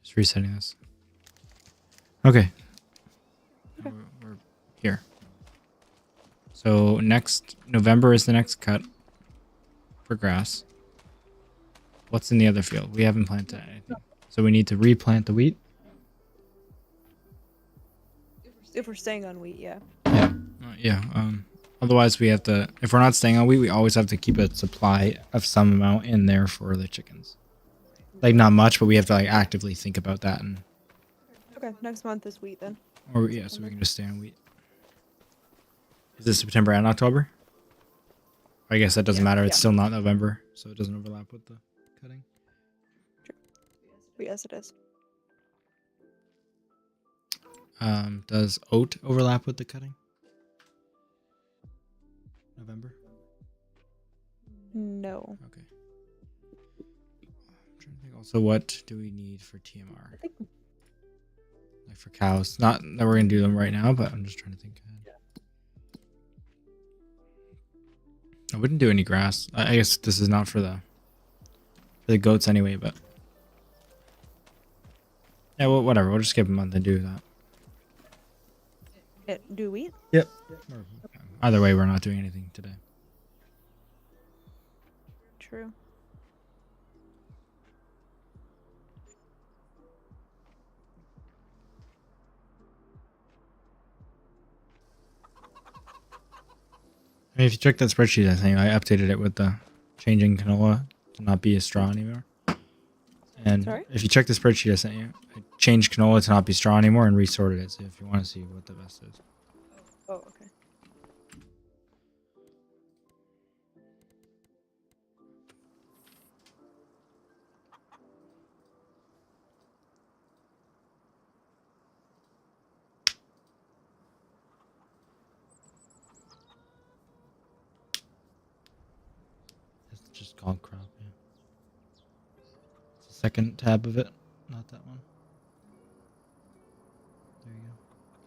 A: Just resetting this. Okay. We're here. So next November is the next cut for grass. What's in the other field? We haven't planted anything. So we need to replant the wheat.
B: If we're staying on wheat, yeah.
A: Yeah. Otherwise we have to, if we're not staying on wheat, we always have to keep a supply of some amount in there for the chickens. Like not much, but we have to like actively think about that, and
B: Okay, next month is wheat then.
A: or yeah, so we can just stay on wheat. Is this September and October? I guess that doesn't matter. It's still not November, so it doesn't overlap with the cutting.
B: But yes, it is.
A: Does oat overlap with the cutting? November?
B: No.
A: Okay. I'm trying to think also, what do we need for TMR?
B: I think
A: Like for cows. Not that we're going to do them right now, but I'm just trying to think ahead. I wouldn't do any grass. I guess this is not for the goats anyway, but yeah, well, whatever. We'll just skip a month and do that.
B: do wheat?
A: Yep. Either way, we're not doing anything today.
B: True.
A: I mean, if you check that spreadsheet, I think I updated it with the changing canola to not be a straw anymore. And
B: Sorry?
A: if you check the spreadsheet I sent you, I changed canola to not be straw anymore and resorted it. So if you want to see what the best is.
B: Oh, okay.
A: It's just called crop. Yeah. It's the second tab of it, not that one. There you go.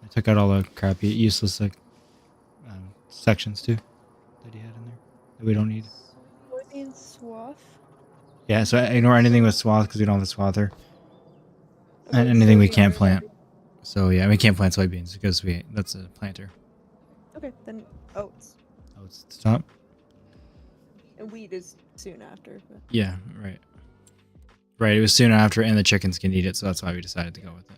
A: I took out all the crappy, useless like sections too that he had in there that we don't need.
B: Soybean swath?
A: Yeah, so ignore anything with swath because we don't have a swather. And
B: Okay,
A: anything we
B: soybean,
A: can't
B: yeah.
A: plant. So yeah, we can't plant soybeans because that's a planter.
B: Okay, then oats.
A: Oh, it's stop.
B: And wheat is soon after. But...
A: Yeah, right. Right, it was soon after, and the chickens can eat it, so that's why we decided to go with it.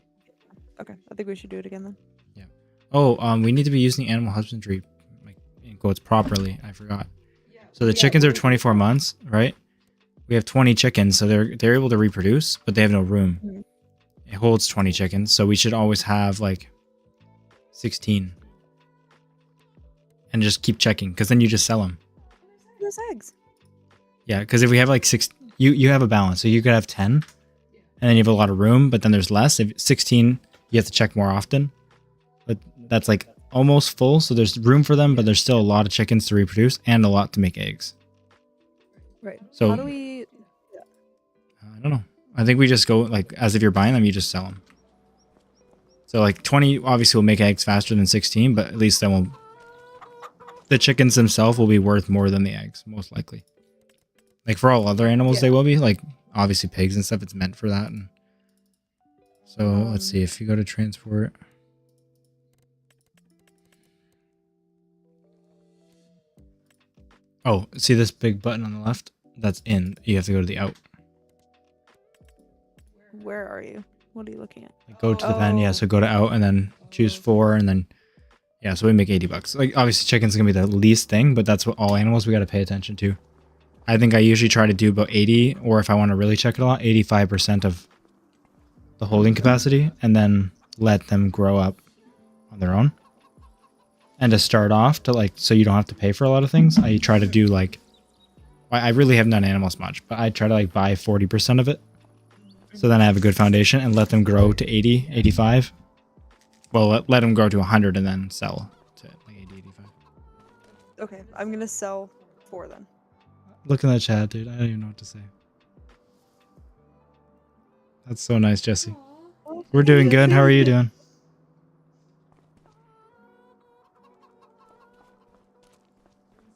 B: Okay, I think we should do it again then.
A: Yeah. Oh, we need to be using animal husbandry, like in quotes, properly. I forgot. So the chickens are 24 months, right? We have 20 chickens, so they're able to reproduce, but they have no room.
B: Mhm.
A: It holds 20 chickens, so we should always have like 16. And just keep checking, because then you just sell them.
B: Those eggs.
A: Yeah, because if we have like six, you have a balance. So you could have 10, and then you have a lot of room, but then there's less. If 16, you have to check more often. But that's like almost full, so there's room for them, but there's still a lot of chickens to reproduce and a lot to make eggs.
B: Right.
A: So
B: how do we...
A: I don't know. I think we just go like as if you're buying them, you just sell them. So like 20 obviously will make eggs faster than 16, but at least then will the chickens themselves will be worth more than the eggs, most likely. Like for all other animals, they will be. Like obviously pigs and stuff, it's meant for that. And so let's see if you go to transport. Oh, see this big button on the left? That's in. You have to go to the out.
B: Where are you? What are you looking at?
A: Like go to the pen, yeah. So go to out and then choose 4, and then yeah. So we make $80. Like obviously, chicken's gonna be the least thing, but that's what all animals we got to pay attention to. I think I usually try to do about 80, or if I want to really check it a lot, 85% of the holding capacity, and then let them grow up on their own. And to start off, to like, so you don't have to pay for a lot of things, I try to do like, I really haven't done animals much, but I try to like buy 40% of it. So then I have a good foundation and let them grow to 80, 85. Well, let them grow to 100 and then sell to like 80, 85.
B: Okay, I'm going to sell 4 then.
A: Look in that chat, dude. I don't even know what to say. That's so nice, Jesse. We're doing good. How are you doing?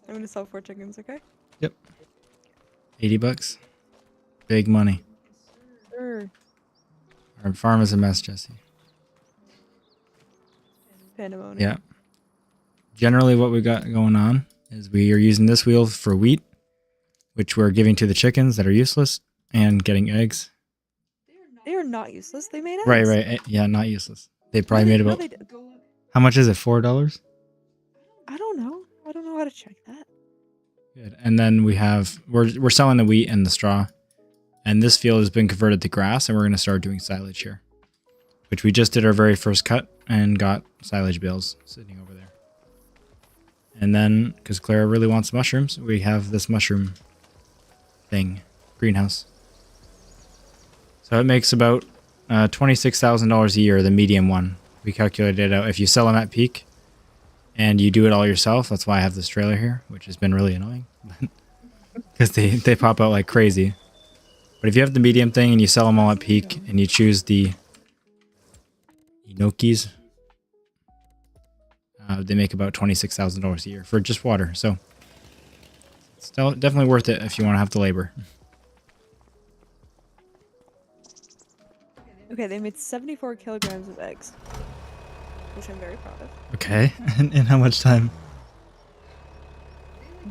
B: I'm going to sell 4 chickens, okay?
A: Yep. $80. Big money.
B: Sure.
A: Our farm is a mess, Jesse.
B: Pandemonium.
A: Yeah. Generally, what we got going on is we are using this wheel for wheat, which we're giving to the chickens that are useless, and getting eggs.
B: They are not useless. They made eggs.
A: Right, right. Yeah, not useless. They probably made about...
B: No, they did.
A: How much is it? $4?
B: I don't know. I don't know how to check that.
A: Good. And then we have... We're selling the wheat and the straw. And this field has been converted to grass, and we're going to start doing silage here, which we just did our very first cut and got silage bales sitting over there. And then, because Clara really wants mushrooms, we have this mushroom thing, greenhouse. So it makes about $26,000 a year, the medium one. We calculated it out. If you sell them at peak and you do it all yourself, that's why I have this trailer here, which has been really annoying. Because they pop out like crazy. But if you have the medium thing and you sell them all at peak and you choose the Enokis, they make about $26,000 a year for just water. So it's definitely worth it if you want to have the labor.
B: Okay, they made 74 kilograms of eggs, which I'm very proud of.
A: Okay, and in how much time?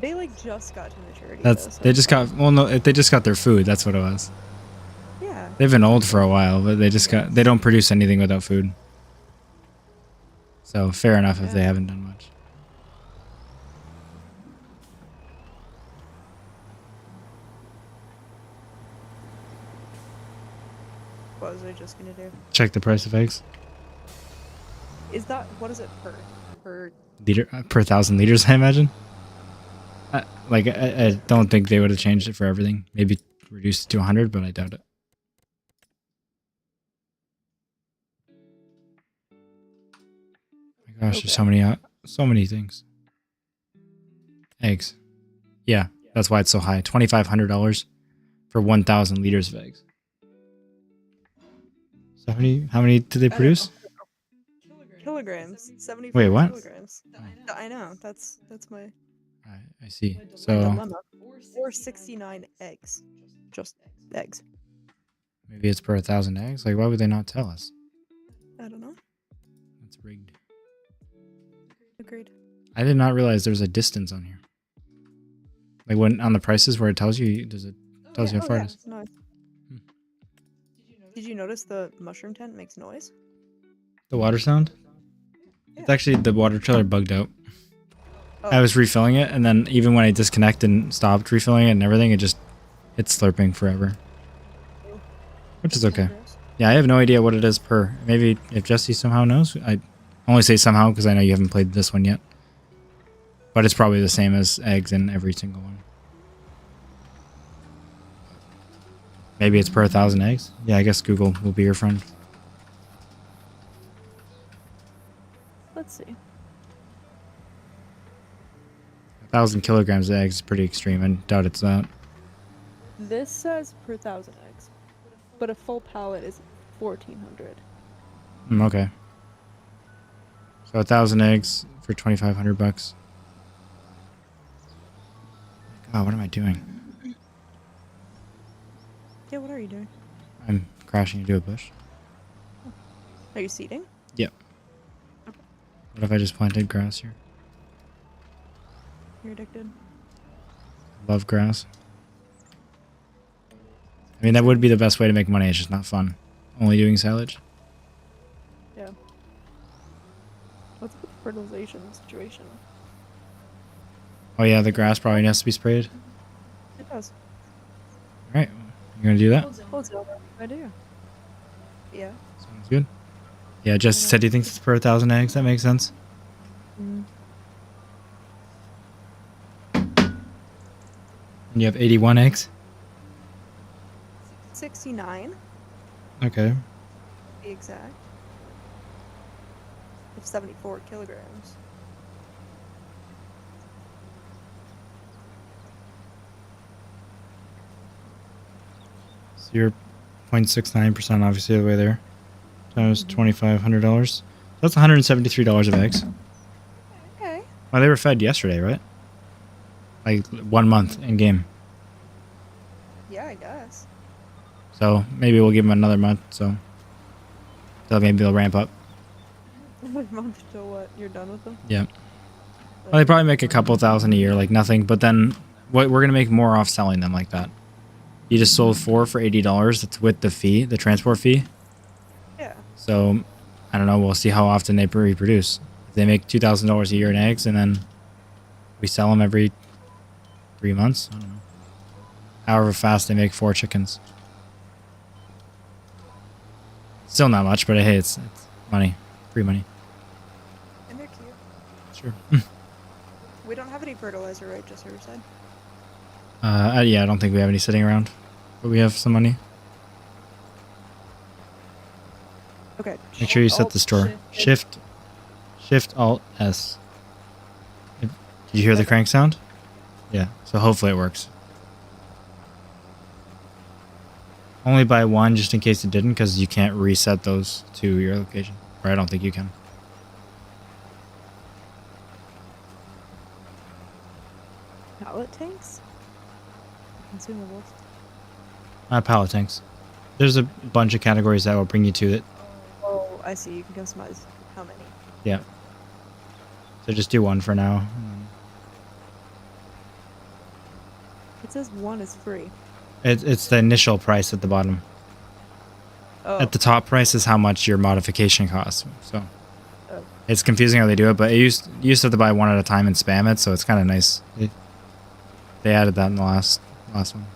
B: They like just got to maturity.
A: That's
B: though, so
A: they just got they just got their food. That's what it was.
B: yeah.
A: They've been old for a while, but they don't produce anything without food. So fair enough if they haven't done much.
B: What was I just gonna do?
A: Check the price of eggs.
B: Is that what is it per
A: Liter per 1,000 liters, I imagine. I don't think they would have changed it for everything. Maybe reduced it to 100, but I doubt it. My gosh, there's so many things. Eggs. Yeah, that's why it's so high. $2,500 for 1,000 liters of eggs. So how many did they produce?
B: kilograms? 74
A: Wait, what?
B: kilograms. I know. That's my
A: I see.
B: my
A: So
B: dilemma. Or 69 eggs. Just eggs.
A: maybe it's per 1,000 eggs. Like, why would they not tell us?
B: I don't know.
A: That's rigged.
B: Agreed.
A: I did not realize there's a distance on here. Like when on the prices where it tells you, tells you how far it is.
B: Nice. Did you notice the mushroom tent makes noise?
A: The water sound? It's actually the water trailer bugged out.
B: Oh.
A: I was refilling it, and then even when I disconnected and stopped refilling it and everything, it's slurping forever. Which is okay. Yeah, I have no idea what it is per. Maybe if Jesse somehow knows. I only say somehow because I know you haven't played this one yet. But it's probably the same as eggs in every single one. Maybe it's per 1,000 eggs? Yeah, I guess Google will be your friend.
B: Let's see.
A: 1,000 kilograms of eggs is pretty extreme. I doubt it's that.
B: This says per 1,000 eggs, but a full pallet is 1,400.
A: Okay. So 1,000 eggs for $2,500. God, what am I doing?
B: Yeah, what are you doing?
A: I'm crashing into a bush.
B: Are you seeding?
A: Yep.
B: Okay.
A: What if I just planted grass here?
B: You're addicted.
A: Love grass. I mean, that would be the best way to make money. It's just not fun. Only doing silage.
B: Yeah. What's the fertilization situation?
A: Oh yeah, the grass probably has to be sprayed.
B: It does.
A: All right, you gonna do that?
B: Hold on. I do. Yeah.
A: Sounds good. Yeah, Jess said he thinks it's per 1,000 eggs. That makes sense.
B: Mm.
A: And you have 81 eggs.
B: 69,
A: Okay.
B: to be exact. Of 74 kilograms.
A: So you're 0.69% obviously the way there. Times $2,500. That's $173 of eggs.
B: Okay.
A: Well, they were fed yesterday, right? Like 1 month in game.
B: Yeah, I guess.
A: So maybe we'll give them another month. So maybe they'll ramp up.
B: One month till what? You're done with them?
A: Yeah. Well, they probably make a couple thousand a year, like nothing. But then we're gonna make more off selling them like that. You just sold 4 for $80. That's with the fee, the transport fee.
B: Yeah.
A: So I don't know. We'll see how often they reproduce. If they make $2,000 a year in eggs, and then we sell them every 3 months. I don't know. However fast they make 4 chickens. Still not much, but hey, it's money. Free money.
B: And they're cute.
A: Sure.
B: We don't have any fertilizer, right? Just Riverside.
A: Yeah, I don't think we have any sitting around, but we have some money.
B: Okay.
A: Make sure you set
B: Alt,
A: the store.
B: Shift.
A: Shift Alt S. Did you hear the crank sound? Yeah. So hopefully it works. Only buy one just in case it didn't, because you can't reset those to your location. Or I don't think you can.
B: Pallet tanks? Consumables.
A: Pallet tanks. There's a bunch of categories that will bring you to it.
B: Oh, I see. You can customize how many.
A: Yeah. So just do one for now.
B: It says one is free.
A: It's the initial price at the bottom.
B: Oh.
A: At the top price is how much your modification costs. So
B: Oh.
A: it's confusing how they do it, but you used to have to buy one at a time and spam it, so it's kind of nice. They added that in the last one.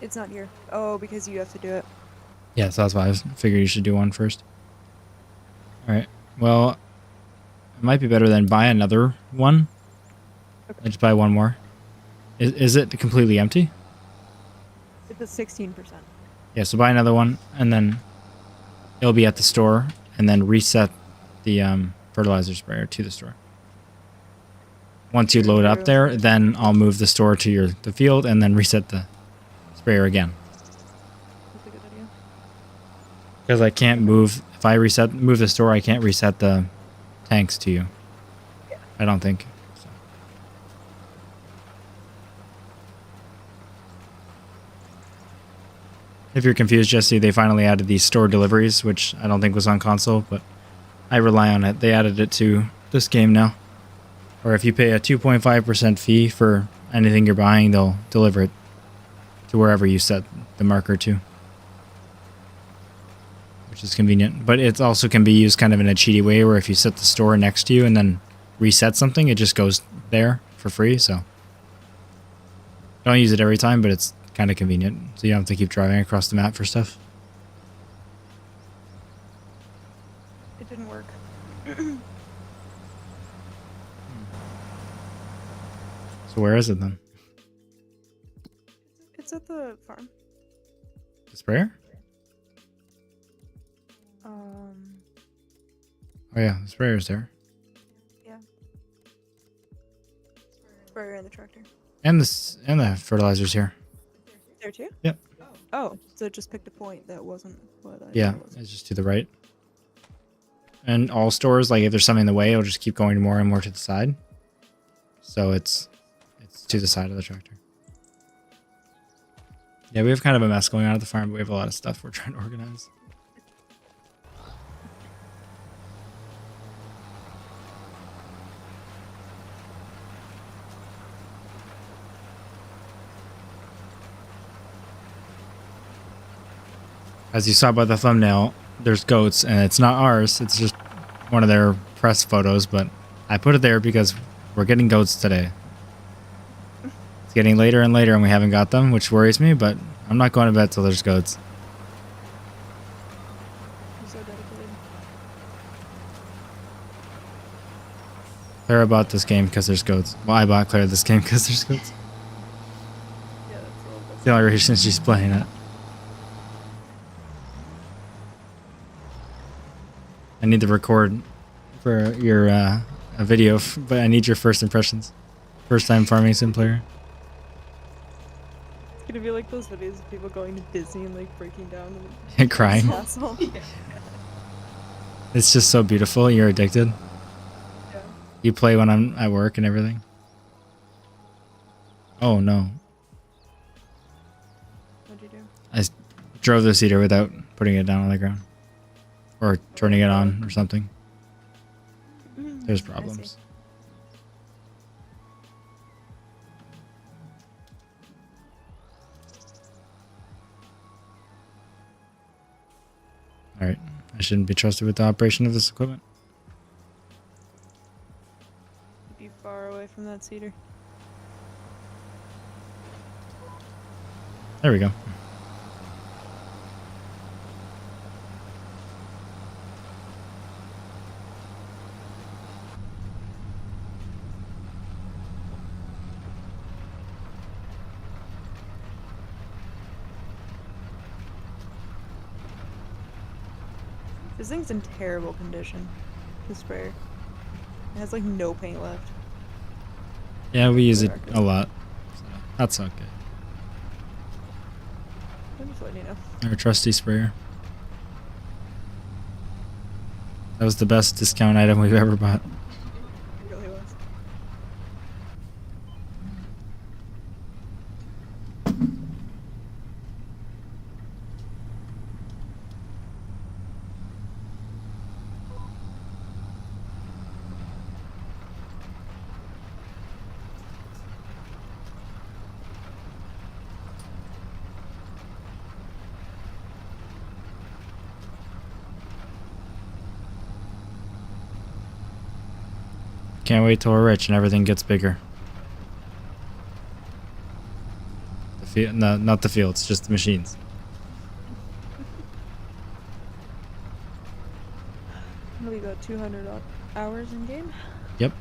B: It's not here. Oh, because you have to do it.
A: Yeah, so that's why I figured you should do one first. All right. Well, it might be better than buy another one.
B: Okay.
A: I just buy one more. Is it completely empty?
B: It's a 16%.
A: Yeah, so buy another one, and then it'll be at the store, and then reset the fertilizer sprayer to the store. Once you load up there, then I'll move the store to the field, and then reset the sprayer again.
B: That's a good idea.
A: Because I can't move, if I move the store, I can't reset the tanks to you.
B: Yeah.
A: I don't think. So. If you're confused, Jesse, they finally added these store deliveries, which I don't think was on console, but I rely on it. They added it to this game now. Or if you pay a 2.5% fee for anything you're buying, they'll deliver it to wherever you set the marker to. Which is convenient. But it also can be used kind of in a cheaty way where if you set the store next to you and then reset something, it just goes there for free. So don't use it every time, but it's kind of convenient. So you don't have to keep driving across the map for stuff.
B: It didn't work.
A: So where is it then?
B: It's at the farm.
A: The sprayer? Oh yeah, the sprayer's there.
B: Yeah. Sprayer and the tractor.
A: And the fertilizer's here.
B: There too?
A: Yep.
B: Oh, so it just picked a point that wasn't what I
A: Yeah,
B: thought it was.
A: it's just to the right. And all stores, like if there's something in the way, it'll just keep going more and more to the side. So it's to the side of the tractor. Yeah, we have kind of a mess going on at the farm, but we have a lot of stuff we're trying to organize. As you saw by the thumbnail, there's goats, and it's not ours. It's just one of their press photos, but I put it there because we're getting goats today. It's getting later and later, and we haven't got them, which worries me, but I'm not going to bed till there's goats.
B: You're so dedicated.
A: Clara bought this game because there's goats. Well, I bought Clara this game because there's goats.
B: Yeah, that's a little bit.
A: It's the only reason she's playing it. I need to record for your a video, but I need your first impressions. First time farming sim player.
B: It's gonna be like those videos of people going to Disney and like breaking down
A: And crying.
B: castle.
A: It's just so beautiful. You're addicted.
B: Yeah.
A: You play when I'm at work and everything. Oh no.
B: What'd you do?
A: I drove the cedar without putting it down on the ground. Or turning it on or something. There's
B: I see.
A: problems. Alright. I shouldn't be trusted with the operation of this equipment.
B: Be far away from that cedar.
A: There we go.
B: This thing's in terrible condition. The sprayer. It has like no paint left.
A: Yeah, we use it a lot. So that's okay.
B: I'm just letting you know.
A: Our trusty sprayer. That was the best discount item we've ever bought.
B: It really was.
A: Can't wait till we're rich and everything gets bigger. No, not the fields, just the machines.
B: We got 200 hours in game.
A: Yep.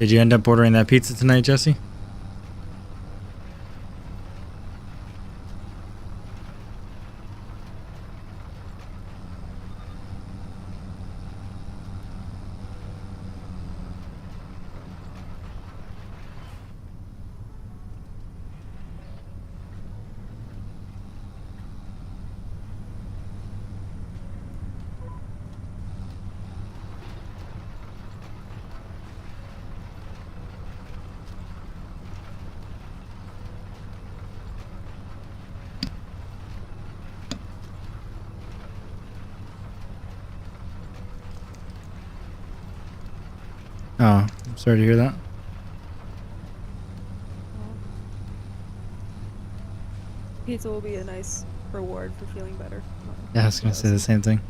A: Did you end up ordering that pizza tonight, Jesse? Oh, I'm sorry to hear that.
B: Pizza will be a nice reward for feeling better.
A: Yeah, I was gonna say the same thing.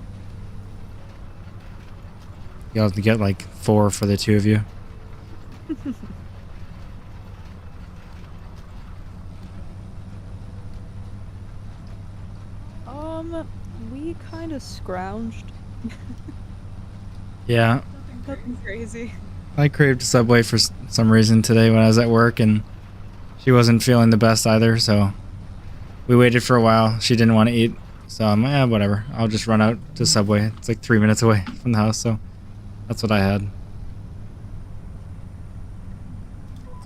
A: You'll have to get like 4 for the 2 of you.
B: We kind of scrounged.
A: Yeah,
B: Nothing crazy.
A: I craved Subway for some reason today when I was at work, and she wasn't feeling the best either, so we waited for a while. She didn't want to eat, so I'm like, yeah, whatever. I'll just run out to Subway. It's like 3 minutes away from the house, so that's what I had.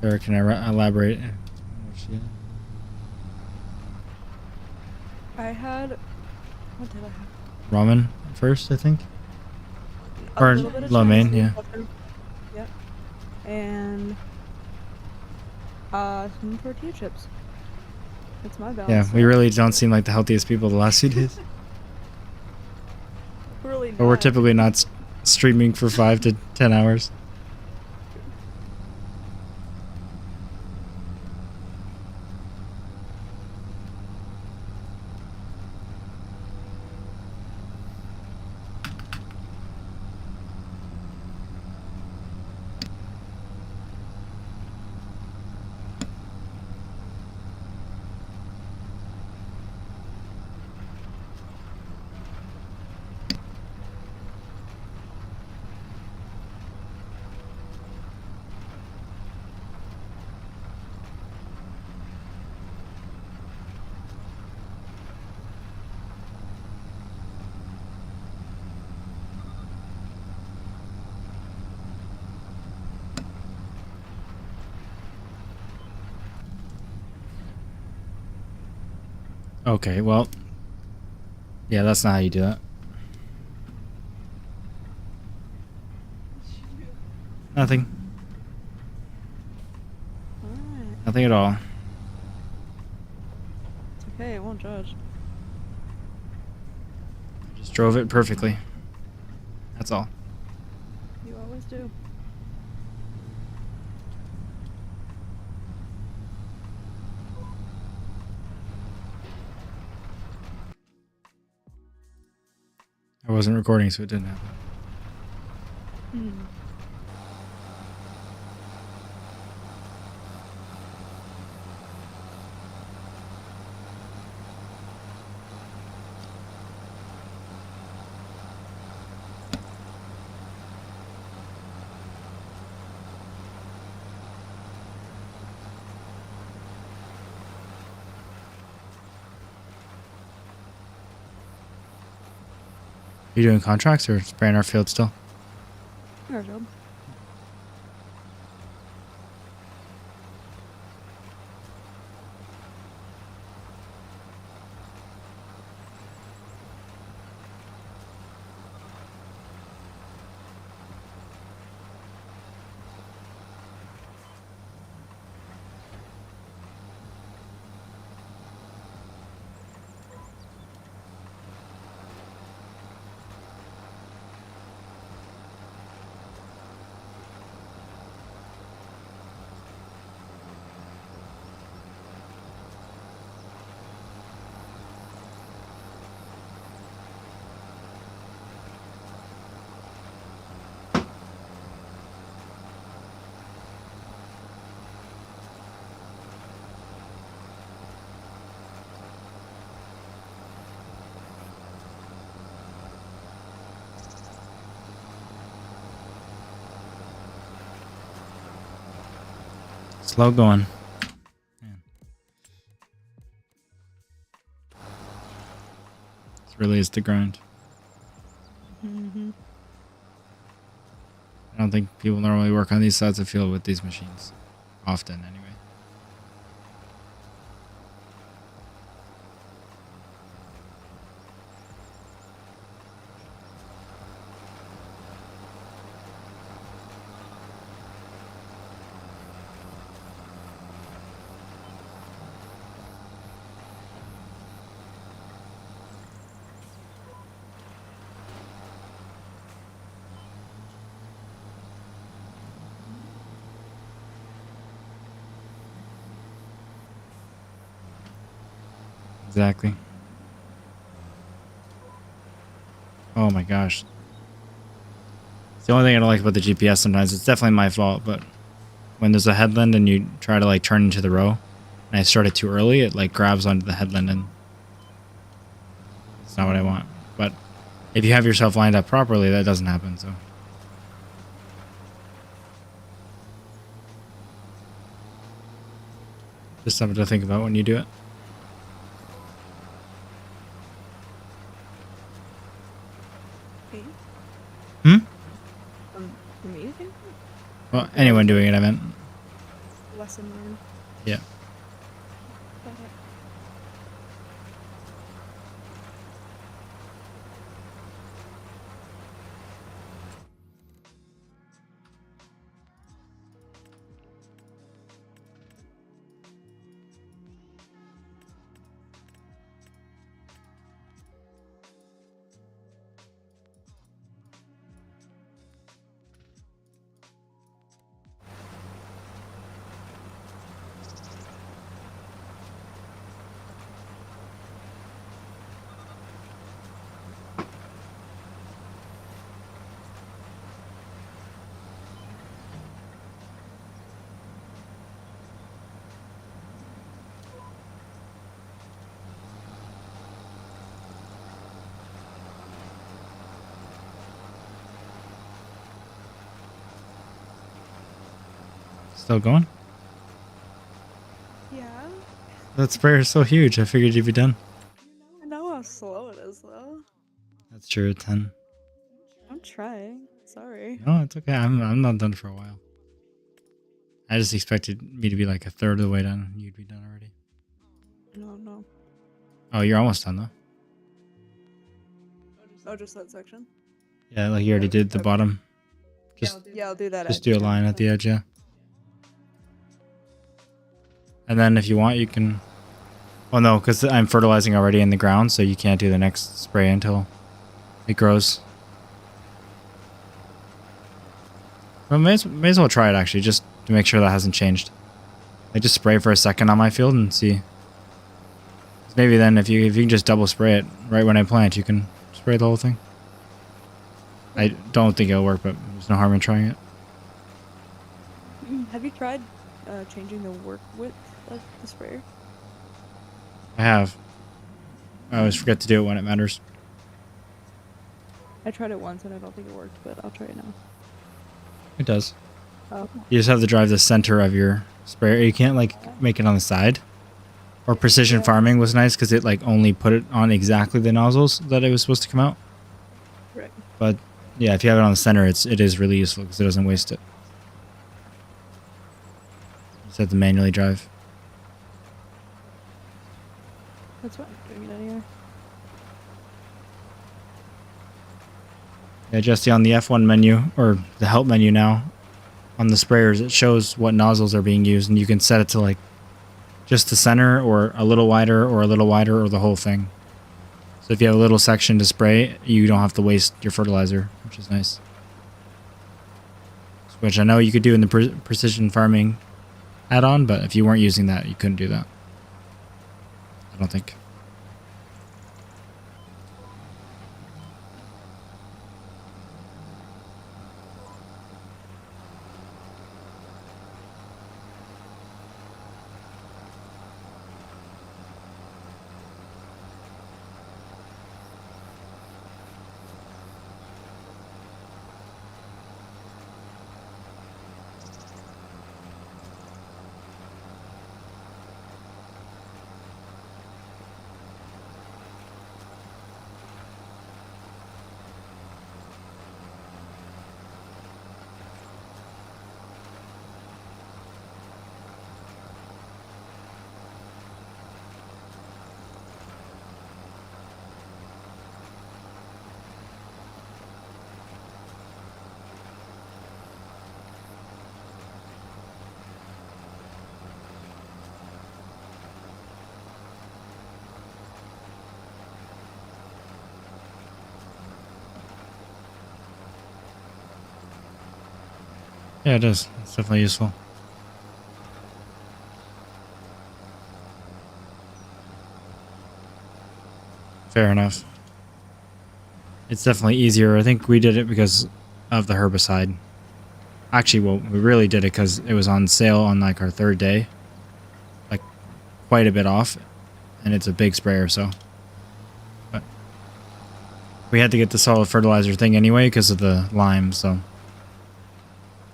A: Sarah, can I elaborate?
B: I had... What did I have?
A: Ramen first, I think.
B: A
A: Or
B: little bit of
A: lo mein,
B: Chinese
A: yeah.
B: pepper. Yep. And some tortilla chips. That's my balance.
A: Yeah, we really don't seem like the healthiest people the last few days.
B: Really
A: But we're
B: not.
A: typically not streaming for 5 to 10 hours. Okay, well, yeah, that's not how you do that. Nothing.
B: Alright.
A: Nothing at all.
B: It's okay, I won't judge.
A: Just drove it perfectly. That's all.
B: You always do.
A: I wasn't recording, so it didn't happen.
B: Hmm.
A: you doing contracts or spraying our field still?
B: Our job.
A: Slow going. Man. This really is the grind.
B: Mm-hmm.
A: I don't think people normally work on these sides of field with these machines. Often, anyway. Exactly. Oh my gosh. It's the only thing I don't like about the GPS sometimes. It's definitely my fault, but when there's a headland and you try to like turn into the row and I start it too early, it like grabs onto the headland and it's not what I want. But if you have yourself lined up properly, that doesn't happen, so. Just something to think about when you do it.
B: Okay.
A: Hmm?
B: For me, you think?
A: Well, anyone doing it, I meant.
B: Lesson learned.
A: Yeah.
B: Got it.
A: Still going?
B: Yeah.
A: That sprayer is so huge. I figured you'd be done.
B: I know how slow it is, though.
A: That's true, 10.
B: I'm trying. Sorry.
A: No, it's okay. I'm not done for a while. I just expected me to be like a third of the way done. You'd be done already.
B: No.
A: Oh, you're almost done though.
B: Oh, just that section?
A: Yeah, like you already did the bottom. Just
B: Yeah, I'll do that.
A: just do a line at the edge, yeah. And then if you want, you can. Well, no, because I'm fertilizing already in the ground, so you can't do the next spray until it grows. Well, may as well try it actually, just to make sure that hasn't changed. I just spray for a second on my field and see. 'Cause maybe then if you can just double spray it right when I plant, you can spray the whole thing. I don't think it'll work, but there's no harm in trying it.
B: Have you tried changing the work width of the sprayer?
A: I have. I always forget to do it when it matters.
B: I tried it once and I don't think it worked, but I'll try it now.
A: It does.
B: Oh.
A: You just have to drive the center of your sprayer. You can't like make it on the side. Or precision farming was nice because it like only put it on exactly the nozzles that it was supposed to come out.
B: Right.
A: But yeah, if you have it on the center, it is really useful because it doesn't waste it. You just have to manually drive.
B: That's fine. Doing it anyway.
A: Yeah, Jesse, on the F1 menu, or the help menu now, on the sprayers, it shows what nozzles are being used, and you can set it to like just the center, or a little wider, or a little wider, or the whole thing. So if you have a little section to spray, you don't have to waste your fertilizer, which is nice. Which I know you could do in the precision farming add-on, but if you weren't using that, you couldn't do that. I don't think. Yeah, it is. It's definitely useful. Fair enough. It's definitely easier. I think we did it because of the herbicide. Actually, well, we really did it because it was on sale on like our third day. Like quite a bit off. And it's a big sprayer, so. But we had to get the solid fertilizer thing anyway because of the lime, so.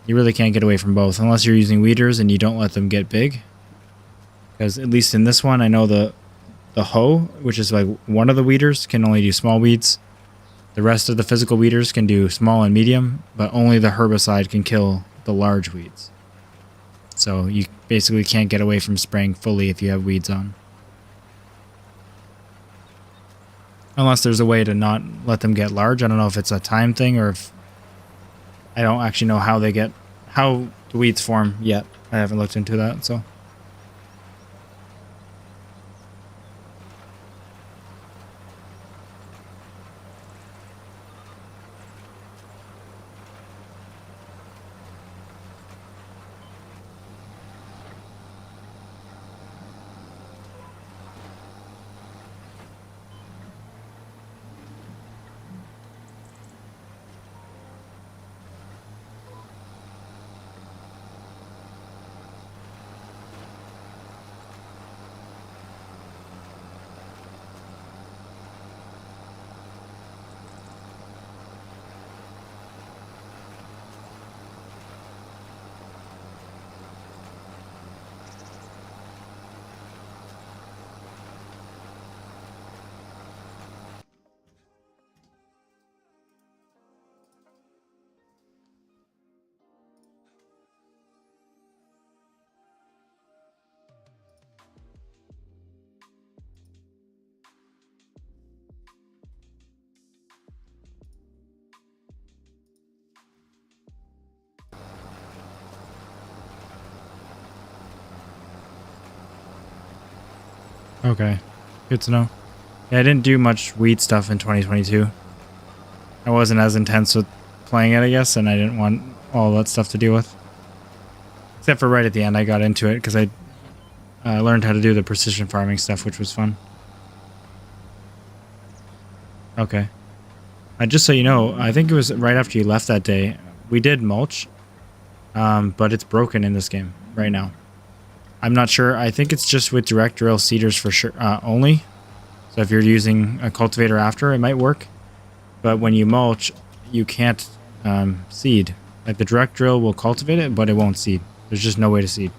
A: You really can't get away from both unless you're using weeders and you don't let them get big. Because at least in this one, I know the hoe, which is like one of the weeders, can only do small weeds. The rest of the physical weeders can do small and medium, but only the herbicide can kill the large weeds. So you basically can't get away from spraying fully if you have weeds on. Unless there's a way to not let them get large. I don't know if it's a time thing or if... I don't actually know how the weeds form yet. I haven't looked into that, so... Okay, good to know. Yeah, I didn't do much weed stuff in 2022. I wasn't as intense with playing it, I guess, and I didn't want all that stuff to deal with. Except for right at the end, I got into it because I learned how to do the precision farming stuff, which was fun. Okay. Just so you know, I think it was right after you left that day, we did mulch, but it's broken in this game right now. I'm not sure. I think it's just with direct drill seeders for sure only. So if you're using a cultivator after, it might work. But when you mulch, you can't seed. Like the direct drill will cultivate it, but it won't seed. There's just no way to seed.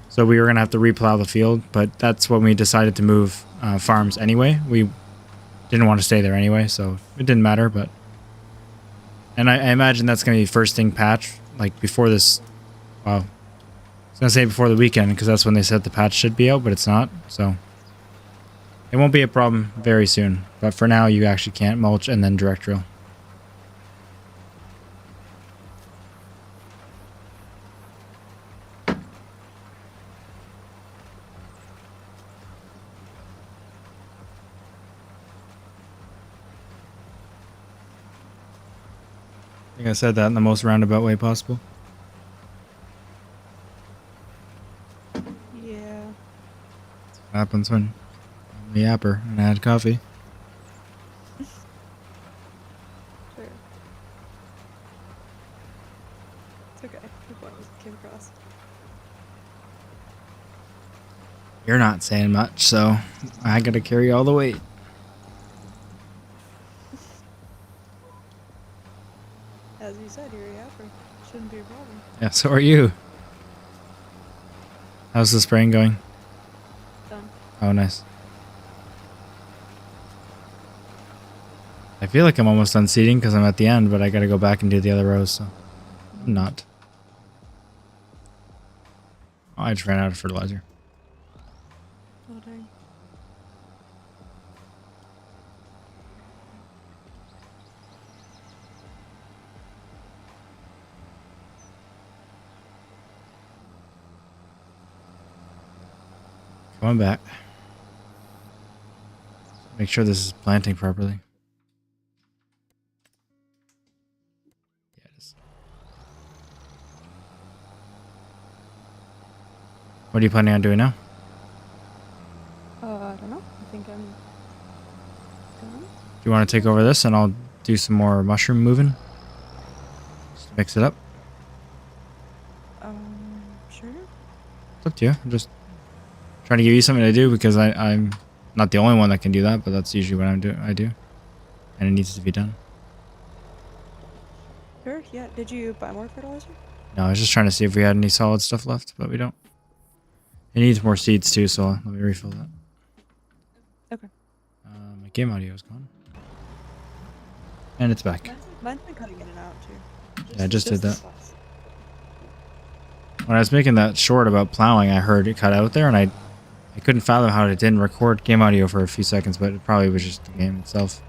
A: So we were going to have to replow the field, but that's when we decided to move farms anyway. We Didn't want to stay there anyway, so it didn't matter. But and I imagine that's gonna be first thing patch, like before this. Wow, I was gonna say before the weekend because that's when they said the patch should be out, but it's not. So it won't be a problem very soon. But for now, you actually can't mulch and then direct drill. I think I said that in the most roundabout way possible.
B: Yeah.
A: What happens when I'm the yapper and I had coffee.
B: Sure. It's okay. Good point came across.
A: You're not saying much, so I gotta carry all the weight.
B: As you said, you're a yapper. Shouldn't be a problem.
A: Yeah, so are you. How's the spraying going?
B: Done.
A: Oh, nice. I feel like I'm almost done seeding because I'm at the end, but I gotta go back and do the other rows, so I'm not. Oh, I just ran out of fertilizer.
B: Oh, dang.
A: Come on back. Make sure this is planting properly. Yeah, it is. What are you planning on doing now?
B: I don't know. I think I'm done.
A: Do you want to take over this and I'll do some more mushroom moving? Just to mix it up.
B: Sure.
A: It's up to you. I'm just trying to give you something to do because I'm not the only one that can do that, but that's usually what I do. And it needs to be done.
B: Sure, yeah. Did you buy more fertilizer?
A: No, I was just trying to see if we had any solid stuff left, but we don't. It needs more seeds too, so let me refill that.
B: Okay.
A: My game audio is gone. And it's back.
B: Mine's been cutting in and out too.
A: Yeah, I just did that.
B: Sucks.
A: When I was making that short about plowing, I heard it cut out there, and I couldn't fathom how it didn't record game audio for a few seconds, but it probably was just the game itself.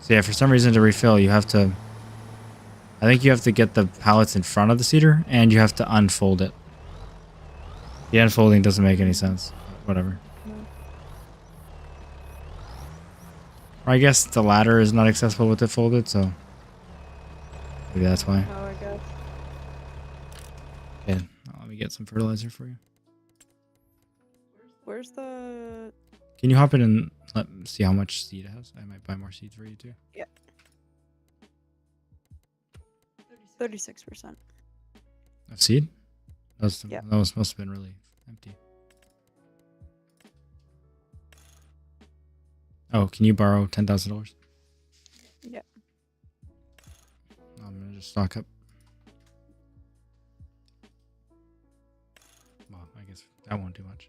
A: So yeah, for some reason to refill, you have to... I think you have to get the pallets in front of the seeder, and you have to unfold it. The unfolding doesn't make any sense. Whatever.
B: No.
A: Or I guess the ladder is not accessible with it folded, so... maybe that's why.
B: Oh, I guess.
A: Okay, let me get some fertilizer for you.
B: Where's the...
A: Can you hop in and let me see how much seed it has? I might buy more seed for you too.
B: Yeah. 36%.
A: Of seed?
B: Yeah.
A: Those must have been really empty. Oh, can you borrow $10,000?
B: Yeah.
A: I'm gonna just stock up. Well, I guess that won't do much.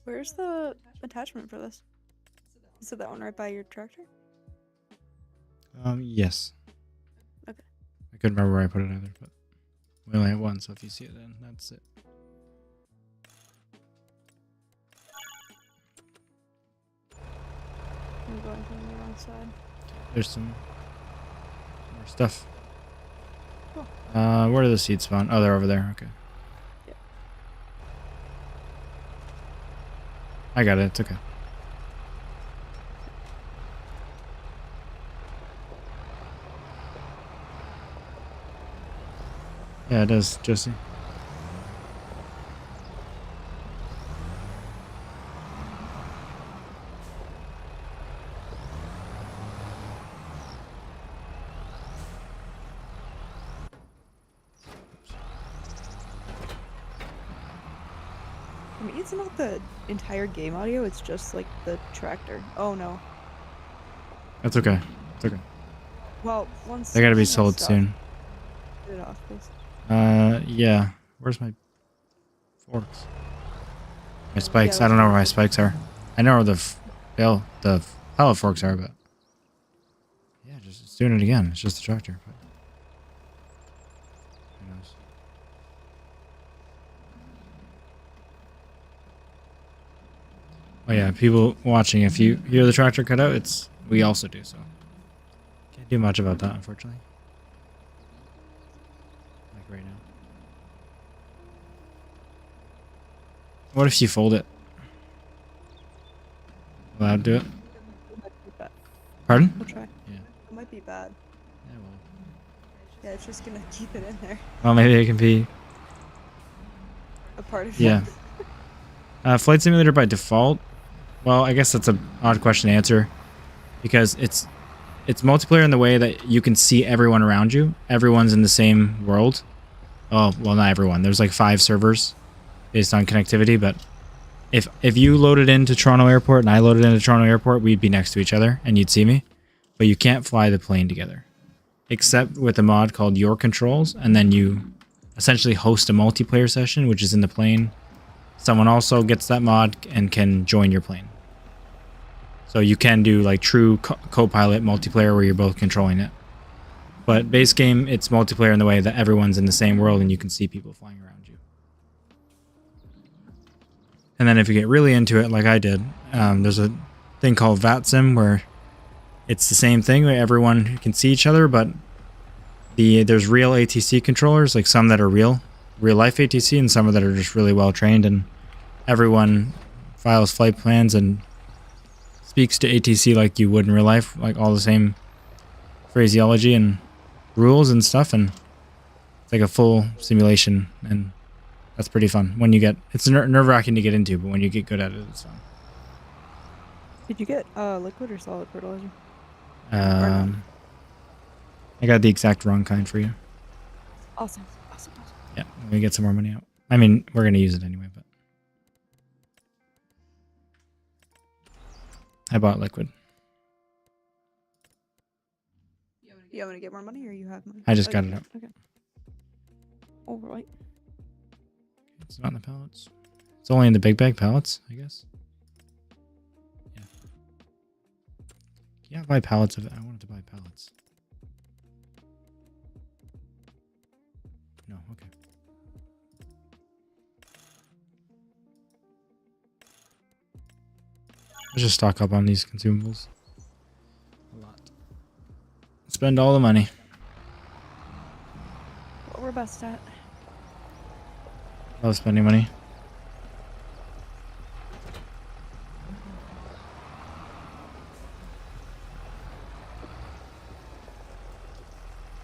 B: Where's the attachment for this? Is it that one right by your tractor?
A: Yes.
B: Okay.
A: I couldn't remember where I put it either, but we only have one, so if you see it, then that's it.
B: I'm going from the wrong side.
A: There's some more stuff.
B: Cool.
A: Where do the seeds spawn? Oh, they're over there. Okay.
B: Yeah.
A: I got it. It's okay. Yeah, it does, Jesse.
B: I mean, it's not the entire game audio, it's just like the tractor. Oh no.
A: That's okay. It's okay.
B: Well, once
A: They gotta be
B: that
A: sold
B: stuff-
A: soon.
B: Get it off, please.
A: Yeah. Where's my forks? My
B: Yeah,
A: spikes. I
B: let's
A: don't know
B: do
A: where my
B: this.
A: spikes are. I know where the pallet forks are, but yeah, just it's doing it again. It's just the tractor. But who knows? Oh yeah, people watching. If you hear the tractor cut out, it's we also do. So can't do much about that, unfortunately. Like right now. What if you fold it? Will that do it?
B: It might be bad.
A: Pardon?
B: We'll try.
A: Yeah.
B: It might be bad.
A: Yeah. Well.
B: Yeah, it's just gonna keep it in there.
A: Well, maybe it can be.
B: A part of
A: Yeah. Flight Simulator by default. Well, I guess that's an odd question to answer because it's multiplayer in the way that you can see everyone around you. Everyone's in the same world. Oh, well, not everyone. There's like 5 servers based on connectivity, but if you loaded into Toronto Airport and I loaded into Toronto Airport, we'd be next to each other and you'd see me. But you can't fly the plane together. Except with a mod called Your Controls, and then you essentially host a multiplayer session, which is in the plane. Someone also gets that mod and can join your plane. So you can do like true co-pilot multiplayer where you're both controlling it. But base game, it's multiplayer in the way that everyone's in the same world and you can see people flying around you. And then if you get really into it, like I did, there's a thing called VATSIM where it's the same thing where everyone can see each other, but there's real ATC controllers, like some that are real life ATC and some that are just really well trained, and everyone files flight plans and speaks to ATC like you would in real life, like all the same phraseology and rules and stuff, and it's like a full simulation, and that's pretty fun. When you get, it's nerve-wracking to get into, but when you get good at it, it's fun.
B: Did you get liquid or solid fertilizer?
A: I got the exact wrong kind for you.
B: Awesome.
A: Yeah, let me get some more money out. I mean, we're gonna use it anyway, but I bought liquid.
B: You want me to get more money or you have money?
A: I just got it out.
B: Okay. All right.
A: It's not in the pallets. It's only in the big bag pallets, I guess. Yeah. Yeah, buy pallets of it. I wanted to buy pallets. No, okay. Let's just stock up on these consumables. A lot. Spend all the money.
B: What we're best at.
A: Love spending money.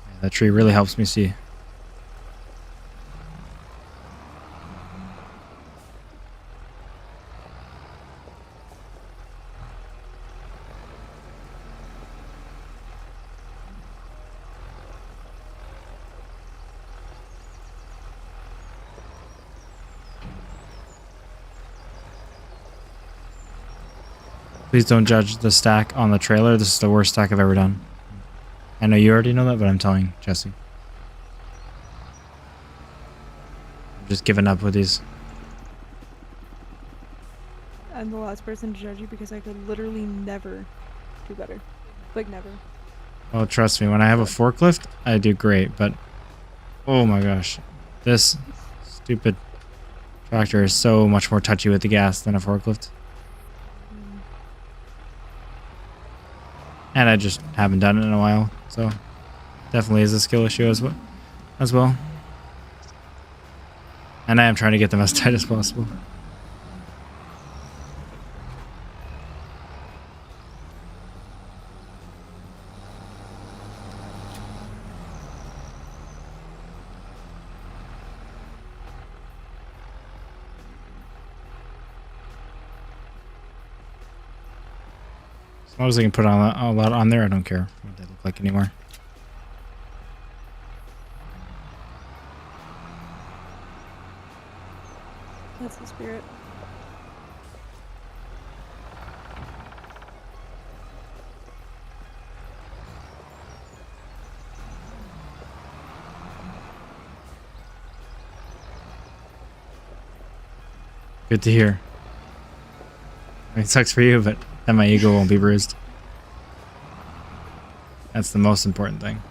A: Yeah, that tree really helps me see. Please don't judge the stack on the trailer. This is the worst stack I've ever done. I know you already know that, but I'm telling Jesse. I'm just giving up with these.
B: I'm the last person to judge you because I could literally never do better. Like, never.
A: Oh, trust me, when I have a forklift, I do great, but oh my gosh. This stupid tractor is so much more touchy with the gas than a forklift. And I just haven't done it in a while, so definitely is a skill issue as well. And I am trying to get them as tight as possible. As long as I can put on a lot on there, I don't care what they look like anymore.
B: That's the spirit.
A: Good to hear. I mean, it sucks for you, but then my ego won't be bruised. That's the most important thing.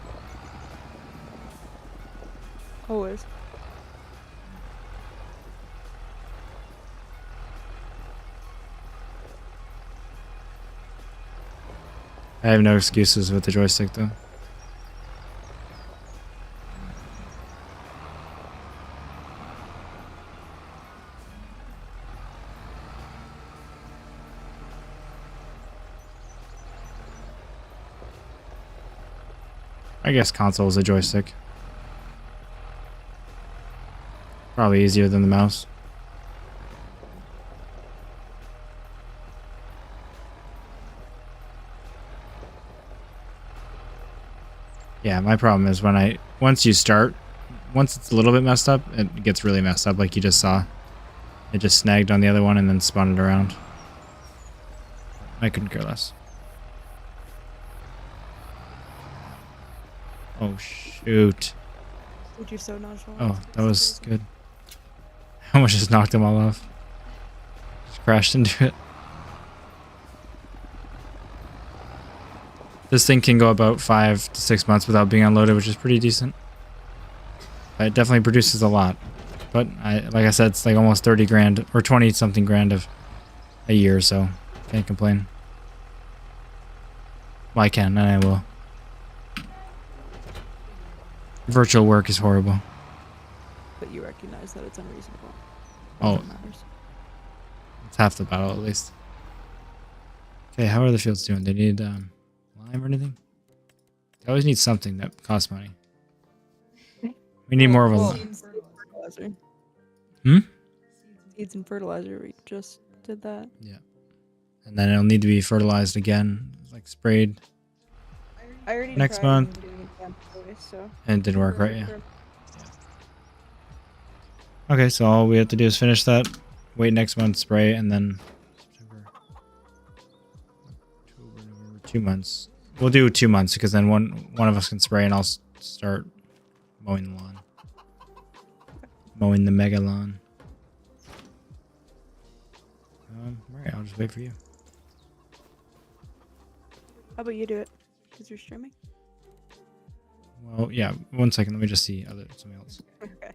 B: Always.
A: I have no excuses with the joystick, though. I guess console is a joystick. Probably easier than the mouse. Yeah, my problem is when once it's a little bit messed up, it gets really messed up like you just saw. It just snagged on the other one and then spun it around. I couldn't care less. Oh, shoot.
B: Would you so nonchalant?
A: Oh, that was good. I almost just knocked them all off. Just crashed into it. This thing can go about 5 to 6 months without being unloaded, which is pretty decent. It definitely produces a lot. But like I said, it's like almost 30 grand or 20 something grand of a year, so can't complain. Well, I can, and I will. Virtual work is horrible.
B: But you recognize that it's unreasonable.
A: Oh.
B: That matters.
A: It's half the battle, at least. Okay, how are the fields doing? They need lime or anything? They always need something that costs money. We need more of a lime.
B: Fertilizer.
A: Hmm?
B: Seeds and fertilizer. We just did that.
A: Yeah. And then it'll need to be fertilized again, like sprayed.
B: I already
A: Next
B: tried
A: month.
B: doing it again, so.
A: And it didn't work, right? Yeah. Okay, so all we have to do is finish that, wait next month, spray, and then September, October, November, 2 months. We'll do 2 months because then one of us can spray and I'll start mowing the lawn. Mowing the mega lawn. Alright, I'll just wait for you.
B: How about you do it? Because you're streaming?
A: Well, yeah, 1 second, let me just see something else.
B: Okay.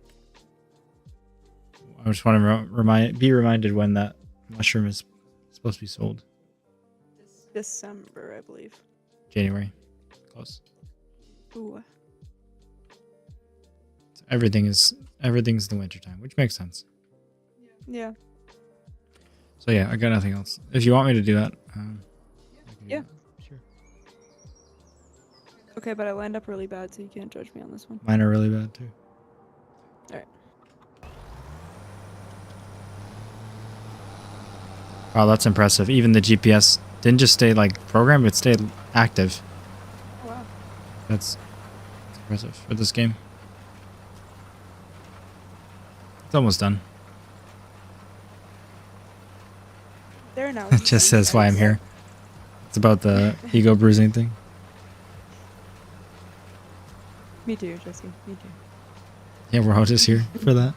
A: I just want to be reminded when that mushroom is supposed to be sold.
B: December, I believe.
A: January. Close.
B: Ooh.
A: So everything's the winter time, which makes sense.
B: Yeah.
A: So yeah, I got nothing else. If you want me to do that, I can do
B: Yeah.
A: that. Sure.
B: Okay, but I lined up really bad, so you can't judge me on this one.
A: Mine are really bad too.
B: Alright.
A: Wow, that's impressive. Even the GPS didn't just stay like programmed, it stayed active.
B: Oh, wow.
A: That's impressive for this game. It's almost done.
B: There now.
A: It just says why I'm here. It's about the ego bruising thing.
B: Me too, Jesse. Me too.
A: Yeah, we're all just here for that.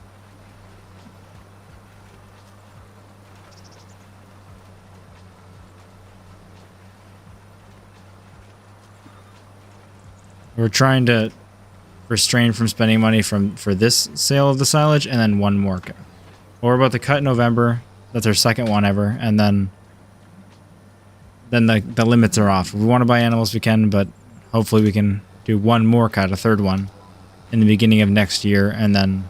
A: We're trying to restrain from spending money for this sale of the silage and then one more. Well, we're about to cut in November. That's our second one ever. And then the limits are off. If we want to buy animals, we can, but hopefully we can do one more cut, a third one, in the beginning of next year. And then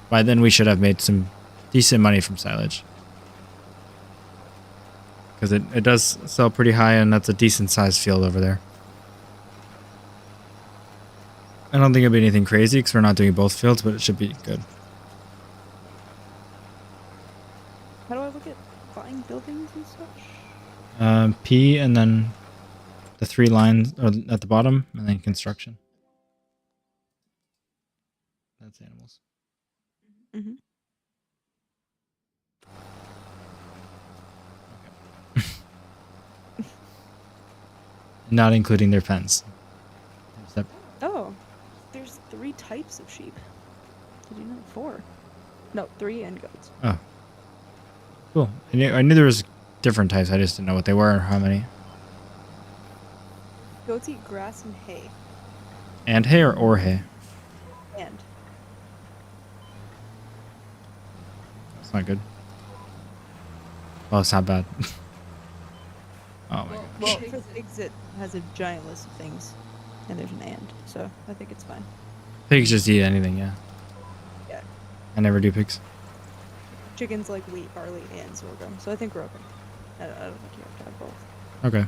A: by then we should have made some decent money from silage. Because it does sell pretty high, and that's a decent sized field over there. I don't think it'll be anything crazy because we're not doing both fields, but it should be good.
B: How do I look at buying buildings and such?
A: P and then the 3 lines at the bottom, and then construction. That's animals.
B: Mm-hmm.
A: Okay. Not including their pens.
B: Oh, there's 3 types of sheep. Did you know? 4. No, 3 and goats.
A: Oh. Cool. I knew there was different types. I just didn't know what they were or how many.
B: Goats eat grass and hay.
A: And hay or hay?
B: And.
A: That's not good. Well, it's not bad. Oh my god.
B: Well, for pigs, it has a giant list of things, and there's an and, so I think it's fine.
A: Pigs just eat anything, yeah.
B: Yeah.
A: I never do pigs.
B: Chickens like wheat, barley, and sorghum, so I think we're okay. I don't think you have to have both.
A: Okay.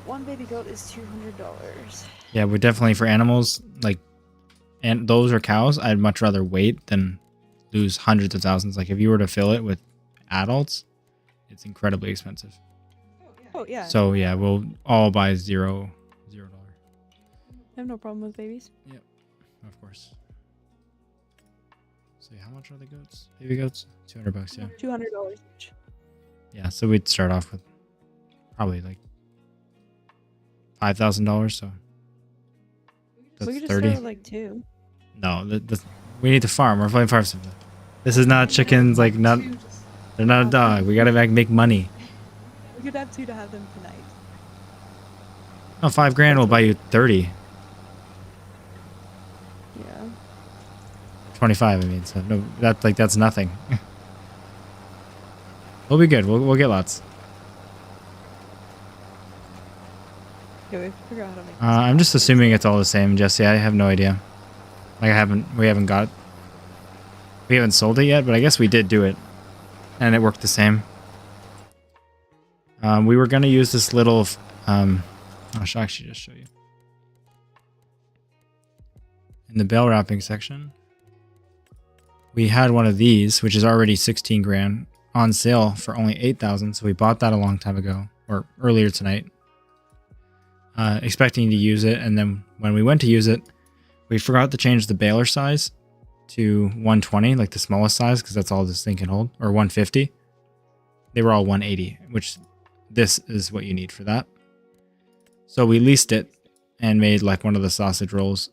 B: One baby goat is $200.
A: Yeah, but definitely for animals, like, and those are cows, I'd much rather wait than lose hundreds of thousands. Like, if you were to fill it with adults, it's incredibly expensive.
B: Oh, yeah.
A: So, yeah, we'll all buy $0.
B: I have no problem with babies.
A: Yep, of course. So, how much are the goats? Baby goats? $200, yeah.
B: $200 each.
A: Yeah, so we'd start off with probably like $5,000, so that's
B: we could just
A: 30.
B: start with like 2.
A: No, we need to farm. We're playing Farm Simulator. This is not chickens. Like, not they're not a dog. We gotta make money.
B: We could have 2 to have them tonight.
A: No, $5,000 will buy you 30.
B: Yeah.
A: 25. I mean, so no, that's nothing. We'll be good. We'll get lots.
B: Yeah, we have to figure out how to make this
A: I'm just assuming it's all the same, Jesse. I have no idea. Like, we haven't sold it yet, but I guess we did do it, and it worked the same. We were gonna use this little. I should actually just show you in the bale wrapping section. We had one of these, which is already $16,000 on sale for only $8,000. So we bought that a long time ago, or earlier tonight, expecting to use it. And then when we went to use it, we forgot to change the baler size to 120, like the smallest size, because that's all this thing can hold, or 150. They were all 180, which this is what you need for that. So we leased it and made like one of the sausage rolls,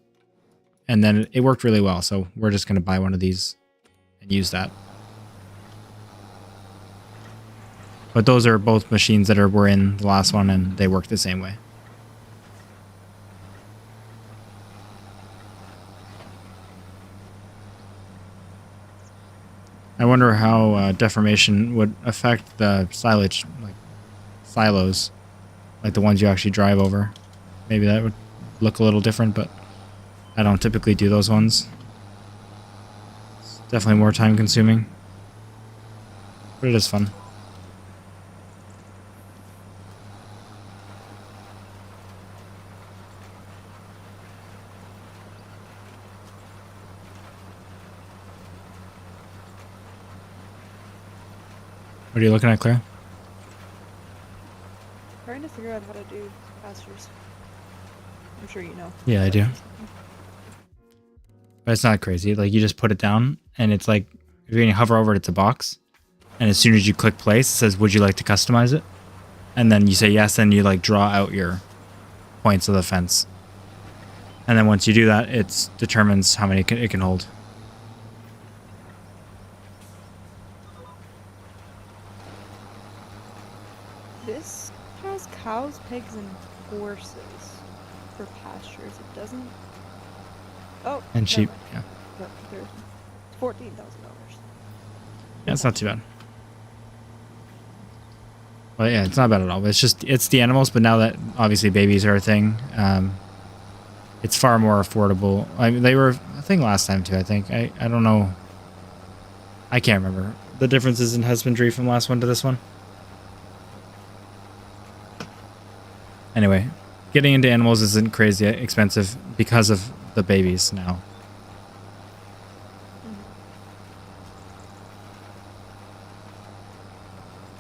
A: and then it worked really well. So we're just going to buy one of these and use that. But those are both machines that were in the last one, and they work the same way. I wonder how deformation would affect the silage, like silos, like the ones you actually drive over. Maybe that would look a little different, but I don't typically do those ones. It's definitely more time consuming, but it is fun. What are you looking at, Clara?
B: Trying to figure out how to do pastures. I'm sure you know.
A: Yeah, I do. But it's not crazy. Like, you just put it down, and it's like, if you hover over it, it's a box. And as soon as you click place, it says, would you like to customize it? And then you say yes, and you like draw out your points of the fence. And then once you do that, it determines how many it can hold.
B: This has cows, pigs, and horses for pastures. It doesn't. Oh.
A: And sheep,
B: never
A: yeah.
B: mind. There's $14,000.
A: Yeah, it's not too bad. Well, yeah, it's not bad at all. It's the animals, but now that obviously babies are a thing, it's far more affordable. I mean, they were a thing last time too, I think. I don't know. I can't remember the differences in husbandry from last one to this one. Anyway, getting into animals isn't crazy expensive because of the babies now.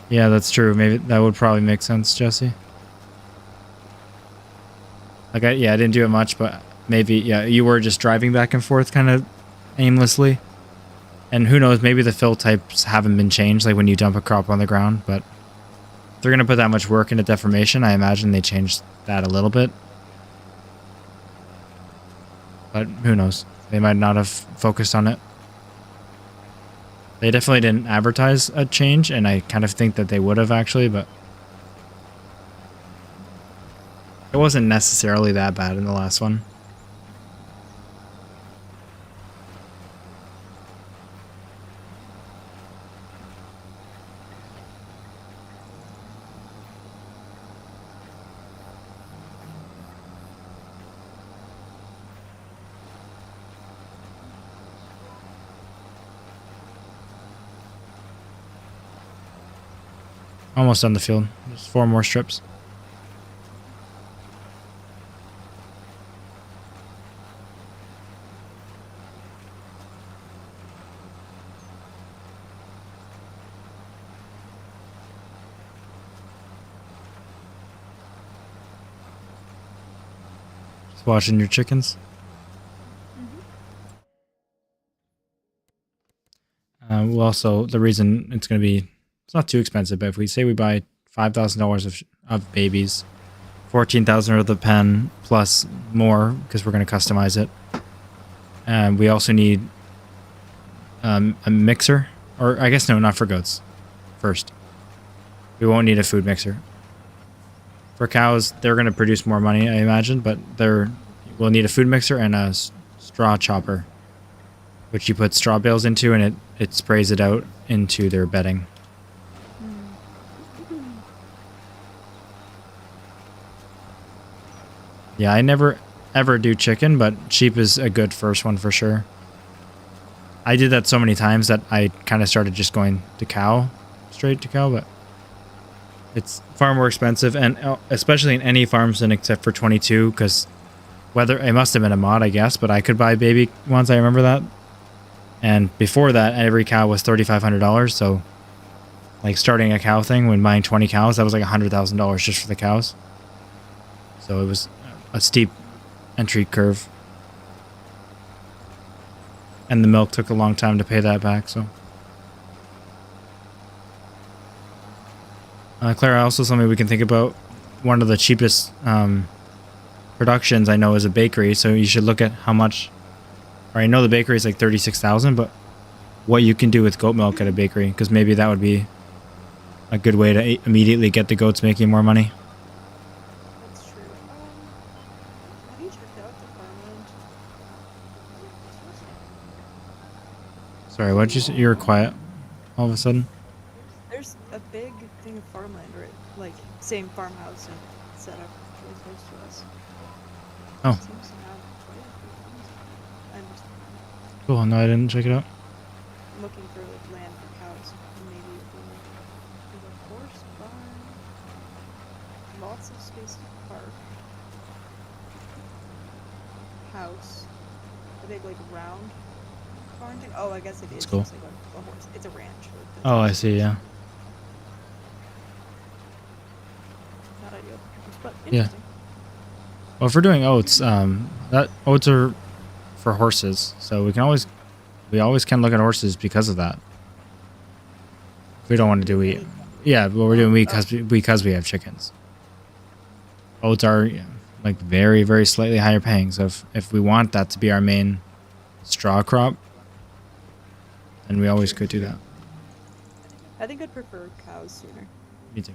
A: Yeah, that's true. Maybe that would probably make sense, Jesse. Like, I didn't do it much, but maybe, yeah, you were just driving back and forth kind of aimlessly. And who knows, maybe the fill types haven't been changed, like when you dump a crop on the ground, but if they're going to put that much work into deformation, I imagine they changed that a little bit. But who knows? They might not have focused on it. They definitely didn't advertise a change, and I kind of think that they would have actually, but it wasn't necessarily that bad in the last one. Almost on the field. There's 4 more strips. Just watching your chickens. Well, also the reason it's going to be, it's not too expensive, but if we say we buy $5,000 of babies, 14,000 of the pen plus more because we're going to customize it, and we also need a mixer, or I guess no, not for goats. First, we won't need a food mixer. For cows, they're going to produce more money, I imagine, but we'll need a food mixer and a straw chopper, which you put straw bales into, and it sprays it out into their bedding. Yeah, I never ever do chicken, but sheep is a good first one for sure. I did that so many times that I kind of started just going to cow, straight to cow, but it's far more expensive, and especially in any farms and except for 22, because whether it must have been a mod, I guess, but I could buy baby ones. I remember that. And before that, every cow was $3,500. So, like starting a cow thing, when buying 20 cows, that was like $100,000 just for the cows. So it was a steep entry curve. And the milk took a long time to pay that back, so. Clara, also something we can think about. One of the cheapest productions I know is a bakery, so you should look at how much. Or I know the bakery is like 36,000, but what you can do with goat milk at a bakery, because maybe that would be a good way to immediately get the goats making more money.
B: That's true. Have you checked out the farmland?
A: Sorry, what did you say? You were quiet all of a sudden.
B: There's a big thing of farmland, right? Like, same farmhouse and setup really close to us.
A: Oh.
B: It seems to have quite a few things. I'm just
A: Cool, no, I didn't check it out.
B: looking for like land for cows. Maybe it would be there's a horse barn. Lots of space to park. House. A big like round barn thing. Oh, I guess it is
A: cool.
B: just like a horse. It's a ranch. Like,
A: Oh, I see, yeah.
B: not ideal for cows, but
A: Yeah.
B: interesting.
A: Well, if we're doing oats, that oats are for horses, so we always can look at horses because of that. If we don't want to do wheat. Yeah, but we're doing wheat because we have chickens. Oats are like very, very slightly higher paying, so if we want that to be our main straw crop, then we always could do that.
B: I think I'd prefer cows sooner.
A: Me too.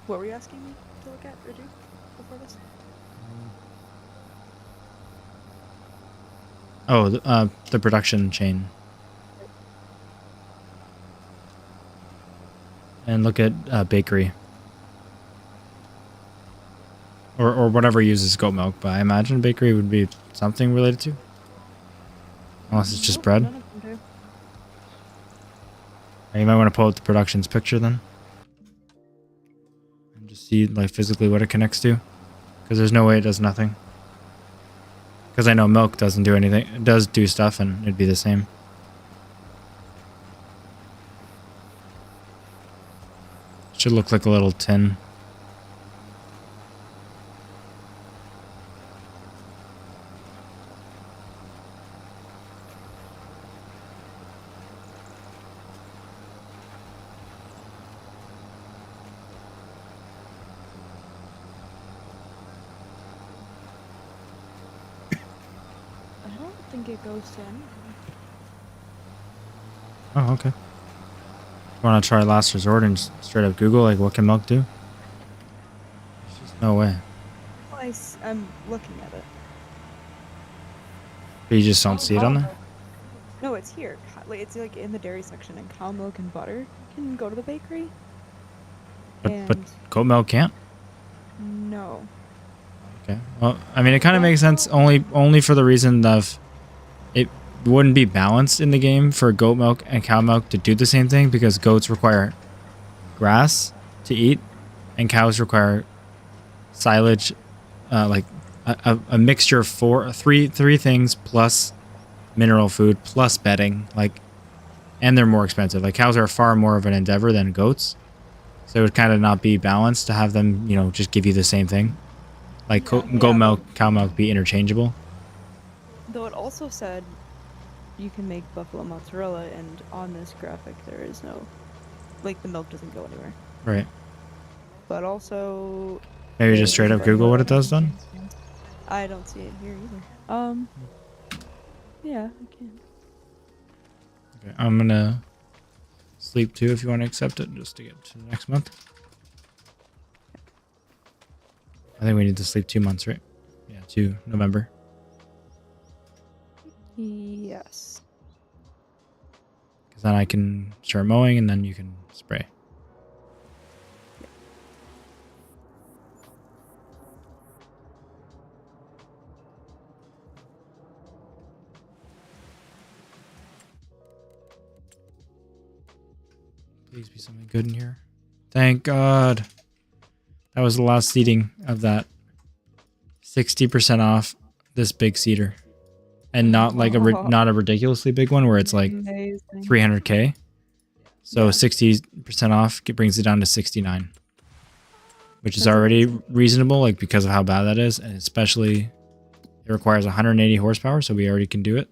B: What were you asking me to look at or do before this?
A: Oh, the production chain. And look at bakery. Or whatever uses goat milk, but I imagine bakery would be something related to. Unless it's just
B: Nope,
A: bread.
B: none of them do.
A: Or you might want to pull up the production's picture then. And just see like physically what it connects to. Because there's no way it does nothing. Because I know milk doesn't do anything. It does do stuff and it'd be the same. It should look like a little tin.
B: think it goes to any.
A: Oh, okay. Want to try last resort and just straight up Google like what can milk do? There's just no way.
B: Well, I'm looking at it.
A: But you just don't see it on there?
B: No, it's here. It's like in the dairy section, and cow milk and butter can go to the bakery.
A: But goat milk can't?
B: No.
A: Okay. Well, I mean, it kind of makes sense only for the reason of it wouldn't be balanced in the game for goat milk and cow milk to do the same thing because goats require grass to eat and cows require silage, like a mixture of three things plus mineral food plus bedding, like, and they're more expensive. Like cows are far more of an endeavor than goats, so it would kind of not be balanced to have them, you know, just give you the same thing. Like goat milk, cow milk be interchangeable.
B: Though it also said you can make buffalo mozzarella, and on this graphic there is no, like, the milk doesn't go anywhere.
A: Right.
B: But also
A: Maybe just straight up Google what it does then?
B: I don't see it here either. Yeah, I can.
A: Okay, I'm gonna sleep too if you want to accept it just to get to the next month. I think we need to sleep 2 months, right? Yeah, to November.
B: Yes.
A: Because then I can start mowing and then you can spray. Please be something good in here. Thank God. That was the last seeding of that. 60% off this big cedar. And not like not a ridiculously big one where it's like 300k. So 60% off brings it down to 69. Which is already reasonable, like, because of how bad that is, and especially it requires 180 horsepower, so we already can do it.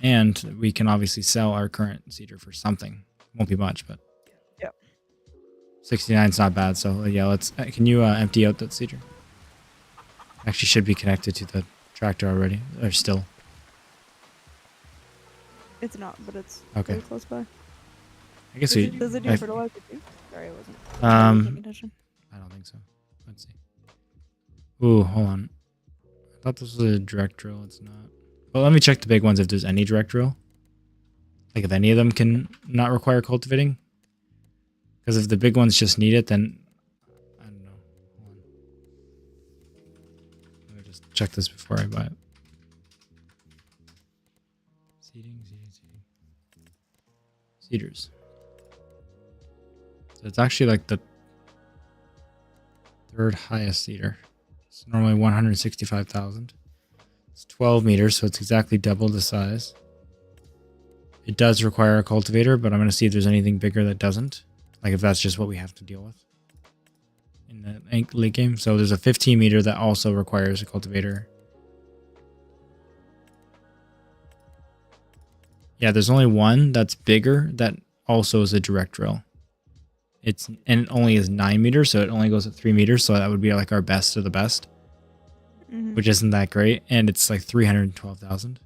A: And we can obviously sell our current cedar for something. Won't be much, but 69 is not bad. So yeah, let's. Can you empty out that cedar? Actually, should be connected to the tractor already, or still.
B: It's not, but it's
A: Okay.
B: very close by.
A: I guess
B: Does it do fertilizer too? Sorry, I wasn't. Paying attention.
A: I don't think so. Let's see. Ooh, hold on. I thought this was a direct drill. It's not. Well, let me check the big ones if there's any direct drill. Like if any of them can not require cultivating. Because if the big ones just need it, then I don't know. Hold on. Let me just check this before I buy it. Seeding. Cedars. So it's actually like the third highest cedar. It's normally 165,000. It's 12 meters, so it's exactly double the size. It does require a cultivator, but I'm going to see if there's anything bigger that doesn't. Like if that's just what we have to deal with in the late game. So there's a 15 meter that also requires a cultivator. Yeah, there's only one that's bigger that also is a direct drill. And it only is 9 meters, so it only goes at 3 meters. So that would be like our best of the best, which isn't that great. And it's like 312,000.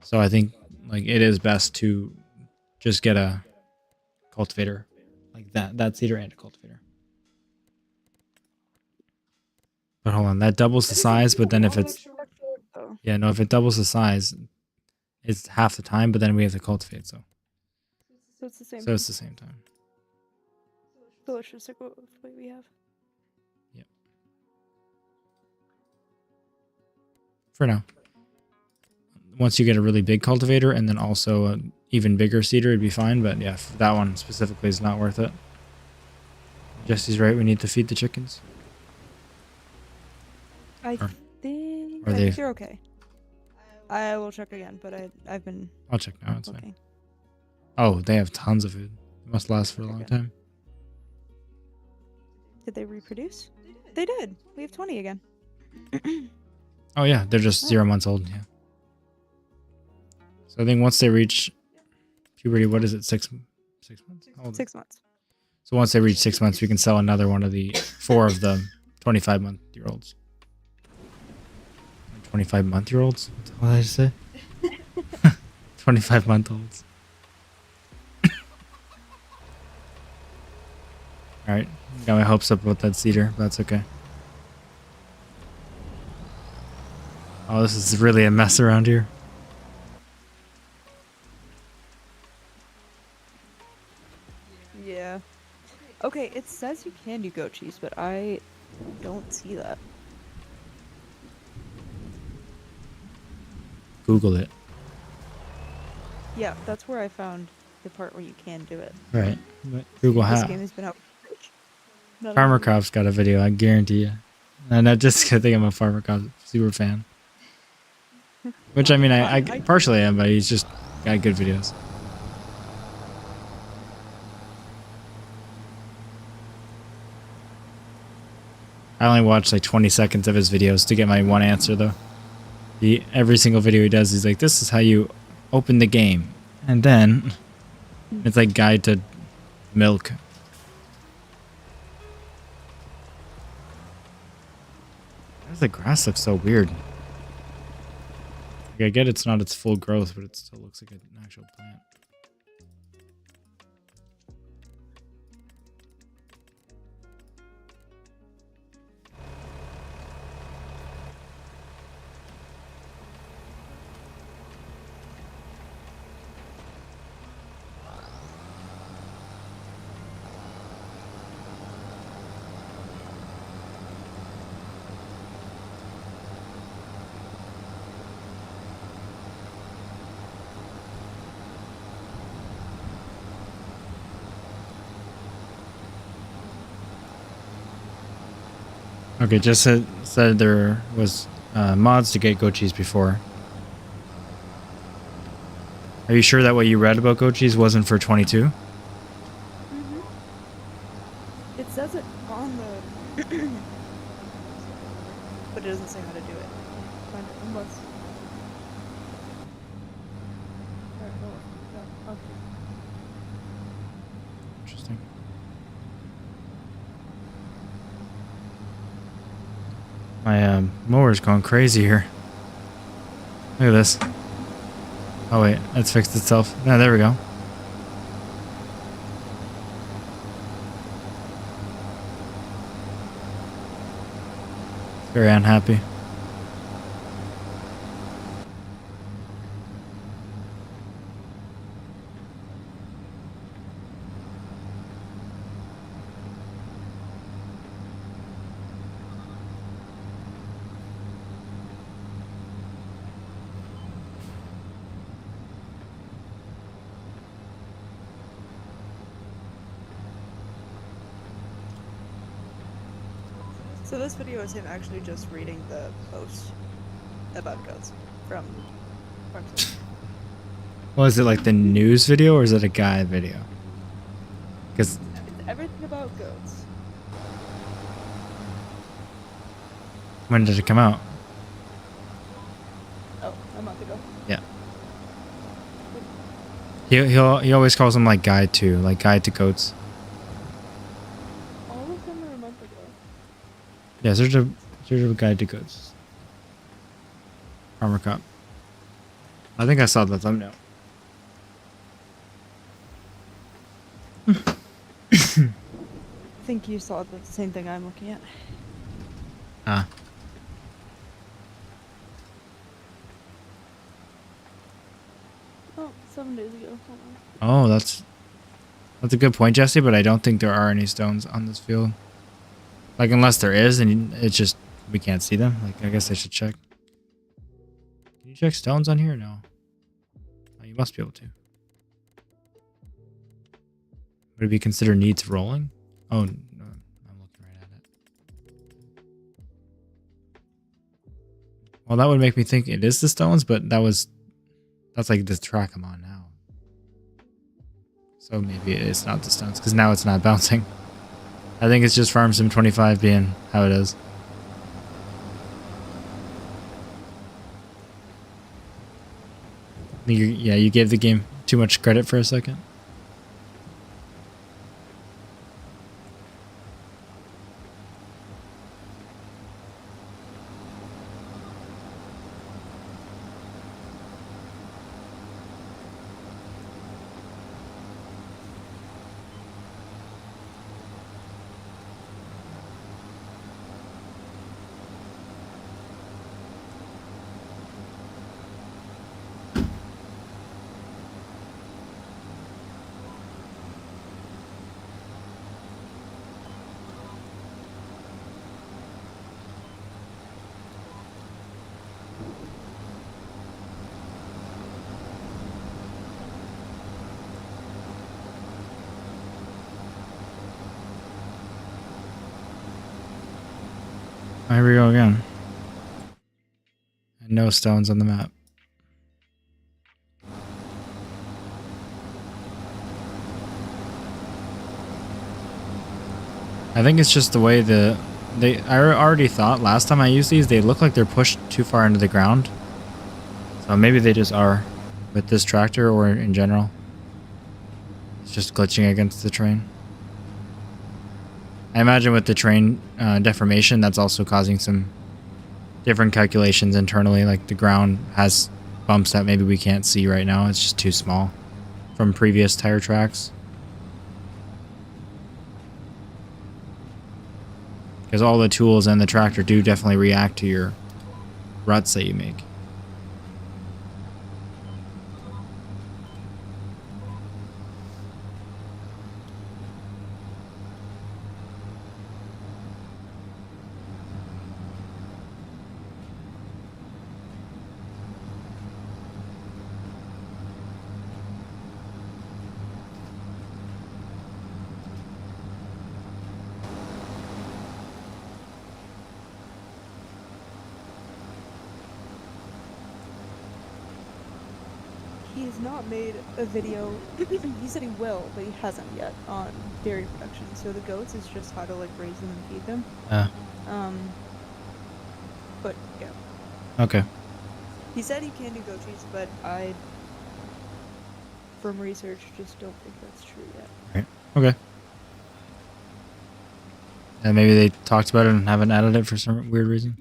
A: So I think like it is best to just get a cultivator like that cedar and a cultivator. But hold on, that doubles the size. But then if it's if it doubles the size, it's half the time. But then we have to cultivate, so
B: it's the same.
A: So it's the same time.
B: So let's just stick with what we have.
A: Yep. For now. Once you get a really big cultivator and then also an even bigger cedar, it'd be fine. But yeah, that one specifically is not worth it. Jesse's right. We need to feed the chickens.
B: I think you're okay. I will check again, but I've been.
A: I'll check now. It's fine. Oh, they have tons of food. It must last for a long time.
B: Did they reproduce? They did. We have 20 again.
A: Oh yeah, they're just 0 months old. Yeah. So I think once they reach puberty, what is it? 6 months? How old?
B: 6 months.
A: So once they reach 6 months, we can sell another one of the 4 of the 25-month-year-olds. 25-month-year-olds. What did I say? 25-month-olds. All right, got my hopes up about that cedar, but that's okay. Oh, this is really a mess around here.
B: Yeah. Okay, it says you can do goat cheese, but I don't see that.
A: Google it.
B: Yeah, that's where I found the part where you can do it.
A: Right. But Google
B: This
A: how.
B: game has been out. Not
A: Farmer
B: a
A: Cop's got a video, I guarantee you. And I just think I'm a Farmer Cop super fan. Which I mean, I partially am, but he's just got good videos. I only watch like 20 seconds of his videos to get my one answer though. Every single video he does, he's like, this is how you open the game. And then it's like guide to milk. Why does the grass look so weird? Like, I get it's not its full growth, but it still looks like an actual plant. Okay, just said there was mods to get goat cheese before. Are you sure that what you read about goat cheese wasn't for 22?
B: Mm-hmm. It says it on the... but it doesn't say how to do it. Find it unless... Alright, no, okay.
A: Interesting. My mower's going crazy here. Look at this. Oh wait, that's fixed itself. No, there we go. Very unhappy.
B: So this video is him actually just reading the post about goats from Farmstead.
A: Well, is it like the news video or is it a guide video? Because
B: It's everything about goats.
A: when did it come out?
B: Oh, a month ago.
A: Yeah. He always calls them like guide to goats.
B: All of them are a month ago.
A: Yeah, search a guide to goats. Farmer Cop. I think I saw the thumbnail.
B: I think you saw the same thing I'm looking at.
A: Ah.
B: Oh, 7 days ago. Hold on.
A: Oh, that's a good point, Jesse, but I don't think there are any stones on this field. Like, unless there is, and it's just, we can't see them. Like, I guess I should check. Can you check stones on here? No. Oh, you must be able to. Would it be considered needs rolling? Oh, no, I'm looking right at it. Well, that would make me think it is the stones, but that's like the track I'm on now. So maybe it's not the stones, because now it's not bouncing. I think it's just Farm Sim 25 being how it is. Yeah, you gave the game too much credit for a second. Here we go again. And no stones on the map. I think it's just the way I already thought last time I used these, they look like they're pushed too far into the ground. So maybe they just are with this tractor or in general. It's just glitching against the train. I imagine with the train deformation, that's also causing some different calculations internally. Like the ground has bumps that maybe we can't see right now. It's just too small from previous tire tracks. Because all the tools and the tractor do definitely react to your ruts that you make.
B: He's not made a video. He said he will, but he hasn't yet on dairy production. So the goats is just how to like raise them and feed them. But yeah.
A: Okay.
B: He said he can do goat cheese, but I, from research, just don't think that's true yet.
A: Right. Okay. And maybe they talked about it and haven't added it for some weird reason.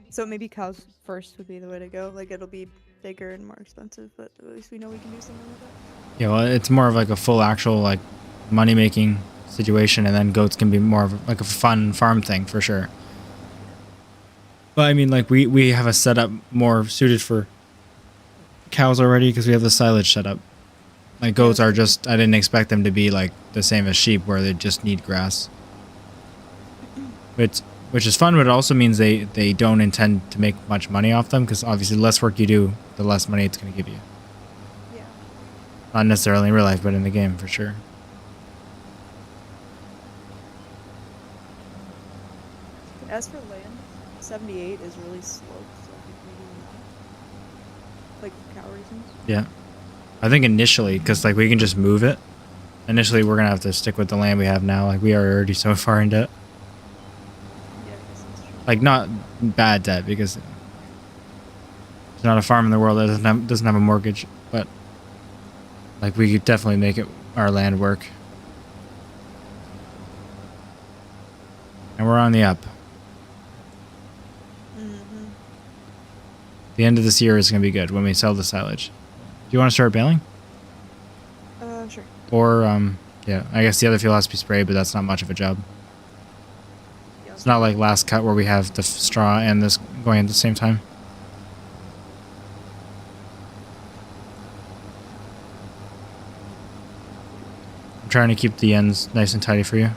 B: So maybe cows first would be the way to go. Like it'll be bigger and more expensive, but at least we know we can do something with it.
A: Yeah, well, it's more of like a full actual like money making situation, and then goats can be more of like a fun farm thing for sure. But I mean, like we have a setup more suited for cows already because we have the silage setup. Like goats are just, I didn't expect them to be like the same as sheep where they just need grass. Which is fun, but it also means they don't intend to make much money off them because obviously the less work you do, the less money it's going to give you.
B: Yeah.
A: Not necessarily in real life, but in the game for sure.
B: As for land, 78 is really sloped, so I think maybe not. Like for cow reasons.
A: Yeah. I think initially, because like we can just move it. Initially, we're going to have to stick with the land we have now. Like we are already so far in debt.
B: Yeah, I guess that's true.
A: Like not bad debt because there's not a farm in the world that doesn't have a mortgage, but like we could definitely make it our land work. And we're on the up.
B: Mm-hmm.
A: The end of this year is going to be good when we sell the silage. Do you want to start baling?
B: Sure.
A: Or, yeah, I guess the other fuel has to be sprayed, but that's not much of a job.
B: Yeah.
A: It's not like last cut where we have the straw and this going at the same time. I'm trying to keep the ends nice and tidy for you.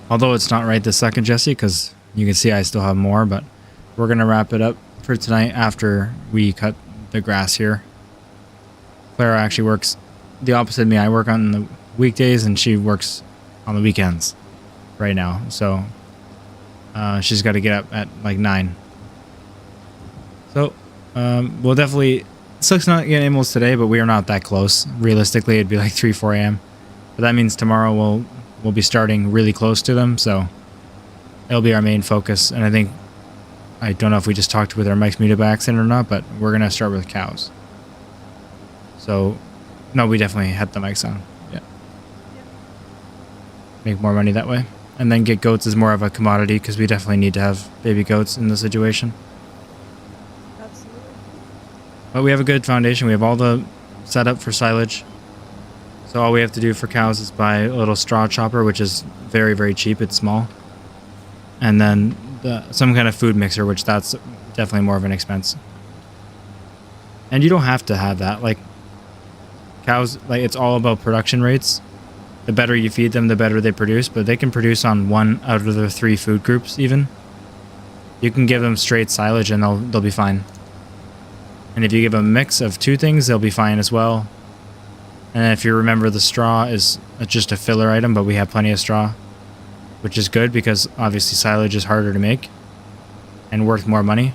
A: Although it's not right this second, Jesse, because you can see I still have more, but we're going to wrap it up for tonight after we cut the grass here. Clara actually works the opposite of me. I work on the weekdays and she works on the weekends right now. So she's got to get up at like 9. So we'll definitely, it sucks not getting animals today, but we are not that close. Realistically, it'd be like 3, 4 a.m. But that means tomorrow we'll be starting really close to them, so it'll be our main focus. And I don't know if we just talked with our Mike's Muta by accident or not, but we're going to start with cows. So No, we definitely had the mics on. Yeah.
B: Yeah.
A: Make more money that way. And then get goats is more of a commodity because we definitely need to have baby goats in the situation.
B: Absolutely.
A: But we have a good foundation. We have all the setup for silage. So all we have to do for cows is buy a little straw chopper, which is very, very cheap. It's small. And then some kind of food mixer, which that's definitely more of an expense. And you don't have to have that. Like cows, like it's all about production rates. The better you feed them, the better they produce. But they can produce on 1 out of their 3 food groups even. You can give them straight silage and they'll be fine. And if you give them a mix of 2 things, they'll be fine as well. And if you remember, the straw is just a filler item, but we have plenty of straw, which is good because obviously silage is harder to make and worth more money.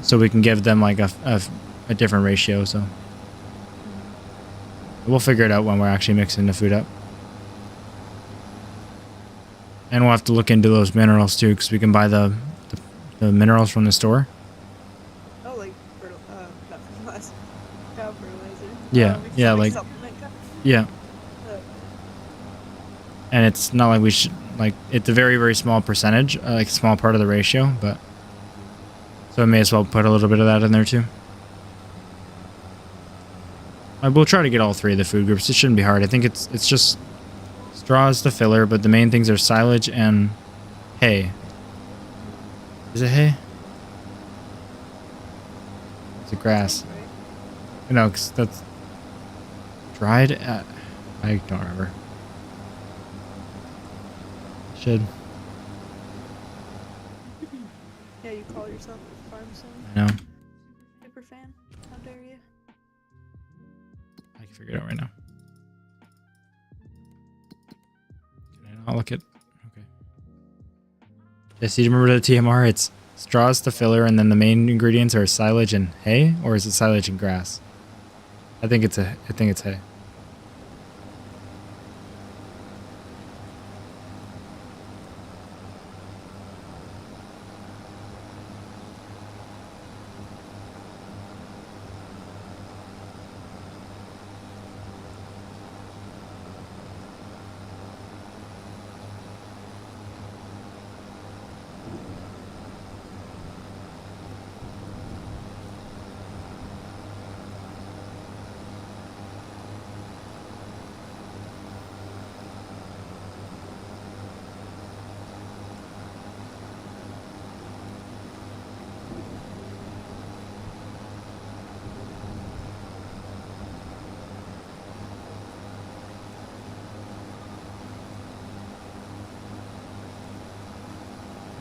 A: So we can give them like a different ratio. So we'll figure it out when we're actually mixing the food up. And we'll have to look into those minerals too, because we can buy the minerals from the store.
B: Oh, like not fertilizer. Cow fertilizer.
A: Yeah, yeah, like
B: supplement kind?
A: yeah.
B: Uh,
A: And it's not like we should, like, it's a very, very small percentage, like a small part of the ratio, but so I may as well put a little bit of that in there too. We'll try to get all 3 of the food groups. It shouldn't be hard. I think it's just straw is the filler, but the main things are silage and hay. Is it hay? It's a grass.
B: right?
A: No, because that's dried. I don't remember. Should.
B: Yeah, you call yourself a farm sim
A: I know.
B: super fan. How dare you?
A: I can figure it out right now. Can I not look at? Okay. Jesse, do you remember the TMR? It's straws the filler, and then the main ingredients are silage and hay, or is it silage and grass? I think it's hay.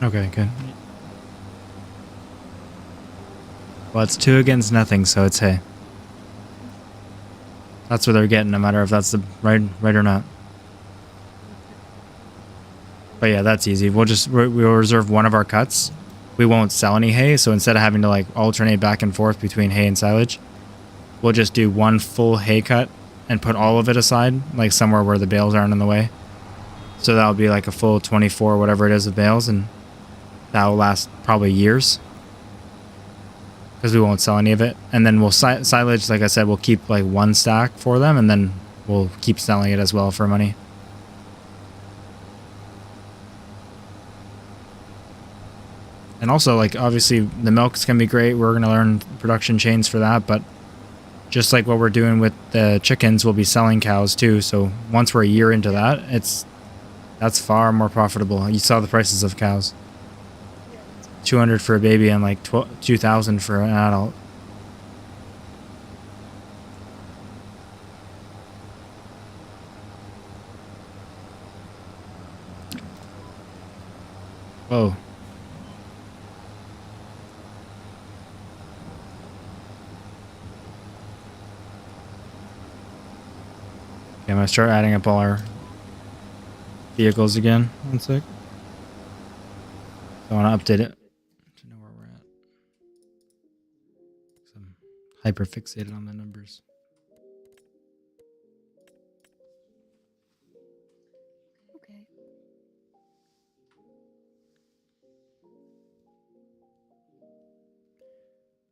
A: Okay, good. Well, it's 2 against nothing, so it's hay. That's what they're getting, no matter if that's the right or not. But yeah, that's easy. We'll reserve one of our cuts. We won't sell any hay, so instead of having to like alternate back and forth between hay and silage, we'll just do one full hay cut and put all of it aside, like somewhere where the bales aren't in the way. So that'll be like a full 24, whatever it is, of bales, and that will last probably years because we won't sell any of it. And then we'll silage, like I said, we'll keep like 1 stack for them, and then we'll keep selling it as well for money. And also, like, obviously the milks can be great. We're going to learn production chains for that, but just like what we're doing with the chickens, we'll be selling cows too. So once we're a year into that, that's far more profitable. You saw the prices of cows. 200 for a baby and like 2,000 for an adult. Whoa. Okay, I'm gonna start adding up all our vehicles again. 1 sec. I want to update it to know where we're at. I'm hyper fixated on the numbers.
B: Okay.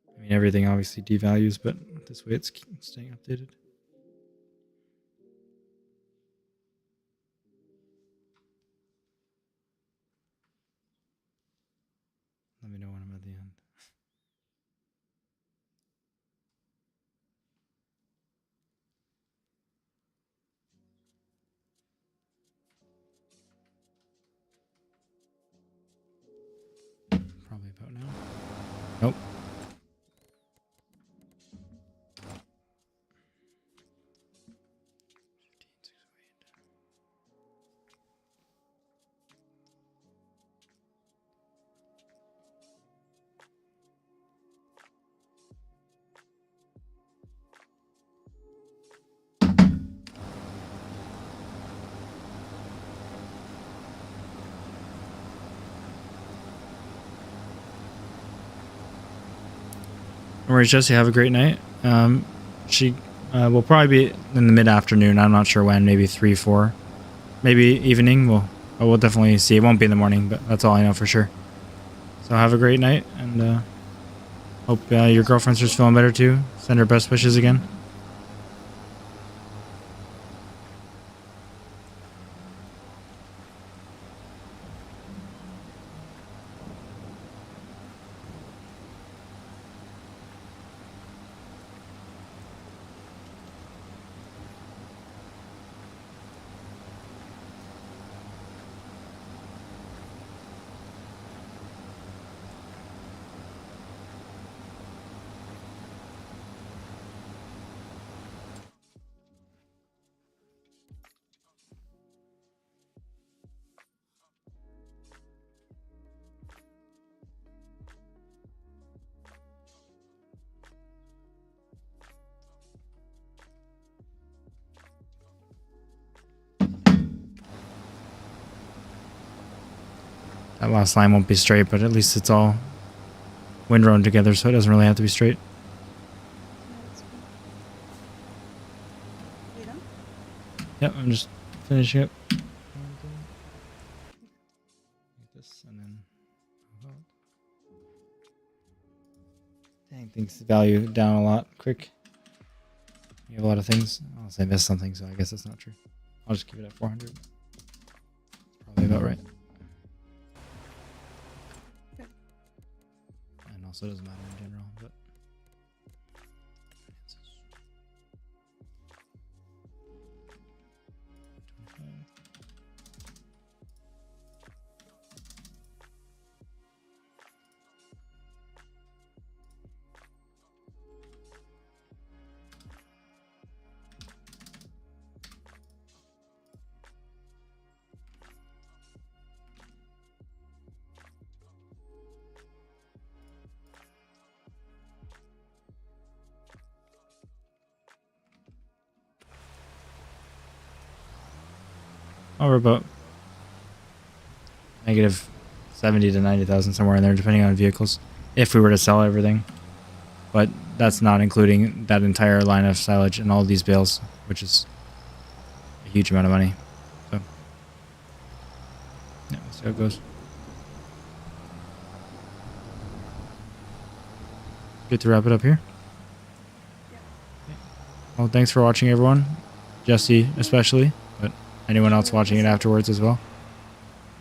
A: I mean, everything obviously devalues, but this way it's staying updated. Let me know when I'm at the end. Probably about now. Nope. No worries, Jesse. Have a great night. She will probably be in the mid-afternoon. I'm not sure when. Maybe 3, 4, maybe evening. We'll definitely see. It won't be in the morning, but that's all I know for sure. So have a great night, and hope your girlfriend's just feeling better too. Send her best wishes again. That last line won't be straight, but at least it's all windrown together, so it doesn't really have to be straight.
B: You done?
A: Yep, I'm just finishing up. Like this, and then dang, things value down a lot quick. You have a lot of things. Unless I missed something, so I guess that's not true. I'll just keep it at 400. Probably about right.
B: Okay.
A: And also doesn't matter in general, but. Or about negative 70 to 90,000, somewhere in there, depending on vehicles, if we were to sell everything. But that's not including that entire line of silage and all these bales, which is a huge amount of money. So yeah, we'll see how it goes. Good to wrap it up here. Well, thanks for watching, everyone. Jesse especially, but anyone else watching it afterwards as well.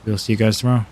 A: We'll see you guys tomorrow.